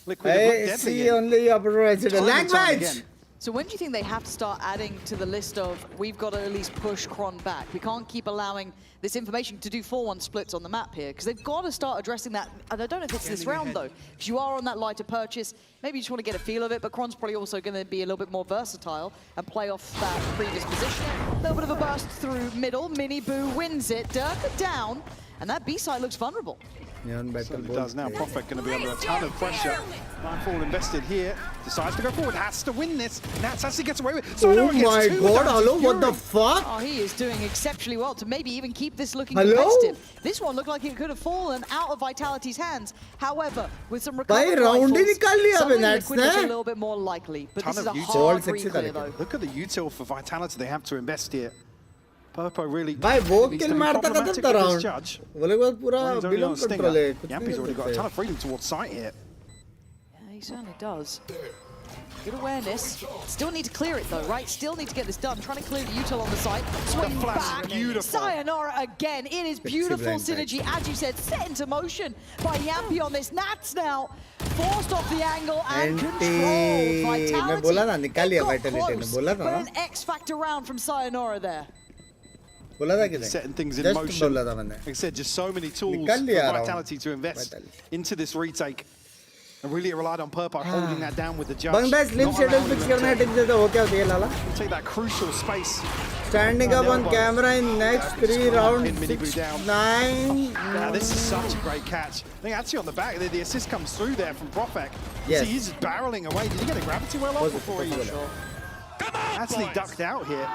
Liquid see only language. So when do you think they have to start adding to the list of, we've got to at least push Kron back? We can't keep allowing this information to do 4-1 splits on the map here, because they've got to start addressing that. And I don't know if it's this round, though. If you are on that lighter purchase, maybe you just want to get a feel of it, but Kron's probably also going to be a little bit more versatile and play off that previous position. A little bit of a burst through middle. Miniboo wins it. Durka down, and that B-side looks vulnerable. Certainly does now. Prophet going to be under a ton of pressure. Nightfall invested here. Decides to go forward. Has to win this. Nats actually gets away with it. So oh my god, hello, what the fuck? Oh, he is doing exceptionally well to maybe even keep this looking competitive. This one looked like it could have fallen out of Vitality's hands. However, with some recovery rifles, something Liquid is a little bit more likely. But this is a hard reclear, though. Look at the util for Vitality they have to invest here. Purpo really भाई वो किल मारता था तब round बोले बाद पूरा belong control है Yampi's already got a ton of freedom towards site here. Yeah, he certainly does. Good awareness. Still need to clear it though, right? Still need to get this done. Trying to clear the util on the site. Swing back. Beautiful. Sayonara again. It is beautiful synergy, as you said, set into motion by Yampi on this. Nats now forced off the angle and controlled. Vitality. Got close, but an X factor round from Sayonara there. Setting things in motion. Like I said, just so many tools for Vitality to invest into this retake. And really relied on Purpo holding that down with the judge. Take that crucial space. Standing up on camera in next 3 rounds, 9. Now this is such a great catch. I think actually on the back, the assist comes through there from Profek. Yes. See, he's just barreling away. Did he get a gravity well off before he actually ducked out here?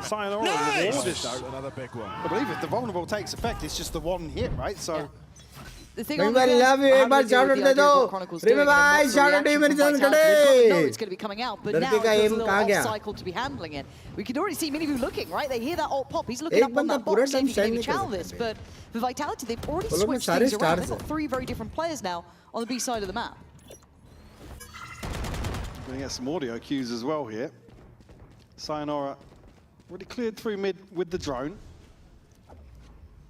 Sayonara rewarded though. Another big one. I believe if the vulnerable takes effect, it's just the one hit, right? So The thing I love you. एक बार shout out दे दो. Remy bhai, shout out to you मेरे channel कड़े. No, it's going to be coming out, but now it feels a little off cycle to be handling it. We can already see Minibu looking, right? They hear that ult pop. He's looking up on that box, saying he can maybe channel this. But for Vitality, they've already switched things around. They've got 3 very different players now on the B side of the map. Going to get some audio cues as well here. Sayonara already cleared through mid with the drone.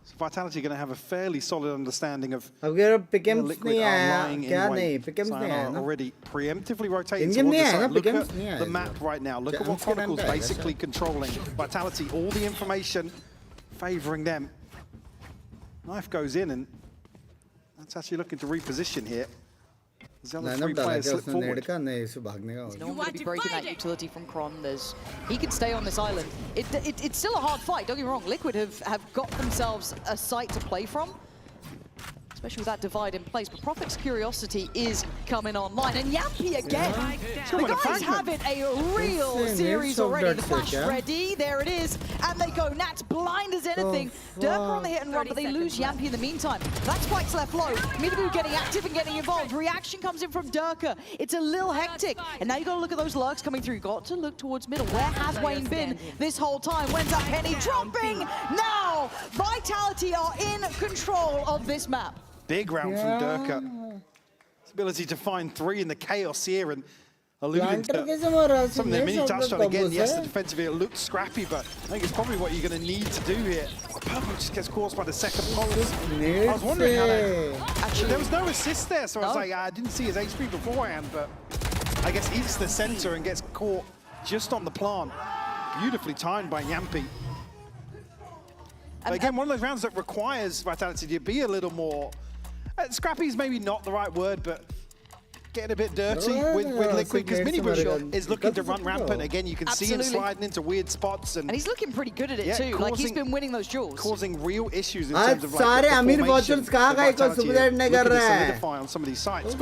So Vitality going to have a fairly solid understanding of Liquid are lying in wait. Sayonara already preemptively rotating towards the side. Look at the map right now. Look at what Chronicle's basically controlling. Vitality, all the information favouring them. Knife goes in, and that's actually looking to reposition here. The other 3 players slip forward. No one going to be breaking that utility from Kron. He can stay on this island. It's still a hard fight, don't get me wrong. Liquid have got themselves a site to play from, especially with that divide in place. But Prophet's curiosity is coming online. And Yampy again. The guys have it a real series already. The flash ready, there it is. And they go. Nat's blind as anything. Durka on the hit and run, but they lose Yampy in the meantime. That spike's left low. Minibu getting active and getting involved. Reaction comes in from Durka. It's a little hectic. And now you got to look at those lurks coming through. You got to look towards middle. Where has Wayne been this whole time? When's that penny dropping? Now, Vitality are in control of this map. Big round from Durka. His ability to find 3 in the chaos here and alluding to something that Mini touched on again. Yes, the defensive here looked scrappy, but I think it's probably what you're going to need to do here. Purple just gets caused by the second pulse. I was wondering how that... Actually, there was no assist there, so I was like, I didn't see his HP beforehand, but I guess eats the center and gets caught just on the plant. Beautifully timed by Yampy. But again, one of those rounds that requires Vitality to be a little more... scrappy is maybe not the right word, but getting a bit dirty with Liquid, because Minibu is looking to run rampant. Again, you can see him sliding into weird spots. And he's looking pretty good at it too. Like, he's been winning those duels. Causing real issues in terms of like the formation. Solidify on some of these sites.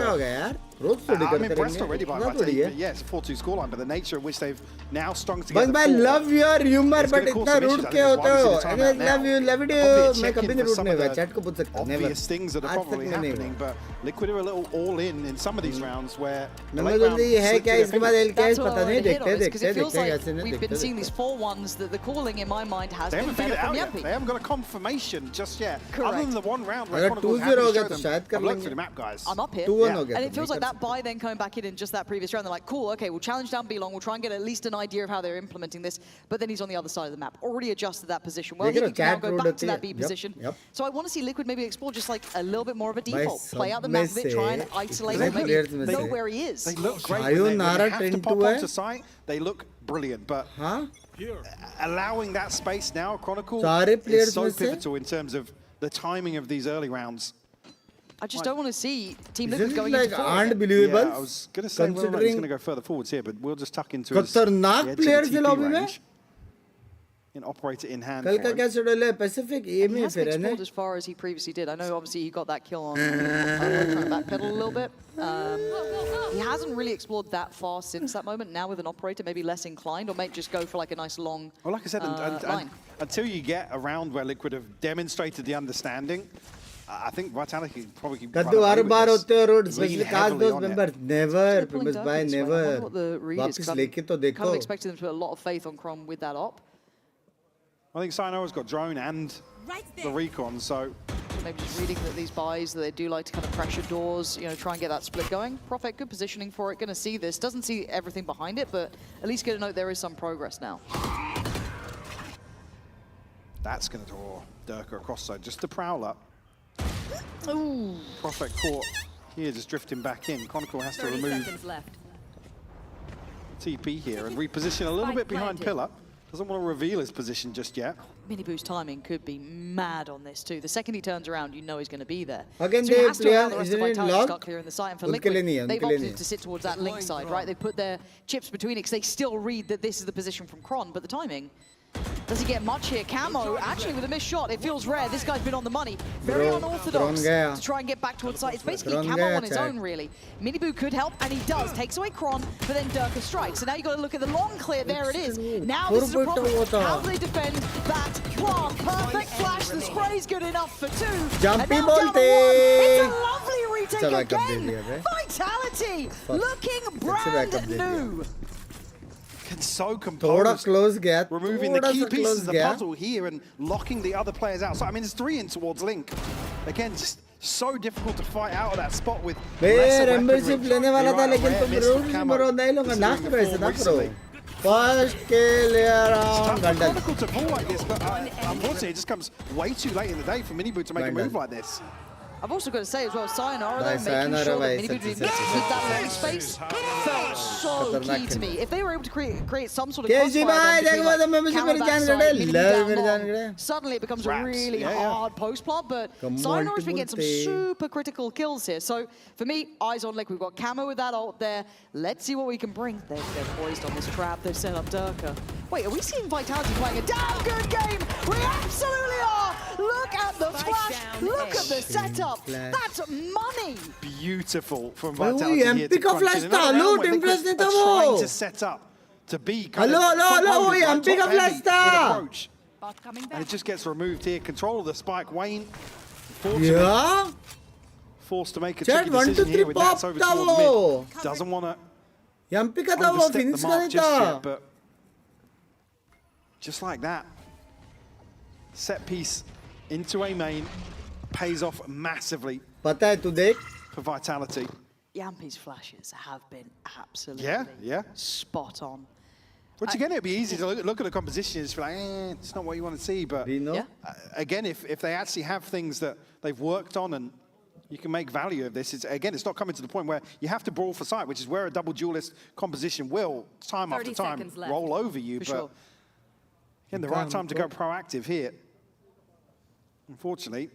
I'm impressed already by Vitality. But yeah, it's a 4-2 scoreline, but the nature at which they've now strung together. I love your humor, but इतना rude क्यों होते हो? I love you, मैं कभी नहीं रूठ नहीं हुआ. Chat को पूछ सकता हूँ. Obvious things that are probably happening, but Liquid are a little all in some of these rounds where. है क्या इसके बाद LK पता नहीं देखते we've been seeing these 4-1s that the calling in my mind has been better from Yampy. They haven't got a confirmation just yet. Correct. Other than the one round where Chronicles haven't shown them. I've looked through the map, guys. I'm up here. And it feels like that buy then coming back in just that previous round. They're like, cool, okay, we'll challenge down B long. We'll try and get at least an idea of how they're implementing this. But then he's on the other side of the map, already adjusted that position. Well, he can now go back to that B position. So I want to see Liquid maybe explore just like a little bit more of a default. Play out the map a bit, try and isolate him, maybe know where he is. They look great. They have to pop onto site. They look brilliant, but allowing that space now, Chronicle, is so pivotal in terms of the timing of these early rounds. I just don't want to see Team Liquid going into forward. Unbelievable. Yeah, I was going to say he's going to go further forwards here, but we'll just tuck into his TP range. And operate it in hand. Pacific EMEA he hasn't explored as far as he previously did. I know obviously he got that kill on trying to backpedal a little bit. He hasn't really explored that far since that moment. Now with an operator, maybe less inclined, or might just go for like a nice long well, like I said, until you get around where Liquid have demonstrated the understanding, I think Vitality can probably keep never वापस लेके तो देखो. Kind of expected them to put a lot of faith on Crom with that op. I think Sayonara's got drone and the recon, so maybe just reading that these buys that they do like to kind of pressure doors, you know, try and get that split going. Prophet, good positioning for it. Going to see this. Doesn't see everything behind it, but at least get a note there is some progress now. That's going to draw Durka across side. Just the Prowler. Ooh. Prophet caught here, just drifting back in. Chronicle has to remove TP here and reposition a little bit behind Pillar. Doesn't want to reveal his position just yet. Minibu's timing could be mad on this too. The second he turns around, you know he's going to be there. Again, so he has to allow the rest of Vitality to start clearing the site. And for Liquid, they've opted to sit towards that link side, right? They put their chips between it because they still read that this is the position from Kron, but the timing. Does he get much here? Camo, actually with a missed shot, it feels rare. This guy's been on the money. Very unorthodox to try and get back towards site. It's basically Camo on his own, really. Minibu could help, and he does. Takes away Kron, but then Durka strikes. So now you've got to look at the long clear. There it is. Now this is a problem. How do they defend that plant. Perfect flash. The spray's good enough for 2. Jumpy and now down to 1. bolte. It's a lovely retake Chalo, again. Vitality looking brand new. So composed, close gap. removing the key pieces of the puzzle here and locking the other players out. So I mean, there's 3 in towards Link. Again, just so difficult to fight out of that spot with. Membership लेने वाला था लेकिन तुम rule number नहीं लोगे नाक पे ऐसे ना करो. First kill around. It's difficult to pull like this, but unfortunately, it just comes way too late in the day for Minibu to make a move like this. I've also got to say as well, Sayonara, though, making sure that Minibu didn't mix with that long space felt so key to me. If they were able to create some sort of crossfire between like, camera backside, Minibu down long, suddenly it becomes a really hard post plant, but Sayonara's been getting some super critical kills here. So for me, eyes on Liq. We've got Camo with that ult there. Let's see what we can bring. They're poised on this trap. They've set up Durka. Wait, are we seeing Vitality playing a damn good game? We absolutely are! Look at the flash! Look at the setup! That's money! Beautiful from Vitality here to crunch in. Trying to set up to be kind of approach. And it just gets removed here. Control of the spike. Wayne forced to make a tricky decision here with Nats over towards mid. Doesn't want to understep the mark just yet, but just like that, set piece into a main pays off massively for Vitality. Yampi's flashes have been absolutely spot on. Which again, it'd be easy to look at the composition and just be like, it's not what you want to see. But again, if they actually have things that they've worked on and you can make value of this, it's not coming to the point where you have to brawl for sight, which is where a double duelist composition will, time after time, roll over you. But again, the right time to go proactive here. Unfortunately,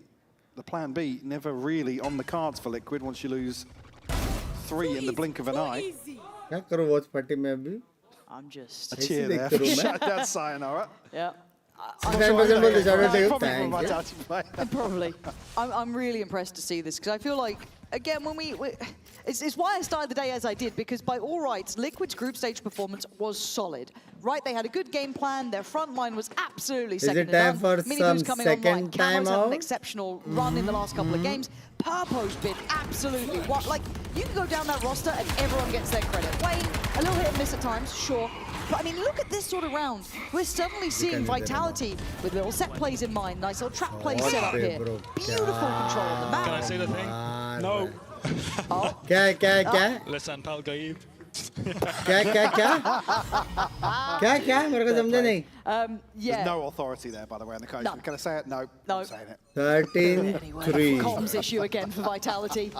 the plan B never really on the cards for Liquid once you lose 3 in the blink of an eye. I'm just... A cheer there. Shut down Sayonara. Yeah. Probably. I'm really impressed to see this because I feel like, again, when it's why I started the day as I did, because by all rights, Liquid's group stage performance was solid. Right, they had a good game plan. Their front line was absolutely second to none. Minibu's coming online. Camo's had an exceptional run in the last couple of games. Purpo's been absolutely like you can go down that roster and everyone gets their credit. Wayne, a little hit and miss at times, sure. But I mean, look at this sort of round. We're suddenly seeing Vitality with little set plays in mind. Nice little trap play set up here. Beautiful control of the map. Can I say the thing? No. क्या? Listen, pal, Gaib. क्या? मेरे को समझा नहीं. There's no authority there, by the way, in the coach. No. Can I say it? No. No. I'm saying it. 13-3. Comms issue again for Vitality.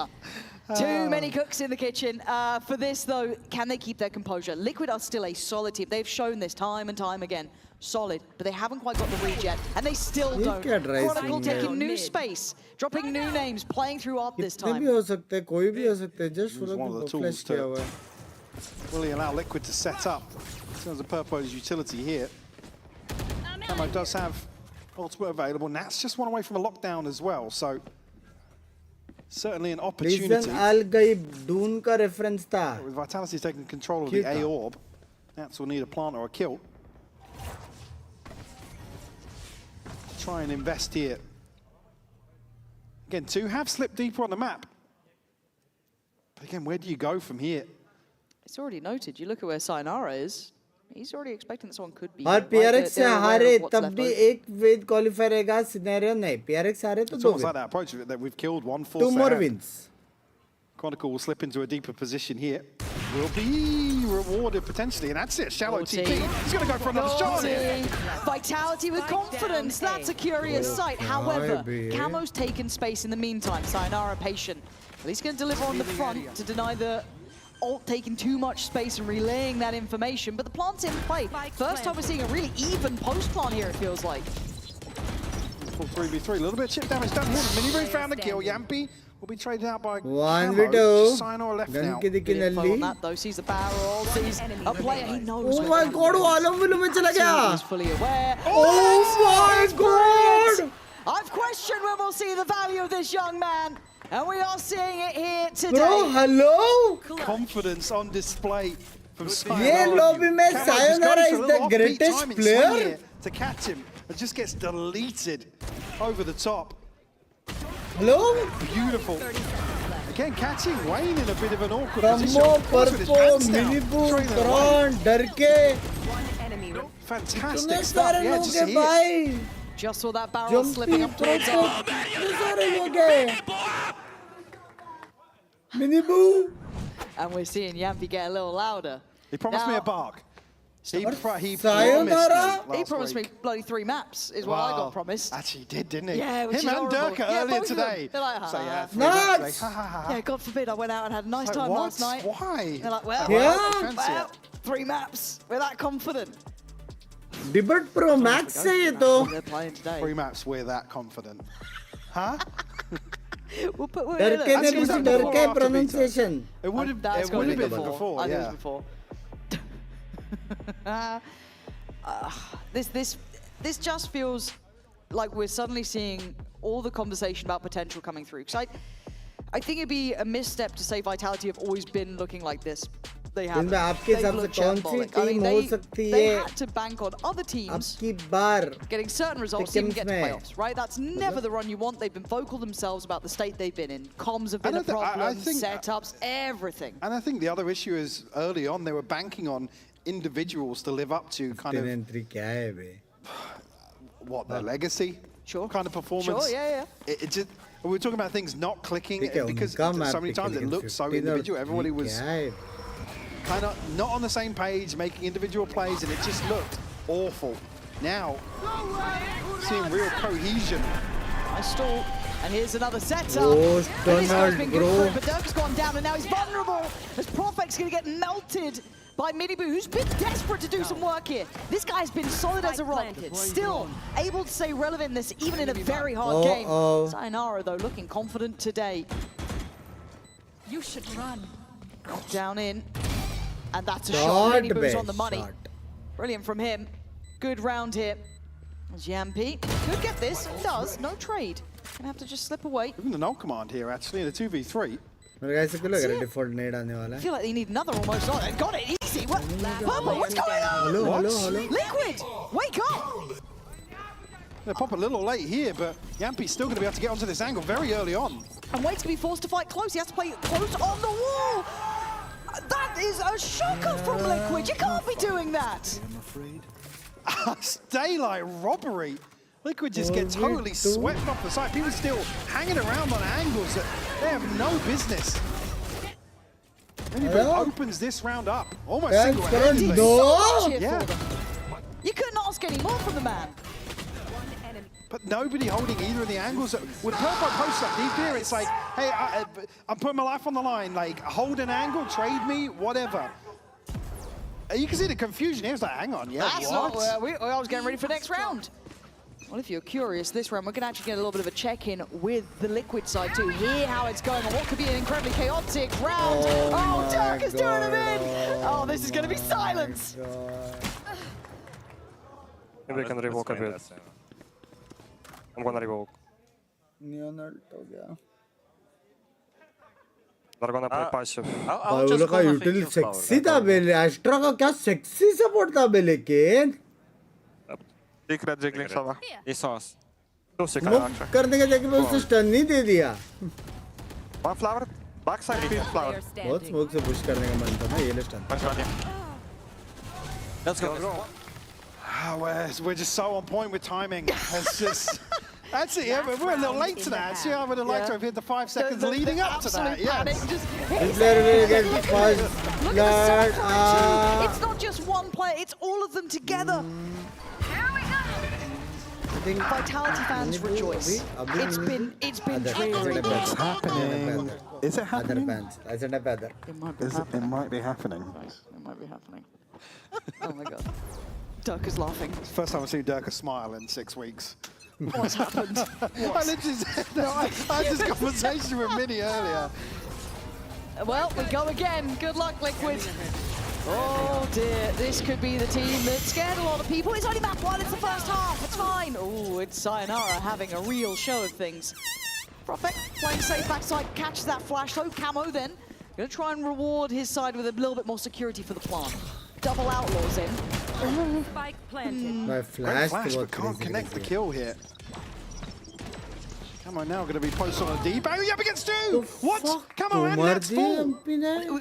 Too many cooks in the kitchen. For this, though, can they keep their composure? Liquid are still a solid team. They've shown this time and time again. Solid, but they haven't quite got the read yet, and they still don't. Chronicle taking new space, dropping new names, playing through art this time. Just one of the tools to really allow Liquid to set up. In terms of Purpo's utility here, Camo does have ultimate available. Nats just one away from a lockdown as well, so certainly an opportunity. With Vitality taking control of the A orb, Nats will need a plant or a kill. Try and invest here. Again, 2 have slipped deeper on the map. But again, where do you go from here? It's already noted. You look at where Sayonara is. He's already expecting that someone could be. और PRX से हारे तब भी एक वेद qualifier रहेगा scenario नहीं. PRX से हारे तो 2 It's almost like that approach that we've killed 1 force. 2 more wins. Chronicle will slip into a deeper position here. Will be rewarded potentially, and that's it. Shallow TP. He's going to go for another shot here. Vitality with confidence. That's a curious sight. However, Camo's taken space in the meantime. Sayonara patient. But he's going to deliver on the front to deny the ult taking too much space and relaying that information. But the plant's in play. First time we're seeing a really even post plant here, it feels like. Full 3v3. A little bit of chip damage done here. Minibu found the kill. Yampi will be traded out by 1v2. Sayonara left now. On that though, sees the barrel, sees a player he knows. Oh my god, वो आलम willow में चला गया. He's fully aware. Oh my god! I've questioned when we'll see the value of this young man, and we are seeing it here today. Bro, hello? Confidence on display from Sayonara. ये lobby में Sayonara is the greatest player. to catch him and just gets deleted over the top. Hello? Beautiful. Again, catching Wayne in a bit of an awkward Come position. on, Of course, with his Purple, hands down, Minibu, throwing them away. Tron, Darke. Fantastic stuff. Yeah, just see it. Just saw that barrel slipping up towards us. Minibu. And we're seeing Yampy get a little louder. He promised me a bark. He promised me bloody 3 maps, is what I got promised. Actually, he did, didn't he? Yeah, which Him is and horrible. Durka Yeah, earlier both of today. them. They're like, So yeah, 3 Nuts! maps. Like, ha, ha, ha. Yeah, God forbid I went out and had a nice Like, time what? last night. Why? They're like, well, Yeah. well, 3 maps. We're that confident. Debut Pro Max है ये तो. They're playing today. 3 maps, we're that confident. Huh? We'll put it Darke ने पूछी Darke pronunciation. It would have been before. I think Yeah. it was before. This just feels like we're suddenly seeing all the conversation about potential coming through. Because I think it'd be a misstep to say Vitality have always been looking like this. They haven't. इनमें आपके हिसाब से कौन सी team हो सकती They है had to bank on other teams आपकी बार getting certain results to even get to में? playoffs, right? That's never the run you want. They've been vocal themselves about the state they've been in. Comms have been a problem, setups, everything. And I think the other issue is early on they were banking on individuals to live up to kind of 10-3 क्या है बे? what their legacy kind of performance. Sure, yeah. It just we were talking about things not clicking ठीक है, because उनका so map many times it looked so 15 और individual. Everybody 3 was क्या है? kind of not on the same page, making individual plays, and it just looked awful. Now, seeing real cohesion. Nice stall. And here's another setup. Oh, And this guy's been good bro. for it, but Dirk's gone down, and now he's vulnerable. As Profec's going to get melted by Minibu, who's been desperate to do some work here. This guy's been solid as a rock. Still able to stay relevant in this, even in a very hard game. Sayonara, though, looking confident today. You should run. Down in. And that's a shot. Minibu's on the money. Shot. Brilliant from him. Good round here. As Yampy could get this. Does. No trade. Gonna have to just slip away. Even the null command here, actually, in a 2v3. मेरे को ऐसे क्यों लग रहा है default nade आने वाला I है? feel like they need another almost. Oh, they got it easy. What? Purple, what's going on? Hello. Liquid, wake up! They pop a little late here, but Yampy's still going to be able to get onto this angle very early on. And Wade's going to be forced to fight close. He has to play close on the wall. That is a shocker from Liquid. You can't be doing that. Daylight robbery. Liquid just get totally swept off the side. People still hanging around on angles that they have no business. Minibu opens this round up. Almost single-handedly. Yeah. You couldn't ask any more from the man. But nobody holding either of the angles. With Purple post up deep here, it's like, hey, I'm putting my life on the line. Like, hold an angle, trade me, whatever. You can see the confusion here. It's like, hang on, yeah, That's not where I was getting ready for next round. Well, if you're curious, this round, we're going to actually get a little bit of a check-in with the Liquid side, too. Hear how it's going on what could be an incredibly chaotic round. Oh, Dirk is doing him in. Oh, this is going to be silence. Maybe I can revoke a bit. I'm gonna revoke. They're gonna play passive. बाउलो का यूटिल sexy था बेले extra का क्या sexy support था बेले केन Secret jiggling Sava. Esports. Smoke करने के जगह पे उसने स्टन नहीं दे दिया One flower, backside, fifth flower. बहुत स्मोक से पुश करने का मन था ना ये ले stun Let's go. We're just so on point with timing. It's just... That's it, yeah, we're a little late to that. See, I would have liked to have hit the 5 seconds leading up to that. Yes. Look at the separation. It's not just one player, it's all of them together. Vitality fans rejoice. It's been really It's happening. Is it happening? It might be happening. It might be happening. Oh my god. Dirk is laughing. It's the first time I've seen Dirk smile in 6 weeks. What's happened? I literally said, I had this conversation with Minnie earlier. Well, we go again. Good luck, Liquid. Oh dear, this could be the team that scared a lot of people. It's only map 1, it's the first half, it's fine. Oh, it's Sayonara having a real show of things. Prophet playing safe backside, catches that flash, so Camo then. Gonna try and reward his side with a little bit more security for the plant. Double Outlaws in. Spike planted. My Great flash flash, but can't connect the kill here. Come on now, going to be posted on a D. Bang up against two! What? Come on, and that's full!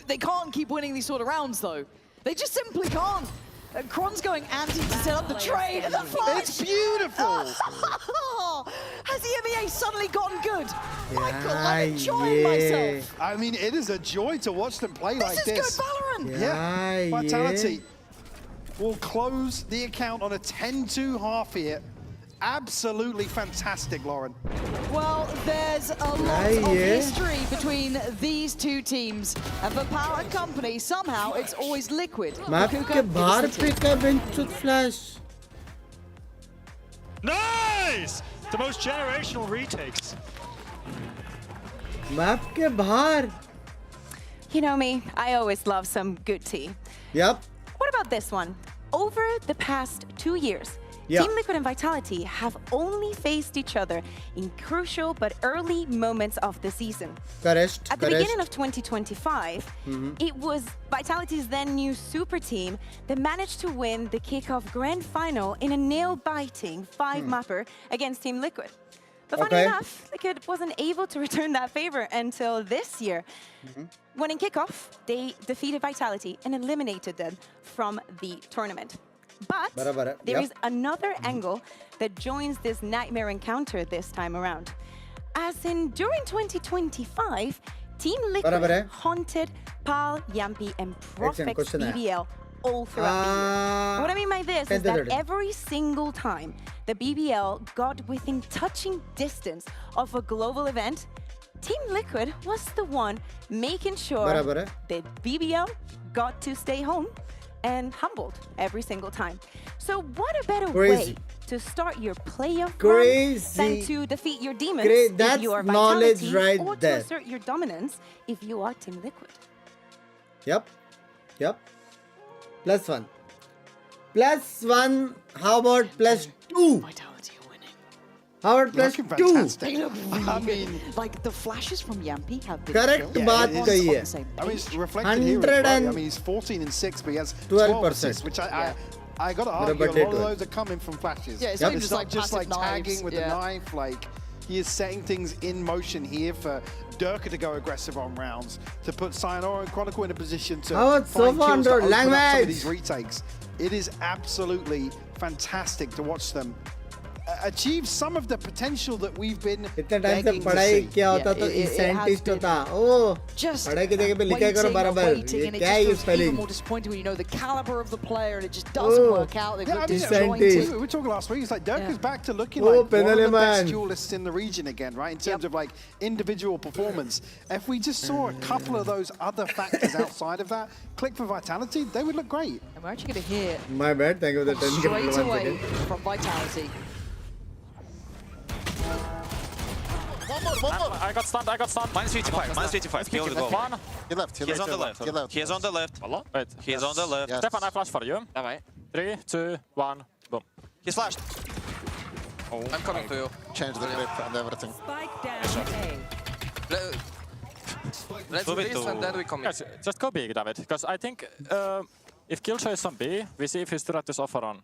They can't keep winning these sort of rounds, though. They just simply can't. Kron's going anti to set up the trade and the flash. It's beautiful! Has the EMEA suddenly gotten good? Michael, I'm enjoying myself. I mean, it is a joy to watch them play like this. This is good Valorant. Yeah, Vitality will close the account on a 10-2 half here. Absolutely fantastic, Lauren. Well, there's a lot of history between these two teams. And for Power Company, somehow it's always Liquid. Map के बाहर पिका bench flash. Nice! The most generational retakes. Map के बाहर. You know me, I always love some good tea. Yep. What about this one? Over the past 2 years, Team Liquid and Vitality have only faced each other in crucial but early moments of the season. Correct. At the beginning of 2025, it was Vitality's then new super team that managed to win the kickoff grand final in a nail-biting 5-mapper against Team Liquid. But funny enough, Liquid wasn't able to return that favor until this year. When in kickoff, they defeated Vitality and eliminated them from the tournament. But there is another angle that joins this nightmare encounter this time around. As in, during 2025, Team Liquid haunted PAL, Yampi, and Profect's BBL all throughout the year. What I mean by this is that every single time the BBL got within touching distance of a global event, Team Liquid was the one making sure that BBL got to stay home and humbled every single time. So what a better way to start your playoff run than to defeat your demons if you are Vitality, or to assert your dominance if you are Team Liquid. Yep. +1. +1. How about +2? Vitality are winning. How about +2? They look really good. Like the flashes from Yampi have been Correct बात कही है. I mean, it's reflected here. Right? I mean, he's 14 and 6, but he has 12 assists, which I got to argue, a lot of those are coming from flashes. Yeah, it's not just like tagging with the knife. Like, he is setting things in motion here for Durka to go aggressive on rounds, to put Sayonara and Chronicle in a position to find kills to open up some of these retakes. It is absolutely fantastic to watch them achieve some of the potential that we've been begging to see. क्या होता तो scientist होता. Oh, पढ़ाई की जगह पे लिखा करो बराबर. ये क्या है ये spelling? More disappointing when you know the caliber of the player and it just doesn't work out. They've looked disjointed. We were talking last week. It's like Durka's back to looking like one of the best duelists in the region again, right? In terms of like individual performance. If we just saw a couple of those other factors outside of that, click for Vitality, they would look great. And we're actually going to hear. My bad. Thank you for the 10 straight away from Vitality. One more. I got stunned. Minus 55. Minus 55. Kill the goal. One. He left. He's on the left. He's on the left. Wait. He's on the left. Yes. Stefan, I flash for you. Давай. 3, 2, 1, boom. He's flashed. Oh, I'm coming to you. Change the grip and everything. Spike down A. Let's do this and then we come in. Guys, just go big, David. Because I think if Killjoy is on B, we see if his turret is off or on.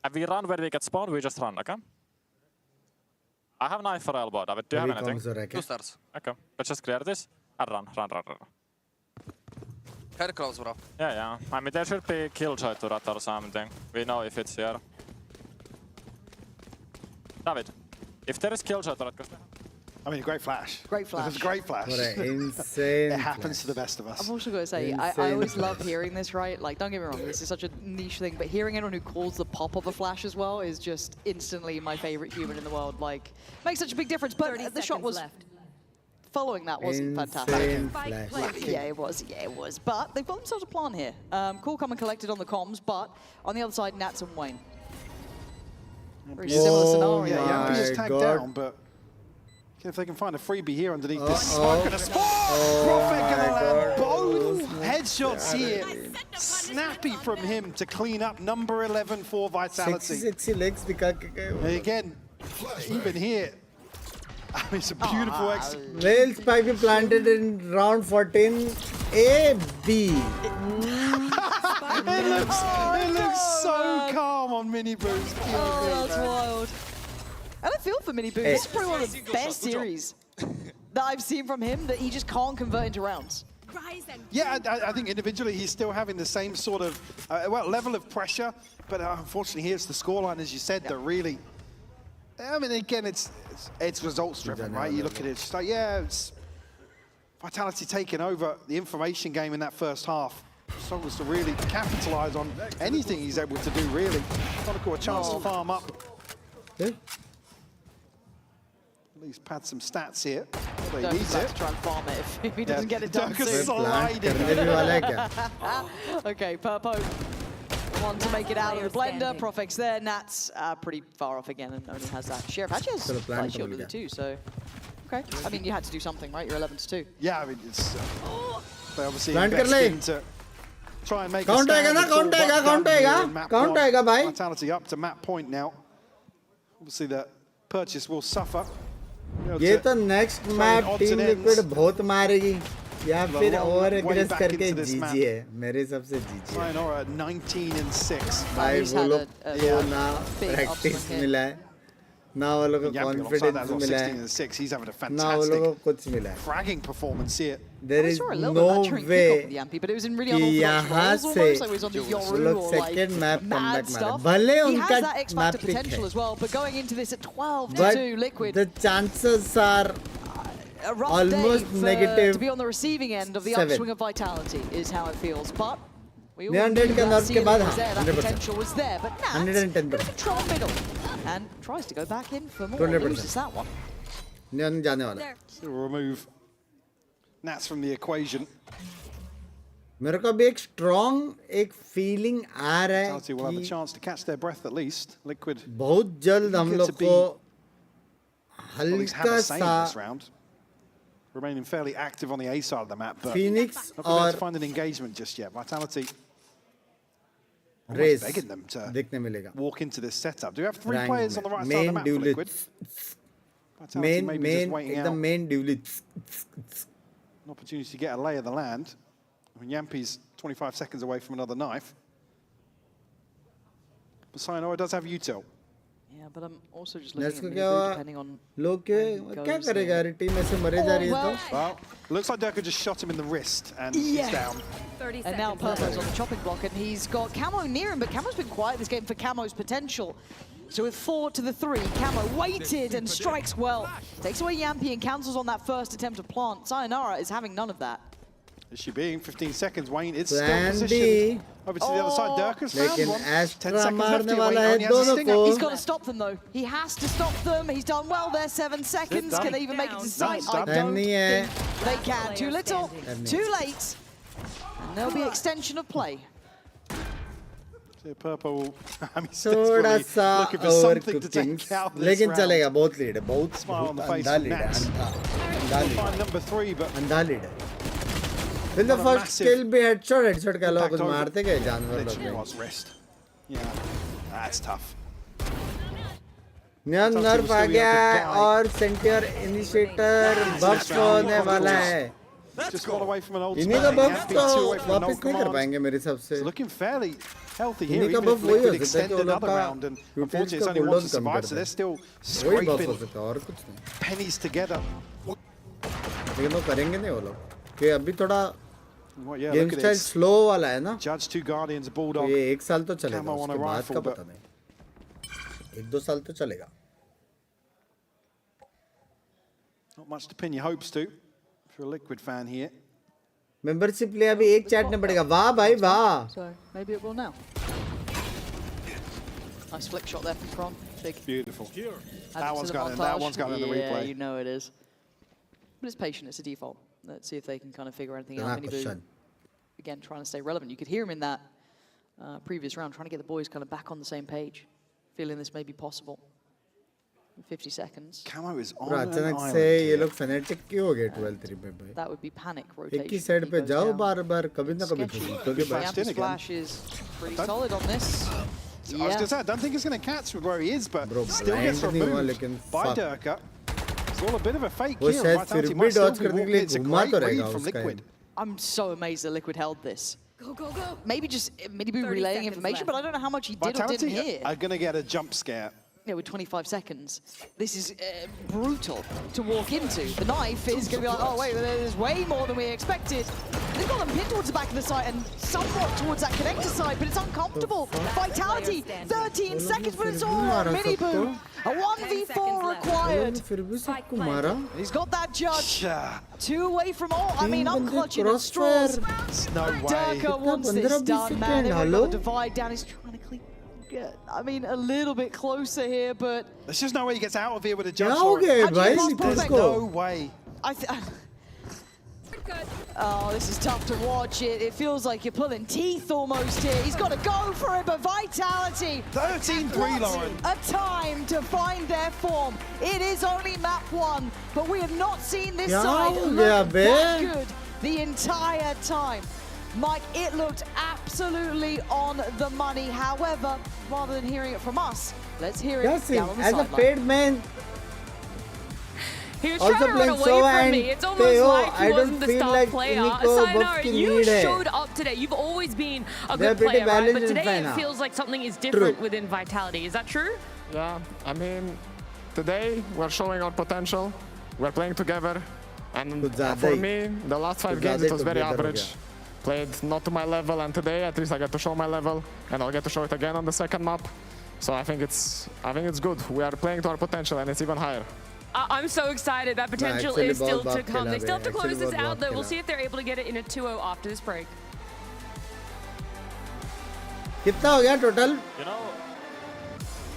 And we run where we get spawned, we just run, okay? I have knife for elbow, David. Do you have anything? 2 stars. Okay, let's just clear this and run. Head close, bro. Yeah. I mean, there should be Killjoy turret or something. We know if it's here. David, if there is Killjoy turret, I mean, great flash. Great flash. It was a great flash. What an insane It happens to the best of us. I'm also going to say, I always love hearing this, right? Like, don't get me wrong, this is such a niche thing, but hearing anyone who calls the pop of a flash as well is just instantly my favorite human in the world. Like, makes such a big difference. But the shot was following that wasn't fantastic. Yeah, it was. But they've got themselves a plan here. Cool come and collected on the comms, but on the other side, Nats and Wayne. Very similar scenario. Yeah, Yampi is tagged down, but if they can find a freebie here underneath this smoke and a spawn! Prophet gonna land both headshots here. Snappy from him to clean up number 11 for Vitality. Sexy legs and again, even here, I mean, it's a beautiful exit. Whale spike be planted in round 14. A, B. It looks so calm on Mini Boost. Oh, that's wild. And I feel for Mini Boost. This is probably one of the best series that I've seen from him, that he just can't convert into rounds. Yeah, I think individually he's still having the same sort of level of pressure, but unfortunately here's the scoreline, as you said, that really, I mean, again, it's results driven, right? You look at it, it's just like, yeah, it's Vitality taking over the information game in that first half. Struggles to really capitalize on anything he's able to do, really. Trying to get a chance to farm up. Yeah. At least pad some stats here. He Dirk needs is it. to try and farm it if he doesn't get it done Dirk is soon. sliding. Okay, Purpo. One to make it out of the blender. Profex there. Nats pretty far off again and only has that. Sheriff actually has flight shield with it too, so. Okay. I mean, you had to do something, right? You're 11-2. Yeah, I mean, it's. They obviously Plant investing to try and make count a bhai. Vitality up to map point now. Obviously, the purchase will suffer. ये तो next map team liquid बहुत मारेगी या फिर over aggress करके जीजिए मेरे हिसाब से जीजिए Sayonara 19-6 भाई वो लोग को ना practice मिला है ना वो लोग को confidence मिला है he's having a ना वो लोग को कुछ मिला है fragging performance here. There is no way but it was in really कि यहाँ से वो लोग second map comeback मारे भले उनका map pick है as well, but going into this at 12-2 Liquid, the chances are a rough almost day negative to be on the receiving end of the 7. upswing of Vitality is how it feels, but we all 100 knew के that nerf के बाद ceiling was there, that 100% potential was there, but Nats 110% control middle and tries to go back in for more, 200%. loses that one. नहीं जाने वाला So we'll remove Nats from the equation. मेरे को भी एक strong एक feeling आ रहा है Vitality will have a chance to catch their breath at least. Liquid बहुत जल्द हम लोग को हल्का सा remaining fairly active on the A side of the map, but Phoenix not been able और to find an engagement just yet. Vitality race begging them to देखने मिलेगा walk into this setup. Do we have 3 Rank players on the right side of main the map for Liquid? Vitality maybe just waiting out. main duel An opportunity to get a lay of the land. I mean, Yampi's 25 seconds away from another knife. But Sayonara does have util. Yeah, but I'm also just looking Next at को Mini क्या Boo, हुआ depending on लोग क्या करेगा यार team ऐसे मरे जा रही है तो Well, looks like Durka just shot him in the wrist and he's down. And now Purpo's on the chopping block, and he's got Camo near him, but Camo's been quiet this game for Camo's potential. So with 4 to the 3, Camo waited and strikes well. Takes away Yampi and cancels on that first attempt to plant. Sayonara is having none of that. Is she being 15 seconds? Wayne is still positioned over to the other side. Durka's found one. 10 seconds left here. Wayne only has a stinger. He's got to stop them though. He has to stop them. He's done well there. 7 seconds. Can they even make it to sight? I don't think they can. Too little, too late. And there'll be extension of play. Purple, I mean, थोड़ा सा looking for something to take out this लेकिन round. चलेगा बहुत lead है बहुत Smile on the face अंधा of lead है Nats. अंधा लीड Find number 3, but अंधा लीड है Will the first kill be headshot का लोग कुछ मारते गए जानवर लोग literally was wrist. Yeah, that's tough. नया नर्फ आ गया है और सेंटियर इनिशिएटर बफ होने वाला है Just got away from an old इन्हीं का बफ तो वापस नहीं कर पाएंगे मेरे हिसाब से looking fairly healthy here. इन्हीं का Even if बफ वही हो Liquid सकता है कि extended वो लोग another का round, and unfortunately it's only one to survive, so they're still वही बफ हो scraping सकता है और कुछ नहीं pennies together. लेकिन वो करेंगे नहीं वो लोग कि अभी थोड़ा Well, yeah, game look at style this. Slow वाला है ना Judge 2 Guardians, a Bulldog. ये एक साल तो चलेगा Camo on a उसके बाद rifle, का but पता नहीं 1-2 साल तो चलेगा not much to pin your hopes to if you're a Liquid fan here. Membership ले अभी एक चैटने पड़ेगा वाह भाई वाह So maybe it will now. Nice flick shot there from Kron. Big. Beautiful. Add That to one's the got in the montage. replay. Yeah, you know it is. But it's patient, it's a default. Let's see if they can kind of figure anything out. Mini Boo, again, trying to stay relevant. You could hear him in that previous round, trying to get the boys kind of back on the same page, feeling this may be possible. In 50 seconds. Camo is on अचानक से ये लोग fanatic क्यों हो गए 12-3 पे भाई That would be panic rotation. एक ही साइड पे जाओ बार-बार कभी ना कभी ठोकोगे Yampi's flash is pretty solid on this. I was going to say, I don't think it's going to catch with where he is, but still gets removed by Durka. It's all a bit of a fake वो here. शायद Vitality फिर भी might still dodge be करने के walking. लिए It's a घुमा great तो read रहेगा from उसका Liquid. I'm so amazed that Liquid held this. Maybe just Minibu relaying information, but I don't know how much he did or Vitality didn't hear. are going to get a jump scare. Yeah, with 25 seconds. This is brutal to walk into. The knife is going to be like, oh wait, there's way more than we expected. They've got them pinned towards the back of the site and somewhat towards that connector side, but it's uncomfortable. Vitality, 13 seconds, but it's all on Minibu. A 1v4 required. He's got that judge. 2 away from all. I mean, I'm clutching at straws. No way. Durka wants this done, man. They've got the divide down. He's trying to clean. I mean, a little bit closer here, but there's just no way he gets out of here with a jump. No way. Oh, this is tough to watch. It feels like you're pulling teeth almost here. He's got to go for it, but Vitality. 13-3, Lauren. A time to find their form. It is only map 1, but we have not seen this side look that good the entire time. Mike, it looked absolutely on the money. However, rather than hearing it from us, let's hear it down on the as sideline. a paid man, he was trying to run away from me. It's almost like he wasn't the star player. Sayonara, you showed up today. You've always been a good player, right? But today it feels like something is different within Vitality. Is that true? Yeah, I mean, today we're showing our potential. We're playing together. And for me, the last 5 games it was very average. Played not to my level, and today at least I get to show my level, and I'll get to show it again on the second map. So I think it's good. We are playing to our potential, and it's even higher. I'm so excited. That potential is still to come. They still have to close this out, though. We'll see if they're able to get it in a 2-0 after this break. कितना हो गया total? You know,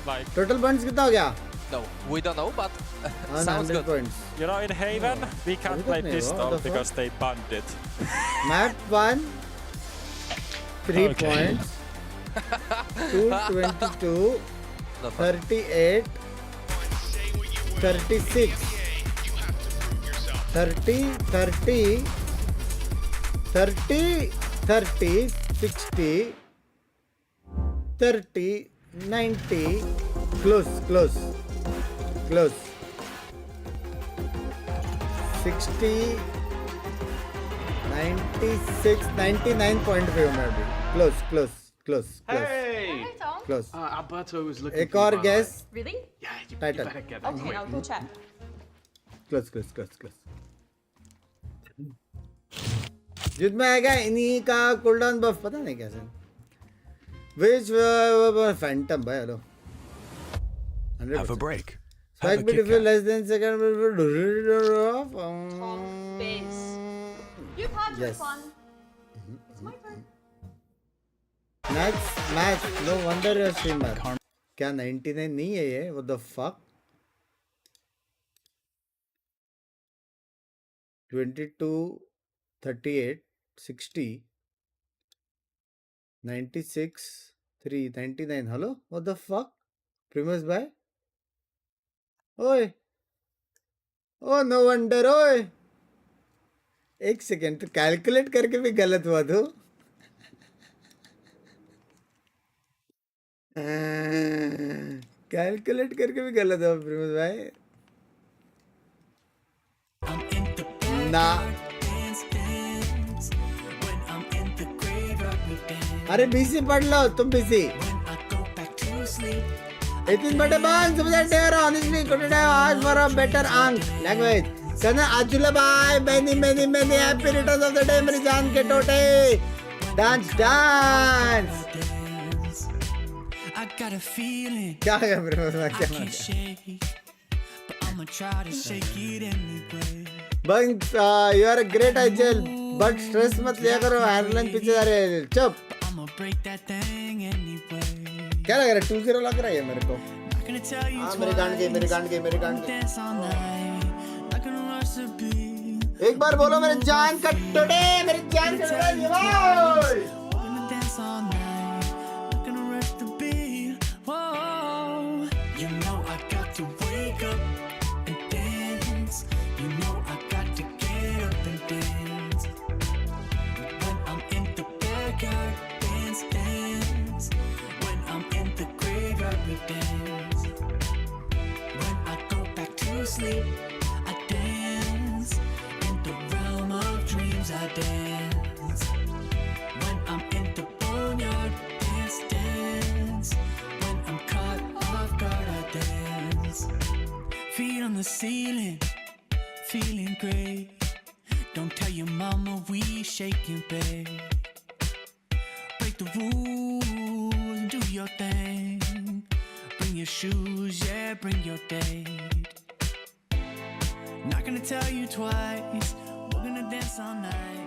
like total points कितना हो गया? No, we don't know, but sounds good. Points. You know, in Haven, we can't play pistol because they banned it. Map 1, 3 points. 222, 38, 36, 30, 30, 30, 30, 60, 30, 90, close. 60, 96, 99.5 maybe. Close. Hey! Close. Alberto was looking एक for और you, guess. Really? Yeah, you Title. better get it. Okay, I'll go check. Close. जिसमें आएगा इन्हीं का cooldown buff पता नहीं कैसे. Which phantom भाई hello. Have a break. Spike bit if you're less than second. You've had your Yes. fun. It's my turn. Next match. No wonder you're streamer. क्या 99 नहीं है ये? What the fuck? 22, 38, 60, 96, 3, 99. Hello? What the fuck? Primus by? Oi! Oh, no wonder, oi! एक second तो calculate करके भी गलत हुआ तो कैलकुलेट करके भी गलत हुआ प्रिमस भाई ना अरे बीसी पढ़ लो तुम बीसी 18 बटे 5 subject here honestly couldn't have asked for a better language Sana Ajula bye many happy returns of the day मेरी जान के टोटे dance I got a feeling क्या है मेरे में I can't shake but I'ma try to shake it anyway Binks you are a great angel but stress मत लिया करो Ireland पीछे जा रहे हैं चुप I'ma break that thing anyway क्या लग रहा है 2-0 लग रहा है मेरे को हाँ मेरे गांड गए एक बार बोलो मेरे जान का टुडे मेरी जान का today You know I got to wake up and dance You know I got to get up and dance When I'm in the backyard, dance When I'm in the graveyard, we dance When I go back to sleep, I dance In the realm of dreams, I dance When I'm the ceiling, feeling great. Don't tell your mama we shaking, babe. Break the rules and do your thing. Bring your shoes, yeah, bring your date. Not gonna tell you twice, we're gonna dance all night.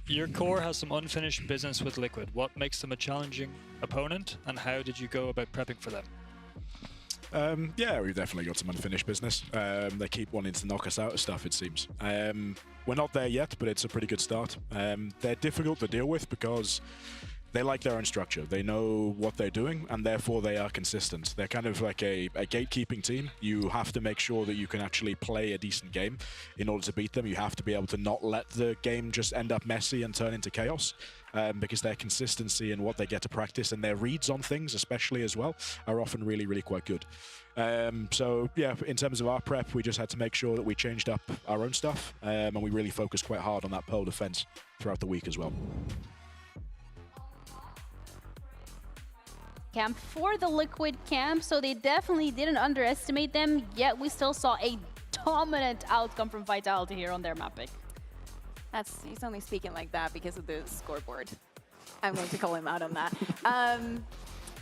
Your core has some unfinished business with Liquid. What makes them a challenging opponent, and how did you go about prepping for them? Yeah, we've definitely got some unfinished business. They keep wanting to knock us out of stuff, it seems. We're not there yet, but it's a pretty good start. They're difficult to deal with because they like their own structure. They know what they're doing, and therefore they are consistent. They're kind of like a gatekeeping team. You have to make sure that you can actually play a decent game in order to beat them. You have to be able to not let the game just end up messy and turn into chaos. Because their consistency and what they get to practice and their reads on things especially as well are often really, really quite good. So yeah, in terms of our prep, we just had to make sure that we changed up our own stuff and we really focused quite hard on that pole defense throughout the week as well. Camp for the Liquid camp, so they definitely didn't underestimate them, yet we still saw a dominant outcome from Vitality here on their map pick. He's only speaking like that because of the scoreboard. I'm going to call him out on that.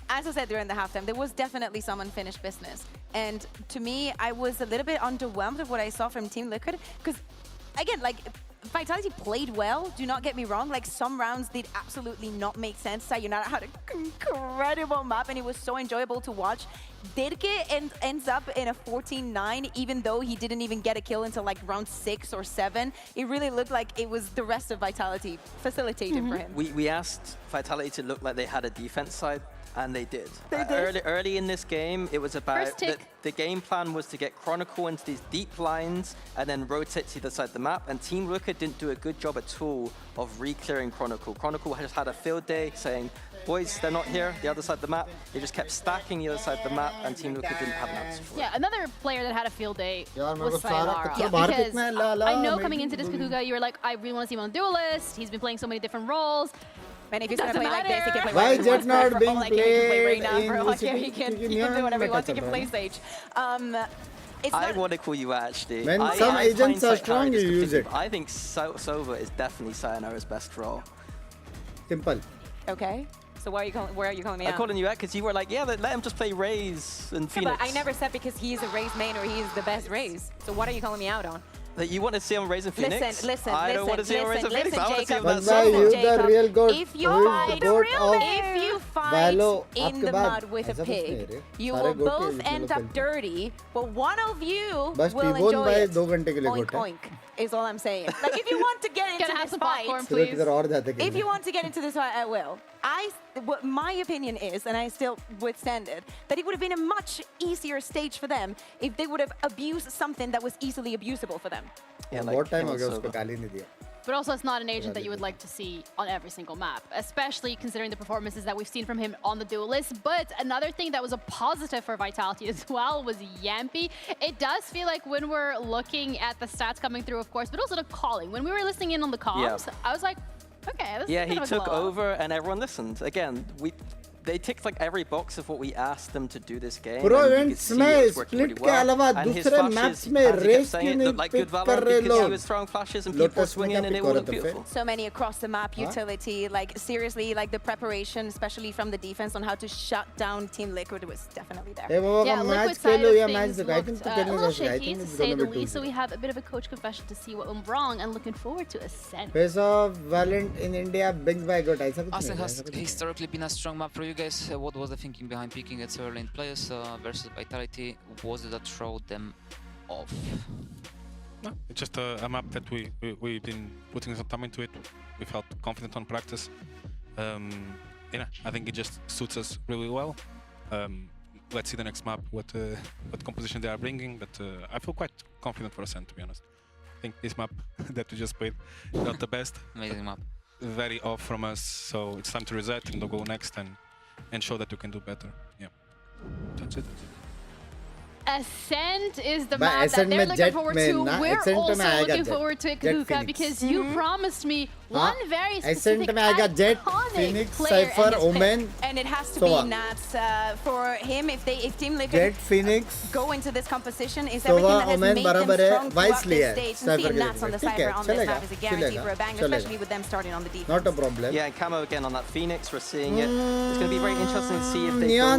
As I said during the halftime, there was definitely some unfinished business. And to me, I was a little bit underwhelmed with what I saw from Team Liquid. Because, again, like, Vitality played well, do not get me wrong. Like, some rounds did absolutely not make sense. Sayonara had an incredible map, and it was so enjoyable to watch. Dirke ends up in a 14-9, even though he didn't even get a kill until like round 6 or 7. It really looked like it was the rest of Vitality facilitating for him. We asked Vitality to look like they had a defense side, and they did. They did. Early in this game, it was about the game plan was to get Chronicle into these deep lines and then rotate to the side of the map. And Team Liquid didn't do a good job at all of re-clearing Chronicle. Chronicle just had a field day saying, boys, they're not here, the other side of the map. They just kept stacking the other side of the map, and Team Liquid didn't have an answer for it. Yeah, another player that had a field day was Sayonara. Yeah, because I know coming into this, Kakuga, you were like, I really want to see him on Duelist. He's been playing so many different roles. And if he's going to play like this, he can play why Jet not being played in he can do whatever he wants. He can play Sage. I want to call you out, actually. When some agents are strong, you use it. I think Sova is definitely Sayonara's best role. Simple. Okay. So where are you calling me out? I'm calling you out because you were like, yeah, let him just play Raze and Phoenix. But I never said because he's a Raze main or he's the best Raze. So what are you calling me out on? That you want to see him Raze and Phoenix? Listen, I don't want to see him Raze and Phoenix. I want to see him that Sova. If you fight in the mud with a pig, you will both end up dirty, but one of you will enjoy it. Oink, oink, is all I'm saying. Like, if you want to get into this fight, if you want to get into this fight, I will. What my opinion is, and I still withstand it, that it would have been a much easier stage for them if they would have abused something that was easily abusable for them. Yeah, But also, it's not an agent that you would like to see on every single map, especially considering the performances that we've seen from him on the Duelist. But another thing that was a positive for Vitality as well was Yampy. It does feel like when we're looking at the stats coming through, of course, but also the calling. When we were listening in on the comms, I was like, okay, this is he took over and everyone listened. Again, they ticked like every box of what we asked them to do this game. Pro events में split के अलावा दूसरे maps में race क्यों नहीं pick कर रहे लोग? He was throwing flashes and people swinging and it was beautiful. So many across the map utility, like seriously, like the preparation, especially from the defense on how to shut down Team Liquid was definitely there. Yeah, Liquid side of things looked a little shaky to say the least, so we have a bit of a coach confession to see what went wrong and looking forward to Ascent. Face of Valorant in India, Binks by got Ascent has historically been a strong map for you guys. What was the thinking behind picking it so early in players versus Vitality? Was it that throw them off? No, it's just a map that we've been putting some time into it. We felt confident on practice. I think it just suits us really well. Let's see the next map, what composition they are bringing, but I feel quite confident for Ascent, to be honest. I think this map that we just played not the best. Amazing map. Very off from us, so it's time to reset and go next and show that you can do better. Yeah, that's it. Ascent is the map that they're looking forward to. We're also looking forward to it, Kahuka, because you promised me one very specific iconic player, and it has to be Nats for him. If Team Liquid go into this competition, is everything that has made them strong throughout this stage. And seeing Nats on the Cypher on this map is a guarantee for a bang, especially with them starting on the defense. Not a problem. Yeah, and Camo again on that Phoenix, we're seeing it. It's going to be very interesting to see if they go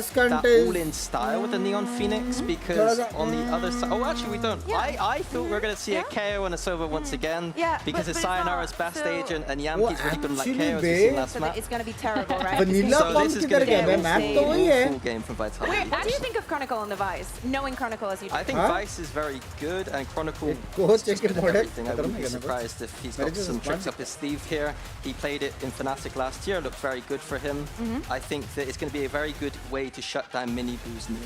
for that all-in style with the Neon Phoenix, because on the other side... Oh, actually, we don't. I thought we were going to see a KO and a Sova once again, because it's Sayonara's best stage, and Yampi's really good like KO as we've seen last map. It's going to be terrible, right? Vanilla so this is going to be a full game from Vitality. What do you think of Chronicle on the Vice, knowing Chronicle as you do? I think Vice is very good, and Chronicle is just good at everything. I wouldn't be surprised if he's got some tricks up his sleeve here. He played it in Fnatic last year, looked very good for him. I think that it's going to be a very good way to shut down Mini Boo's Neon.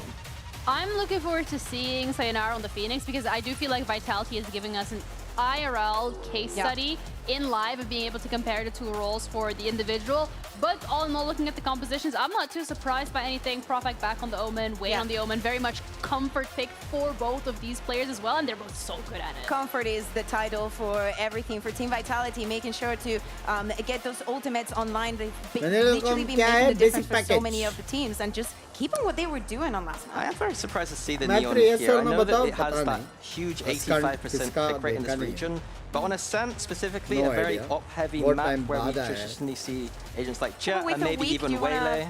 I'm looking forward to seeing Sayonara on the Phoenix, because I do feel like Vitality is giving us an IRL case study in live of being able to compare the two roles for the individual. But all in all, looking at the compositions, I'm not too surprised by anything. Profek back on the Omen, Wayne on the Omen, very much comfort pick for both of these players as well, and they're both so good at it. Comfort is the title for everything for Team Vitality, making sure to get those ultimates online. They've literally been making the difference for so many of the teams, and just keeping what they were doing on last night. I am very surprised to see the Neon here. I know that it has that huge 85% pick rate in this region, but on Ascent specifically, a very op-heavy map where we traditionally see agents like Jet and maybe even Waylay.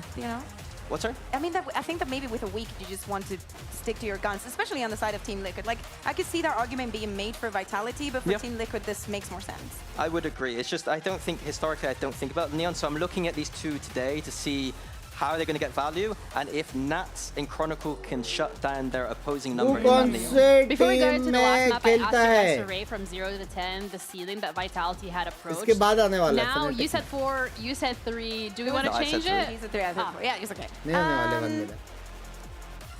What's her? I mean, I think that maybe with a week, you just want to stick to your guns, especially on the side of Team Liquid. Like, I could see that argument being made for Vitality, but for Team Liquid, this makes more sense. I would agree. It's just, historically, I don't think about Neon, so I'm looking at these two today to see how are they going to get value, and if Nats in Chronicle can shut down their opposing number in that Neon. Before we go into the last map, I asked you guys to rate from 0 to 10 the ceiling that Vitality had approached. Now, you said 4, you said 3. Do we want to change it? He said 3, I said 4. Yeah, it's okay.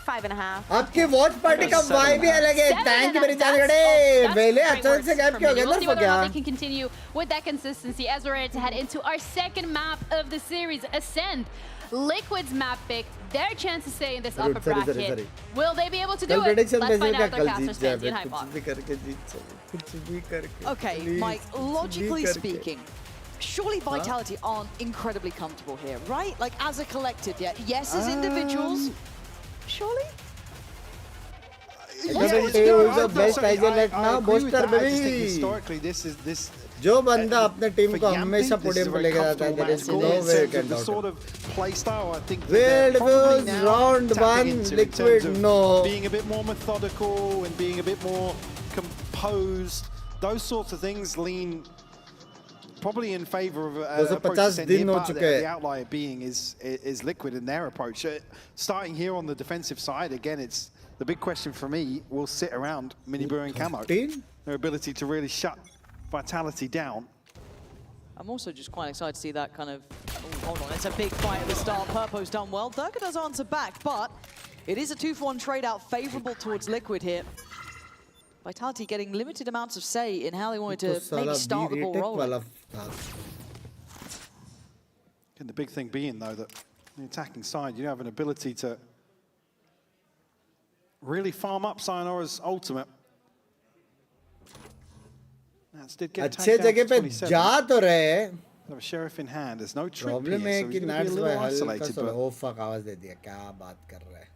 5.5. आपके watch party का vibe ही अलग है. Thank you मेरी जान गड़े. वेले अचानक से गैप क्यों हो गया ना तो क्या? They can continue with that consistency as we're ready to head into our second map of the series, Ascend. Liquid's map pick, their chance to stay in this upper bracket. Will they be able to do it? Let's find out their casters fancy and hype on. Okay, Mike, logically speaking, surely Vitality aren't incredibly comfortable here, right? Like, as a collective, yes, as individuals, surely? The best idea right now, booster baby. Historically, this जो बंदा अपने team को हमेशा podium पे लेके जाता है, there is no way you can doubt. The sort of play style, I think. Round 1, Liquid, no. Being a bit more methodical and being a bit more composed, those sorts of things lean probably in favor of a approach the outlier being is Liquid in their approach. Starting here on the defensive side, again, it's the big question for me will sit around Minibu and Camo. Their ability to really shut Vitality down. I'm also just quite excited to see that kind of... Oh, hold on, it's a big fight at the start. Purpo's done well. Durka does answer back, but it is a 2-for-1 trade-out favorable towards Liquid here. Vitality getting limited amounts of say in how they wanted to maybe start the ball rolling. And the big thing being, though, that on the attacking side, you have an ability to really farm up Sayonara's ultimate. अच्छे जगह पे जा तो रहे. A sheriff in hand. There's no trick Problem here, है so कि he's Nats going to be a little isolated. but oh fuck, आवाज दे दिया. क्या बात कर रहा है?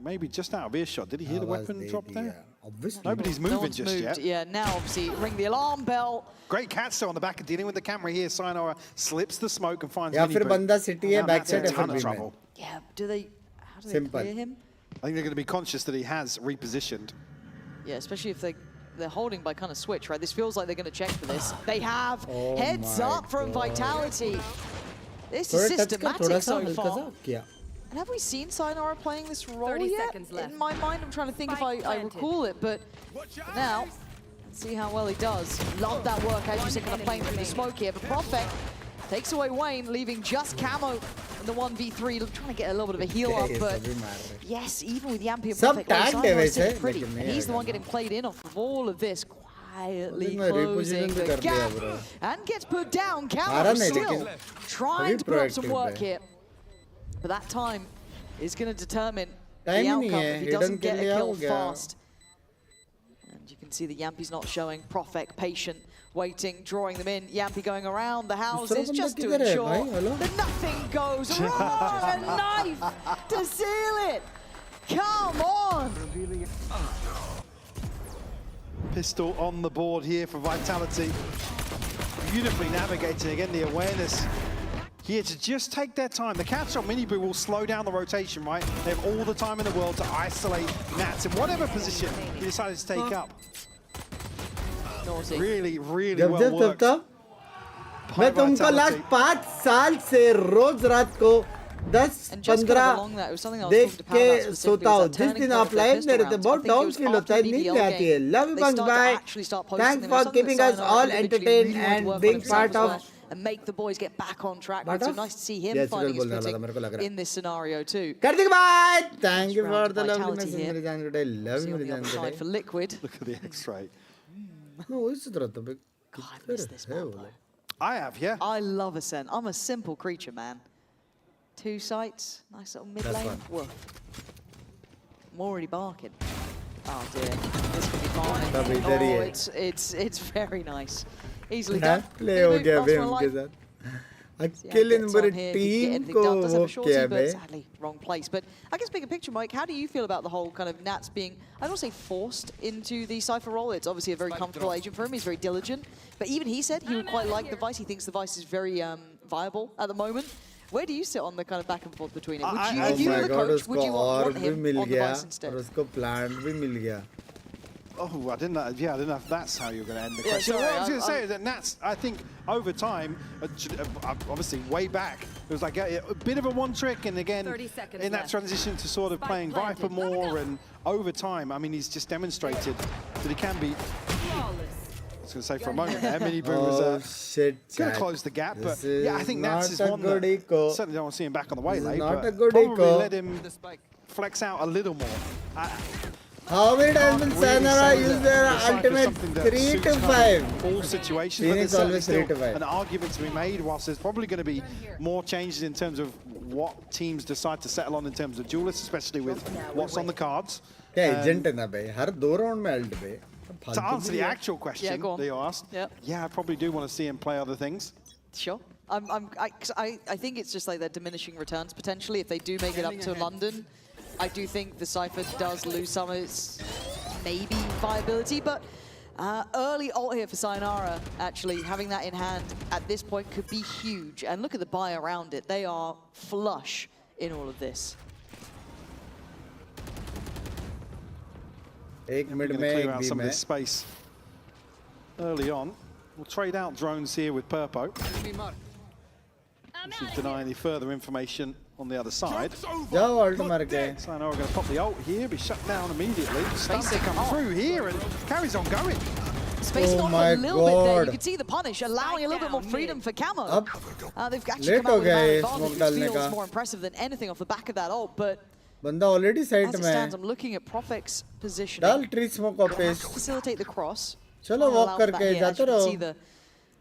Maybe just out of earshot. Did he hear the weapon drop there? Obviously. Nobody's moving just yet. Yeah, now obviously ring the alarm bell. Great catch still on the back and dealing with the camera here. Sayonara slips the smoke and finds या फिर बंदा city है backside FNB में. Yeah, how do they clear him? I think they're going to be conscious that he has repositioned. Yeah, especially if they're holding by kind of switch, right? This feels like they're going to check for this. They have. Heads up from Vitality. This is systematic so far. And have we seen Sayonara playing this role yet? In my mind, I'm trying to think if I recall it, but now, let's see how well he does. Love that work, as you said, kind of playing through the smoke here. But Profek takes away Wayne, leaving just Camo in the 1v3, trying to get a little bit of a heal up, but yes, even with Yampi and Profek, Sayonara sitting pretty, and he's the one getting played in off of all of this, quietly closing the gap, and gets put down. Camo still trying to put up some work here. But that time is going to determine Time the ही नहीं outcome है, if he hidden doesn't get kill a लिया kill हो गया. fast. And you can see the Yampy's not showing. Profek patient, waiting, drawing them in. Yampy going around the houses just to ensure that nothing goes wrong. A knife to seal it. Come on. Pistol on the board here for Vitality. Beautifully navigating again, the awareness here to just take their time. The catch on Mini Boo will slow down the rotation, right? They have all the time in the world to isolate Nats in whatever position he decided to take up. Really, really well worked. मैं तुमको last 5 साल से रोज रात को 10-15 देख के सोता हूँ. जिस दिन आप लाइव दे रहे थे बहुत डाउन फील होता है, नींद नहीं आती है. Love you bunks bye. Thanks for keeping us all entertained and being part of. And make the boys get back on track. So nice to see him finding his footing in this scenario too. Kartik bye. Thank you for the lovely message. मेरे जान today. Love you मेरे जान today. For Liquid. Look at the X-ray. No, इस तरह तो बे. I miss this map. I have, yeah. I love Ascent. I'm a simple creature, man. 2 sites, nice little mid lane. Woof. I'm already barking. Oh dear, this could be fine. Oh, it's very nice. Easily done. Play हो गया बे उनके साथ. अकेले number team को वो क्या बे? Sadly, wrong place. But I guess bigger picture, Mike. How do you feel about the whole kind of Nats being, I don't want to say forced into the Cypher role. It's obviously a very comfortable agent for him. He's very diligent. But even he said he would quite like the Vice. He thinks the Vice is very viable at the moment. Where do you sit on the kind of back and forth between it? Would you, if you were the coach, would you want him on the Vice instead? और उसको plant भी मिल गया. Oh, I didn't know. Yeah, I didn't know if that's how you were going to end the question. What I was going to say is that Nats, I think, over time, obviously way back, it was like a bit of a one trick, and again, in that transition to sort of playing Viper more, and over time, I mean, he's just demonstrated that he can be. I was going to say for a moment there, Mini Boo was going to close the gap, but yeah, I think Nats is one that certainly don't want to see him back on the waylay, but probably let him flex out a little more. How many times will Sayonara use their ultimate 3 to 5? All situations, but there's always 3 to 5. An argument to be made, whilst there's probably going to be more changes in terms of what teams decide to settle on in terms of duelists, especially with what's on the cards. क्या agent है ना बे? हर 2 round में ult पे. To answer the actual question that you asked, yeah, I probably do want to see him play other things. Sure. I think it's just like they're diminishing returns potentially if they do make it up to London. I do think the Cypher does lose some of its maybe viability, but early ult here for Sayonara, actually, having that in hand at this point could be huge. And look at the buy around it. They are flush in all of this. एक minute में clear out some of this space early on. We'll trade out drones here with Purpo. She's denying any further information on the other side. जाओ ult मार के. Sayonara going to pop the ult here, be shut down immediately. Stunts to come through here and carries on going. Spacing off a little bit there. You can see the punish, allowing a little bit more freedom for Camo. They've actually come out with an advantage, which feels more impressive than anything off the back of that ult, but बंदा already side as it में stands, I'm looking at Profek's position. डाल tree smoke office. Facilitate the cross. चलो walk करके जाते रहो.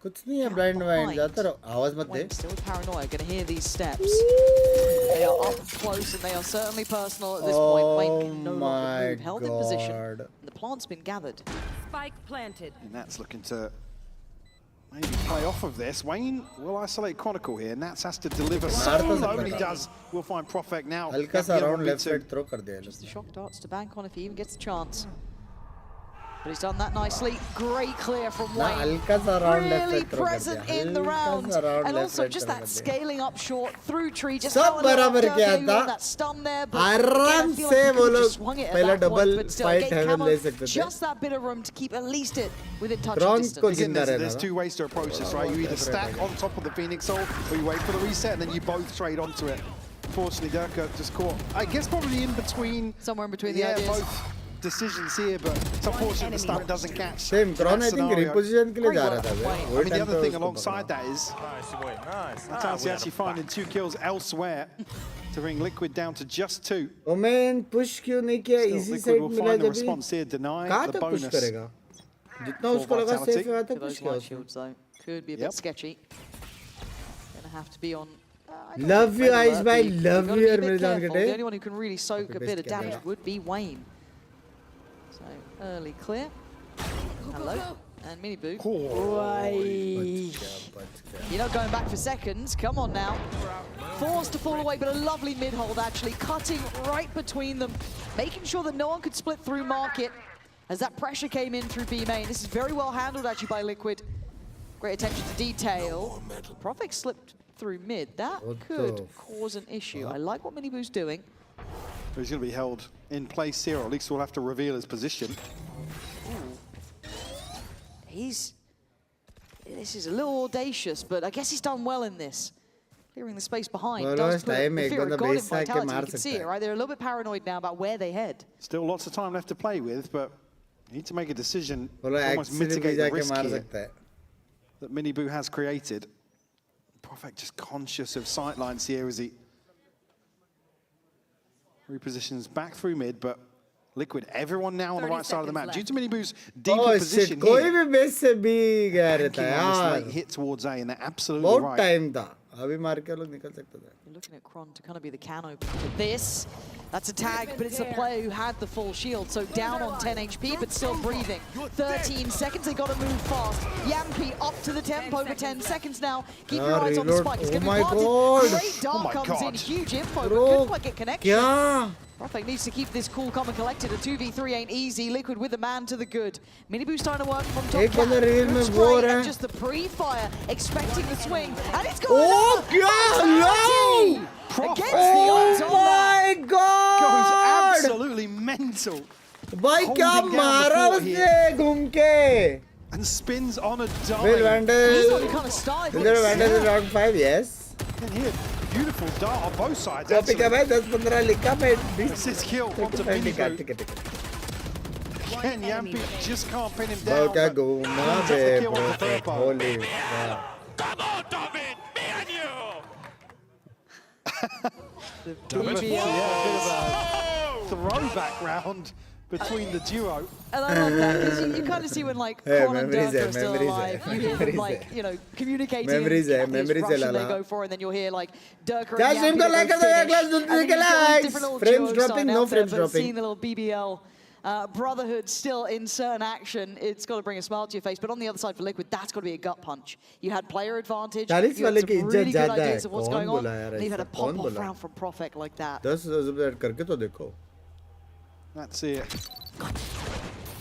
कुछ नहीं है blind wine जाते रहो. आवाज मत दे. Still paranoia, going to hear these steps. They are up close and they are certainly personal at this point. Wayne can no longer move. Held in position. And the plant's been gathered. Spike planted. And Nats looking to maybe play off of this. Wayne will isolate Chronicle here. Nats has to deliver solo, but he does. We'll find Profek now. हल्का सा round left side throw कर दिया. Just the shock darts to bank on if he even gets the chance. But he's done that nicely. Great clear from Wayne. Really present in the round. And also just that scaling up short through tree. Just सब बराबर किया था. that stun there. आराम से वो लोग पहला double fight heaven ले सकते थे. Just that bit of room to keep at least it within touch को distance. जिंदा रहना. There's 2 ways to approach this, right? You either stack on top of the Phoenix Soul, or you wait for the reset, and then you both trade onto it. Fortunately, Durka just caught, I guess, probably in between. Somewhere in between the ideas. Both decisions here, but it's unfortunate the stun doesn't catch. Same, Kron I think reposition के लिए जा रहा था. I mean, the other thing alongside that is Vitality actually finding 2 kills elsewhere to bring Liquid down to just 2. Omen push क्यों नहीं किया? Easy side will मिला find the जब response here, deny कहाँ the तक push bonus. करेगा? जितना उसको लगा safe है वहाँ तक push किया. Shields though could be a bit sketchy. Gonna have to be on Love you, Ice Bhai. Love you, yaar, mere jaan The only one who can really soak a bit of damage would be Wayne. So early clear. Hello. And Mini Boo. You're not going back for seconds. Come on now. Forced to fall away, but a lovely mid-hold actually. Cutting right between them. Making sure that no one could split through Market as that pressure came in through B main. This is very well handled actually by Liquid. Great attention to detail. Profik slipped through mid. That could cause an issue. I like what Mini Boo's doing. He's going to be held in place here, or at least we'll have to reveal his position. This is a little audacious, but I guess he's done well in this. Clearing the space behind Well, does put time the fear ek of banda God in base side ke Vitality. maar You can see sakta it, hai. right? They're a little bit paranoid now about where they head. Still lots of time left to play with, but you need to make a decision Well, to almost actually mitigate the जाके risk मार here सकता है. that Mini Boo has created. Profik just conscious of sightlines here as he repositions back through mid, but Liquid, everyone now on the right side of the map. Due to Mini Boo's deeper position कोई here, भी base से भी गया रहता है on this यार. late hit towards A, and they're absolutely बहुत right. time था. अभी मार के लोग निकल सकते थे. You're looking at Kron to kind of be the can opener for this. That's a tag, but it's a player who had the full shield, so down on 10 HP, but still breathing. 13 seconds, they got to move fast. Yampi up to the tempo for 10 seconds now. Keep your eyes on the spike. It's going to be planted. Great dart comes in, huge info, but couldn't quite get connection. Profik needs to keep this cool, calm and collected. A 2v3 ain't easy. Liquid with the man to the good. Mini Boo's starting to work from top cap. Good spray and just the pre-fire, expecting the swing. And it's going Oh, no! Against the odds on that. my God! Goes absolutely mental. भाई क्या Holding down the मारा fort उसने here. घूम के. And spins on a Will dime. Vandal. He's already kind of started Is there a this. Vandal in round 5? Yes. And here, beautiful dart on both sides. Copy का भाई 10-15 लिखा मैं 20 Assist kill onto Mini Boo. Ken Yampi just can't pin him down. बहुत क्या but घूमा he gets the bay kill on the third bar. Holi. Come on, David! Me and you! Yeah, a bit of a throwback round between the duo. And I love that, because you kind of see when, like, Hey, Kron and memories Dirk hai, are still memories alive. hai, You hear them, memories like, hai. you know, communicating. Memories hai, and this memories hai, Russian they Lala. go for, and then you'll hear, like, Dirk and Just stream Yampi ko they like go kar dega, finish. class And dulce then ke you've got these likes. different little Frames duos dropping, starting no out there, frames but dropping. seeing the little BBL brotherhood still in certain action, it's got to bring a smile to your face. But on the other side for Liquid, that's got to be a gut punch. You had player advantage, you 40 had वाले some की इज्जत really good ज़्यादा है. ideas of what's कौन going on, बोला यार and you've had a ऐसा? कौन pop-off बोला? round from Profik like that. 10 upgrade करके तो देखो. That's it.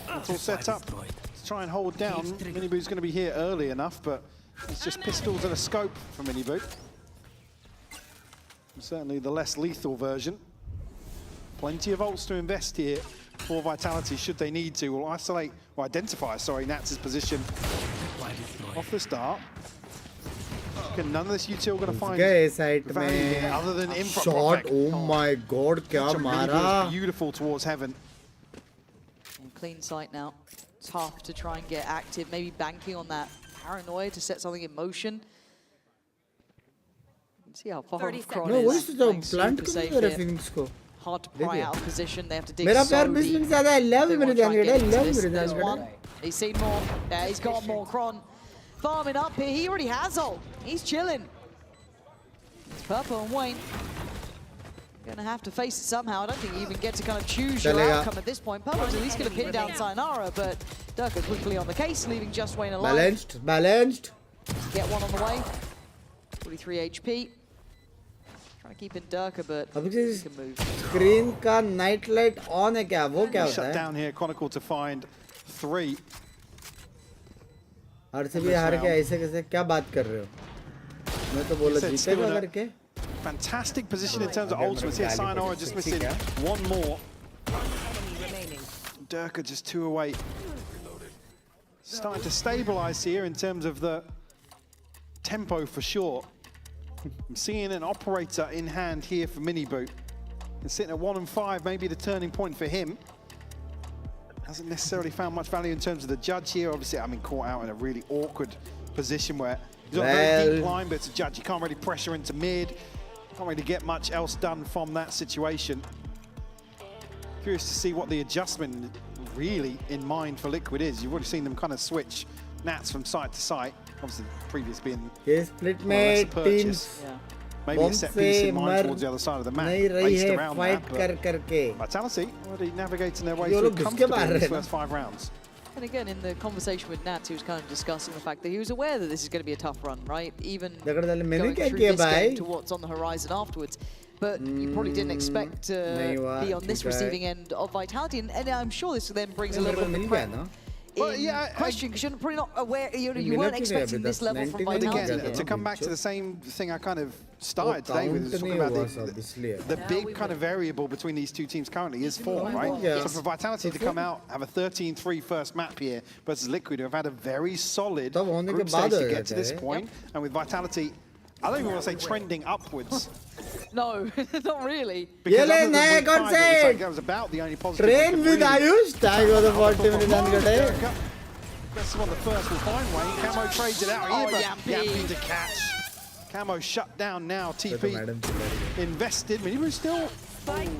It's all set up. Let's try and hold down. Mini Boo's going to be here early enough, but it's just pistols and a scope for Mini Boo. Certainly the less lethal version. Plenty of ults to invest here for Vitality should they need to. We'll isolate, or identify, sorry, Nats' position off the start. Okay, none of this util going to find value here other than info. Shot, oh my God, क्या मारा. Beautiful towards heaven. Clean sight now. Tough to try and get active, maybe banking on that paranoia to set something in motion. See how far off Kron No, what is. is the Playing plant super को safe नहीं here. कर Phoenix को. Hard to pry out of position. They have to dig मेरा so प्यार 20 deep. Minute ज़्यादा है. Love They मेरे wanna try जान and के get into love this. मेरे There's जान one. के. He's seen more. Yeah, he's got more. Kron farming up here. He already has ult. He's chilling. It's Purple and Wayne. Gonna have to face it somehow. I don't think you even get to kind of choose your Chalega. outcome at this point. Purple's at least gonna pin down Sayonara, but Durka quickly on the case, leaving just Wayne alive. Balanced. Get one on the way. 43 HP. Trying to keep in Durka, but अभी he can move. Screen का night light on है क्या? वो क्या होता Shut है? down here, Chronicle to find 3. RCB हार के ऐसे कैसे क्या बात कर रहे हो? मैं तो बोला जीतेगा करके. Fantastic position in terms of ultimates here. Sayonara just missing one more. Durka just 2 away. Starting to stabilize here in terms of the tempo for sure. I'm seeing an operator in hand here for Mini Boo. And sitting at 1 and 5, maybe the turning point for him. Hasn't necessarily found much value in terms of the judge here. Obviously, I mean, caught out in a really awkward position where he's on a very deep line, but it's a judge. You can't really pressure into mid. Can't really get much else done from that situation. Curious to see what the adjustment really in mind for Liquid is. You've already seen them kind of switch Nats from site to site. Obviously, previous being split mate teams. Yeah. maybe a set piece in mind towards the other side of the map. Based around that, Vitality already navigating their way through comfortably in these first 5 rounds. And again, in the conversation with Nats, he was kind of discussing the fact that he was aware that this is going to be a tough run, right? Even going through this game to what's on the horizon afterwards. But you probably didn't expect to be on this receiving end of Vitality. And I'm sure this then brings a little bit of question, because you're probably not aware, you weren't expecting this level from Vitality. Again, to come back to the same thing I kind of started today with, is talking about the big kind of variable between these two teams currently is form, right? So for Vitality to come out, have a 13-3 first map here versus Liquid, who have had a very solid group stage to get to this point. And with Vitality, I don't even want to say trending upwards. No, not really. Because that was about the only positive. Train with Ayush, tag of the 40 minutes Aggressive on the first will find Wayne. Camo trades it out here, but Yampy to catch. Camo shut down now. TP invested. Minibu's still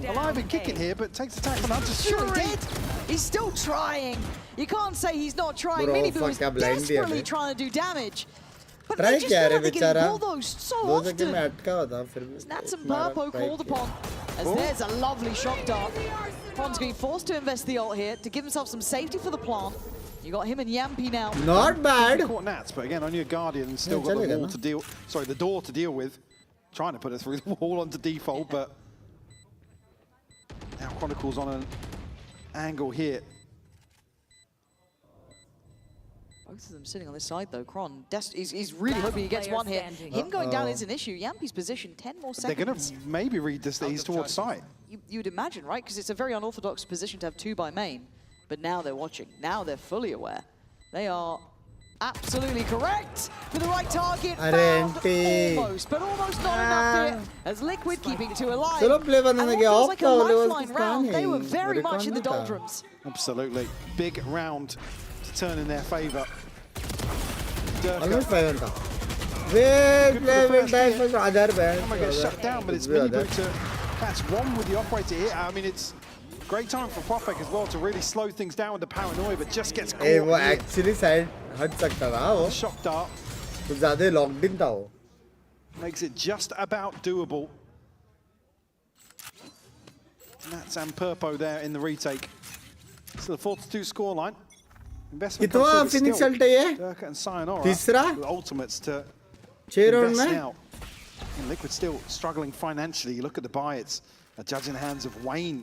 alive and kicking here, but takes the tackle on Hunter. Sure he did. He's still trying. You can't say he's not trying. Minibu is desperately trying to do damage. But they just feel like they're getting bulldozed so often. Nats and Purpo called upon, as there's a lovely shock dart. Ron's getting forced to invest the ult here to give himself some safety for the plant. You got him and Yampy now. Not bad. Caught Nats, but again, only a Guardian and still got the wall to deal. Sorry, the door to deal with. Trying to put it through the wall onto default, but now Chronicles on an angle here. Both of them sitting on this side though. Kron, he's really hoping he gets one hit. Him going down is an issue. Yampy's position, 10 more seconds. They're going to maybe read this that he's towards site. You'd imagine, right? Because it's a very unorthodox position to have 2 by main. But now they're watching. Now they're fully aware. They are absolutely correct for the right target. Almost, but almost not enough here. As Liquid keeping 2 alive. And what feels like a lifeline round. They were very much in the doldrums. Absolutely. Big round to turn in their favor. Almost 5 Wait, other band. Get shut down, but it's Minibu to catch one with the operator here. I mean, it's great time for Profek as well to really slow things down with the paranoia, but just gets caught. Hey, वो actually side हट सकता था वो. Shock dart. तो ज़्यादा locked in था वो. Makes it just about doable. Nats and Purpo there in the retake. Still a 4-2 scoreline. Investment कितना Phoenix ult है? Durka and Sayonara. तीसरा? With ultimates to 6 round invest में? now. And Liquid still struggling financially. You look at the buy, it's a judge in the hands of Wayne.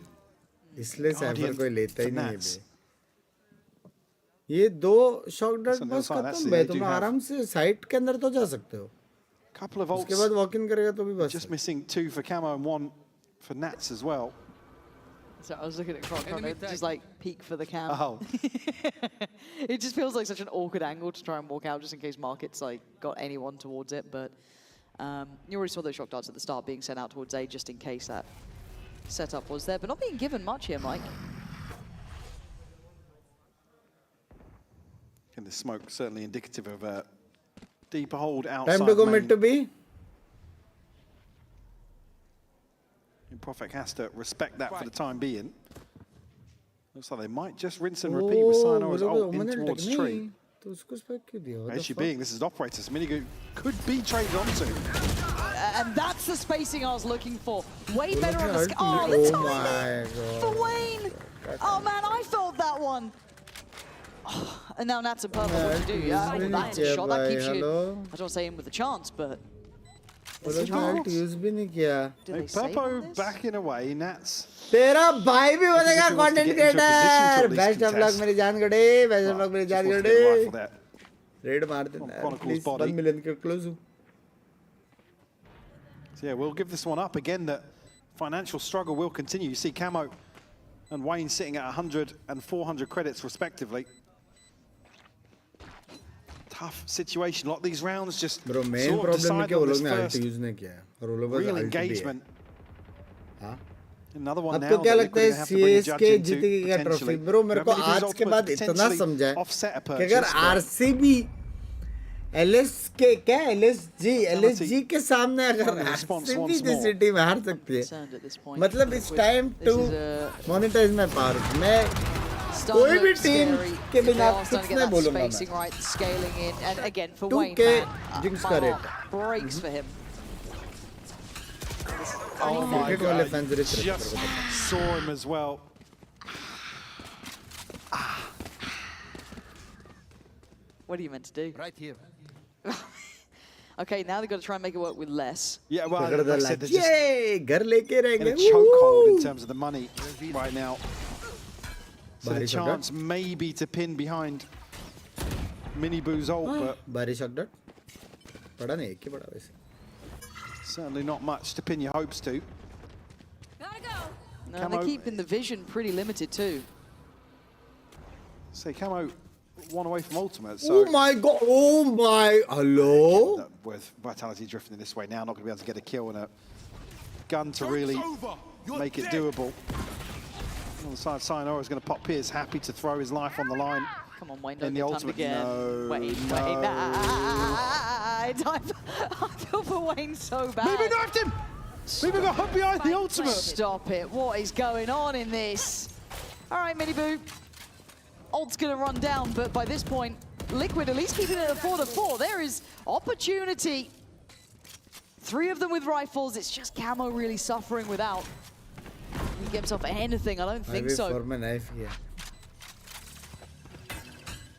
इसलिए सैफर कोई लेता ही नहीं है बे. ये 2 शॉक डॉट बस खत्म है. तुम आराम से साइट के अंदर तो जा सकते हो. Couple of ults. उसके बाद वॉक इन करेगा तो भी बस. Just missing 2 for Camo and 1 for Nats as well. So I was looking at Kron, just like peek for the cam. Oh. It just feels like such an awkward angle to try and walk out just in case Market's like got anyone towards it. But you already saw those shock darts at the start being sent out towards A just in case that setup was there, but not being given much here, Mike. And the smoke certainly indicative of a deeper hold outside. Time to go mid to B. Profek has to respect that for the time being. Looks like they might just rinse and repeat with Sayonara's ult in towards tree. Issue being, this is operators. Minigu could be traded onto. And that's the spacing I was looking for. Way better on the oh, the timing for Wayne. Oh man, I felt that one. Oh, and now Nats and Purple, what do you do? Yeah, that's a shot that keeps you. I don't want to say in with a chance, but. Use भी नहीं किया. Purpo backing away, Nats. तेरा भाई भी बनेगा content creator. Best of luck मेरी जान गड़े. बेस्ट ऑफ लक मेरी जान गड़े. रेड मार देना. प्लीज 1 मिलियन के क्लोज हूं. So yeah, we'll give this one up again. The financial struggle will continue. You see Camo and Wayne sitting at 100 and 400 credits respectively. Tough situation. A lot of these rounds just bro, main sort of problem decide on this first real engagement. हाँ? Another one now. अब तो क्या लगता है CSK जीतेगी क्या trophy? Bro, मेरे को आज के बाद इतना समझा है कि अगर RCB LSK क्या LSG के सामने अगर RCB जैसी टीम हार सकती है, मतलब it's time to monetize my power. मैं कोई भी टीम के बिना कुछ नहीं बोलूँगा मैं. Scaling in, and again for 2K Wayne, Binks का rate. breaks for him. Oh my God, just saw him as well. What are you meant to do? Right here. Okay, now they've got to try and make it work with less. Yeah, well, like I said, they're just Yay! Ghar leke in rahenge. a chokehold in terms of the money right now. So the Barish shot chance maybe to pin behind Mini Boo's ult, but Barish shot that. Pada nahi, ek hi pada waise. Certainly not much to pin your hopes to. No, they're keeping the vision pretty limited too. Say Camo one away from ultimate. So Oh my God! Oh my! Hello? with Vitality drifting this way now, not going to be able to get a kill and a gun to really make it doable. On the side, Sayonara is going to pop Piers, happy to throw his life on the line. Come on, Wayne, in don't the get ultimate. again. No, Wait. I feel for Wayne so bad. Maybe knifed him! Maybe got hooked behind the ultimate! Stop it. What is going on in this? All right, Mini Boo. Ult's going to run down, but by this point, Liquid at least keeping it at 4-4. There is opportunity. 3 of them with rifles. It's just Camo really suffering without. He get himself anything? I don't think so. For my knife here.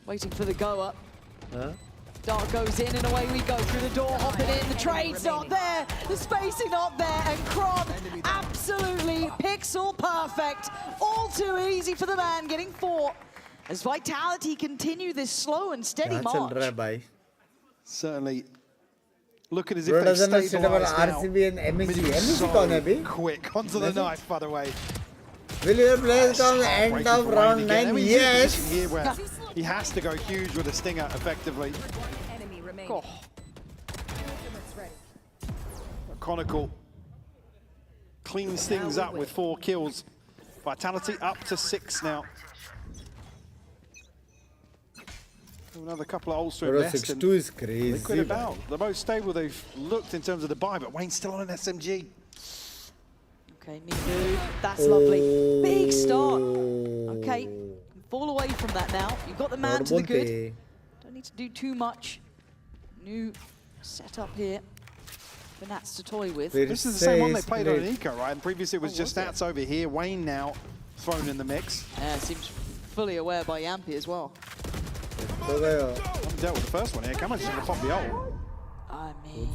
Waiting for the go up. Huh? Dart goes in and away we go through the door, hopping in. The trade's not there, the spacing not there, and Kron absolutely pixel perfect. All too easy for the man, getting 4. As Vitality continue this slow and steady march. Certainly looking as if they've stabilized now. RCB and MEC. MEC So kaun hai abhi? quick onto the knife, by the way. Will your players come end of round 9? Yes. Here where he has to go huge with a stinger, effectively. Oh. Chronicle cleans things up with 4 kills. Vitality up to 6 now. Another couple of ults to invest in. 6-2 is crazy. Liquid about the most stable they've looked in terms of the buy, but Wayne's still on an SMG. Okay, Minu, that's lovely. Big start. Okay, fall away from that now. You've got the man to the good. Don't need to do too much. New setup here for Nats to toy with. This is the same one they played on Eco, right? And previously it was just Nats over here. Wayne now thrown in the mix. Yeah, seems fully aware by Yampy as well. I haven't dealt with the first one here. Cameron's just going to pop the ult. I mean,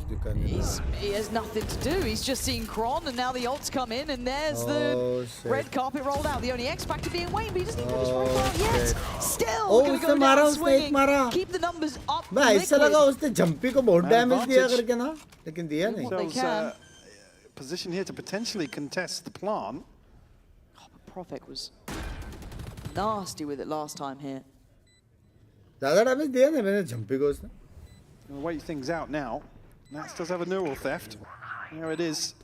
he has nothing to do. He's just seen Kron, and now the ults come in, and there's the red carpet rolled out. The only X factor being Wayne, but he doesn't even have his profile yet. Still going to go down swinging. Keep the numbers up. ऐसा लगा उसने jumpy को बहुत damage दिया करके ना, लेकिन दिया नहीं. Position here to potentially contest the plant. Oh, but Prophet was nasty with it last time here. ज़्यादा डैमेज दिया नहीं मैंने जंपी को उसने. We'll wait things out now. Nats does have a neural theft. There it is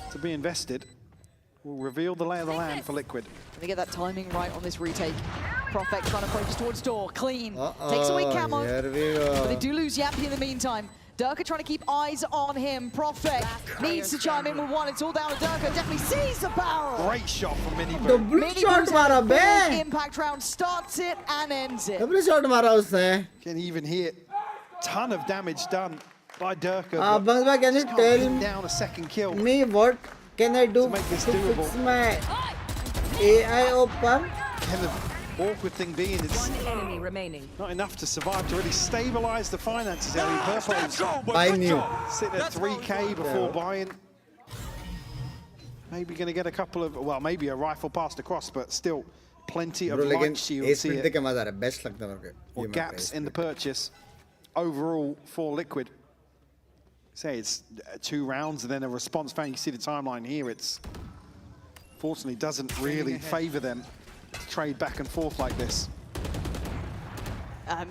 to be invested. Will reveal the lay of the land for Liquid. Can they get that timing right on this retake? Prophet trying to focus towards door. Clean. Takes away Camo. But they do lose Yappy in the meantime. Durka trying to keep eyes on him. Prophet needs to chime in with one. It's all down to Durka. Definitely sees the barrel. Great shot from Mini Boo. Double shot मारा बे. Impact round starts it and ends it. Double shot मारा उसने. Can even hear ton of damage done by Durka. Bangba, can you tell down a second kill? Me what can I do to make this to doable? fix my AI open? And the awkward thing being, it's enemy remaining. Not enough to survive to really stabilize the finances. I mean, Purple's Buy new. sitting at 3K before buying. Maybe going to get a couple of, well, maybe a rifle passed across, but still plenty of light shields here. Best Or gaps in the purchase overall for Liquid. Say it's 2 rounds and then a response fan. You see the timeline here. It's fortunately doesn't really favor them to trade back and forth like this.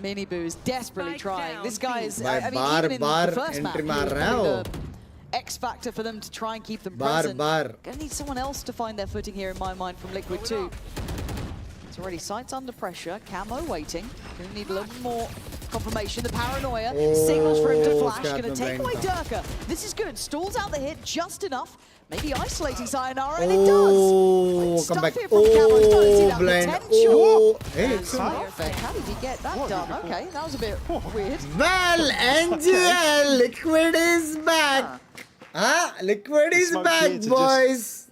Mini Boo is desperately trying. This guy is, I mean, even in the first map, he was the X factor for them to try and keep them present. Gonna need someone else to find their footing here in my mind from Liquid too. It's already sights under pressure. Camo waiting. Gonna need a little more confirmation. The paranoia signals for him to flash. Gonna take away Durka. This is good. Stalls out the hit just enough. Maybe isolating Sayonara, and it does. Come back. Here from Camo. He's starting to see that Blind. potential. Hey, Perfect. How did he get that done? Okay, that was a bit weird. Well, NGL Liquid is back. Liquid is back, boys.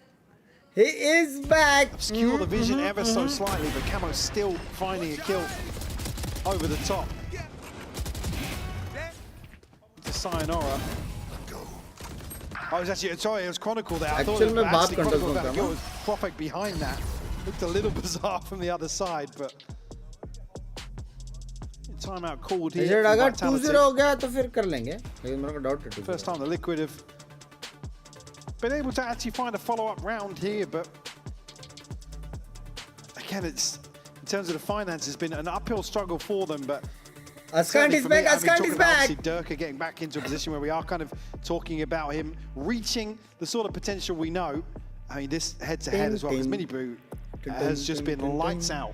He is back. Obscure the vision ever so slightly, but Camo's still finding a kill over the top. To Sayonara. I was actually, sorry, it was Chronicle there. I thought it was actually Chronicle that kill was Prophet behind that. Looked a little bizarre from the other side, but timeout called here. अगर 2-0 हो गया तो फिर कर लेंगे. लेकिन मेरे को doubt है. First time the Liquid have been able to actually find a follow-up round here, but again, it's in terms of the finances, been an uphill struggle for them. But Askant is back. Askant is back. Durka getting back into a position where we are kind of talking about him reaching the sort of potential we know. I mean, this head-to-head as well as Miniboo has just been lights out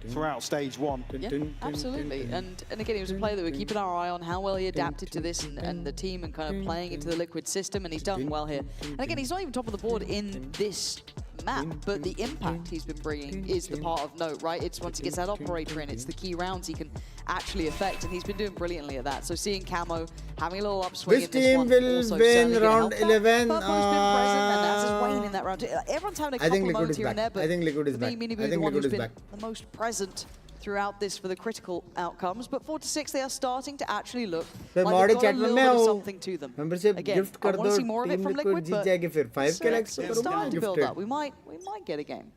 throughout stage one. Yeah, absolutely. And again, he was a player that we're keeping our eye on, how well he adapted to this and the team and kind of playing into the Liquid system, and he's done well here. And again, he's not even top of the board in this map, but the impact he's been bringing is the part of note, right? It's once he gets that operator in, it's the key rounds he can actually affect, and he's been doing brilliantly at that. So seeing Camo having a little upswing Which in this one, team will win round 11? Purple's been present, and that's his Wayne in that round. Everyone's having a couple of moments here and there, but I think Liquid is back. Miniboo, the one who's been the most present throughout this for the critical outcomes. But 4-6, they are starting to actually look like they've got a little bit of something to them. Again, I want to see more of it from Liquid, but it's starting to build up. We might get a game.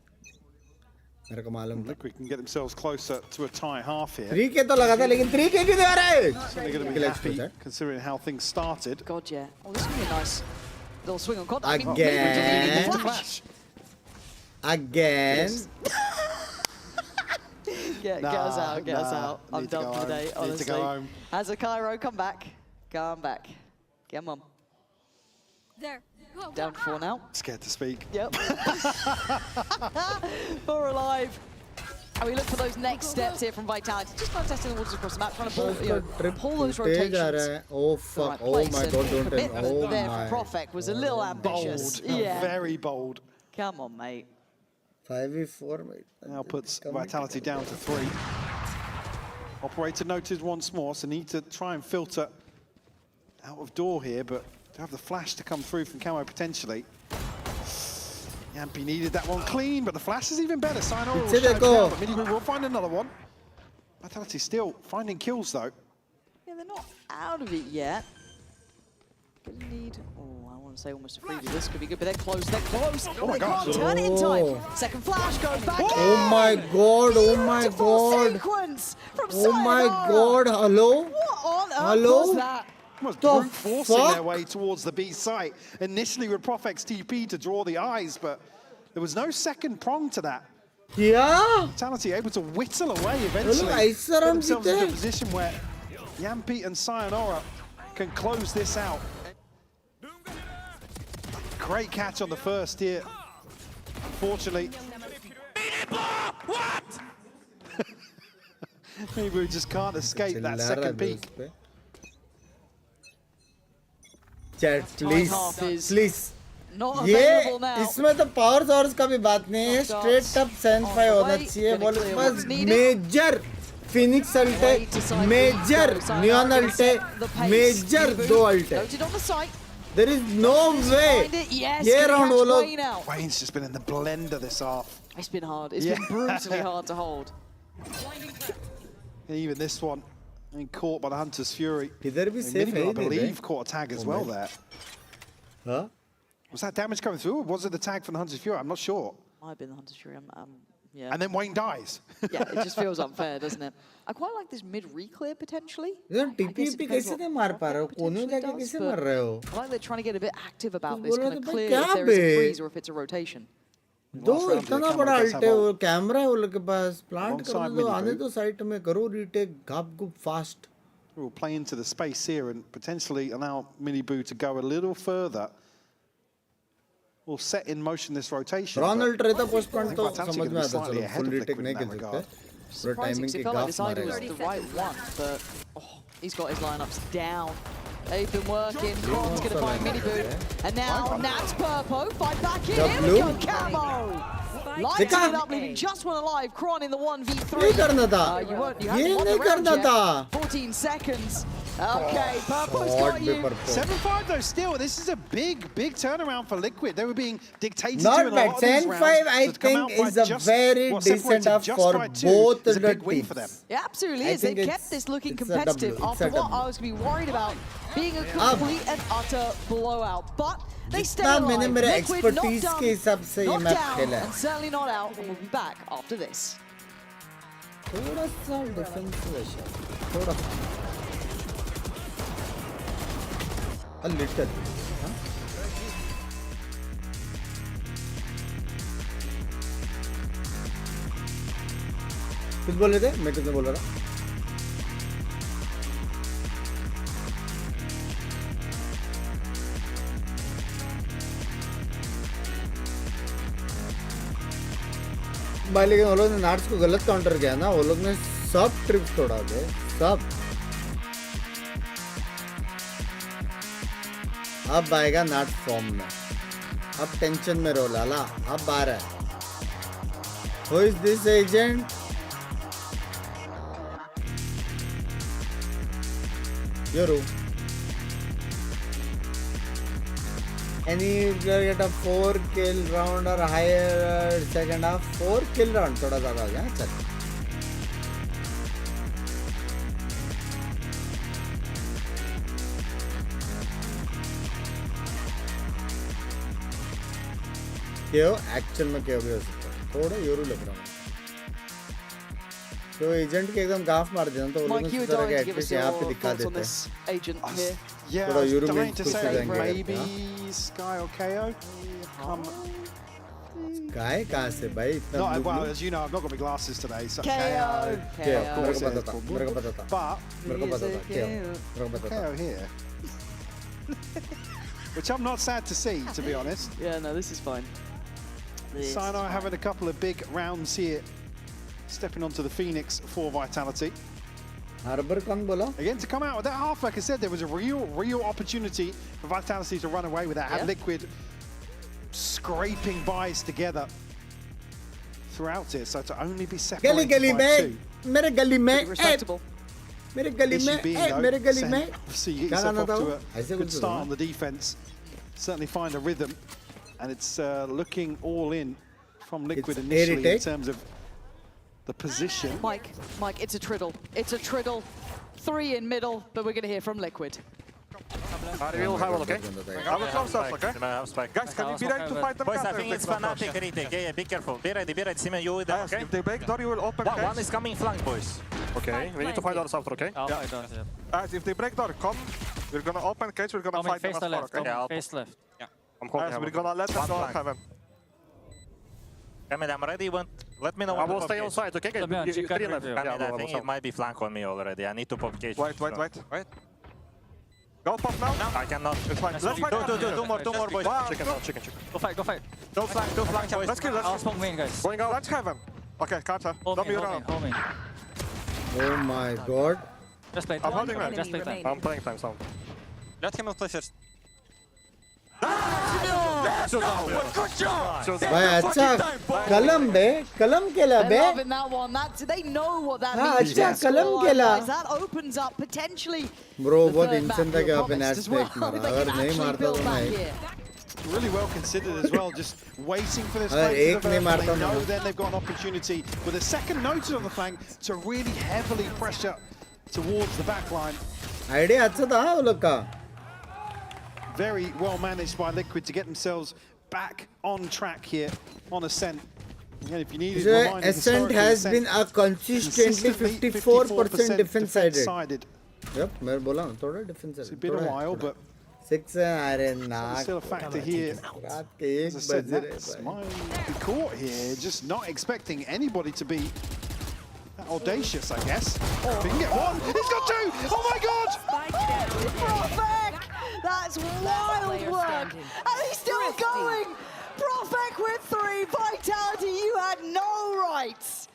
Liquid can get themselves closer to a tie half here. 3K तो लगा था, लेकिन 3K क्यों दे रहा है? Certainly going to be happy considering how things started. God, yeah. Oh, this is going to be a nice little swing on contact. Again. Get us out, get us out. I'm done for the day, honestly. Need to go home. As a Cairo, come back. Come back. Come on. There. Down 4 now. Scared to speak. Yep. 4 alive. And we look for those next steps here from Vitality. Just kind of testing the waters across the map, trying to pull those rotations. Oh fuck! Oh my god! Don't tell. Oh there my. for Profek was a little ambitious. Bold. Yeah. Very bold. Come on, mate. 5v4, mate. Now puts Vitality down to 3. Operator noted once more, so need to try and filter out of door here, but to have the flash to come through from Camo potentially. Yampi needed that one clean, but the flash is even better. Sayonara will shut down, but Miniboo will find another one. Vitality still finding kills though. Yeah, they're not out of it yet. Gonna need, oh, I want to say almost a freebie. This could be good, but they're close, they're close. Oh my God. Can't turn it in time. Second flash goes back in. Oh my god, oh my god. Sequence from oh my god, hello? What on earth hello? was that? Almost brute forcing their way towards the B site. Initially with Profek's TP to draw the eyes, but there was no second prong to that. Yeah. Vitality able to whittle away eventually. Get themselves into a position where Yampi and Sayonara can close this out. Great catch on the first here. Unfortunately. What? Maybe we just can't escape that second peak. Chat, please, please. ये इसमें तो power source का भी बात नहीं है, straight up sense 5 होना चाहिए, बोले बस मेजर फिनिक्स अल्टे, मेजर नियॉन अल्टे, मेजर 2 अल्टे. There is no way. ये round वो लोग. Wayne's just been in the blender this half. It's been hard. It's been brutally hard to hold. Even this one, I mean, caught by the Hunter's Fury. इधर भी safe है, I believe caught a tag as well there. Huh? Was that damage coming through, or was it the tag from the Hunter's Fury? I'm not sure. Might have been the Hunter's Fury. Yeah. And then Wayne dies. Yeah, it just feels unfair, doesn't it? I quite like this mid-reclear potentially. TP कैसे नहीं मार पा रहे हो? कोने जाके कैसे मार रहे हो? I like they're trying to get a bit active about this, kind of clear if there is a freeze or if it's a rotation. दो इतना बड़ा अल्टे वो कैमरा है वो लोग के पास, प्लांट कर दो, आने दो साइट में करो रीटेक, घाप गुप fast. We'll play into the space here and potentially allow Miniboo to go a little further. We'll set in motion this rotation. Ronald रहता पोस्ट पॉइंट तो समझ में आता चलो फुल रीटेक नहीं कर सकते. Surprising, it felt like this idea was the right one, but he's got his lineups down. They've been working. Kron's going to find Miniboo. And now Nats Purpo fight back in. Here we go, Camo! Lighting it up, leaving just one alive. Kron in the 1v3. ये करना था. You haven't won the round yet. 14 seconds. Okay, Purple's God, got you. Purple. 7-5 though, still, this is a big turnaround for Liquid. They were being dictated Not to in a bad. lot of these 10-5 rounds. I So to come think out by is a just- very well, decent separated up just for by 2 both is the a big win teams. for them. Yeah, absolutely I is. They think kept this looking it's a competitive W. It's after a what W. I was going to be worried about being a complete and utter blowout. But they stay जितना alive. मैंने मेरे Liquid not expertise done, के हिसाब से ये not match down, खेला है. and certainly not out. And we'll be back after this. थोड़ा सा डिफेंसिव है शायद. थोड़ा सा. A little. हाँ? कुछ बोल रहे थे? मैं कुछ नहीं बोल रहा. भाई लेकिन वो लोग ने नाट्स को गलत काउंटर किया ना. वो लोग ने सब ट्रिप्स तोड़ा थे. सब. अब आएगा नाट फॉर्म में. अब टेंशन में रो लाला. अब आ रहा है. Who is this agent? Yoru. Any player get a 4 kill round or higher second half? 4 kill round थोड़ा ज़्यादा हो गया. चल. क्यों? एक्चुअल में क्यों भी हो सकता है. थोड़ा योरू लग रहा है. तो एजेंट के एकदम गाफ मार देना तो वो लोग इस तरह के एटलीस्ट यहाँ पे दिखा देते हैं. Yeah, थोड़ा I was यूरो में dying to खुश हो say जाएंगे. maybe Sky or KO. Sky कहाँ से भाई? इतना No, blue well, blue? as you know, I've not got my glasses today, so KO. of मेरे course को it पता is. था. मेरे को पता था. But मेरे को पता था. मेरे को पता था. KO here. Which I'm not sad to see, to be honest. Yeah, no, this is fine. Sinai having a couple of big rounds here, stepping onto the Phoenix for Vitality. Harbour कौन बोला? Again, to come out with that half, like I said, there was a real opportunity for Vitality to run away with that. Had Liquid scraping buys together throughout it, so to only be separated गली by में 2. मेरे गली में Respectable. मेरे गली Issue में being, though, मेरे गली Sen, में obviously you get क्या yourself गाना off था to वो? a ऐसे good कुछ start on the defense. Certainly find a rhythm, and it's looking all in from Liquid It's initially in irritate. terms of the position. Mike, it's a triddle. It's a triddle. 3 in middle, but we're going to hear from Liquid. We'll have a look, okay? I will close up, okay? Guys, can you be ready to fight them? Boys, I think it's Fnatic retake. Yeah, be careful. Be ready, Simon, you with them, okay? If they break door, you will open cage. One is coming flank, boys. Okay, we need to fight ourselves, okay? Guys, if they break door, come. We're gonna open cage, we're gonna fight them as far, okay? Yeah, face left. Yeah. I'm holding Guys, we're gonna let them go heaven. Kamil, I'm ready. Let me know I when will to stay pop on cage. side, okay? You 3 left. Kamil, I think it might be flank on me already. I need to pop cage. Wait. Go pop now. I cannot. It's fine. Let's fight. Two more, boys. Chicken. Go fight. Go flank, boys. Let's kill. I'll smoke main, guys. Going out. Let's heaven. Okay, Carter. Don't be around. Hold me. Oh my god. Just play. I'm holding man. Just play time. I'm playing time sound. Let him play first. भाई अच्छा कलम बे कलम केला बे. They're loving that one. They know what that हाँ, means. अच्छा, to कलम score, केला. guys. That opens up potentially. Bro, the बहुत third इंसान था back कि heel आपने promised net as spec well. मारा. They अगर can नहीं actually मारता build तो back नहीं. here. Really well considered as well, just waiting for this अगर flank एक to नहीं develop. मारता They know ना. then they've got an opportunity with a second noted on the flank to really heavily pressure towards the back line. Idea अच्छा था वो लोग का. Very well managed by Liquid to get themselves back on track here on Ascent. Again, if you need it, reminded Ascent has been a consistently 54% defense sided. Yep, मैं बोला ना थोड़ा defense sided. It's been a while, but 6 अरे ना. still a factor here. रात के 1 As I said, बज रहे Nats भाई. might be caught here, just not expecting anybody to be that audacious, I guess. If he can get one, he's got 2! Oh my god! Profek! That's wild work! And he's still going! Profek with 3! Vitality, you had no rights!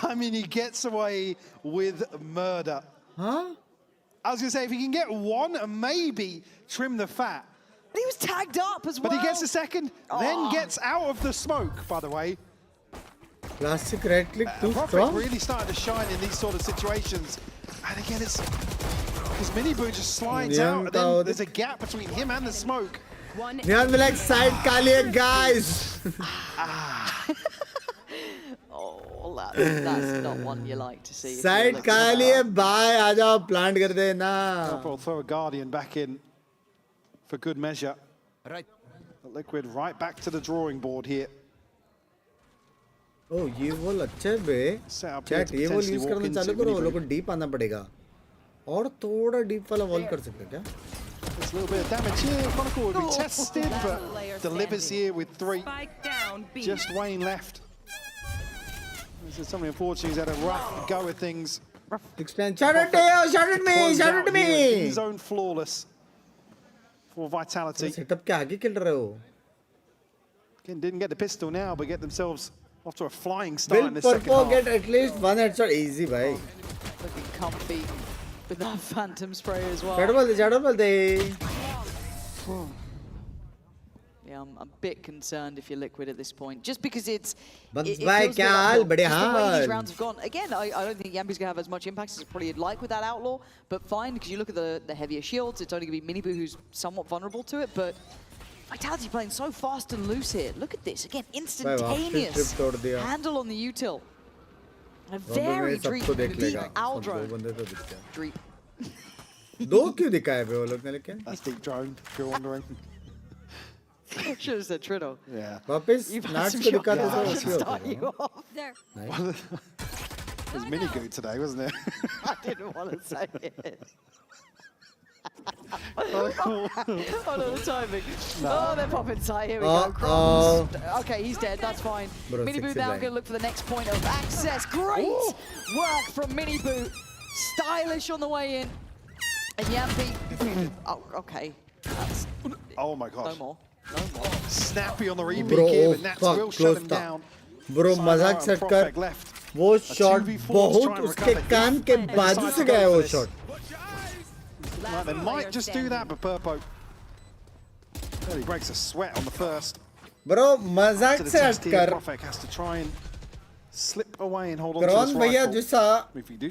I mean, he gets away with murder. Huh? I was going to say, if he can get 1 and maybe trim the fat. But he was tagged up as well. But he gets a second, then gets out of the smoke, by the way. Classic right click too Profek strong. really started to shine in these sort of situations. And again, it's because Miniboo just slides out, and then there's a gap between him and the smoke. Neon will like side Kali, guys. Oh, that's not one you like to see. Side Kali, bye. Aaja plant kar de na. We'll throw a Guardian back in for good measure. Right. Liquid right back to the drawing board here. Oh, ये wall अच्छा है बे. Chat ये wall use करना चालू करो. वो लोग को deep आना पड़ेगा. और थोड़ा deep वाला वॉल कर सकते हैं क्या? There's a little bit of damage here. Chronicle will be tested, but delivers here with 3. Just Wayne left. This is something unfortunate. He's had a rough go with things. Explain. Shout at me! Shout at me! His own flawless for Vitality. Setup के आगे खेल रहे हो. Again, didn't get the pistol now, but get themselves off to a flying start in the Will second half. get at least one headshot easy, bhai. Looking comfy with that phantom spray as well. Shadow ball de. Yeah, I'm a bit concerned if you're Liquid at this point, just because it Bye, feels like the way these haal. rounds have gone. Again, I don't think Yampi's gonna have as much impact as probably you'd like with that Outlaw, but fine, because you look at the heavier shields, it's only gonna be Miniboo who's somewhat vulnerable to it, but Vitality playing so fast and loose here. Look at this, again, instantaneous handle on the util. A very deep Aldro. Dreep. दो क्यों दिखाए बे वो लोग ने लेकिन? That's deep drone, if you're wondering. Should have said Triddle. Yeah. वापस Nats को दिखाते तो should start you off. There. It was mini good today, wasn't it? I didn't want to say it. Oh, no, the timing. No. Oh, they're popping tight. Here we go. Crumbs. Okay, he's dead. That's fine. Miniboo now going to look for the next point of access. Great work from Miniboo. Stylish on the way in. And Yampi. Oh, okay. That's, oh my gosh. No more. No more. Snappy on the repeat here, but Nats will shut him down. Bro, मजाक set कर. वो shot बहुत उसके कान के बाजू से गया वो shot. They might just do that, but Purpo really breaks a sweat on the first. Bro, मजाक से हट कर. Profek has to try and slip away and hold on to Kron this भैया rifle. जैसा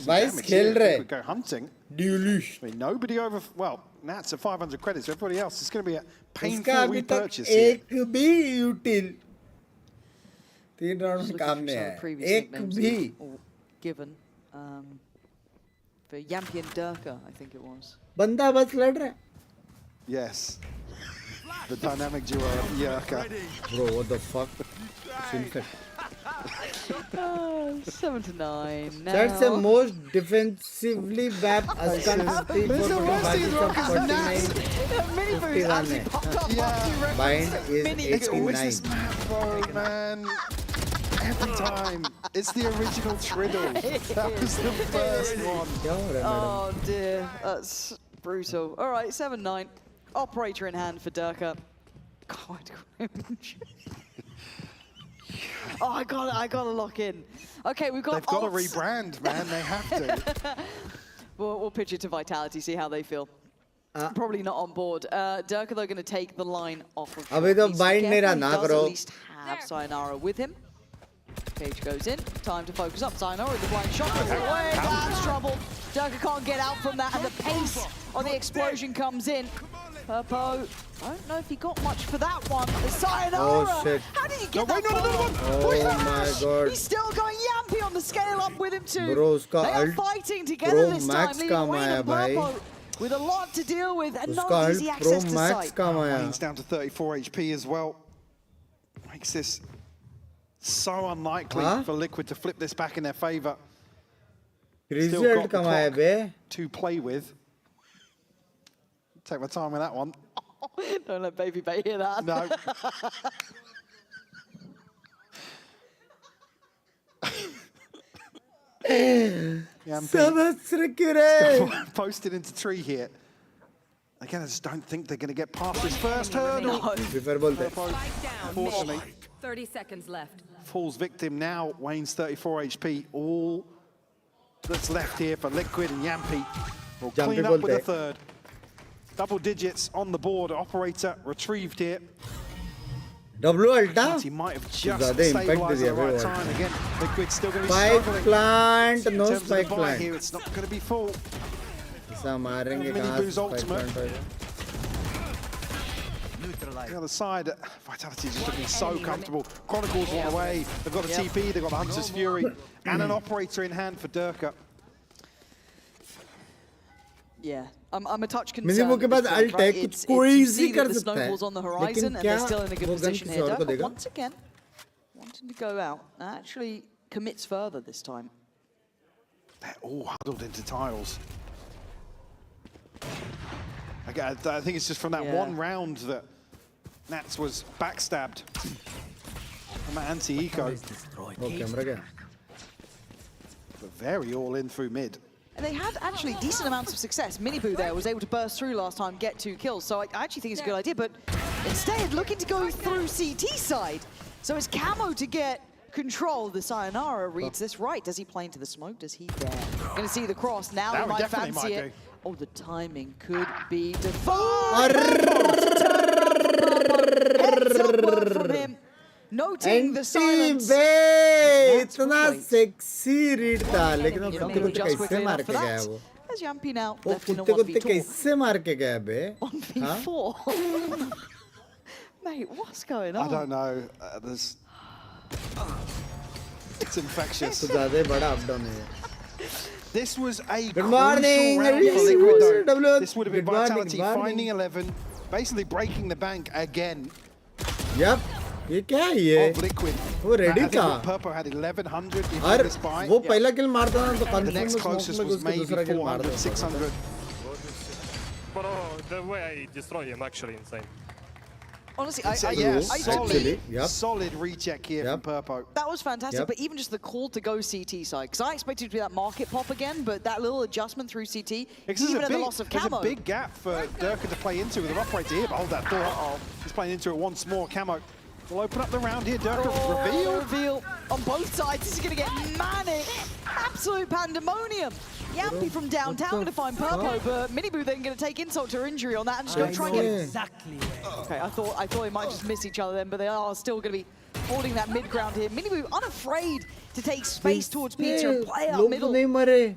वाइस खेल रहे. We go hunting. Duelish. I mean, nobody over. Well, Nats at 500 credits. Everybody else is going to be a painful उसका अभी तक repurchase here. एक भी util 3 round में काम में है. एक भी. Given for Yampi and Durka, I think it was. बंदा बस लड़ रहा है. Yes. The dynamic duo of Yerka. Bro, what the fuck? 7 to 9. That's the most defensively bad Askan 54 Bind is 89. Oh man. Every time. It's the original Triddle. That was the first one. Oh dear. That's brutal. All right, 7-9. Operator in hand for Durka. God. Oh, I gotta lock in. Okay, we've got. They've got to rebrand, man. They have to. We'll pitch it to Vitality, see how they feel. Probably not on board. Durka, they're going to take the line off of. अभी तो bind नहीं रहा ना does करो. at least have Sayonara with him. Cage goes in. Time to focus up. Sayonara with the blind shot. Away, that's trouble. Durka can't get out from that, and the pace on the explosion comes in. Purpo, I don't know if he got much for that one. The Sayonara! Oh shit. How did he get that far? Oh my god. He's still going Yampi on the scale up with him too. Bro, उसका they are fighting together this time, leaving Wayne and Purpo with a lot to deal with and not easy access to sight. Wayne's down to 34 HP as well. Makes this so unlikely for Liquid to flip this back in their favor. Still got the clock to play with. Take my time with that one. Don't let Baby Bay hear that. No. Posted into tree here. Again, I just don't think they're going to get past this first hurdle. Unfortunately, 30 seconds left. Falls victim now. Wayne's 34 HP. All that's left here for Liquid and Yampi. Will clean up with a third. Double digits on the board. Operator retrieved here. W ulta? He might have just stabilized at the right time. Again, Liquid's still going to be struggling. Plant, no in terms spike of the buy plant. here, it's not going to be full. Minibu's ultimate. The other side, Vitality just looking so comfortable. Chronicles on the way. They've got a TP, they've got the Hunter's Fury, and an operator in hand for Durka. Yeah, I'm a touch concerned. Minibu के बाद ult है, कुछ कोई easy कर सकता है. Snowballs on the horizon, and they're still in a good position here. Durka once again wanting to go out, actually commits further this time. They're all huddled into tiles. Again, I think it's just from that one round that Nats was backstabbed from that anti-eco. But very all in through mid. And they had actually decent amounts of success. Minibu there was able to burst through last time, get 2 kills. So I actually think it's a good idea, but instead looking to go through CT side. So it's Camo to get control. The Sayonara reads this right. Does he play into the smoke? Does he dare? Gonna see the cross. Now he might fancy it. Oh, the timing could be divine. From him. Noting the silence. इतना sexy read था, लेकिन वो कुत्ते को कैसे मार के गया वो? There's Yampy now. वो कुत्ते कैसे मार के गया बे? 1v4. Mate, what's going on? I don't know. There's. It's infectious. तो ज़्यादा बड़ा up down है. This was a good morning. round for Liquid though. This would have been Vitality finding 11, basically breaking the bank again. Yep. ये क्या है ये? Of Liquid. वो ready था. Purple had 1100 before this buy. वो पहला kill मारता था तो the next closest was maybe 400, 600. But the way I destroy him actually insane. Honestly, solid recheck here from Purpo. That was fantastic, but even just the call to go CT side, because I expected it to be that market pop again, but that little adjustment through CT, even at the loss of Camo. There's a big gap for Durka to play into with an operator here, but hold that thought. He's playing into it once more. Camo will open up the round here. Durka reveal on both sides. This is going to get manic. Absolute pandemonium. Yampy from downtown going to find Purpo, but Minibu then going to take insult to injury on that and just going to try and get exactly. Okay, I thought they might just miss each other then, but they are still going to be holding that mid ground here. Minibu unafraid to take space towards Peter and play up middle. It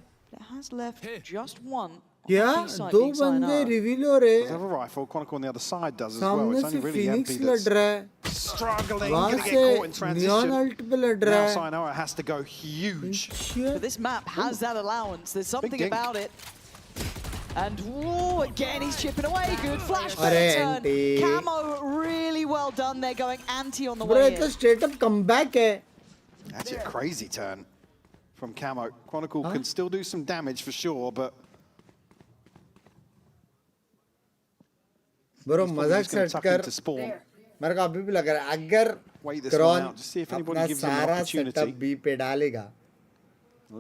has left just one. क्या दो बंदे reveal हो रहे हैं. Have a rifle. Chronicle on the other side does as well. It's only really Yampy that's struggling. Gonna get caught in transition. Now Sayonara has to go huge. But this map has that allowance. There's something about it. And whoa, again he's chipping away. Good flash turn. Camo really well done. They're going anti on the way in. It's a straight up comeback hai. That's a crazy turn from Camo. Chronicle can still do some damage for sure, but bro मजाक set कर मेरे को अभी भी लग रहा है अगर क्रॉन अपना सारा सेटअप बी पे डालेगा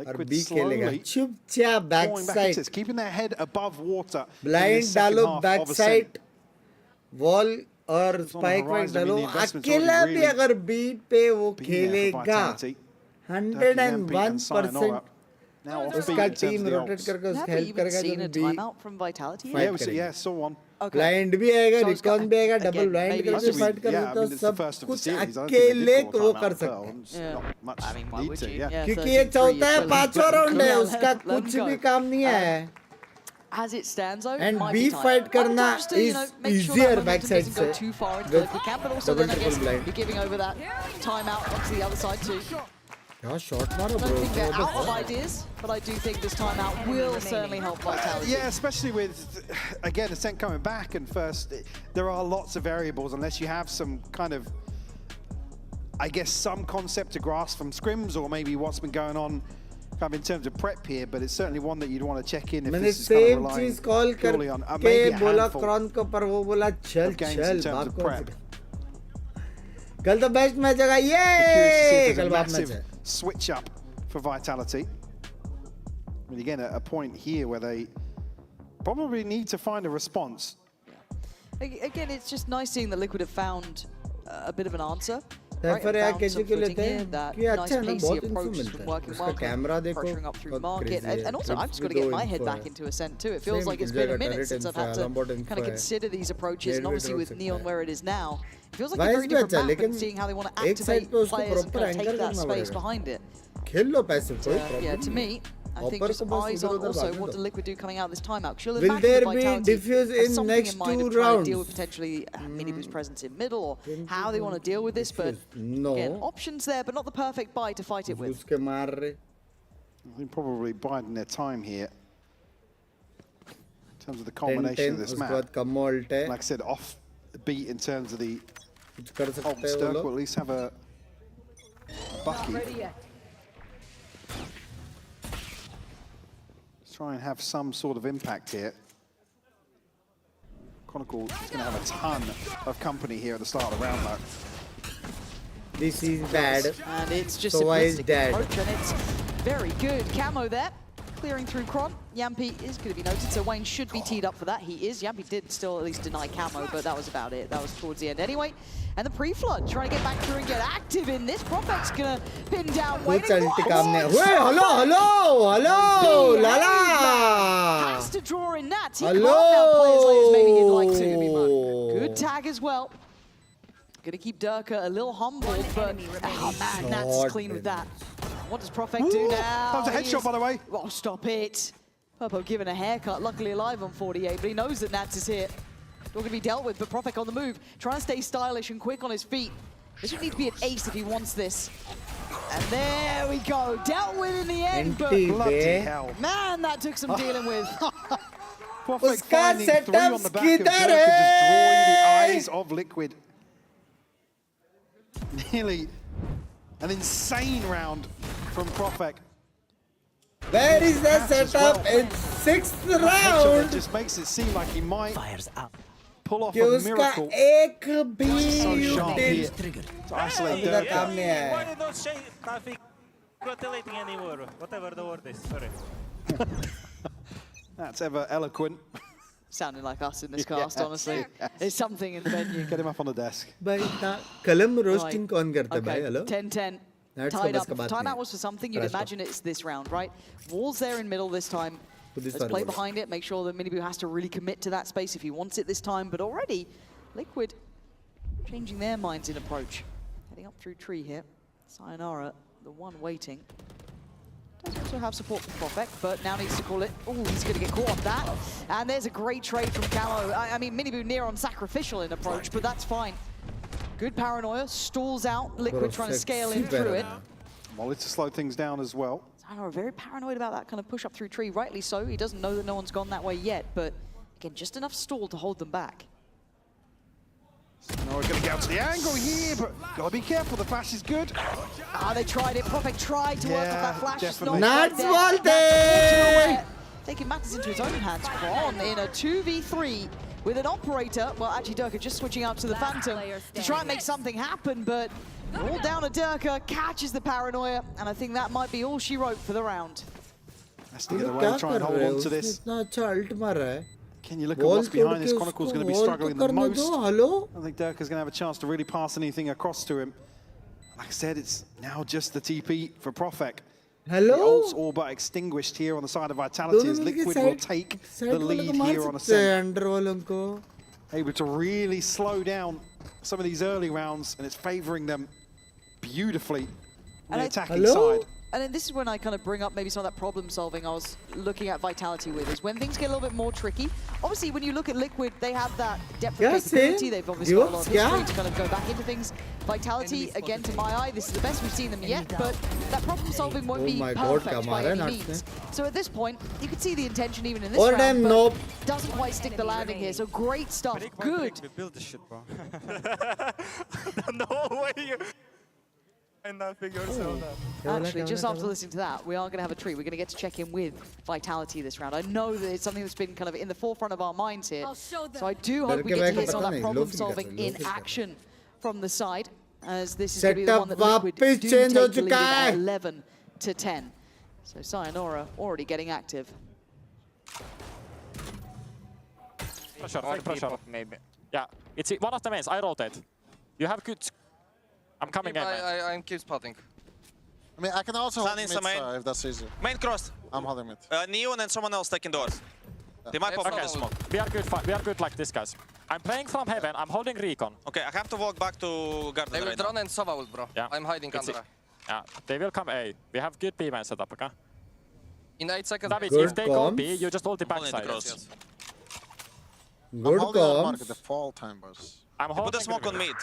और बी खेलेगा चुपचाप बैक साइड ब्लाइंड डालो बैक साइड वॉल और स्पाइक वाइक डालो अकेला भी अगर बी पे वो खेलेगा 101% उसका टीम रोटेट करके उसका हेल्प करेगा जो बी ब्लाइंड भी आएगा रिकॉन भी आएगा डबल ब्लाइंड करके फाइट करेगा तो सब कुछ अकेले वो कर सकते हैं क्योंकि ये चौथा है पांचवा राउंड है उसका कुछ भी काम नहीं है As it stands out, and B fight करना is easier backside से be giving over that timeout onto the other side too. Yeah, shot मारो bro. I don't think they're out of ideas, but I do think this timeout will certainly help Vitality. Yeah, especially with, again, Ascent coming back and first, there are lots of variables unless you have some kind of, I guess, some concept to grasp from scrims or maybe what's been going on kind of in terms of prep here, but it's certainly one that you'd want to check in if this is kind of relying purely on maybe a handful of games in terms of prep. कल तो best match होगा ये कल बात match है switch up for Vitality. I mean, again, a point here where they probably need to find a response. Again, it's just nice seeing that Liquid have found a bit of an answer. Right, for found some footing here, that nice pacey approach has been working well, pressuring up through market. And also, I've just got to get my head back into Ascent too. It feels like it's been a minute since I've had to kind of consider these approaches. And obviously with Neon where it is now, feels like a very different map and seeing how they want to activate players and kind of take that space behind it. Yeah, to me, I think just eyes on also what the Liquid do coming out this timeout. Will there be diffuse in next 2 rounds? Deal with potentially Minibu's presence in middle or how they want to deal with this, but again, options there, but not the perfect buy to fight it with. I think probably biding their time here in terms of the combination of this map. Like I said, off beat in terms of the ult stack, will at least have a bucky. Try and have some sort of impact here. Chronicle is going to have a ton of company here at the start of the round, though. This is bad. And it's just so a is dead. approach, and it's very good. Camo there, clearing through Kron. Yampi is going to be noted, so Wayne should be teed up for that. He is. Yampi did still at least deny Camo, but that was about it. That was towards the end anyway. And the pre-flood, trying to get back through and get active in this. Prophet's going to pin down Wayne. Hello, Lala! Has to draw in that. He can't now play as late as maybe he'd like to. Good tag as well. Going to keep Durka a little humbled, but oh man, Nats clean with that. What does Prophet do now? That was a headshot, by the way. Oh, stop it. Purpo given a haircut, luckily alive on 48, but he knows that Nats is here. Not going to be dealt with, but Prophet on the move, trying to stay stylish and quick on his feet. This would need to be an ace if he wants this. And there we go, dealt with in the end, but bloody hell. Man, that took some dealing with. Prophet finding 3 on the back of Durka, just drawing the eyes of Liquid. Nearly an insane round from Prophet. Where is the setup in 6th round? Just makes it seem like he might pull off कि a उसका miracle. एक भी So sharp here util to isolate इधर Durka. काम नहीं आया Why they don't say traffic rotating anymore? Whatever the word is. Sorry. That's ever eloquent. Sounding like us in this cast, honestly. There's something in the venue. Get him up on the desk. भाई कलम roasting कौन करता है भाई? Hello. 10-10. Tied up. Timeout was for something. You'd imagine it's this round, right? Walls there in middle this time. Let's play behind it. Make sure that Minibu has to really commit to that space if he wants it this time. But already, Liquid changing their minds in approach. Heading up through tree here. Sayonara, the one waiting. Does also have support from Prophet, but now needs to call it. Oh, he's going to get caught on that. And there's a great trade from Camo. I mean, Minibu near on sacrificial in approach, but that's fine. Good paranoia, stalls out. Liquid trying to scale in through it. Molly to slow things down as well. Sayonara very paranoid about that kind of push up through tree, rightly so. He doesn't know that no one's gone that way yet, but again, just enough stall to hold them back. Sayonara going to get out to the angle here, but gotta be careful, the flash is good. Ah, they tried it. Prophet tried to work with that flash. Definitely. Not Nats taking matters into his own hands. Kron in a 2v3 with an operator. Well, actually, Durka just switching out to the Phantom to try and make something happen, but all down to Durka, catches the paranoia, and I think that might be all she wrote for the round. Has to get away, try and hold on to this. इतना अच्छा alt मार रहा है. Can you look at what's behind this? Chronicle's going to be struggling the most. I think Durka's going to have a chance to really pass anything across to him. Like I said, it's now just the TP for Profek. Hello? The ult's all but extinguished here on the side of Vitality as Liquid will take the lead here on Ascent. Able to really slow down some of these early rounds, and it's favouring them beautifully on the attacking side. And then this is when I kind of bring up maybe some of that problem solving I was looking at Vitality with, is when things get a little bit more tricky. Obviously, when you look at Liquid, they have that depth of capability. They've obviously got a lot of history to kind of go back into things. Vitality, again, to my eye, this is the best we've seen them yet, but that problem solving won't be perfect by any means. So at this point, you can see the intention even in this round, but doesn't quite stick the landing here. So great stuff, good. We build this shit, bro. No way you... And not figure yourself out. Actually, just after listening to that, we are going to have a treat. We're going to get to check in with Vitality this round. I know that it's something that's been kind of in the forefront of our minds here. So I do hope we get to hear some of that problem solving in action from the side, as this is going to be the one that Liquid do take the lead at 11 to 10. So Sayonara already getting active. Pressure, maybe. Yeah, it's one of the mains. I rotate. You have good... I'm coming in. I'm keep spotting. I mean, I can also hold mid if that's easy. Main crossed. I'm holding mid. Neon and someone else taking doors. They might pop Okay, smoke. we are good like this, guys. I'm playing from heaven, I'm holding recon. Okay, I have to walk back to garden. They will right drone now. and Sova ult, bro. Yeah. I'm hiding It's under. Yeah, they will come A. We have good B-man setup, okay? In 8 seconds. David, Good if they go B, comms. you just hold the I'm holding backside. the cross. Good comms. The fall time, boss. I'm Put holding the smoke on mid.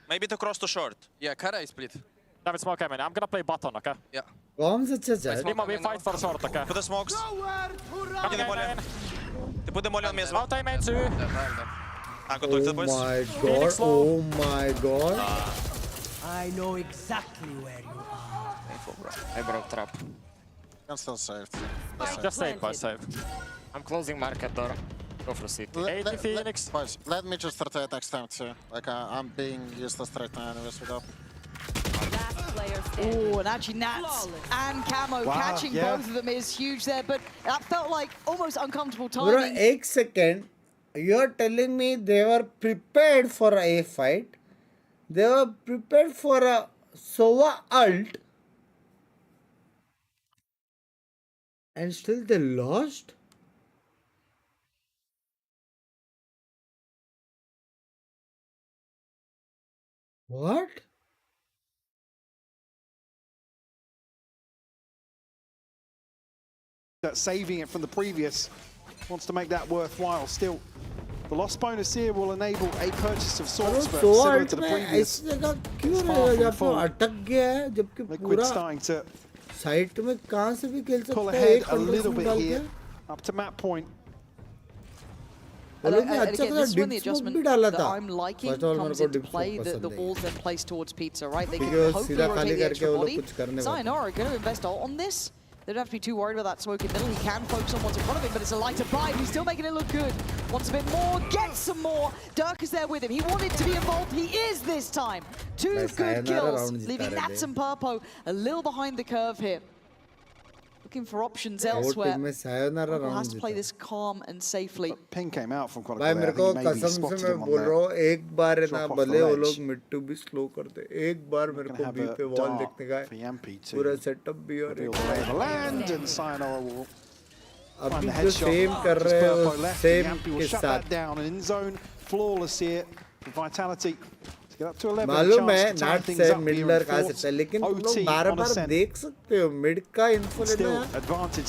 Maybe to cross to short. Yeah, Kara is split. David, smoke heaven. I'm gonna play button, okay? Yeah. Comms अच्छा चल. Timo, we fight for short, okay? Put the smokes. Put the molly. They put the molly on me as well. Out I main too. I got to the Oh boys. my god. Oh my god. I know exactly where you are. Painful, bro. I broke trap. I'm still saved. Just save, boys, save. I'm closing market door. Go for CT. 80 Phoenix. Boys, let me just rotate next time too. Like I'm being useless right now anyways with up. Oh, and actually Nats and Camo catching both of them is huge there, but that felt like almost uncomfortable Bro, timing. 1 second. You're telling me they were prepared for a fight. They were prepared for a Sova ult. And still they lost? What? Saving it from the previous, wants to make that worthwhile. Still, the loss bonus here will enable a purchase of sorts, but similar to the previous. क्यों रहेगा जब तो अटक गया है जबकि Liquid पूरा starting to site में कहाँ से भी खेल pull सकता है ahead एक a little कंट्रोल bit डाल here, के up to map point. वो लोग ने And अच्छा again, खासा this is when the dip smoke adjustment भी डाला that था I'm liking First of all, comes मेरे को into dip play, smoke the पसंद नहीं walls then placed towards Pizza, right? They can क्योंकि वो hopefully सीधा rotate खाली the करके extra वो लोग body. कुछ करने वाले हैं। Sayonara are going to invest all on this. They don't have to be too worried about that smoke in middle. He can focus on what's in front of him, but it's a lighter buy. He's still making it look good. Wants a bit more, gets some more. Dirk is there with him. He wanted to be involved. He is this time. Two good kills, leaving Nats and Purpo a little behind the curve here. Looking for options elsewhere. Purpo has to play this calm and safely. Ping came out from quite a भाई way. मेरे को कसम से मैं बोल रहा हूँ एक बार है ना भले वो लोग मिड टू भी स्लो कर दे एक बार मेरे को बी पे वॉल देखने का है पूरा सेटअप भी और land and Sayonara will अभी जो सेम कर रहे हैं वो सेम के shut साथ that down and in zone flawless here. The vitality to get up to 11. मालूम है नाट से मिडलर कहा सकता है लेकिन तुम लोग बार-बार देख सकते हो मिड का इन्फो लेना बहुत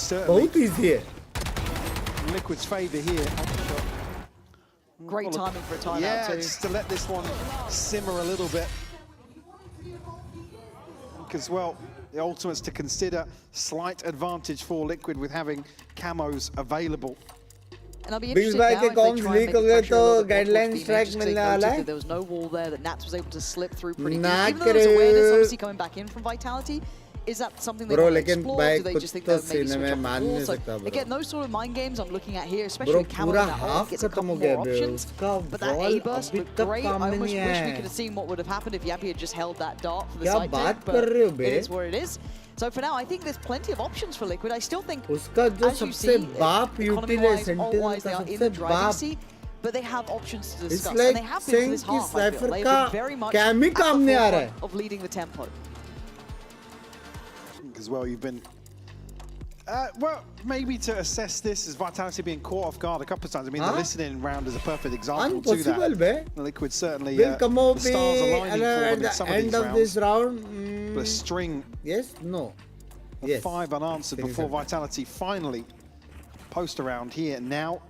इजी है Liquid's favor here. Great timing for a timeout yeah, too. just to let this one simmer a little bit. Because, well, the ultimate's to consider slight advantage for Liquid with having camos available. And I'll be interested now if they try and make the pressure a little bit more towards B-main, just 'cause they noted that there was no wall there, that Nats was able to slip through pretty easily. Even though there's awareness obviously coming back in from Vitality, is that something they want to explore? Do they just think they'll maybe switch off the wall? So again, those sort of mind games I'm looking at here, especially with Camo in that ult, gets a couple more options. But that A-burst looked great. I almost wish we could have seen what would have happened if Yampi had just held that dart for the side deck, but it is what it is. So for now, I think there's plenty of options for Liquid. I still think, as you see, economy-wise, ult-wise, they are in the driving seat, but they have options to discuss. And they have been for this half, I feel. They've been very much at the forefront of leading the tempo. As well, you've been well, maybe to assess this as Vitality being caught off guard a couple of times. I mean, the listening round is a perfect example to that. Liquid certainly will come over the stars aligning for them in at some the of end these of rounds. this round. But a string yes, no, of yes. 5 unanswered before Vitality finally post around here now.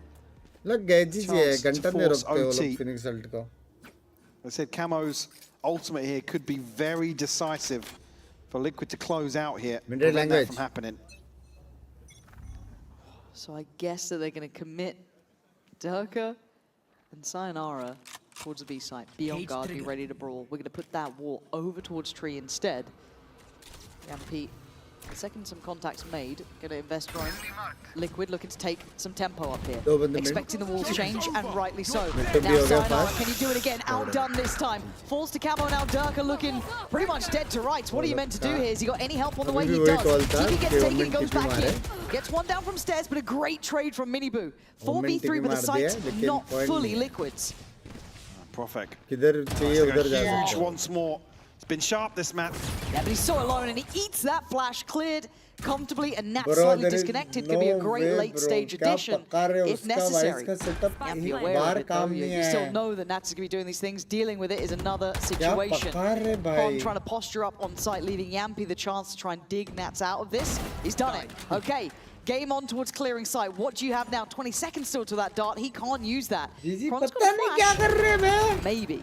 Look, guys, chance to force OT. Phoenix ult ko. I said Camo's ultimate here could be very decisive for Liquid to close out here. Prevent that from happening. So I guess that they're going to commit Durka and Sayonara towards the B site. Be on guard, be ready to brawl. We're going to put that wall over towards Tree instead. Yampi, the second some contacts made, going to invest drone. Liquid looking to take some tempo up here. Expecting the walls change, and rightly so. Now Sayonara, can he do it again? Outdone this time. Falls to Camo, now Durka looking pretty much dead to rights. What are you meant to do here? Has he got any help on the way? He does. TP gets taken, goes back in. Gets one down from stairs, but a great trade from Miniboo. 4v3, but the site's not fully Liquid's. Perfect. Huge once more. It's been sharp, this map. Yeah, but he's so alone, and he eats that flash cleared. comfortably, and Nat slightly disconnected could be a great late-stage addition if necessary. Be aware of it, though. You still know that Nat's going to be doing these things. Dealing with it is another situation. Pon trying to posture up on site, leaving Yampi the chance to try and dig Nats out of this. He's done it. Okay. Game on towards clearing site. What do you have now? 20 seconds still to that dart. He can't use that. Maybe.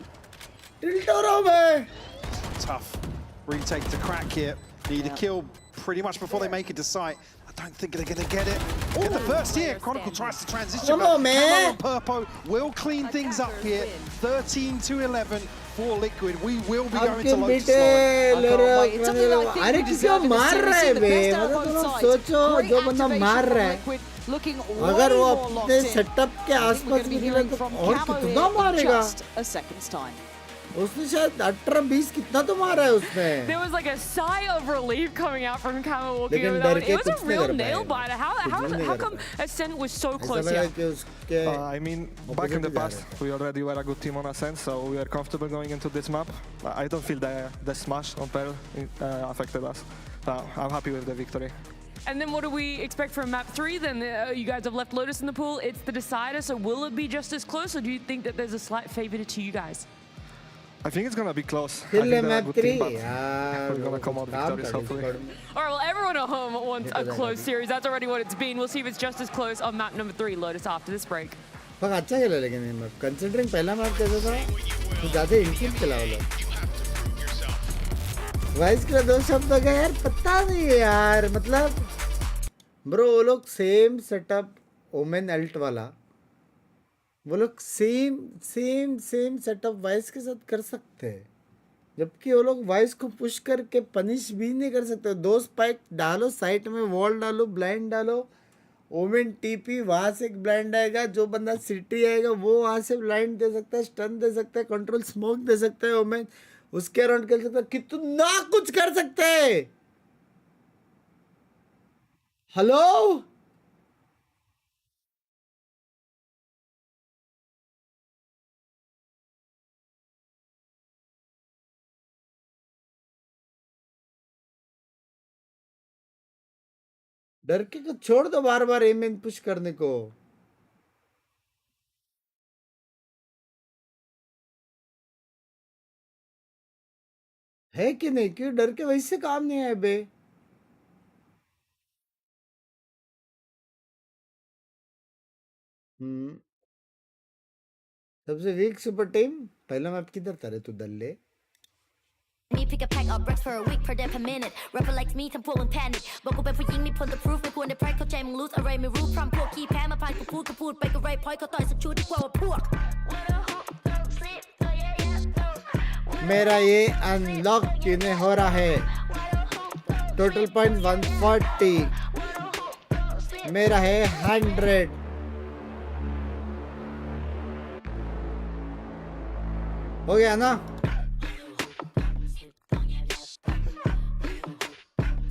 Tough retake to crack here. Need a kill pretty much before they make it to site. I don't think they're going to get it. Get the first here. Chronicle tries to transition. Come on, man. Camo and Purpo will clean things up here. 13-11 for Liquid. We will be going to Lotus. It's something I think we deserve in the series. The best out of both sides. Great activation from Liquid. Looking way more locked in. Setup के आसपास निकले तो और कितना मारेगा? Just a second's time. उसने शायद 18-20 कितना तो मारा है उसने. There was like a sigh of relief coming out from Camo walking over that. It was a real nail biter. How come Ascent was so close here? I mean, back in the past, we already were a good team on Ascent, so we are comfortable going into this map. I don't feel the smash on Pearl affected us. I'm happy with the victory. And then what do we expect from map 3 then? You guys have left Lotus in the pool. It's the decider, so will it be just as close, or do you think that there's a slight favor to you guys? I think it's gonna be close. I think they're a good team, but we're gonna come out victorious, hopefully. All right, well, everyone at home wants a close series. That's already what it's been. We'll see if it's just as close on map number 3, Lotus, after this break. पर अच्छा खेला लेकिन ये map considering पहला map कैसा था तो ज़्यादा इंटेंस खेला वो लोग वाइस के दो शब्द का यार पता नहीं है यार मतलब ब्रो वो लोग सेम सेटअप ओमेन अल्ट वाला वो लोग सेम सेटअप वाइस के साथ कर सकते हैं जबकि वो लोग वाइस को पुश करके पनिश भी नहीं कर सकते दो स्पाइक डालो साइट में वॉल डालो ब्लाइंड डालो ओमेन टीपी वहाँ से एक ब्लाइंड आएगा जो बंदा सिटी आएगा वो वहाँ से ब्लाइंड दे सकता है स्टन दे सकता है कंट्रोल स्मोक दे सकता है ओमेन उसके अराउंड खेल सकता है कितना कुछ कर सकते हैं हेलो डर के को छोड़ दो बार बार एम इन पुश करने को है कि नहीं क्यों डर के वैसे काम नहीं है बे सबसे वीक सुपर टीम पहला मैप किधर था रे तू दल्ले Me pick a pack of bricks for a week per day per minute. Rapper likes me, I'm full in panic. But go back for me, pull the proof. Meควรได้ price เข้าใจมึง lose array ไม่รู้พร้อมพวกขี้แพ้มาพายกูพูดไปก็ไรพอยเขาต่อยสักชูดีกว่าว่าพวก मेरा ये unlock किन्हें हो रहा है total point 140 मेरा है 100 हो गया ना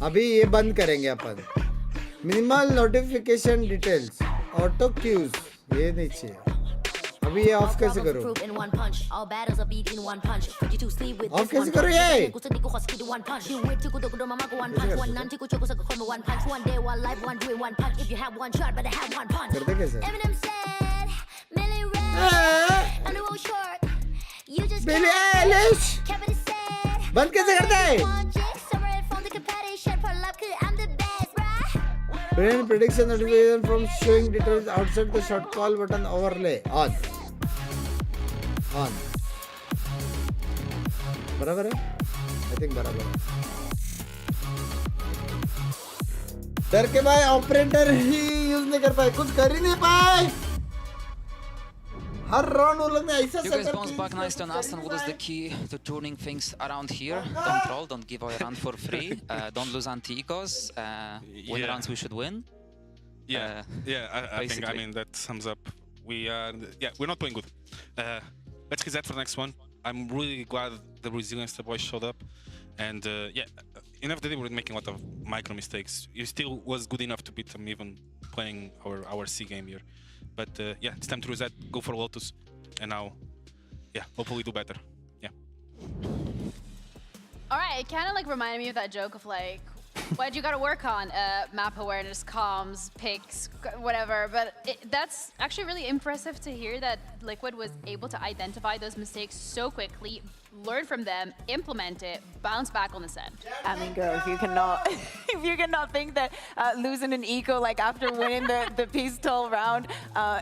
अभी ये बंद करेंगे अपन मिनिमल नोटिफिकेशन डिटेल्स ऑटो क्यूज ये नहीं चाहिए अभी ये ऑफ कैसे करो ऑफ कैसे करो ये करते कैसे बिली आइलिश बंद कैसे करते हैं prevent prediction notification from showing details outside the short call button overlay on बराबर है I think बराबर है डर के भाई ऑपरेटर ही यूज नहीं कर पाए कुछ कर ही नहीं पाए हर राउंड वो लोग ने ऐसा You guys bounce back nicely on Aston. What is the key to turning things around here? Don't troll, don't give away run for free. Don't lose anti-ecos. Win rounds we should win. I think, I mean, that sums up. We're not playing good. Let's get that for the next one. I'm really glad the resilience the boys showed up. And enough that they were making a lot of micro mistakes. You still was good enough to beat them even playing our C game here. But it's time to reset, go for Lotus, and now, hopefully do better. All right, it kind of like reminded me of that joke of like, What you got to work on, map awareness, comms, picks, whatever. But that's actually really impressive to hear that Liquid was able to identify those mistakes so quickly, learn from them, implement it, bounce back on the set. I mean, girl, if you cannot, if you cannot think that losing an eco like after winning the pistol round,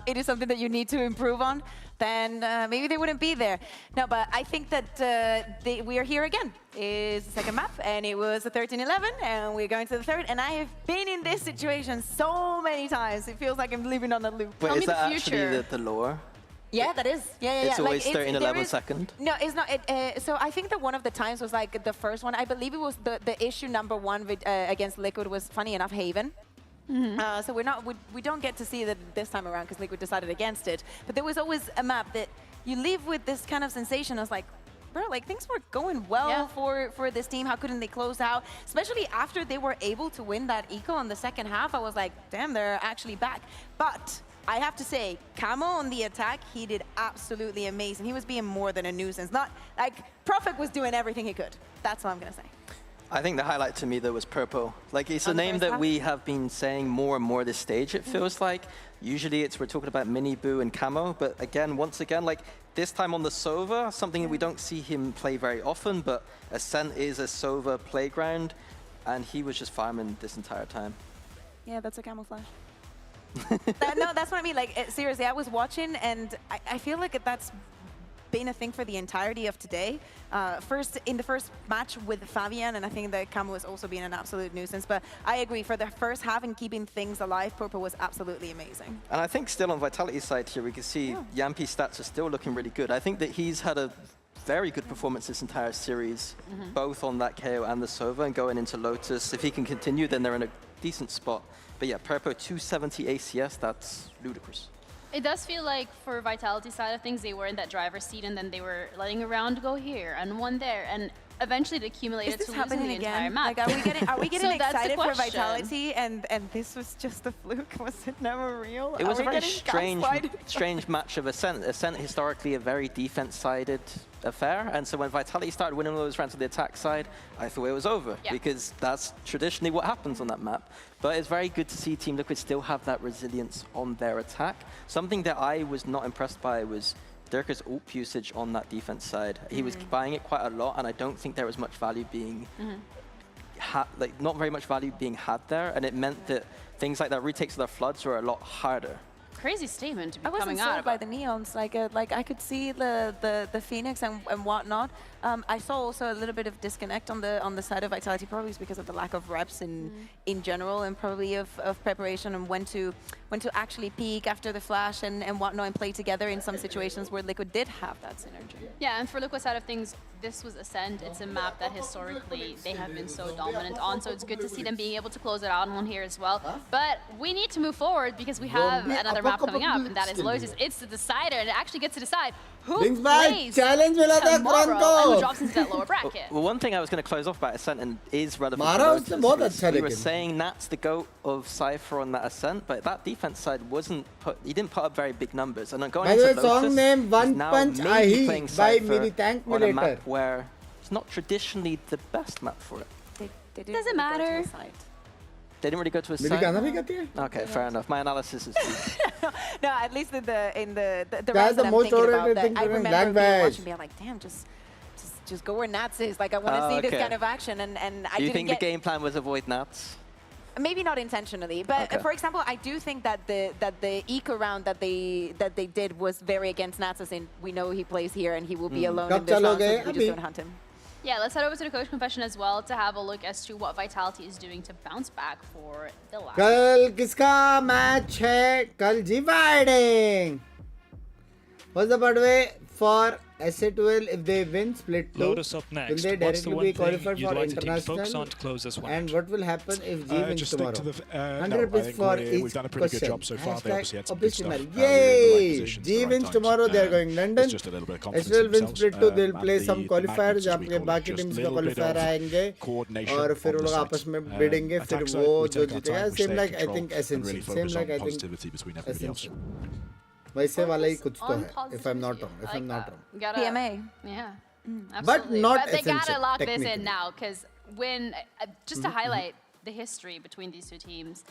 it is something that you need to improve on, then maybe they wouldn't be there. No, but I think that we are here again. It's the second map, and it was a 13-11, and we're going to the third. And I have been in this situation so many times. It feels like I'm living on a loop. But is that actually the lore? Yeah, that is. Yeah. It's always like, 13-11 second? No, it's not. So I think that one of the times was like the first one. I believe it was the issue number one with, against Liquid was, funny enough, Haven. So we don't get to see that this time around because Liquid decided against it. But there was always a map that you leave with this kind of sensation of like, bro, like things were going well for this team. How couldn't they close out? Especially after they were able to win that eco in the second half. I was like, damn, they're actually back. But I have to say, Camo on the attack, he did absolutely amazing. He was being more than a nuisance. Not like Prophet was doing everything he could. That's all I'm gonna say. I think the highlight to me though was Purple. Like it's a name that we have been saying more and more this stage, it feels like. Usually we're talking about Mini Boo and Camo, but again, once again, like this time on the Sova, something that we don't see him play very often, but Ascent is a Sova playground, and he was just farming this entire time. Yeah, that's a camouflage. No, that's what I mean. Like, seriously, I was watching, and I feel like that's been a thing for the entirety of today. In the first match with Fabian, and I think that Camo was also being an absolute nuisance. But I agree, for the first half and keeping things alive, Purple was absolutely amazing. And I think still on Vitality's side here, we can see Yampi's stats are still looking really good. I think that he's had a very good performance this entire series, both on that KO and the Sova, and going into Lotus. If he can continue, then they're in a decent spot. But yeah, Purple 270 ACS, that's ludicrous. It does feel like for Vitality side of things, they were in that driver's seat and then they were letting a round go here and one there. And eventually it accumulated to losing the entire map. Like, are we getting excited for Vitality and this was just a fluke? Was it never real? It was a very strange match of Ascent. Ascent historically a very defense-sided affair, and so when Vitality started winning those rounds on the attack side, I thought it was over, because that's traditionally what happens on that map. But it's very good to see Team Liquid still have that resilience on their attack. Something that I was not impressed by was Dirk's ult usage on that defense side. He was buying it quite a lot, and I don't think there was much value being not very much value being had there, and it meant that things like that retakes of their floods were a lot harder. Crazy statement to be coming out. I wasn't sold by the neons. Like I could see the Phoenix and whatnot. I saw also a little bit of disconnect on the side of Vitality, probably because of the lack of reps in general, and probably of preparation and when to actually peak after the flash and whatnot and play together in some situations where Liquid did have that synergy. Yeah, and for Liquid side of things, this was Ascent. It's a map that historically they have been so dominant on, so it's good to see them being able to close it out on here as well. But we need to move forward because we have another map coming up, and that is Lotus. It's the decider, and it actually gets to decide who plays tomorrow and who drops into that lower bracket. Well, one thing I was going to close off about Ascent and is relevant to Lotus. We were saying Nat's the GOAT of Cypher on that Ascent, but that defense side he didn't put up very big numbers. And going into Lotus, song name One Punch Ahi playing by Mini Tank on a map where it's not traditionally the best map for it. Doesn't matter. They didn't really go to a site. Okay, fair enough. My analysis is no, at least in the rounds that I'm thinking about, that I remember being watching, being like, damn, just go where Nats is. Like, I want to see this kind of action, and I didn't. Do you think the game plan was avoid Nats? Maybe not intentionally, but for example, I do think that the eco round that they did was very against Nats, as in we know he plays here and he will be alone in this round, so we just don't hunt him. Yeah, let's head over to the coach confession as well to have a look as to what Vitality is doing to bounce back for the last. कल किसका match है? कल dividing. What's the Budway for SA12 if they win split 2? Lotus up next. Will they What's directly the be one qualified thing for you'd like to international? focus on to close this one? And what will happen if G wins just tomorrow? stick to the, 100 rupees for each we've done a pretty question. good job so far. They obviously had some good stuff. Yay! G wins tomorrorow, they are going London. It's just a little bit of confidence SA12 in wins themselves. split 2, they'll play some the qualifiers जहाँ पे magnitude बाकी just teams a का little bit qualifier of आएंगे coordination और फिर on वो the लोग site. आपस में भिड़ेंगे फिर Attack वो side, we जो take our जीतेगा time, we same stay like in I think control, and Essential really same focus like on I think positivity between everybody else. वैसे वाला ही कुछ तो है if I'm not wrong PMA. Yeah. But Absolutely. not But they essential, gotta lock this technically. in now, because when just to highlight the history between these two teams.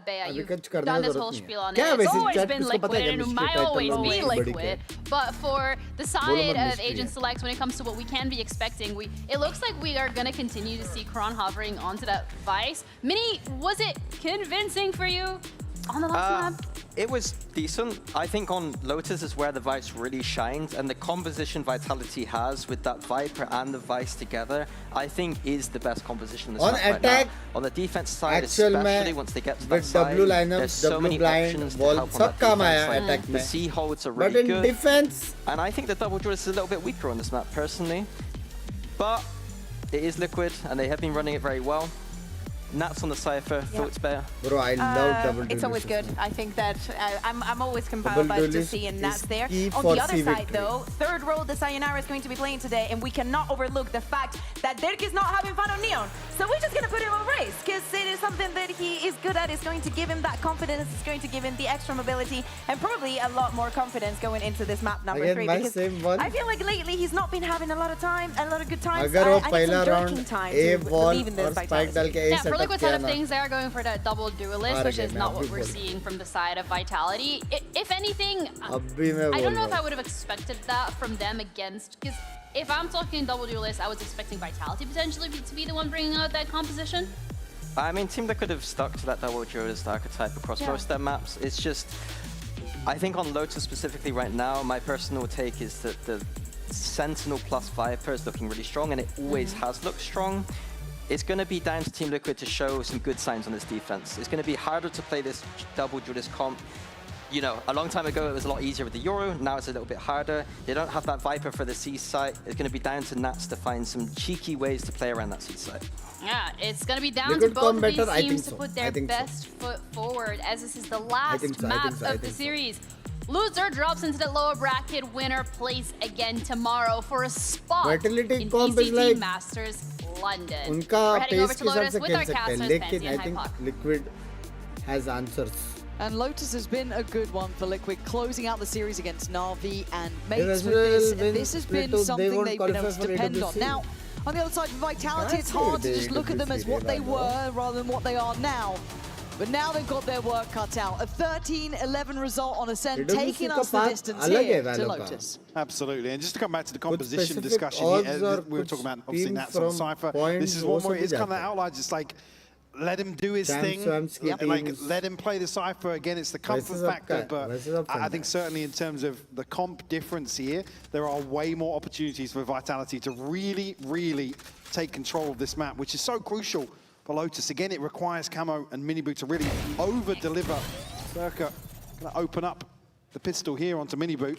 Bea, अभी you've कुछ करने done की this जरूरत whole नहीं है। spiel on it. क्या It's वैसे always chat been किसको पता है liquid and it chemistry might title always वाली be बड़ी liquid. क्या? But for the बोलो side मत of mystery Agent है। Selects, when it comes to what we can be expecting, it looks like we are going to continue to see Kron hovering onto that Vice. Mini, was it convincing for you on the last map? It was decent. I think on Lotus is where the Vice really shined, and the composition Vitality has with that Viper and the Vice together, I think is the best composition in this On map right attack, now. On the defense side, actual especially once they get to that with side, W lineups, there's so W many blind, options to wall, help on सब that काम defense आया side. attack The में. C holds are But really in good. defense, And I think the double drill is a little bit weaker on this map, personally. But it is liquid, and they have been running it very well. Nats on the Cypher, thoughts better? Bro, I love double It's always good. I think that I'm always compelled Double by duelist just seeing Nats is there. key On for the other C side, victory. though, third role the Sayonara is going to be playing today, and we cannot overlook the fact that Dirk is not having fun on Neon. So we're just going to put him on race, because it is something that he is good at. It's going to give him that confidence. It's going to give him the extra mobility, and probably a lot more confidence going into this map number Again, 3. my Because same one. I feel like lately he's not been having a lot of time, a lot of good times. अगर वो I need पहला some round Dirking time A to wall believe in this और spike डाल Vitality. के A Yeah, for setup Liquid किया side of ना. things, they are going for that double duelist, which is not what we're seeing from the side of Vitality. If anything, I don't know if I would have expected that from them against, because if I'm talking double duelist, I was expecting Vitality potentially to be the one bringing out that composition. I mean, Team Liquid have stuck to that double duelist archetype across most of their maps. It's just, I think on Lotus specifically right now, my personal take is that the Sentinel plus Viper is looking really strong, and it always has looked strong. It's going to be down to Team Liquid to show some good signs on this defense. It's going to be harder to play this double duelist comp. You know, a long time ago it was a lot easier with the Euro, now it's a little bit harder. They don't have that Viper for the C site. It's going to be down to Nats to find some cheeky ways to play around that C site. Yeah, it's going to be down to both of these teams to put their best foot forward, as this is the last map of the series. Loser drops into the lower bracket. Winner plays again tomorrow for a spot in VCT Masters London. उनका We're heading over pace to के हिसाब Lotus से with खेल our सकते हैं, casters, लेकिन Fancy I and think Hypoc. Liquid has answers. And Lotus has been a good one for Liquid, closing out the series against Na'Vi and Mates As with well this. win This has been Plato, something won't they've been able qualify to for depend on. AWC. Now, on the other side, for Vitality, it's hard to just look at them as what they were rather than what they are now. But now they've got their work cut out. A 13-11 result on Ascent, taking us the distance here to Lotus. Absolutely, and just to come back to the composition discussion here, we were talking about obviously Nats on Cypher. This is one where it's kind of outliers, just like, let him do his thing, and like let him play the Cypher. Again, it's the comfort factor, but I think certainly in terms of the comp difference here, there are way more opportunities for Vitality to really, really take control of this map, which is so crucial for Lotus. Again, it requires Camo and Miniboot to really over-deliver. Circa gonna open up the pistol here onto Miniboot.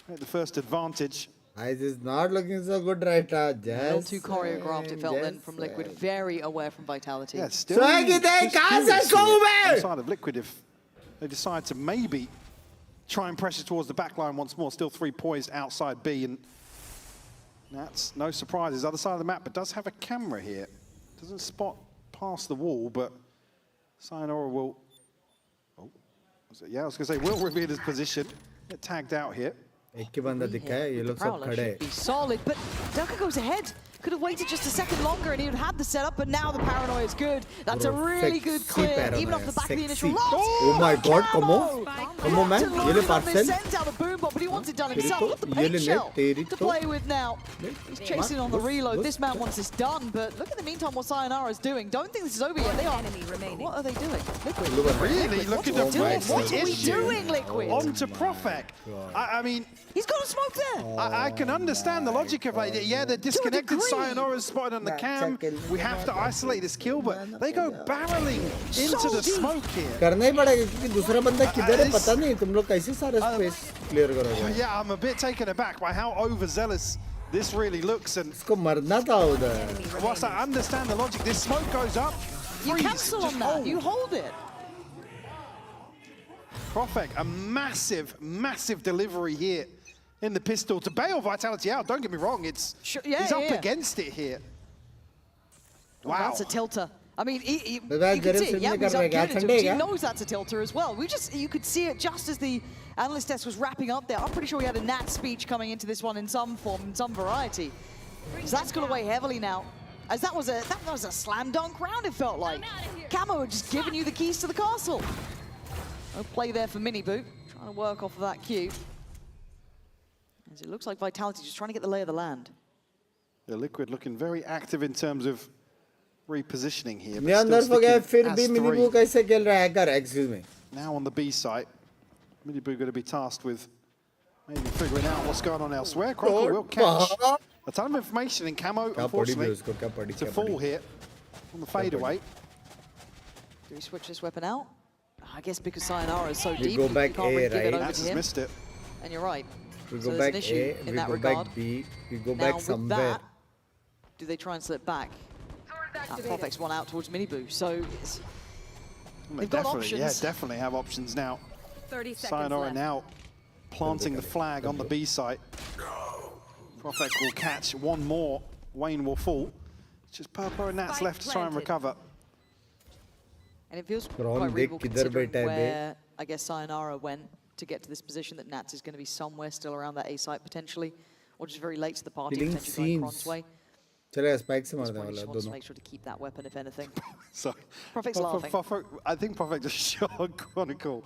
The first advantage. Ice is not looking so good right now. A little too choreographed, it felt then from Liquid. Very aware from Vitality. Yeah, still outside of Liquid, if they decide to maybe try and pressure towards the back line once more. Still 3 poised outside B, and that's no surprises. Other side of the map, but does have a camera here. Doesn't spot past the wall, but Sayonara will... Oh, yeah, I was going to say, will reveal his position. Get tagged out here. एक ही बंदा दिखा है, ये लोग सब खड़े हैं. Be solid, but Delka goes ahead. Could have waited just a second longer and he would have had the setup, but now the paranoia is good. That's a really good clear, even off the back of the initial loss. Oh my god, come on. Come on, man. ये ले parcel. Sends out a boom bot, but he wants it done himself. Got the paint shell to play with now. He's chasing on the reload. This man wants this done, but look at the meantime what Sayonara is doing. Don't think this is over yet. They are. What are they doing? Liquid. Really? Look at the What are we doing, Liquid? On to Profek. I mean... He's got a smoke there. I can understand the logic of like, yeah, they're disconnected. Sayonara's spotted on the cam. We have to isolate this kill, but they go barreling into the smoke here. करना ही पड़ेगा क्योंकि दूसरा बंदा किधर है पता नहीं. तुम लोग कैसे सारे space clear करोगे? Yeah, I'm a bit taken aback by how overzealous this really looks, and इसको मरना था उधर. whilst I understand the logic, this smoke goes up. You cancel on that. You hold it. Profek, a massive, massive delivery here in the pistol to bail Vitality out. Don't get me wrong, it's he's up against it here. Wow. Oh, that's a tilter. I mean, you can see, yeah, he's up unit, he knows that's a tilter as well. You could see it just as the analyst desk was wrapping up there. I'm pretty sure we had a Nat speech coming into this one in some form, in some variety. So that's going to weigh heavily now as that was a slam dunk round, it felt like. Camo had just given you the keys to the castle. No play there for Miniboo, trying to work off of that cue. As it looks like Vitality just trying to get the lay of the land. The Liquid looking very active in terms of repositioning here. मैं अंदर हो गया फिर भी Miniboo कैसे खेल रहा है कर excuse me. Now on the B site, Miniboo going to be tasked with maybe figuring out what's going on elsewhere. Chronicle will catch a ton of information in Camo, unfortunately, to fall here on the fadeaway. Do we switch this weapon out? I guess because Sayonara is so deep, go you back can't really A, give it over Nats to has him. missed it. And you're right. We So go there's back an issue A, in we that go regard. back B, we go Now back with somewhere. that, do they try and slip back? Profect's one out towards Miniboo, so they've got options. Yeah, definitely have options now. 30 seconds Sayonara left. now planting the flag on the B site. Profec will catch one more. Wayne will fall. It's just Purple and Nats left to try and recover. And it feels Ron, quite reasonable देख किधर considering बैठा है बे? where, I guess, Sayonara went to get to this position, that Nats is going to be somewhere still around that A site potentially, or just very late to the party, Killing potentially going scenes. Cron's way. चलेगा spike से मार Just देने वाला wants to दोनों. make sure to keep that weapon, if anything. Sorry. Profec's laughing. I think Profec just shot Chronicle.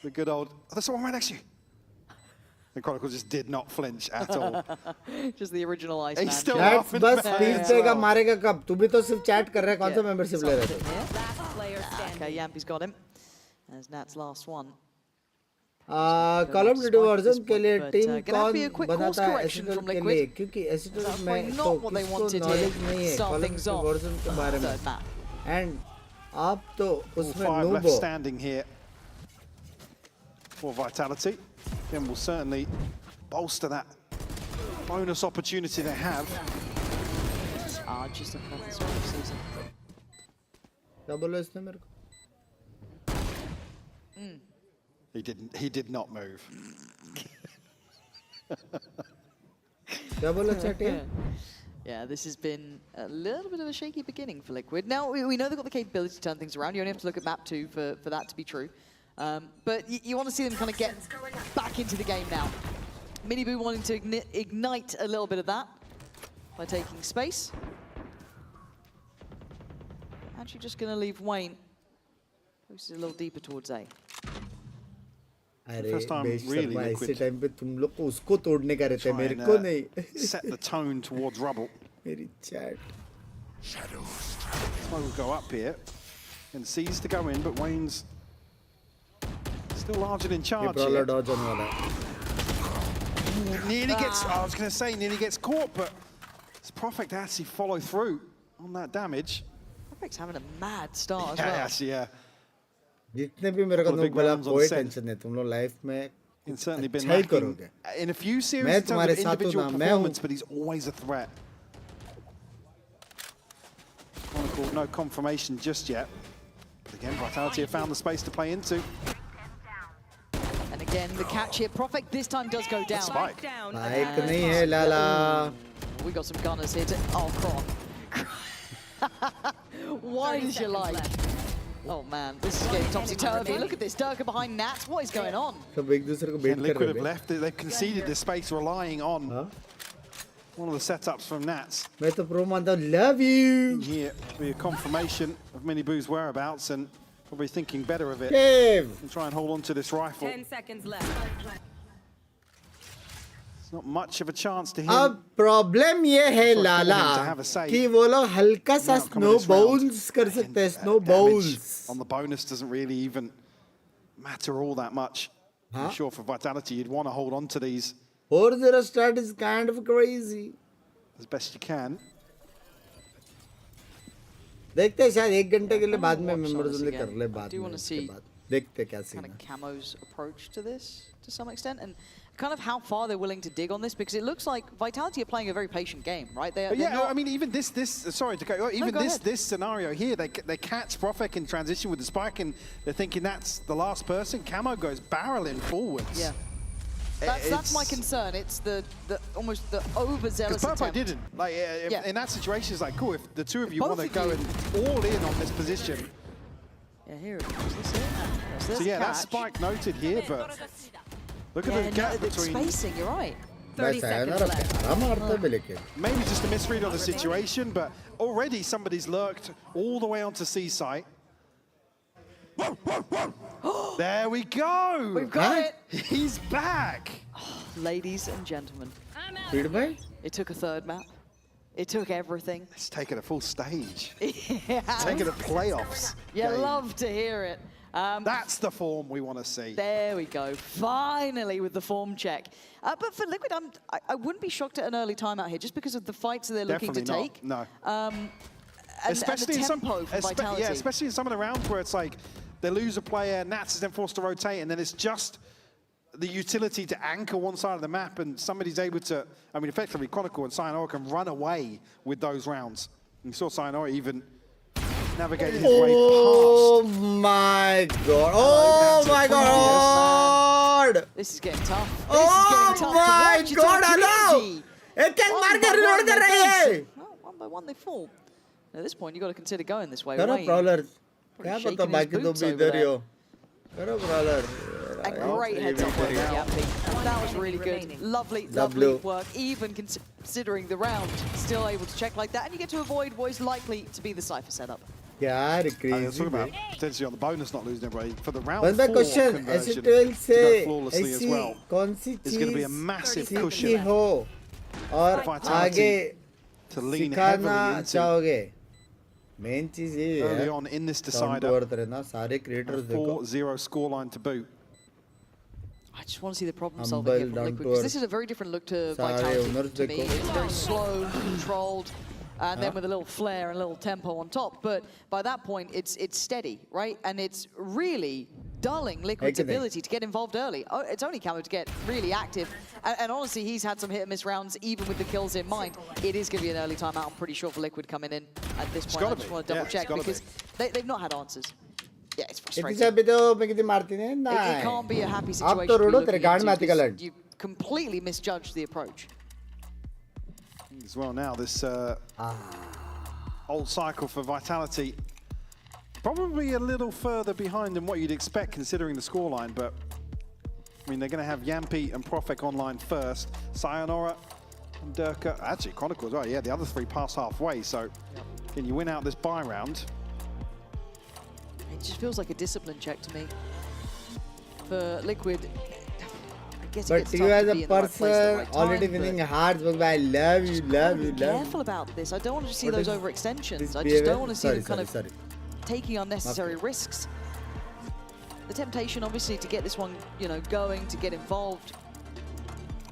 The good old, oh, there's someone right next to you. And Chronicle just did not flinch at all. Just the original Ice He's Man. still Nats laughing बस back speech as देगा well. मारेगा कब? तू भी तो सिर्फ chat कर रहा है कौन सा membership ले रहा है? Okay, Yampi's got him. There's Nat's last one. Call of Duty version के लिए But, team gonna have to be a कौन quick course बनाता है correction एसिडल from के Liquid. लिए क्योंकि एसिडल That's में probably तो not what they किसको wanted knowledge here. नहीं है Start Call of things Duty off. Version के बारे में Third map. and आप तो All उसमें five noob left हो standing here for Vitality. Then will certainly bolster that bonus opportunity they have. Just a couple of season. क्या बोला इसने मेरे को? He did not move. क्या बोला चटिया? Yeah, this has been a little bit of a shaky beginning for Liquid. Now, we know they've got the capability to turn things around. You only have to look at map 2 for that to be true. But you want to see them kind of get back into the game now. Miniboo wanting to ignite a little bit of that by taking space. Actually just going to leave Wayne. Moves a little deeper towards A. अरे First time बेश really Sharma Liquid इसी time पे तुम लोग को उसको तोड़ने का रहता है try मेरे and, को नहीं set the tone towards Rubble. मेरी chat Smoke will go up here and sees to go in, but Wayne's still larger in ये charge brawler here. dodge होने वाला है Nearly gets, I was going to say nearly gets caught, but it's perfect to actually follow through on that damage. Perfect's having a mad start as Yeah, well. actually, yeah. जितने भी मेरे को Couple of big बोला rounds on कोई set. Tension नहीं तुम लोग life में It's certainly been अच्छा ही lacking करोगे in a few series मैं in terms तुम्हारे of साथ हूँ individual ना मैं हूँ performance, but he's always a threat. Chronicle, no confirmation just yet. But again, Vitality have found the space to play into. And again, the catch here. Profect this time does go down. Spike. Spike नहीं है लाला We got some gunners here to... Oh, Cron. Why did you like? Oh man, this is getting topsy-turvy. Look at this, Durka behind Nats. What is going on? सब एक दूसरे को बेट And कर Liquid रहे have हैं left it. They've conceded this space relying on one of the setups from Nats. मैं तो pro मानता हूँ love you Here be a confirmation of Miniboo's whereabouts and probably thinking better of it. Dave. And try and hold on to this rifle. 10 seconds left. It's not much of a chance to him. अब problem ये है For him Lala to have a say. कि वो लोग हल्का सा Outcome snow of this round. Bowls कर सकते हैं snow Damage bowls on the bonus doesn't really even matter all that much. I'm sure for Vitality you'd want to hold on to these 4-0 start is kind of crazy as best you can. देखते हैं शायद एक घंटे के लिए बाद में Watch members this only again. कर ले I बाद do में want to उसके see बाद देखते हैं क्या सीन kind है of Camo's approach to this to some extent, and kind of how far they're willing to dig on this, because it looks like Vitality are playing a very patient game, right? They're Yeah, not... I mean, even this, sorry to go, even go ahead. this scenario here, they catch Profek in transition with the spike, and they're thinking that's the last person. Camo goes barreling forwards. Yeah. That's my concern. It's the almost the overzealous Because Purple attempt. didn't. Like, in that situation, it's like, cool, if the two of you Both want to of go you. in all in on this position. Yeah, here it is. This it? So yeah, that spike noted here, but look at the gap the between spacing, you're right. 30 seconds left. Maybe just a misread on the situation, but already somebody's lurked all the way onto C site. There we go! We've got it! He's back! Oh, ladies and gentlemen. Feedback? It took a third map. It took everything. It's taken a full stage. Yeah. It's taken a playoffs. You love to hear it. That's the form we want to see. There we go. Finally with the form check. But for Liquid, I wouldn't be shocked at an early timeout here just because of the fights that they're looking to take. No. And Especially the in some, tempo from Vitality. yeah, especially in some of the rounds where it's like they lose a player, Nats is then forced to rotate, and then it's just the utility to anchor one side of the map, and somebody's able to, I mean, effectively, Chronicle and Sayonara can run away with those rounds. You saw Sayonara even navigating his way past. Oh my god. Oh my god. This is getting tough. This Oh is getting tough my to god, watch. hello. एक मार के reload कर रहे हैं. One by one they fall. At this point, you got to consider going this way. करो Prowler. Probably क्या shaking पता his बाकी तो boots भी over इधर ही there. हो. करो Prowler. A great heads up work by Yappy. That was really good. Lovely, lovely work. Even considering the round, still able to check like that. And you get to avoid what is likely to be the Cypher setup. यार Talking about potentially on the bonus not losing everybody. For the round 4 question, conversion SC12 to go flawlessly as ऐसी well. कौन सी It's going to be a massive चीज cushion सीखी हो और आगे to lean सिखाना heavily into चाहोगे main चीज ये early है on in this down decider. to earth रहना सारे creators देखो 4-0 scoreline to boot. I just want to see the problem solving here from down Liquid, to because earth. this is a very different look to सारे Vitality owners to me. देखो It's very slow, controlled, and then with a little flair and a little tempo on top. But by that point, it's steady, right? And it's really dulling Liquid's ability to get involved early. Oh, it's only Camo to get really active. And honestly, he's had some hit and miss rounds, even with the kills in mind. It is going to be an early timeout, I'm pretty sure, for Liquid coming in at this point. I just want to double check because they've not had answers. Yeah, it's frustrating. It can't be a happy situation to be looking into because you completely misjudged the approach. As well now, this old cycle for Vitality. Probably a little further behind than what you'd expect considering the scoreline, but I mean, they're going to have Yampi and Profek online first. Sayonara and Durka, actually Chronicle as well. Yeah, the other three pass halfway, so can you win out this bye round? It just feels like a discipline check to me. For Liquid, I guess but you as a person already winning hearts, I love you, love you, love you. Careful about this. I don't want to see those overextensions. I just don't want to see them kind of taking unnecessary risks. The temptation, obviously, to get this one, you know, going, to get involved.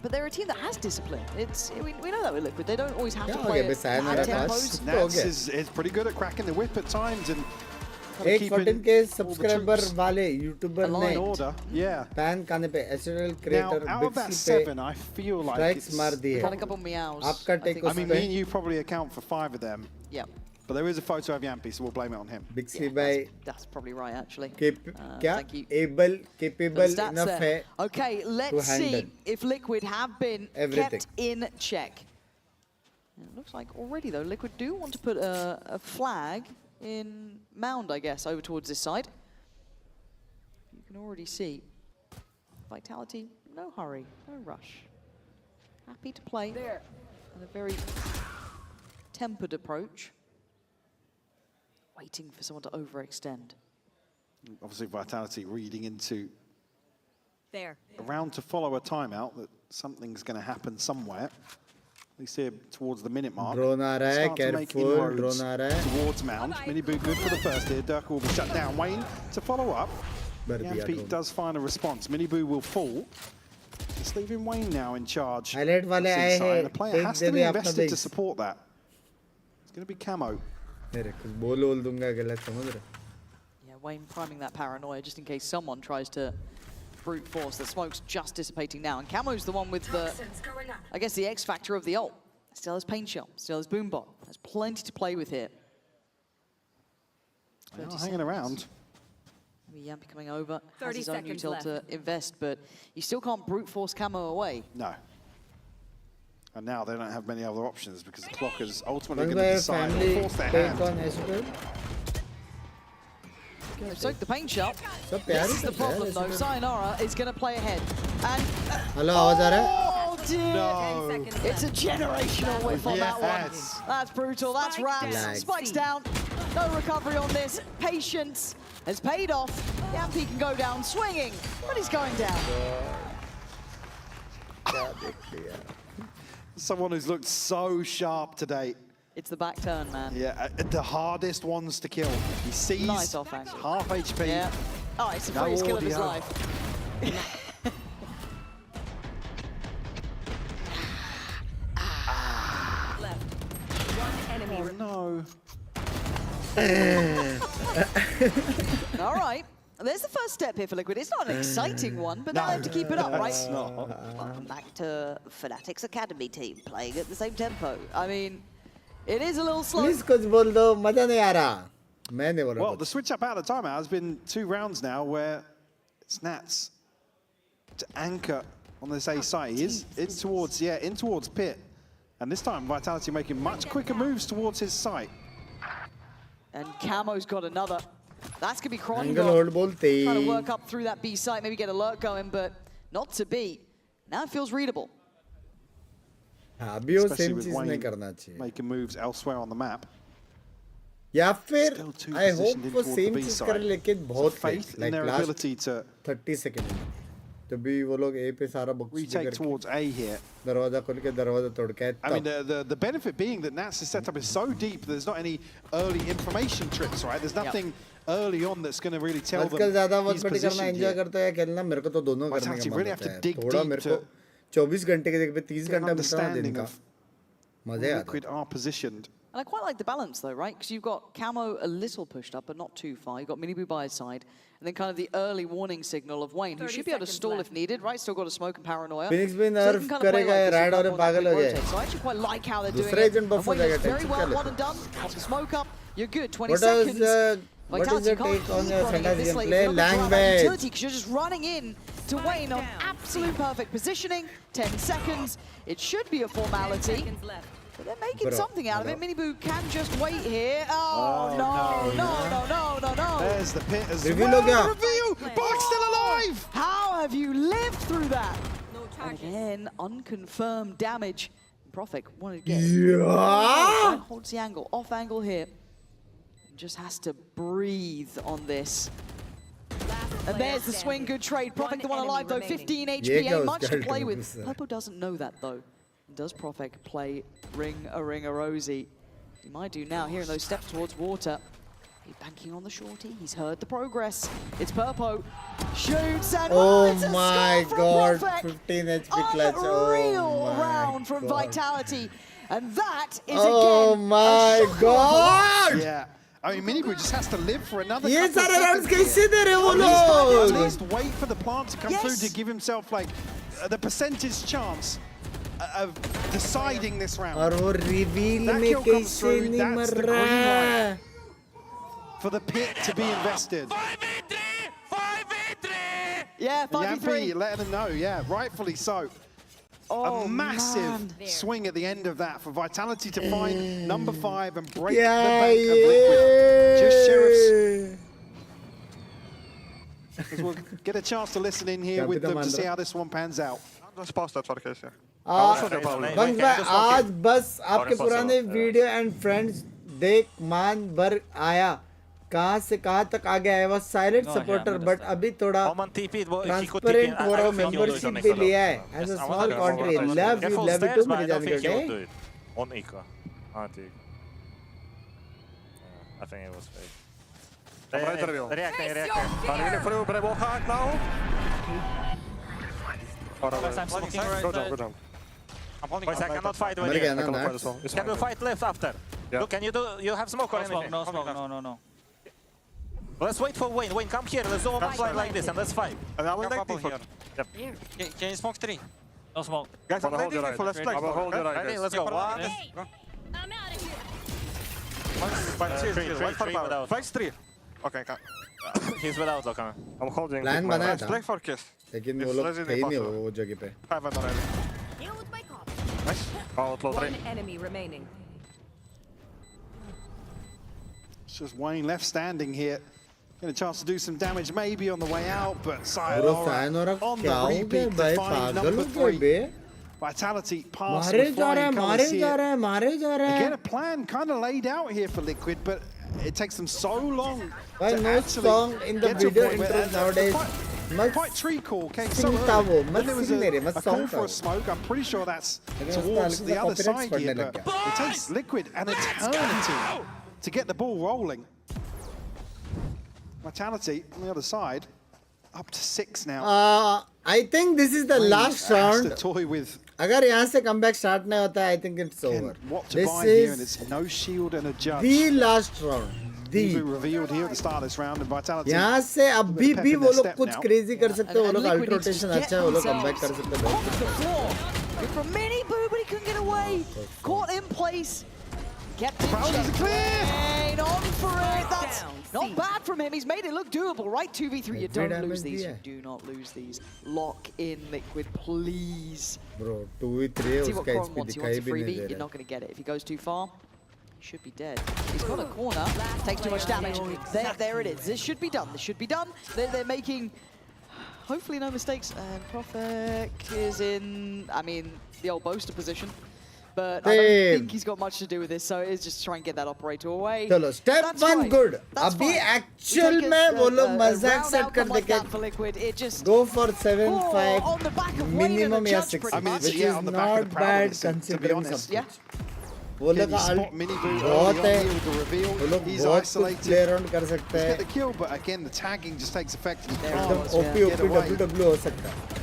But they're a team that has discipline. We know that with Liquid. They don't always have to play at tempos. Nats is pretty good at cracking the whip at times and एक 14K subscriber वाले YouTuber ने pan खाने पे SRL creator now, out of that 7, I feel like strikes मार दिए. Had a couple meows. आपका take I mean, me and you probably account for 5 of them. Yep. But there is a photo of Yampi, so we'll blame it on him. That's probably right, actually. Thank you. Capable enough है. Okay, let's see if Liquid have been kept in check. It looks like already, though, Liquid do want to put a flag in mound, I guess, over towards this side. You can already see Vitality, no hurry, no rush. Happy to play there in a very tempered approach. Waiting for someone to overextend. Obviously, Vitality reading into a round to follow a timeout, that something's going to happen somewhere. At least here towards the minute mark. Drone aa raha hai, careful, drone aa raha hai. Towards mound. Miniboo good for the first here. Durka will be shut down. Wayne to follow up. Yampi does find a response. Miniboo will fall. Just leaving Wayne now in charge. Highlight wale aaye hain. The player has to be invested to support that. It's going to be Camo. Yeah, Wayne priming that paranoia just in case someone tries to brute force. The smoke's just dissipating now, and Camo's the one with the, I guess, the X factor of the ult. Still has Pain Shell, still has Boombot. There's plenty to play with here. Hanging around. Maybe Yampi coming over, has his own util to invest, but you still can't brute force Camo away. No. And now they don't have many other options because the clock is ultimately going to decide and force their hand. They've soaked the Pain Shell. This is the problem, though. Sayonara is going to play ahead. And hello, आवाज आ रहा है? No. It's a generational whiff on that one. That's brutal. That's Raps. Spikes down. No recovery on this. Patience has paid off. Yampi can go down swinging, but he's going down. Someone who's looked so sharp today. It's the back turn, man. Yeah, the hardest ones to kill. He sees nice off angle. Half HP. Yeah. Oh, it's the freest kill of his life. Oh, no. All right. There's the first step here for Liquid. It's not an exciting one, but now they have to keep it up, right? It's not. Welcome back to Fnatic's Academy team, playing at the same tempo. I mean, it is a little slow. Please कुछ बोल दो, मजा नहीं आ रहा. मैं नहीं बोल रहा. Well, the switch up out of the timeout has been 2 rounds now where it's Nats to anchor on this A site. He is in towards pit. And this time, Vitality making much quicker moves towards his site. And Camo's got another. That's going to be Cron Angle hold trying to work up through that B site, maybe get alert going, but not to be. Now it feels readable. अभी वो same चीज़ नहीं करना चाहिए. Making moves elsewhere on the map. या फिर I hope वो same चीज़ करे लेकिन बहुत faith in their ability to 30 seconds. तो भी वो लोग A पे सारा box retake towards A here. दरवाजा खोल के दरवाजा तोड़ के. I mean, the benefit being that Nats' setup is so deep, there's not any early information tricks, right? There's nothing early on that's going to really tell them आजकल ज़्यादा he's बहुत करना positioned enjoy here. करता है खेलना मेरे को तो दोनों करने का मन होता है. थोड़ा मेरे को 24 घंटे के जगह पे 30 घंटा मिलता है दिन का. मजे आता है. Liquid are positioned. And I quite like the balance though, right? Because you've got Camo a little pushed up, but not too far. You've got Minibu by his side. And then kind of the early warning signal of Wayne, who should be able to stall if needed, right? Still got a smoke and paranoia. Binks भी nerf करेगा ride और पागल हो जाए. So I actually quite like how they're doing दूसरा agent it. buff हो जाएगा. Very well, one and done. Pop the smoke up. You're good. 20 what seconds. What is your take on your fantasy gameplay? Language. Because you're just running in to Wayne on absolute perfect positioning. 10 seconds. It should be a formality. But they're making something out of it. Minibu can just wait here. Oh, no. There's the pit as Reveal well. Reveal! Bark's still alive! How have you lived through that? And again, unconfirmed damage. Profik wanted to get Yeah! holds the angle, off angle here. Just has to breathe on this. And there's the swing, good trade. Profik the one alive though, 15 HP, ain't much to play with. Purple doesn't know that though. Does Profik play ring-a-ring-a-rosy? He might do now, hearing those steps towards water. He's banking on the shorty, he's heard the progress. It's Purpo, shoots and oh it's a my god, god, 15 HP clutch. Unreal round from Vitality. And that is oh again my god! Yeah. I mean, Minibu just has to live for another ये couple सारे rounds of कैसे seconds दे रहे हो here. लोग? At least wait for the plant to come through to give himself like the percentage chance of deciding this round. और वो reveal That में kill comes कैसे through, नहीं that's मर the green रहा? light for the pit to be invested. 5v3! Yeah, 5v3. Yampi letting them know, yeah, rightfully so. Oh, a massive swing at the end of that for Vitality to find number 5 and break the Yeah, bank of Liquid. Just Sheriffs. Because we'll get a chance to listen in here with them to see how this one pans out. Just pause that for case, yeah. बंस भाई आज बस आपके पुराने video and friends देख मान भर आया कहाँ से कहाँ तक आ गया है वो साइलेंट सपोर्टर बट अभी थोड़ा ट्रांसपेरेंट हो रहा हूँ मेंबरशिप भी लिया है as a small country love you too मेरे जान के on Eco. I think it was fake. Reacting. Through, but I will hack now. Go down. I'm holding. I cannot fight with you. Can you fight left after? Yeah. Look, can you do? You have smoke or anything? No smoke, no. Let's wait for Wayne. Wayne, come here. Let's do a fly like this and let's fight. And I will take default. Yep. Can you smoke 3? No smoke. Guys, I'm taking default. Let's play. I will hold your right. Ready? Let's go. One. I'm out of here. Three without. Flex 3. Okay, He's without, look. I'm holding. Plan बनाया था Play for kiss. लेकिन वो लोग थे ही नहीं वो जगह पे 5 and already. Nice. Outlaw 3. Enemy remaining. It's just Wayne left standing here. Get a chance to do some damage maybe on the way out, but पूरा फैन हो रहा on क्या the हो गया repeat to भाई find पागल number हो गए 3. बे Vitality past the flying colours here. Mare Again, a plan kind of laid out here for Liquid, but it takes them so long Why to no actually song in the get to a video point where intro nowadays? Quite tree call came so Sing early. tavo, Then there was a call song for a tavo. smoke. I'm pretty sure that's Against towards the the other copyrights side here, padne but lagya. it takes Liquid an eternity to get the ball rolling. Vitality on the other side, up to 6 now. I think this is the last Has to round. toy with अगर यहाँ से comeback start नहीं होता, I think it's over. what to This buy here, and is it's no shield and a judge. the last round. Be The revealed here at the start of this round, and Vitality. यहाँ से अभी pep भी in वो their लोग step कुछ now. crazy कर सकते हैं, वो लोग Liquid alt needs to rotation get अच्छा है, वो लोग themselves comeback कर सकते हैं. off the floor. Good from Mini Boo, but he couldn't get away. Caught in place. Kept it chain on for it. That's not bad from him. He's made it look doable, right? 2v3, you don't lose these. You do not lose these. Lock in Liquid, please. Bro, 2v3 See what उसका Chrome HP wants. He दिखाई wants a भी नहीं freebie. They You're रहा. not going to get it. If he goes too far, he should be dead. He's got a corner. Takes too much damage. There it is. This should be done. This should be done. They're making, hopefully, no mistakes. And Profek is in, I mean, the old boaster position. But I don't think he's got much to do with this, so it's just try and get that operator away. चलो step That's 1 fine. good. That's अभी fine. actual Take में वो लोग a मजाक round set कर outcome like देंगे. that for Liquid. It just Go for 7-5 on the back of Wayne and minimum the या judge 6, pretty I mean, much. it's, which yeah, is on the back of not the bad proudness, to be considering honest. सब Yeah. कुछ. वो Can लोग you spot alt Mini Boo बहुत early है. on here with the reveal? वो लोग He's बहुत कुछ isolated. play around कर सकते Let's हैं. get the kill, but again, the tagging just takes effect. And he एकदम can't OP get away. WW हो सकता है.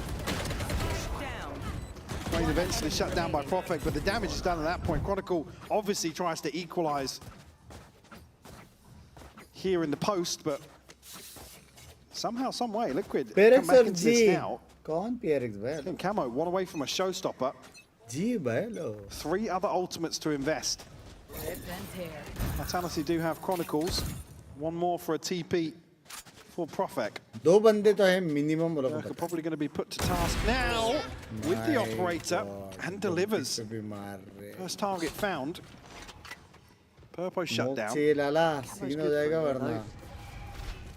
Wayne eventually shut down by Profek, but the damage is done at that point. Chronicle obviously tries to equalize here in the post, but somehow, some way, Liquid come Perex back और into this G. now. कौन PRX भाई? And Camo, one away from a showstopper. G भाई लो. 3 other ultimates to invest. Vitality do have Chronicles. One more for a TP for Profek. 2 बंदे तो हैं minimum वो लोग They're probably going to be put to task now with the operator and delivers. First target found. Purpo shut down. मोक्षी Lala scene हो जाएगा वरना.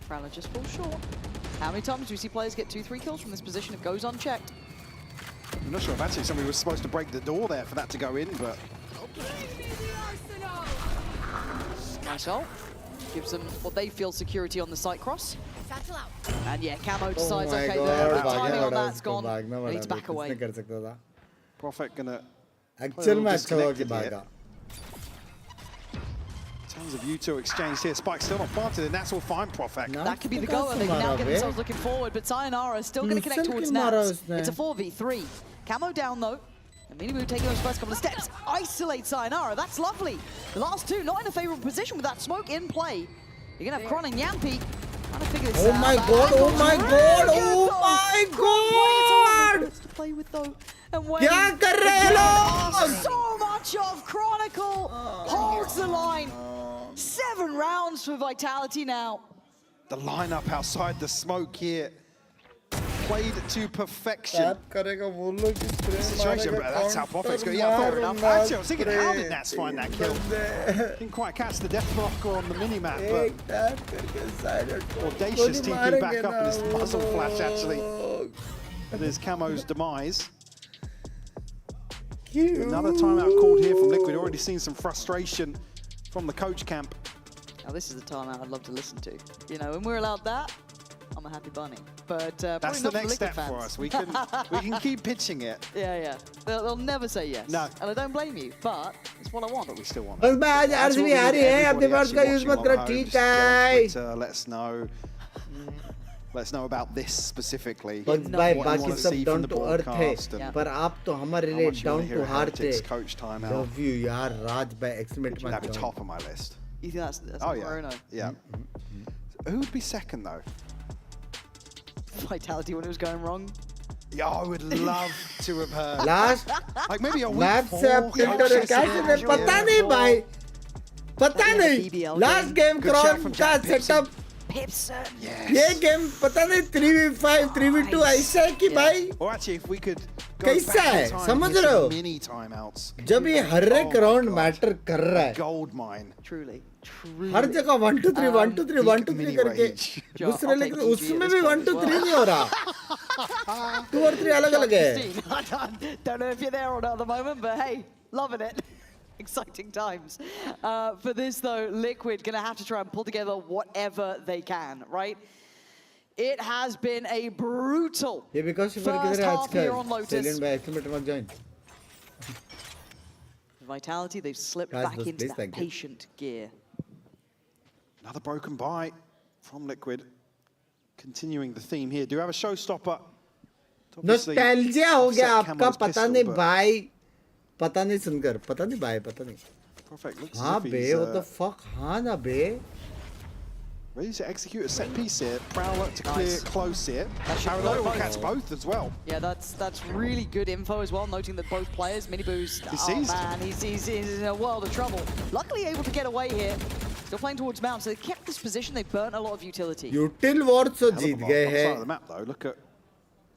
Prowler just falls short. How many times do we see players get 2-3 kills from this position? It goes unchecked. I'm not sure if actually somebody was supposed to break the door there for that to go in, but Nice ult. Gives them what they feel security on the site cross. And yeah, Camo decides, Oh my okay, God, the भागना timing on पड़ा that's उसको, gone. भागना पड़ा, Needs back कुछ away. नहीं कर सकता था. Profek gonna Actual में अच्छा हुआ कि disconnected भागा. tons of U2 exchanged here. Spike still not planted, and that's all fine, Profek. That could be the goal. They can now get themselves looking forward, but Sayonara is still going to connect towards Nats. It's a 4v3. Camo down though. And Minibu taking those first couple of steps. Isolate Sayonara. That's lovely. The last two not in a favorable position with that smoke in play. You're going to have Kron and Yampi. Trying to figure this Oh out. my god, oh my god, oh my god! To play with though. And Wayne, क्या कर रहे हैं लोग? so much of Chronicle holds the line. 7 rounds for Vitality now. The lineup outside the smoke here played to perfection. Tap करेगा वो लोग जिस तरह Situation, मारेगा, but that's how Profek's counter going. Yeah, fair enough. Actually, I was thinking, how did मारूंगा Nats find that kill? Didn't quite catch the death marker on the mini-map, एक but tap करके side audacious गोली TP back मारेंगे up in his ना muzzle वो flash, actually. लोग. It is Camo's demise. Another timeout called here from Liquid. Already seen some frustration from the coach camp. Now this is the timeout I'd love to listen to. You know, when we're allowed that, I'm a happy bunny. But That's the next step for us. We can keep pitching it. Yeah. They'll never say yes. No. And I don't blame you, but it's what I want. But we still want बस मैं आज That's what RCB we uh need रही है अपने everybody पास का actually use मत watching करो along ठीक home. Just है. get on Twitter, let us know about this specifically. बस What भाई you बाकी wanna सब see down from the to earth broadcast है and पर आप तो हमारे how लिए much you wanna down hear to a heart थे. Heretics coach timeout. Love you यार राज भाई एक्समेंट That'd be मत top of my list. You think that's Oh Bruno? yeah. Who would be second though? Vitality when it was going wrong. Yeah, I would love to have heard. Last like maybe a week map से आप four, किल करो कैसे मैं पता नहीं भाई पता नहीं लास्ट गेम क्रॉन का सेटअप Pipson. ये गेम पता नहीं 3v5 3v2 ऐसा है कि भाई Or actually, if we could go कैसा back है in time, समझ here's रहे some हो mini timeouts. जब ये हर एक राउंड मैटर कर रहा है Gold mine. Truly. हर जगह 1 2 3 1 2 3 1 2 3 करके दूसरे लेकिन उसमें भी 1 2 3 नहीं हो रहा 2 और 3 अलग अलग है Don't know if you're there or not at the moment, but hey, loving it. Exciting times. For this though, Liquid gonna have to try and pull together whatever they can, right? It has been a brutal ये because first half here on Lotus. Silent by accelerator मत join Vitality, they've slipped Guys, back into that patient gear. Another broken bite from Liquid. Continuing the theme here. Do you have a showstopper? Nostalgia हो गया आपका पता नहीं भाई पता नहीं सुनकर पता नहीं भाई पता नहीं हाँ बे what the fuck हाँ ना बे ready to execute a set piece here. Prowler to clear close here. Paranoia will catch both as well. Yeah, that's really good info as well, noting that both players, Miniboo's, he's in a world of trouble. Luckily able to get away here. Still playing towards Mount, so they kept this position, they burnt a lot of utility. Util wars so जीत गए हैं. On the map though, look at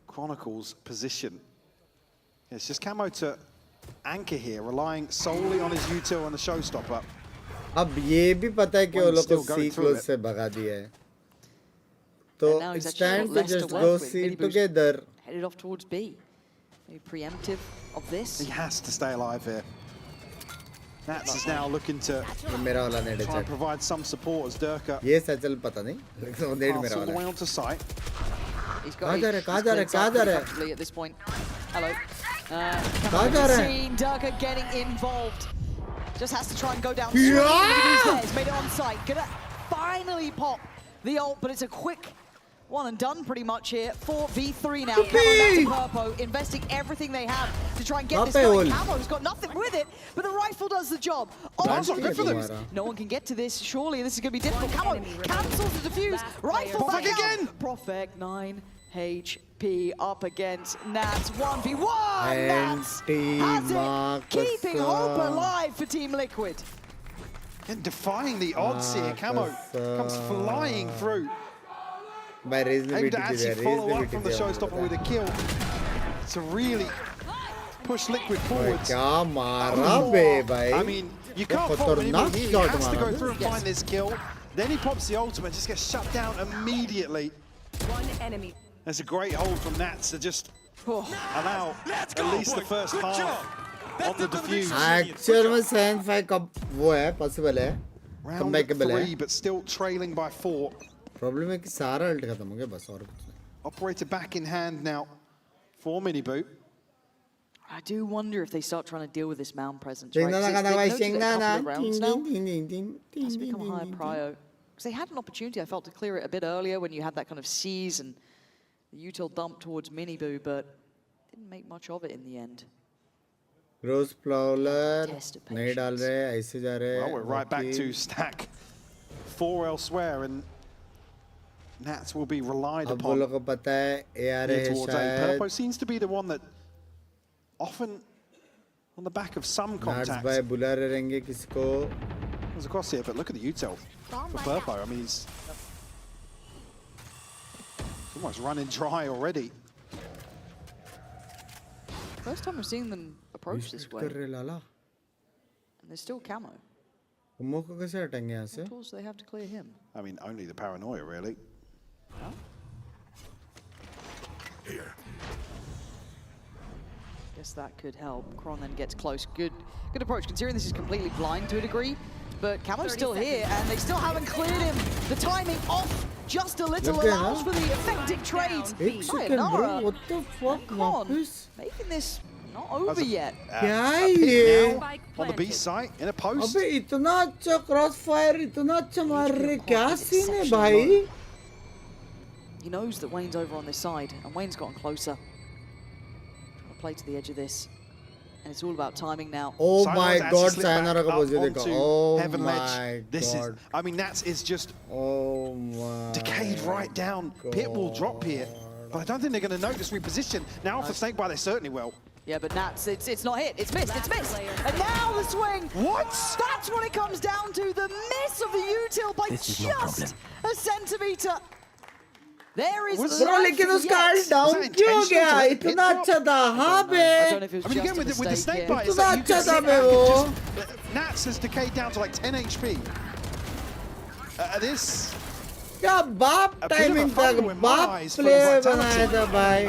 Chronicle's position. It's just Camo to anchor here, relying solely on his util and the showstopper. अब ये भी पता है कि वो लोग को C close से भगा दिया है. तो it's time to just go C together. Headed off towards B. Maybe preemptive of this. He has to stay alive here. Nats is now looking to try and provide some support as Durka. ये सचल पता नहीं. वो net मेरा all the way वाला. onto site. He's got कहाँ जा रहा है? At this point. Hello. कहाँ जा रहा है? Durka getting involved. Just has to try and go down. He's made it on site. Gonna finally pop the ult, but it's a quick one and done pretty much here. 4v3 now. Camo and Purpo investing everything they have to try and get this going. Camo's got nothing with it, but the rifle does the job. Oh, good for them. No one can get to this. Surely this is going to be difficult. Camo cancels the defuse. Rifle back again. Profek 9 HP up against Nats 1v1. Nats has it, keeping hope alive for Team Liquid. And defying the odds here, Camo comes flying through. Able to actually follow up from the showstopper with a kill to really push Liquid forwards. I mean, you can't fault anybody here. He has to go through and find this kill. Then he pops the ultimate, just gets shut down immediately. One enemy. That's a great hold from Nats to just allow at least the first half on the defuse. Actually, में 7-5 कब वो है possible है. Round 3, but still trailing by 4. Problem है कि सारा ult खत्म हो गया बस और कुछ नहीं. Operator back in hand now for Miniboo. I do wonder if they start trying to deal with this mound presence. Right? Has become a higher prio. Because they had an opportunity, I felt, to clear it a bit earlier when you had that kind of seize and the util dump towards Miniboo, but didn't make much of it in the end. Rose Prowler नहीं डाल रहे, ऐसे जा रहे. Well, we're right back to stack 4 elsewhere, and Nats will be relied upon. अब वो लोग को पता है AR है शायद. Purpo seems to be the one that often on the back of some contact. Nats by बुला रहे रहेंगे किसको. There's a cross here, but look at the util for Purpo. I mean, he's almost running dry already. First time we're seeing them approach this way. And there's still Camo. What tools do they have to clear him? I mean, only the paranoia, really. Huh? Here. Guess that could help. Kron then gets close. Good approach, considering this is completely blind to a degree. But Camo's still here, and they still haven't cleared him. The timing off just a little allows for the effective trades. Sayonara. What the fuck, Marcus? Making this not over yet. On the B site, in a post. अबे इतना अच्छा crossfire, इतना अच्छा मार रहे, क्या scene है भाई? He knows that Wayne's over on this side, and Wayne's gotten closer. Trying to play to the edge of this. And it's all about timing now. Oh my god, Sayonara का position देखो. Oh my god. I mean, Nats is just decayed right down. Pit will drop here. But I don't think they're going to notice reposition. Now off the snake bar, they certainly will. Yeah, but Nats, it's not hit. It's missed. It's missed. And now the swing. What? That's what it comes down to. The miss of the util by just a centimeter. There is Bro, लेकिन उसका ult down क्यों गया? इतना अच्छा था, हाँ बे. I don't know if it was again with the snake bite, इतना अच्छा था बे वो. Nats has decayed down to like 10 HP. This. क्या बाप टाइमिंग तक बाप प्ले बनाया था भाई.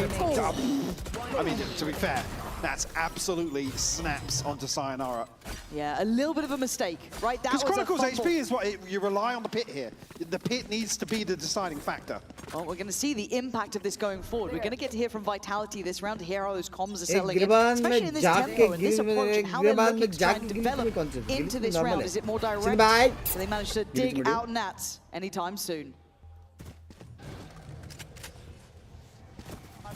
I mean, to be fair, Nats absolutely snaps onto Sayonara. Yeah, a little bit of a mistake, right? That was Chronicle's a fumble. HP is what you rely on the pit here. The pit needs to be the deciding factor. Well, we're going to see the impact of this going forward. We're going to get to hear from Vitality this round to hear how those comms are settling in, especially in this tempo and this approach and how they're looking to try and develop into this round. Is it more direct? So they managed to dig out Nats anytime soon.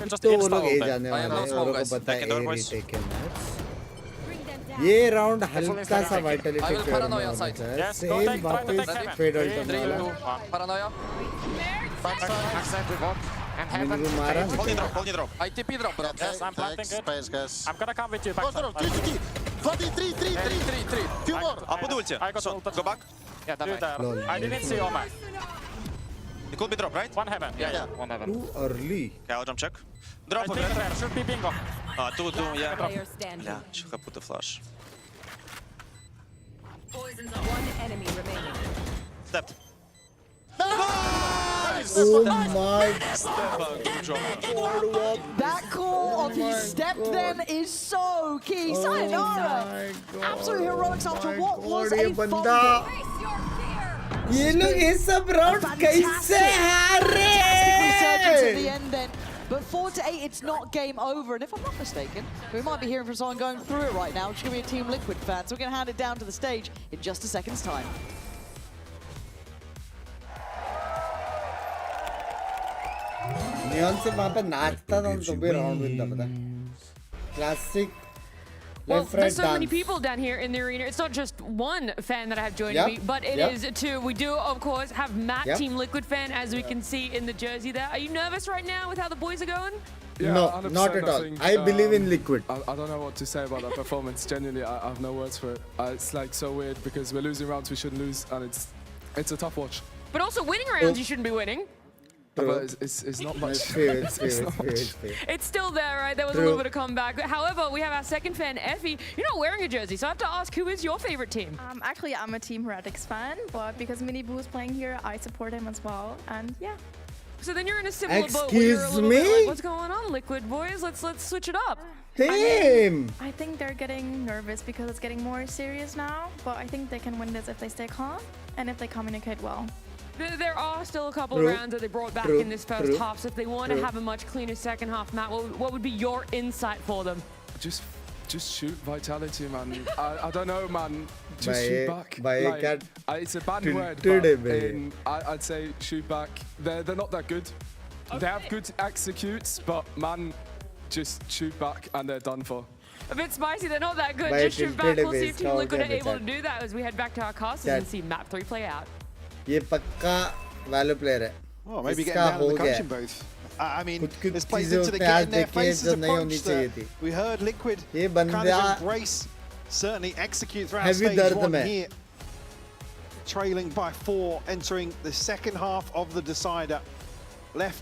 तो वो लोग ए जाने वाले हैं, औरों को पता है ए रीटेक है मैच. ये राउंड हल्का सा वाइटलिटी फेड होने वाला है. सेम वापस फेड आउट वाला. Paranoia. मिनरु मारा. Hold drop. I TP drop, bro. Yes, I'm planting it. Space, guys. I'm gonna come with you back. Three. Few more. I got ulted. Go back. Yeah, I didn't see Omar. It could be drop, right? One heaven. Yeah. One heaven. Too early. Okay, I'll jump check. Drop I think there should be bingo. two, yeah. Player standing. Yeah, should have put the flash. One enemy remaining. Stepped. Oh my God. That call of his step then is so key. Sayonara! Absolute heroics after what was a fumble. ये लोग ये सब round कैसे हारे? Resurgence in the end then. But 4-8, it's not game over. And if I'm not mistaken, we might be hearing from someone going through it right now, which is going to be a Team Liquid fan. So we're going to hand it down to the stage in just a second's time. Neon से वहाँ पे नाचता था तो भी round Vinata पता. Classic. Well, there's so many people down here in the arena. It's not just one fan that I have joining me, but it is two. We do, of course, have Matt, Team Liquid fan, as we can see in the jersey there. Are you nervous right now with how the boys are going? Yeah, no, 100%, not at all. I believe in Liquid. I don't know what to say about that performance. Genuinely, I have no words for it. It's like so weird because we're losing rounds we shouldn't lose, and it's a tough watch. But also winning rounds you shouldn't be winning. But it's not much. It's still there, right? There was a little bit of comeback. However, we have our second fan, Effie. You're not wearing a jersey, so I have to ask, who is your favorite team? Actually, I'm a Team Heretics fan, but because Mini Boo is playing here, I support him as well, and yeah. So then you're in a similar boat where you're a little bit like, what's going on, Liquid boys? Let's switch it up. I think they're getting nervous because it's getting more serious now, but I think they can win this if they stay calm and if they communicate well. There are still a couple of rounds that they brought back in this first half, so if they want to have a much cleaner second half, Matt, what would be your insight for them? Just shoot Vitality, man. I don't know, man. Just shoot back. It's a bad word, but I'd say shoot back. They're not that good. Okay. They have good executes, but man, just shoot back and they're done for. A bit spicy, they're not that good. Just shoot back. We'll see if Team Liquid are able to do that as we head back to our castles and see map 3 play out. ये पक्का value player है. Oh, maybe getting down in the coaching booth. I mean, this plays into the get in their faces approach that we heard Liquid kind of embrace, certainly execute throughout stage 1 here. Trailing by 4, entering the second half of the decider.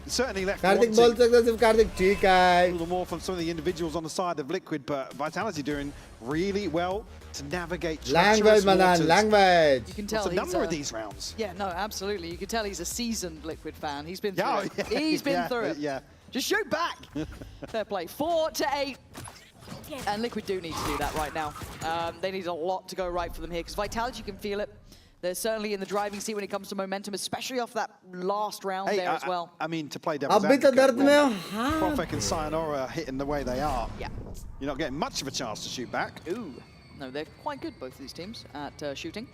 Certainly left Karthik बोल सकता है सिर्फ Karthik ठीक है. A little more from some of the individuals on the side of Liquid, but Vitality doing really well to navigate treacherous waters. Language. You can tell a number of these rounds. Yeah, no, absolutely. You can tell he's a seasoned Liquid fan. He's been through it. He's been through it. Yeah. Just shoot back. Fair play. 4-8. And Liquid do need to do that right now. They need a lot to go right for them here because Vitality can feel it. They're certainly in the driving seat when it comes to momentum, especially off that last round there as well. I mean, to play devil's advocate, Profek and Sayonara are hitting the way they are. Yeah. You're not getting much of a chance to shoot back. Ooh. No, they're quite good, both of these teams, at shooting.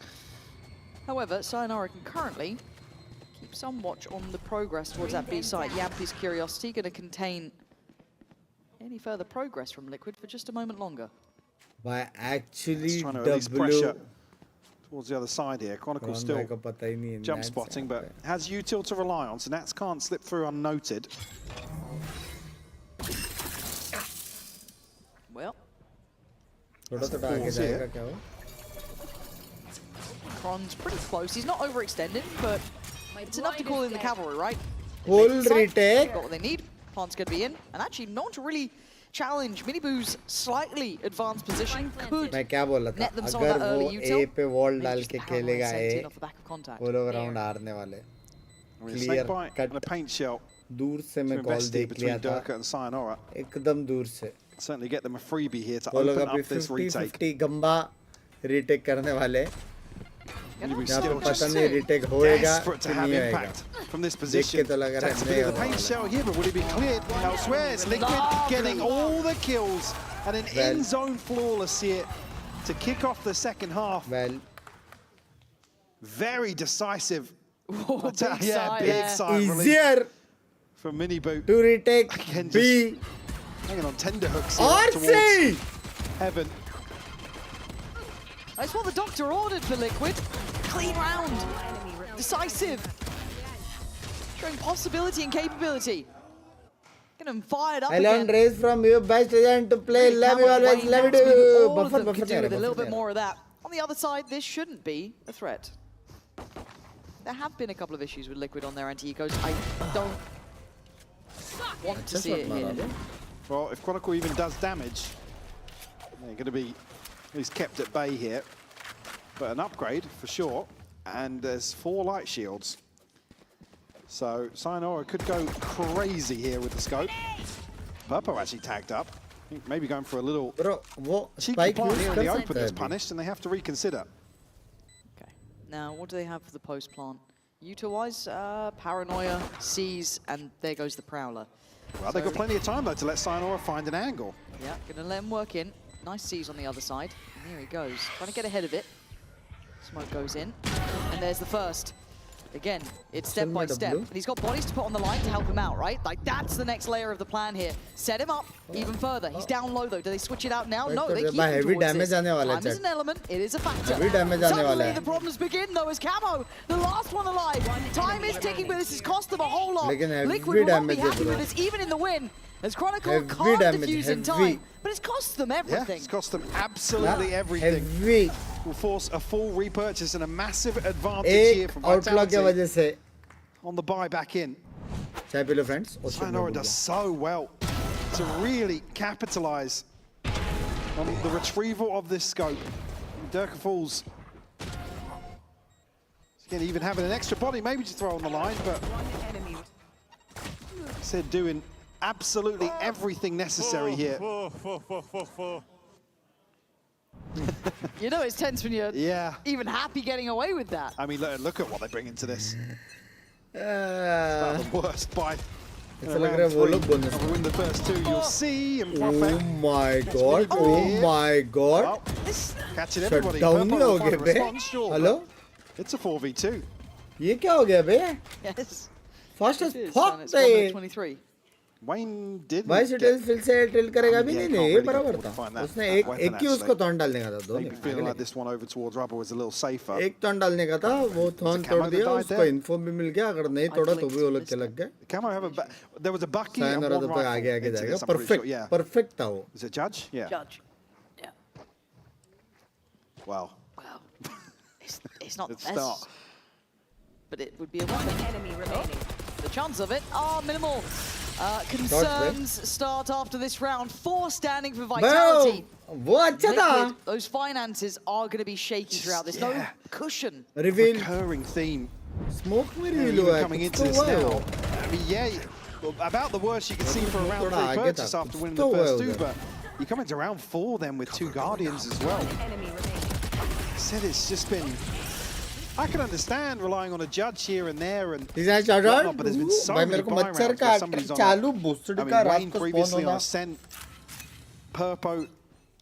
However, Sayonara can currently keep some watch on the progress towards that B site. Yampi's curiosity going to contain any further progress from Liquid for just a moment longer. By actually trying to release pressure towards the other side here. Chronicle still jump spotting, but has util to rely on, so Nats can't slip through unnoted. Well, थोड़ा थोड़ा आगे जाएगा क्या वो? Kron's pretty close. He's not overextended, but it's enough to call in the cavalry, right? Full retake. Got what they need. Plant's going to be in, and actually not to really challenge Miniboo's slightly advanced position could मैं क्या बोला था? अगर वो A पे wall डाल के खेलेगा A, वो लोग round हारने वाले. Clear cut. A paint shell. दूर से मैं call देख लिया था. एकदम दूर से. Certainly get them a freebie here to open up this retake. 50-50 गंबा retake करने वाले. Still पता नहीं retake होएगा to have impact from this position. That's a bit of the paint shell here, but will it be cleared elsewhere? It's Liquid getting all the kills and an in-zone flawless here to kick off the second half. Well, very decisive. Oh, big side easier from Miniboo to retake B. Hanging on tender hooks here towards heaven. That's what the doctor ordered for Liquid. Clean round. Decisive. Showing possibility and capability. Get them fired up I learned race from you. Best agent to play. Love you always. Love you. Buffer could do with a little bit more of that. On the other side, this shouldn't be a threat. There have been a couple of issues with Liquid on their anti-ecos. I don't want to see it here. Well, if Chronicle even does damage, they're going to be at least kept at bay here. But an upgrade for sure. And there's 4 light shields. So Sayonara could go crazy here with the scope. Purpo actually tagged up. I think maybe going for a little cheeky plant here in the open that's punished, and they have to reconsider. Okay. Now, what do they have for the post plant? Uta-wise, Paranoia, Seize, and there goes the Prowler. Well, they've got plenty of time, though, to let Sayonara find an angle. Yeah, going to let him work in. Nice Seize on the other side. And there he goes. Trying to get ahead of it. Smoke goes in. And there's the first. Again, it's step by step. And he's got bodies to put on the line to help him out, right? Like, that's the next layer of the plan here. Set him up even further. He's down low, though. Do they switch it out now? No, they keep him towards this. Time is an element. It is a factor. Suddenly, the problems begin, though, as Camo, the last one alive. Time is ticking, but this has cost them a whole lot. Liquid will not be happy with this, even in the win. As Chronicle can't defuse in time, but it's cost them everything. Yeah, it's cost them absolutely everything. Will force a full repurchase and a massive advantage here from Vitality on the buy back in. Sayonara does so well to really capitalize on the retrieval of this scope. Durka Falls again, even having an extra body maybe to throw on the line, but said doing absolutely everything necessary here. You know it's tense when you're even happy getting away with that. I mean, look at what they bring into this. It's about the worst buy. We win the first 2, you'll see. And oh my god, oh my god. Well, catching everybody. Hello? It's a 4v2. ये क्या हो गया बे? Yes. Fast as fuck bay. 23. Wayne did. VCT फिर से tilt करेगा भी नहीं ये बराबर था. उसने एक ही उसको थॉर्न डालने का था दो. Maybe feeling like this one over towards rubber was a little safer. एक थॉर्न डालने का था वो थॉर्न तोड़ दिया उसको इन्फो भी मिल गया अगर नहीं तोड़ा तो भी वो लोग के लग गए. Camo have a there was a bucky and one rifle. आगे जाएगा. Perfect था वो. Is it Judge? Yeah. Judge. Yeah. Wow. Wow. It's not the best. But it would be a weapon. Enemy remaining. The chance of it are minimal. Concerns start after this round. 4 standing for Vitality. Liquid, those finances are going to be shaky throughout. There's no cushion. Recurring theme. Smoke coming into this now. I mean, yeah, about the worst you can see for a round 3 purchase after winning the first 2, but you come into round 4 then with 2 Guardians as well. I said it's just been... I can understand relying on a Judge here and there and whatnot, but there's been so many buy rounds where somebody's on Wayne previously on Ascent, Purpo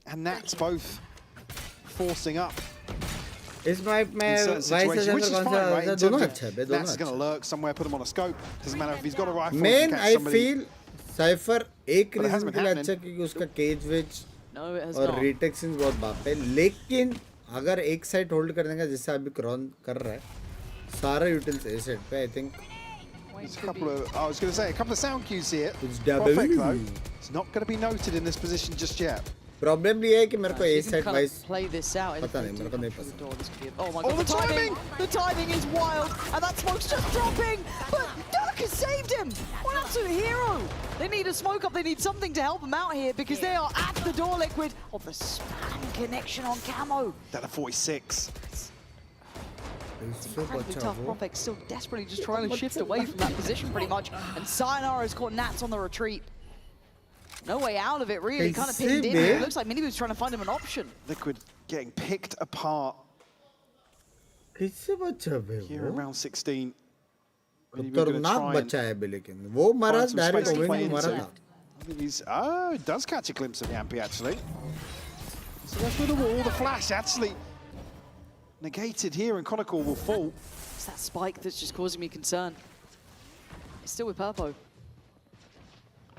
and Nats both forcing up in certain situations, which is fine, right? In terms of Nats is going to lurk somewhere, put him on a scope. Doesn't matter if he's got a rifle. Main, I feel Cypher एक reason के लिए अच्छा क्योंकि उसका cage witch और retextions बहुत बाप है, लेकिन अगर एक साइड होल्ड करने का जैसे अभी क्रॉन कर रहा है सारा यूटिल्स ए सेट पे I think I was going to say a couple of sound cues here. It's perfect though. It's not going to be noted in this position just yet. Probably है कि मेरे को A side wise play this out. पता नहीं मेरे को नहीं पता. Oh my god, the timing is wild, and that smoke's just dropping, but Dirk has saved him. What an absolute hero. They need a smoke up, they need something to help them out here, because they are at the door, Liquid. Oh, the spam connection on Camo. Down to 46. It's incredibly tough. Profek still desperately just trying to shift away from that position pretty much, and Sayonara's caught Nats on the retreat. No way out of it, really. Kind of pinned in. It looks like Minibu's trying to find him an option. Liquid getting picked apart. Here around 16. खतरनाक बच्चा है भी लेकिन वो मरा direct oven मरा था. He does catch a glimpse of Yampy actually. So that's where the wall, the flash actually negated here, and Chronicle will fall. It's that spike that's just causing me concern. It's still with Purpo.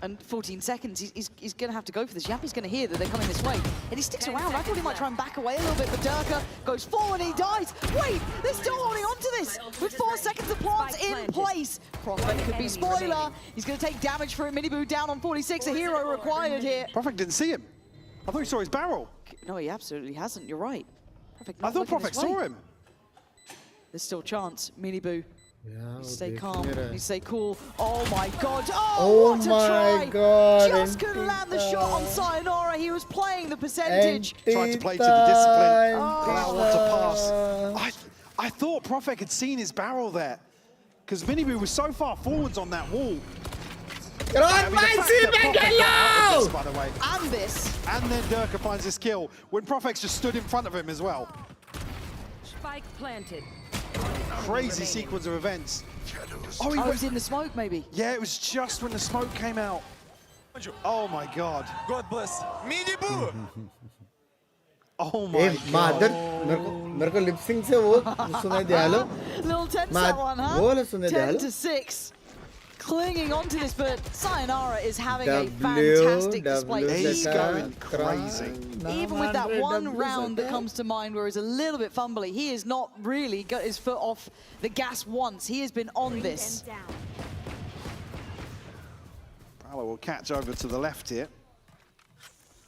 And 14 seconds, he's going to have to go for this. Yampy's going to hear that they're coming this way. And he sticks around. I thought he might try and back away a little bit, but Durka goes forward and he dies. Wait, they're still holding on to this. With 4 seconds of plants in place. Profek could be spoiler. He's going to take damage for it. Minibu down on 46, a hero required here. Profek didn't see him. I thought he saw his barrel. No, he absolutely hasn't. You're right. I thought Profek saw him. There's still a chance. Minibu. Yeah, stay calm. You stay cool. Oh my god. Oh what a my try. god. Just couldn't land the shot on Sayonara. He was playing the percentage. Tried to play to the discipline. What a pass. I thought Profek had seen his barrel there. Because Minibu was so far forwards on that wall. Get on my this, by the way. And this. And then Durka finds his kill when Profek's just stood in front of him as well. Spike planted. Crazy sequence of events. Oh, he was in the smoke, maybe. Yeah, it was just when the smoke came out. Oh my god. God bless. Minibu! Oh my god. मेरे को lip sync से वो सुनाई दिया लो. Little tense that one, huh? वो वाला सुनाई दिया 10 लो. to 6. Clinging onto this, but Sayonara is having a fantastic display. He's going crazy. Even with that one round that comes to mind where he's a little bit fumbly, he has not really got his foot off the gas once. He has been on this. Paolo will catch over to the left here.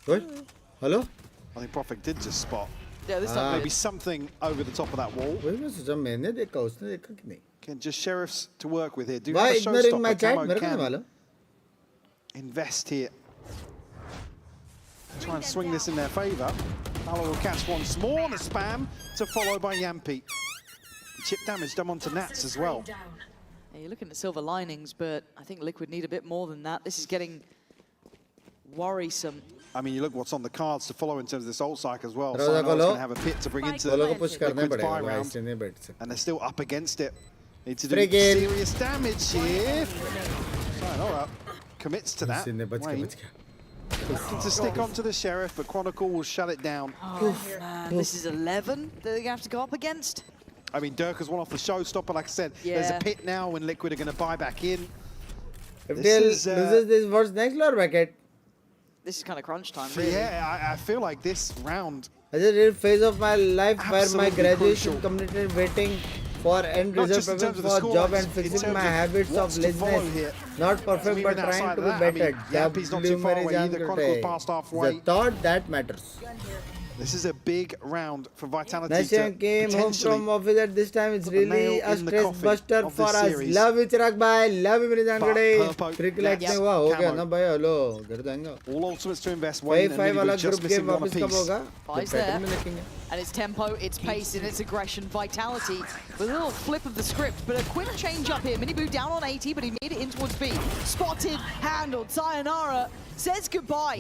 What? Hello? I think Profek did just spot. Yeah, this time maybe something over the top of that wall. मैंने देखा उसने देखा कि नहीं. Again, just sheriffs to work with here. Do Why have a ignoring my showstopper? chat? Camo मेरे को नहीं can मालूम. invest here. Try and swing this in their favour. Paolo will catch once more. The spam to follow by Yampy. Chip damage done onto Nats as well. Yeah, you're looking at silver linings, but I think Liquid need a bit more than that. This is getting worrisome. I mean, you look what's on the cards to follow in terms of this ult cycle as well. Sayonara's going to have a pit to bring into the Liquid's buy round. And they're still up against it. Need to do serious damage here. Sayonara commits to that. Looking to stick onto the Sheriff, but Chronicle will shut it down. Oh, man. This is 11 that they're going to have to go up against. I mean, Durka's one off the showstopper, like I said. There's a pit now when Liquid are going to buy back in. If they loses this, what's next, Lord Bracket? This is kind of crunch time, really. Yeah, I feel like this round... I just did a phase of my life where my graduation completed waiting for end result for job and fixing my habits of laziness. Not perfect, but trying to be better. Yampy's not too far away either. Chronicle's past halfway. The thought that matters. This is a big round for Vitality. Nation came home from office at this time. It's really a stress buster for us. Love you, Chirag bhai. Love you, मेरी जान गड़े. 3 लाख में हुआ हो गया ना भाई. Hello, घर जाएंगे. All ultimates to invest. Wayne and Minibu just missing one apiece. Five's there. And it's tempo, it's pace, and it's aggression. Vitality with a little flip of the script, but a quick change up here. Minibu down on 80, but he made it in towards B. Spotted, handled. Sayonara says goodbye.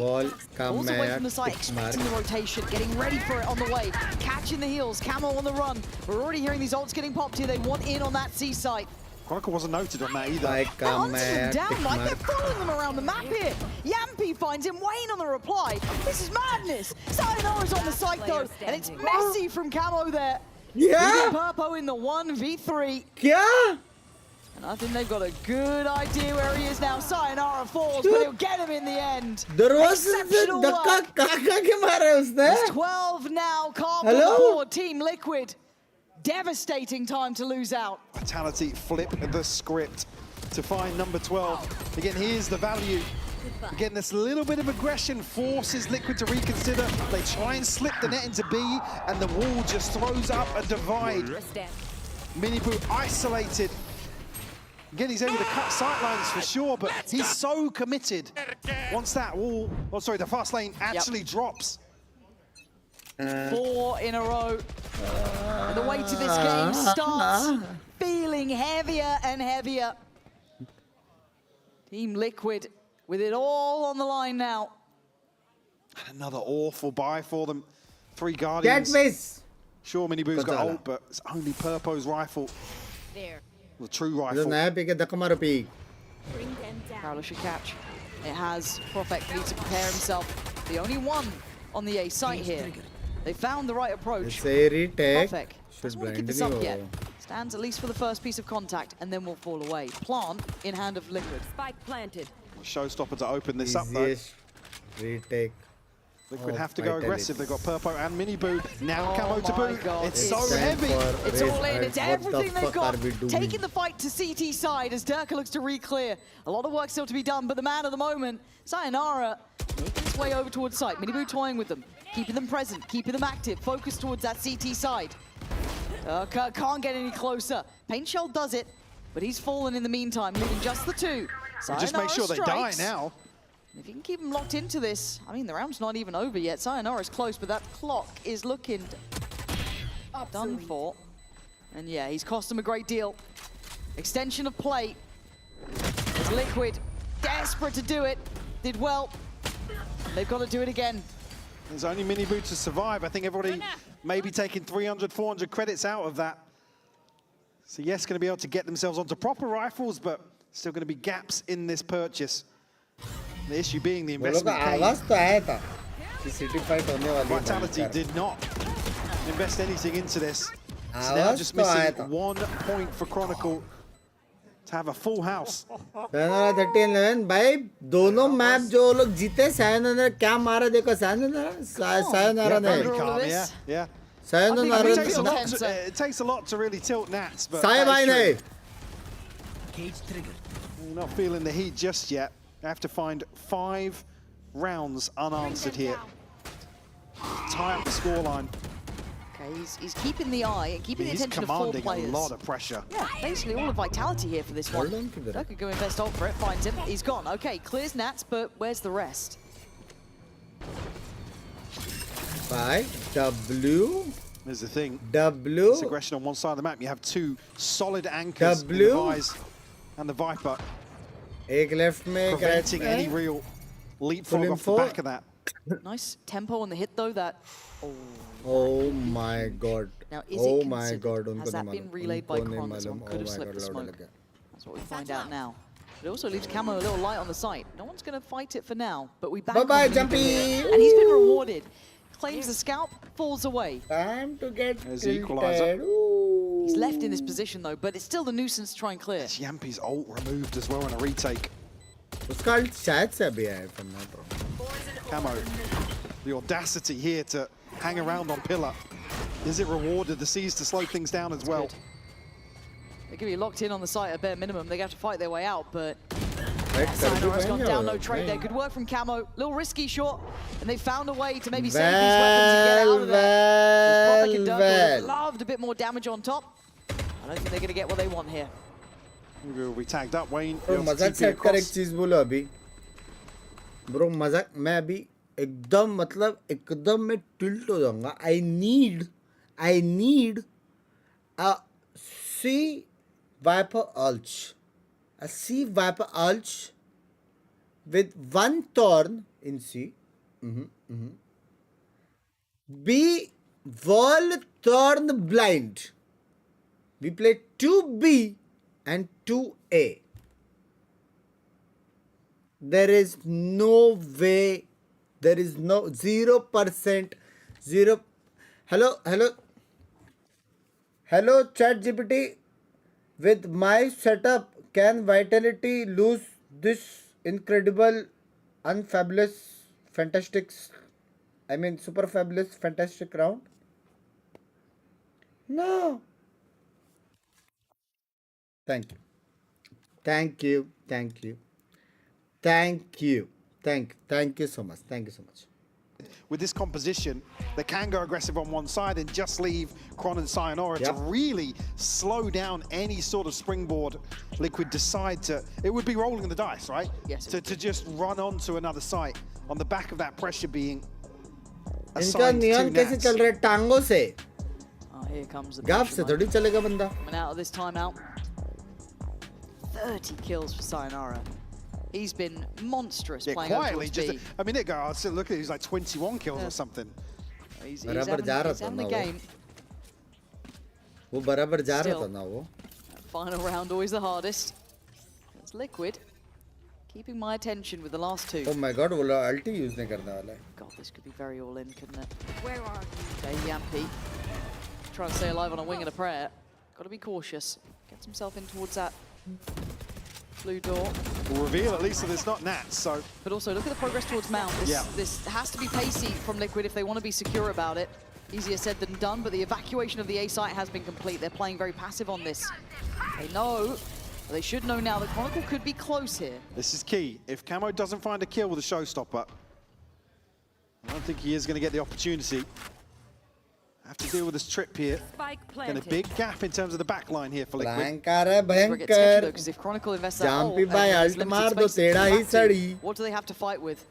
Pulls away from the side, expecting the rotation, getting ready for it on the way. Catching the heels, Camo on the run. We're already hearing these ults getting popped here. They want in on that C site. Chronicle wasn't noted on that either. They're hunting him down, like they're following them around the map here. Yampy finds him, Wayne on the reply. This is madness. Sayonara's on the site though, and it's messy from Camo there. Yeah. Purpo in the 1v3. Yeah. And I think they've got a good idea where he is now. Sayonara falls, but he'll get him in the end. Exceptional work. It's 12 now. Calm on the board. Team Liquid. Devastating time to lose out. Vitality flip the script to find number 12. Again, here's the value. Again, this little bit of aggression forces Liquid to reconsider. They try and slip the net into B, and the wall just throws up a divide. Miniboo isolated. Again, he's able to cut sightlines for sure, but he's so committed. Once that wall, oh sorry, the fast lane actually drops. 4 in a row. And the weight of this game starts feeling heavier and heavier. Team Liquid with it all on the line now. Another awful buy for them. 3 Guardians. Get miss. Sure, Miniboo's got ult, but it's only Purpo's rifle. There. The true rifle. Carlo should catch. It has Prophet needs to prepare himself. The only one on the A site here. They found the right approach. Prophet doesn't want to give this up yet. Stands at least for the first piece of contact and then will fall away. Plant in hand of Liquid. Spike planted. Showstopper to open this up though. Retake. Liquid have to go aggressive. They've got Purpo and Miniboo. Now Camo to boot. It's so heavy. It's all in. It's everything they've got. Taking the fight to CT side as Durka looks to re-clear. A lot of work still to be done, but the man of the moment, Sayonara, making his way over towards site. Miniboo toying with them, keeping them present, keeping them active, focused towards that CT side. Durka can't get any closer. Paint Shell does it, but he's fallen in the meantime, leaving just the 2. Sayonara just make sure strikes. they die now. If you can keep them locked into this, I mean, the round's not even over yet. Sayonara's close, but that clock is looking done for. And yeah, he's cost them a great deal. Extension of play. It's Liquid, desperate to do it. Did well. They've got to do it again. There's only Miniboo to survive. I think everybody may be taking 300, 400 credits out of that. So yes, going to be able to get themselves onto proper rifles, but still going to be gaps in this purchase. The issue being the investment. Vitality did not invest anything into this. So now just missing 1 point for Chronicle to have a full house. भाई दोनों map जो लोग जीते सायनरा क्या मारा देखो सायनरा ने Yeah. It takes a lot to really tilt Nats, but Cage triggered. Not feeling the heat just yet. I have to find 5 rounds unanswered here. Tie up the scoreline. Okay, he's keeping the eye and keeping the attention of 4 players. He's commanding a lot of pressure. Yeah, basically all of Vitality here for this one. That could go invest ult for it, finds him. He's gone. Okay, clears Nats, but where's the rest? By W. There's the thing. W. It's aggression on one side of the map. You have 2 solid anchors. W. The Vise and the Viper. Preventing any real leapfrog off the back of that. Nice tempo on the hit though. That. Oh my god. Now is it considered? Has that been relayed by Kron? This one could have slipped the smoke. That's what we find out now. But it also leaves Camo a little light on the site. No one's going to fight it for now, but we back Bye-bye, Jumpy! And he's been rewarded. Claims the scalp, falls away. Time to get equalizer. He's left in this position though, but it's still a nuisance to try and clear. Yampy's ult removed as well in a retake. Camo, the audacity here to hang around on Pillar. Is it rewarded? The C's to slow things down as well. They're going to be locked in on the site at bare minimum. They have to fight their way out, but Sayonara's gone down, no trade there. Good work from Camo. Little risky shot, and they found a way to maybe save these weapons and get out of there. Prophet and Durka loved a bit more damage on top. I don't think they're going to get what they want here. We tagged up Wayne. मजाक set कर एक चीज बोलो अभी bro मजाक मैं अभी एकदम मतलब एकदम मैं टिल्ट हो जाऊंगा I need a C Viper Ulch, a C Viper Ulch with 1 Thorn in C, B Wall Thorn Blind. We play 2B and 2A. There is no way, there is no 0%, 0. Hello, ChatGPT. With my setup, can Vitality lose this incredible, unfabulous, fantastic, super fabulous, fantastic round? No. Thank you. Thank you so much. Thank you so much. With this composition, they can go aggressive on one side and just leave Kron and Sayonara to really slow down any sort of springboard Liquid decide to. It would be rolling the dice, right? Yes. To just run on to another site on the back of that pressure being इनका assigned neon to कैसे Nats. चल रहा है टांगों से? Here comes the गाफ से थोड़ी चलेगा बंदा. Coming out of this timeout. 30 kills for Sayonara. He's been monstrous playing quietly. just I mean, I was still looking. He's like 21 kills or something. He's बराबर जा रहा था having ना the वो. game. वो बराबर जा रहा Still. था ना वो. Final round always the hardest. It's Liquid. Keeping my attention with the last two. Oh my God, वो ulti use नहीं करने वाला है. God, this could be very all in, couldn't it? Where are you? Okay, Yampi. Trying to stay alive on a wing and a prayer. Got to be cautious. Gets himself in towards that blue door. We'll reveal at least that it's not Nats, so. But also, look at the progress towards Mount. This has to be pacey from Liquid if they want to be secure about it. Easier said than done, but the evacuation of the A site has been complete. They're playing very passive on this. They know, but they should know now that Chronicle could be close here. This is key. If Camo doesn't find a kill with a showstopper, I don't think he is going to get the opportunity. Have to deal with this trip here. And a big gap in terms of the back line here for Liquid. भयंकर Because if Chronicle invests that Jumpy ult, by and ult there's मार limited दो, space तेरा to he back to, सड़ी. what do they have to fight with?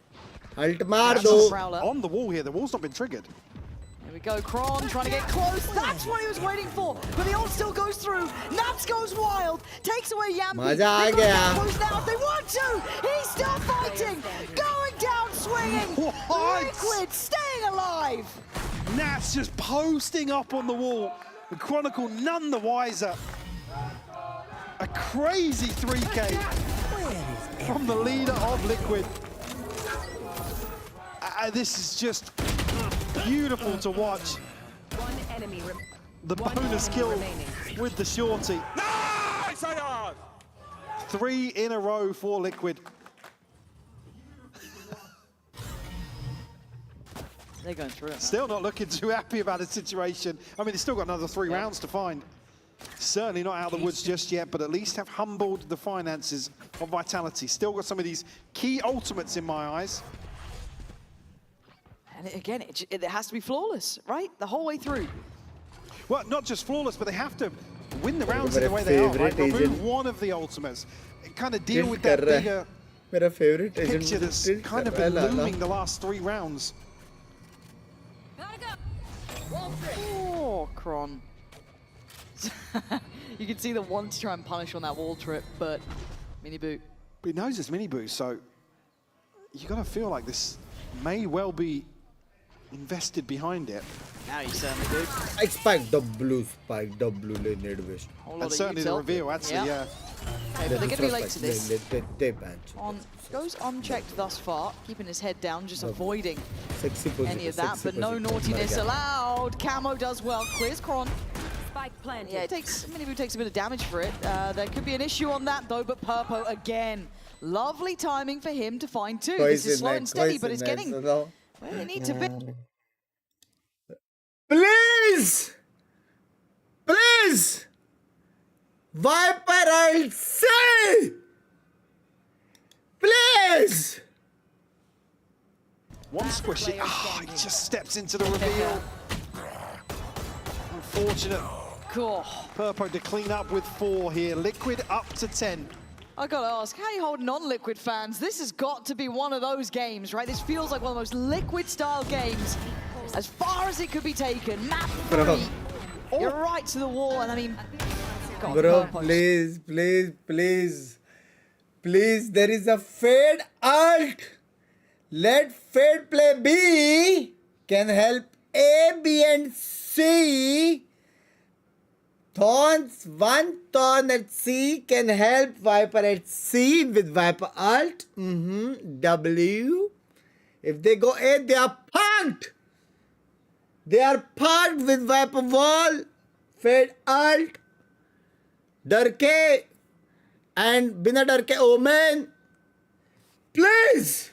Ult मार That's दो. a Prowler. On the wall here, the wall's not been triggered. Here we go, Kron trying to get close. That's what he was waiting for. But the ult still goes through. Nats goes wild. Takes away Yampi. मजा आ They got गया. close now if they want to. He's still fighting. Going down swinging. What? Liquid staying alive. Nats just posting up on the wall. The Chronicle none the wiser. A crazy 3K from the leader of Liquid. This is just beautiful to watch. The bonus kill with the shorty. Nice! 3 in a row for Liquid. They're going through it. Still not looking too happy about the situation. I mean, they've still got another 3 rounds to find. Certainly not out of the woods just yet, but at least have humbled the finances of Vitality. Still got some of these key ultimates in my eyes. And again, it has to be flawless, right? The whole way through. Well, not just flawless, but they have to win the rounds in the way they are, right? Remove one of the ultimates. Kind of deal with that bigger picture that's kind of been looming the last 3 rounds. Oh, Kron. You can see the want to try and punish on that wall trip, but mini boot. But he knows it's mini boot, so you got to feel like this may well be invested behind it. Now you certainly do. I spike W lane west. And certainly the reveal, actually, yeah. Okay, but they're going to be late to this. Goes unchecked thus far, keeping his head down, just avoiding any of that, but no naughtiness allowed. Camo does well, clears Kron. Yeah, Minibu takes a bit of damage for it. There could be an issue on that though, but Purpo again. Lovely timing for him to find 2. This is slow and steady, but it's getting where they need to be. Please! Please! Viper, I'll say! Please! One squishy. Oh, he just steps into the reveal. Unfortunate. Cool. Purpo to clean up with 4 here. Liquid up to 10. I gotta ask, how are you holding on, Liquid fans? This has got to be one of those games, right? This feels like one of the most Liquid-style games. As far as it could be taken. Map 3. You're right to the wall, and I mean... God, bro, please, please, please. Please, there is a Fade ult. Let Fade play B. Can help A, B, and C. Thorns, 1 Thorn at C can help Viper at C with Viper ult. W. If they go A, they are punked. They are punked with Viper wall. Fade ult. Darke. And Bina Darke Omen. Please.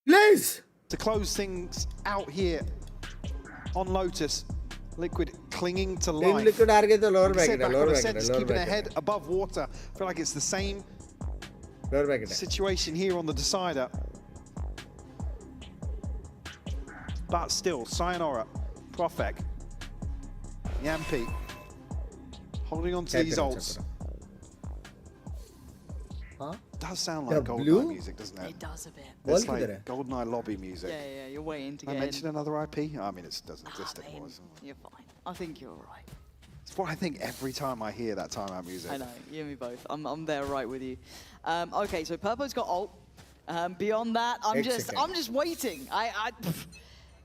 Please. To close things out here on Lotus. Liquid clinging to life. Liquid lower Just keeping their head above water. I feel like it's the same situation here on the decider. But still, Sayonara, Profek, Yampi, holding on to these ults. Huh? Does sound like GoldenEye music, doesn't it? It does a bit. It's like GoldenEye lobby music. Yeah, you're waiting to get I mentioned another IP? I mean, it doesn't exist anymore. You're fine. I think you're right. It's what I think every time I hear that timeout music. I know, you and me both. I'm there right with you. Okay, so Purpo's got ult. Beyond that, I'm just waiting.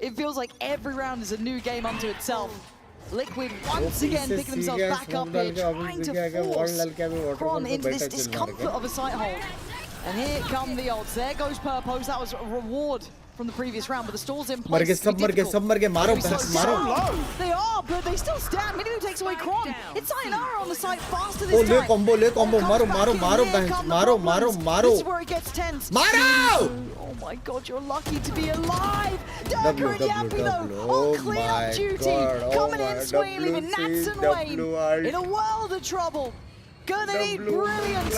It feels like every round is a new game unto itself. Liquid once again picking themselves back up here, trying to force Kron into this discomfort of a site hold. And here come the ults. There goes Purpose. That was a reward from the previous round, but the stalls in place. Maro. They are, but they still stand. Minute takes away Kron. It's Sayonara on the site faster this time. Le combo, Maro. This is where it gets tense. Maro! Oh my god, you're lucky to be alive. Durka and Yampi though, on clean-up duty. Coming in swinging, leaving Nats and Wayne in a world of trouble. Gonna need brilliance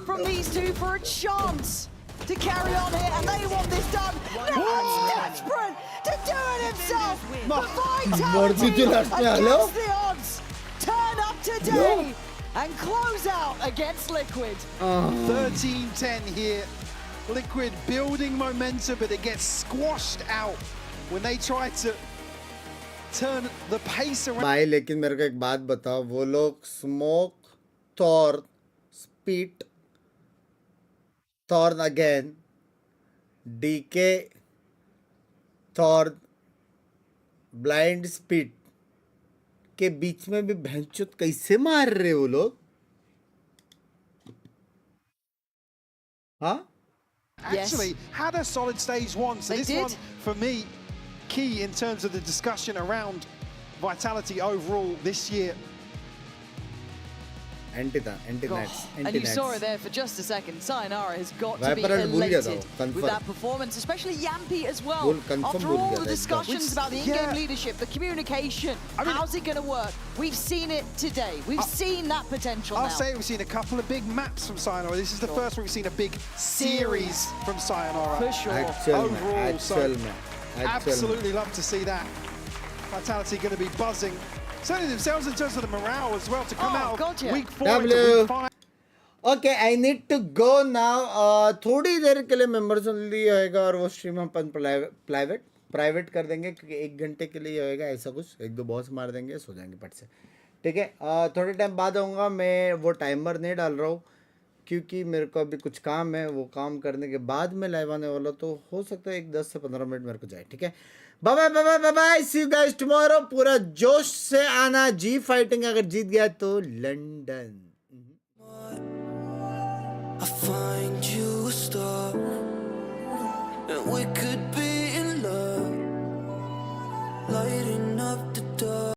from these two for a chance to carry on here, and they want this done. Nat's desperate to do it himself. But Vitality against the odds. Turn up today and close out against Liquid. 13-10 here. Liquid building momentum, but it gets squashed out when they try to turn the pace around. भाई लेकिन मेरे को एक बात बताओ, वो लोग smoke, thorn, spit, thorn again, DK, thorn, blind spit के बीच में भी भैंचुत कैसे मार रहे वो लोग? हाँ? Actually had a solid stage one, so this one for me key in terms of the discussion around Vitality overall this year. Anti-nats. And you saw it there for just a second. Sayonara has got to be elated with that performance, especially Yampi as well. After all the discussions about the in-game leadership, the communication, how's it going to work? We've seen it today. We've seen that potential I'll say we've seen a couple of big maps from Sayonara. This is the first one we've seen a big series from Sayonara. For sure. Overall, so absolutely love to see that. Vitality going to be buzzing. Certainly themselves in terms of the morale as well to come out of week 4 into week 5. Okay, I need to go now. थोड़ी देर के लिए members only होएगा और वो stream हम अपन private कर देंगे क्योंकि 1 घंटे के लिए होएगा ऐसा कुछ, 1-2 बॉस मार देंगे, सो जाएंगे पट से, ठीक है? थोड़े टाइम बाद आऊँगा, मैं वो टाइमर नहीं डाल रहा हूँ क्योंकि मेरे को अभी कुछ काम है, वो काम करने के बाद मैं लाइव आने वाला, तो हो सकता है 10 से 15 मिनट मेरे को जाए, ठीक है? Bye, see you guys tomorrow. पूरा जोश से आना, जी फाइटिंग अगर जीत गया तो लंदन। I find you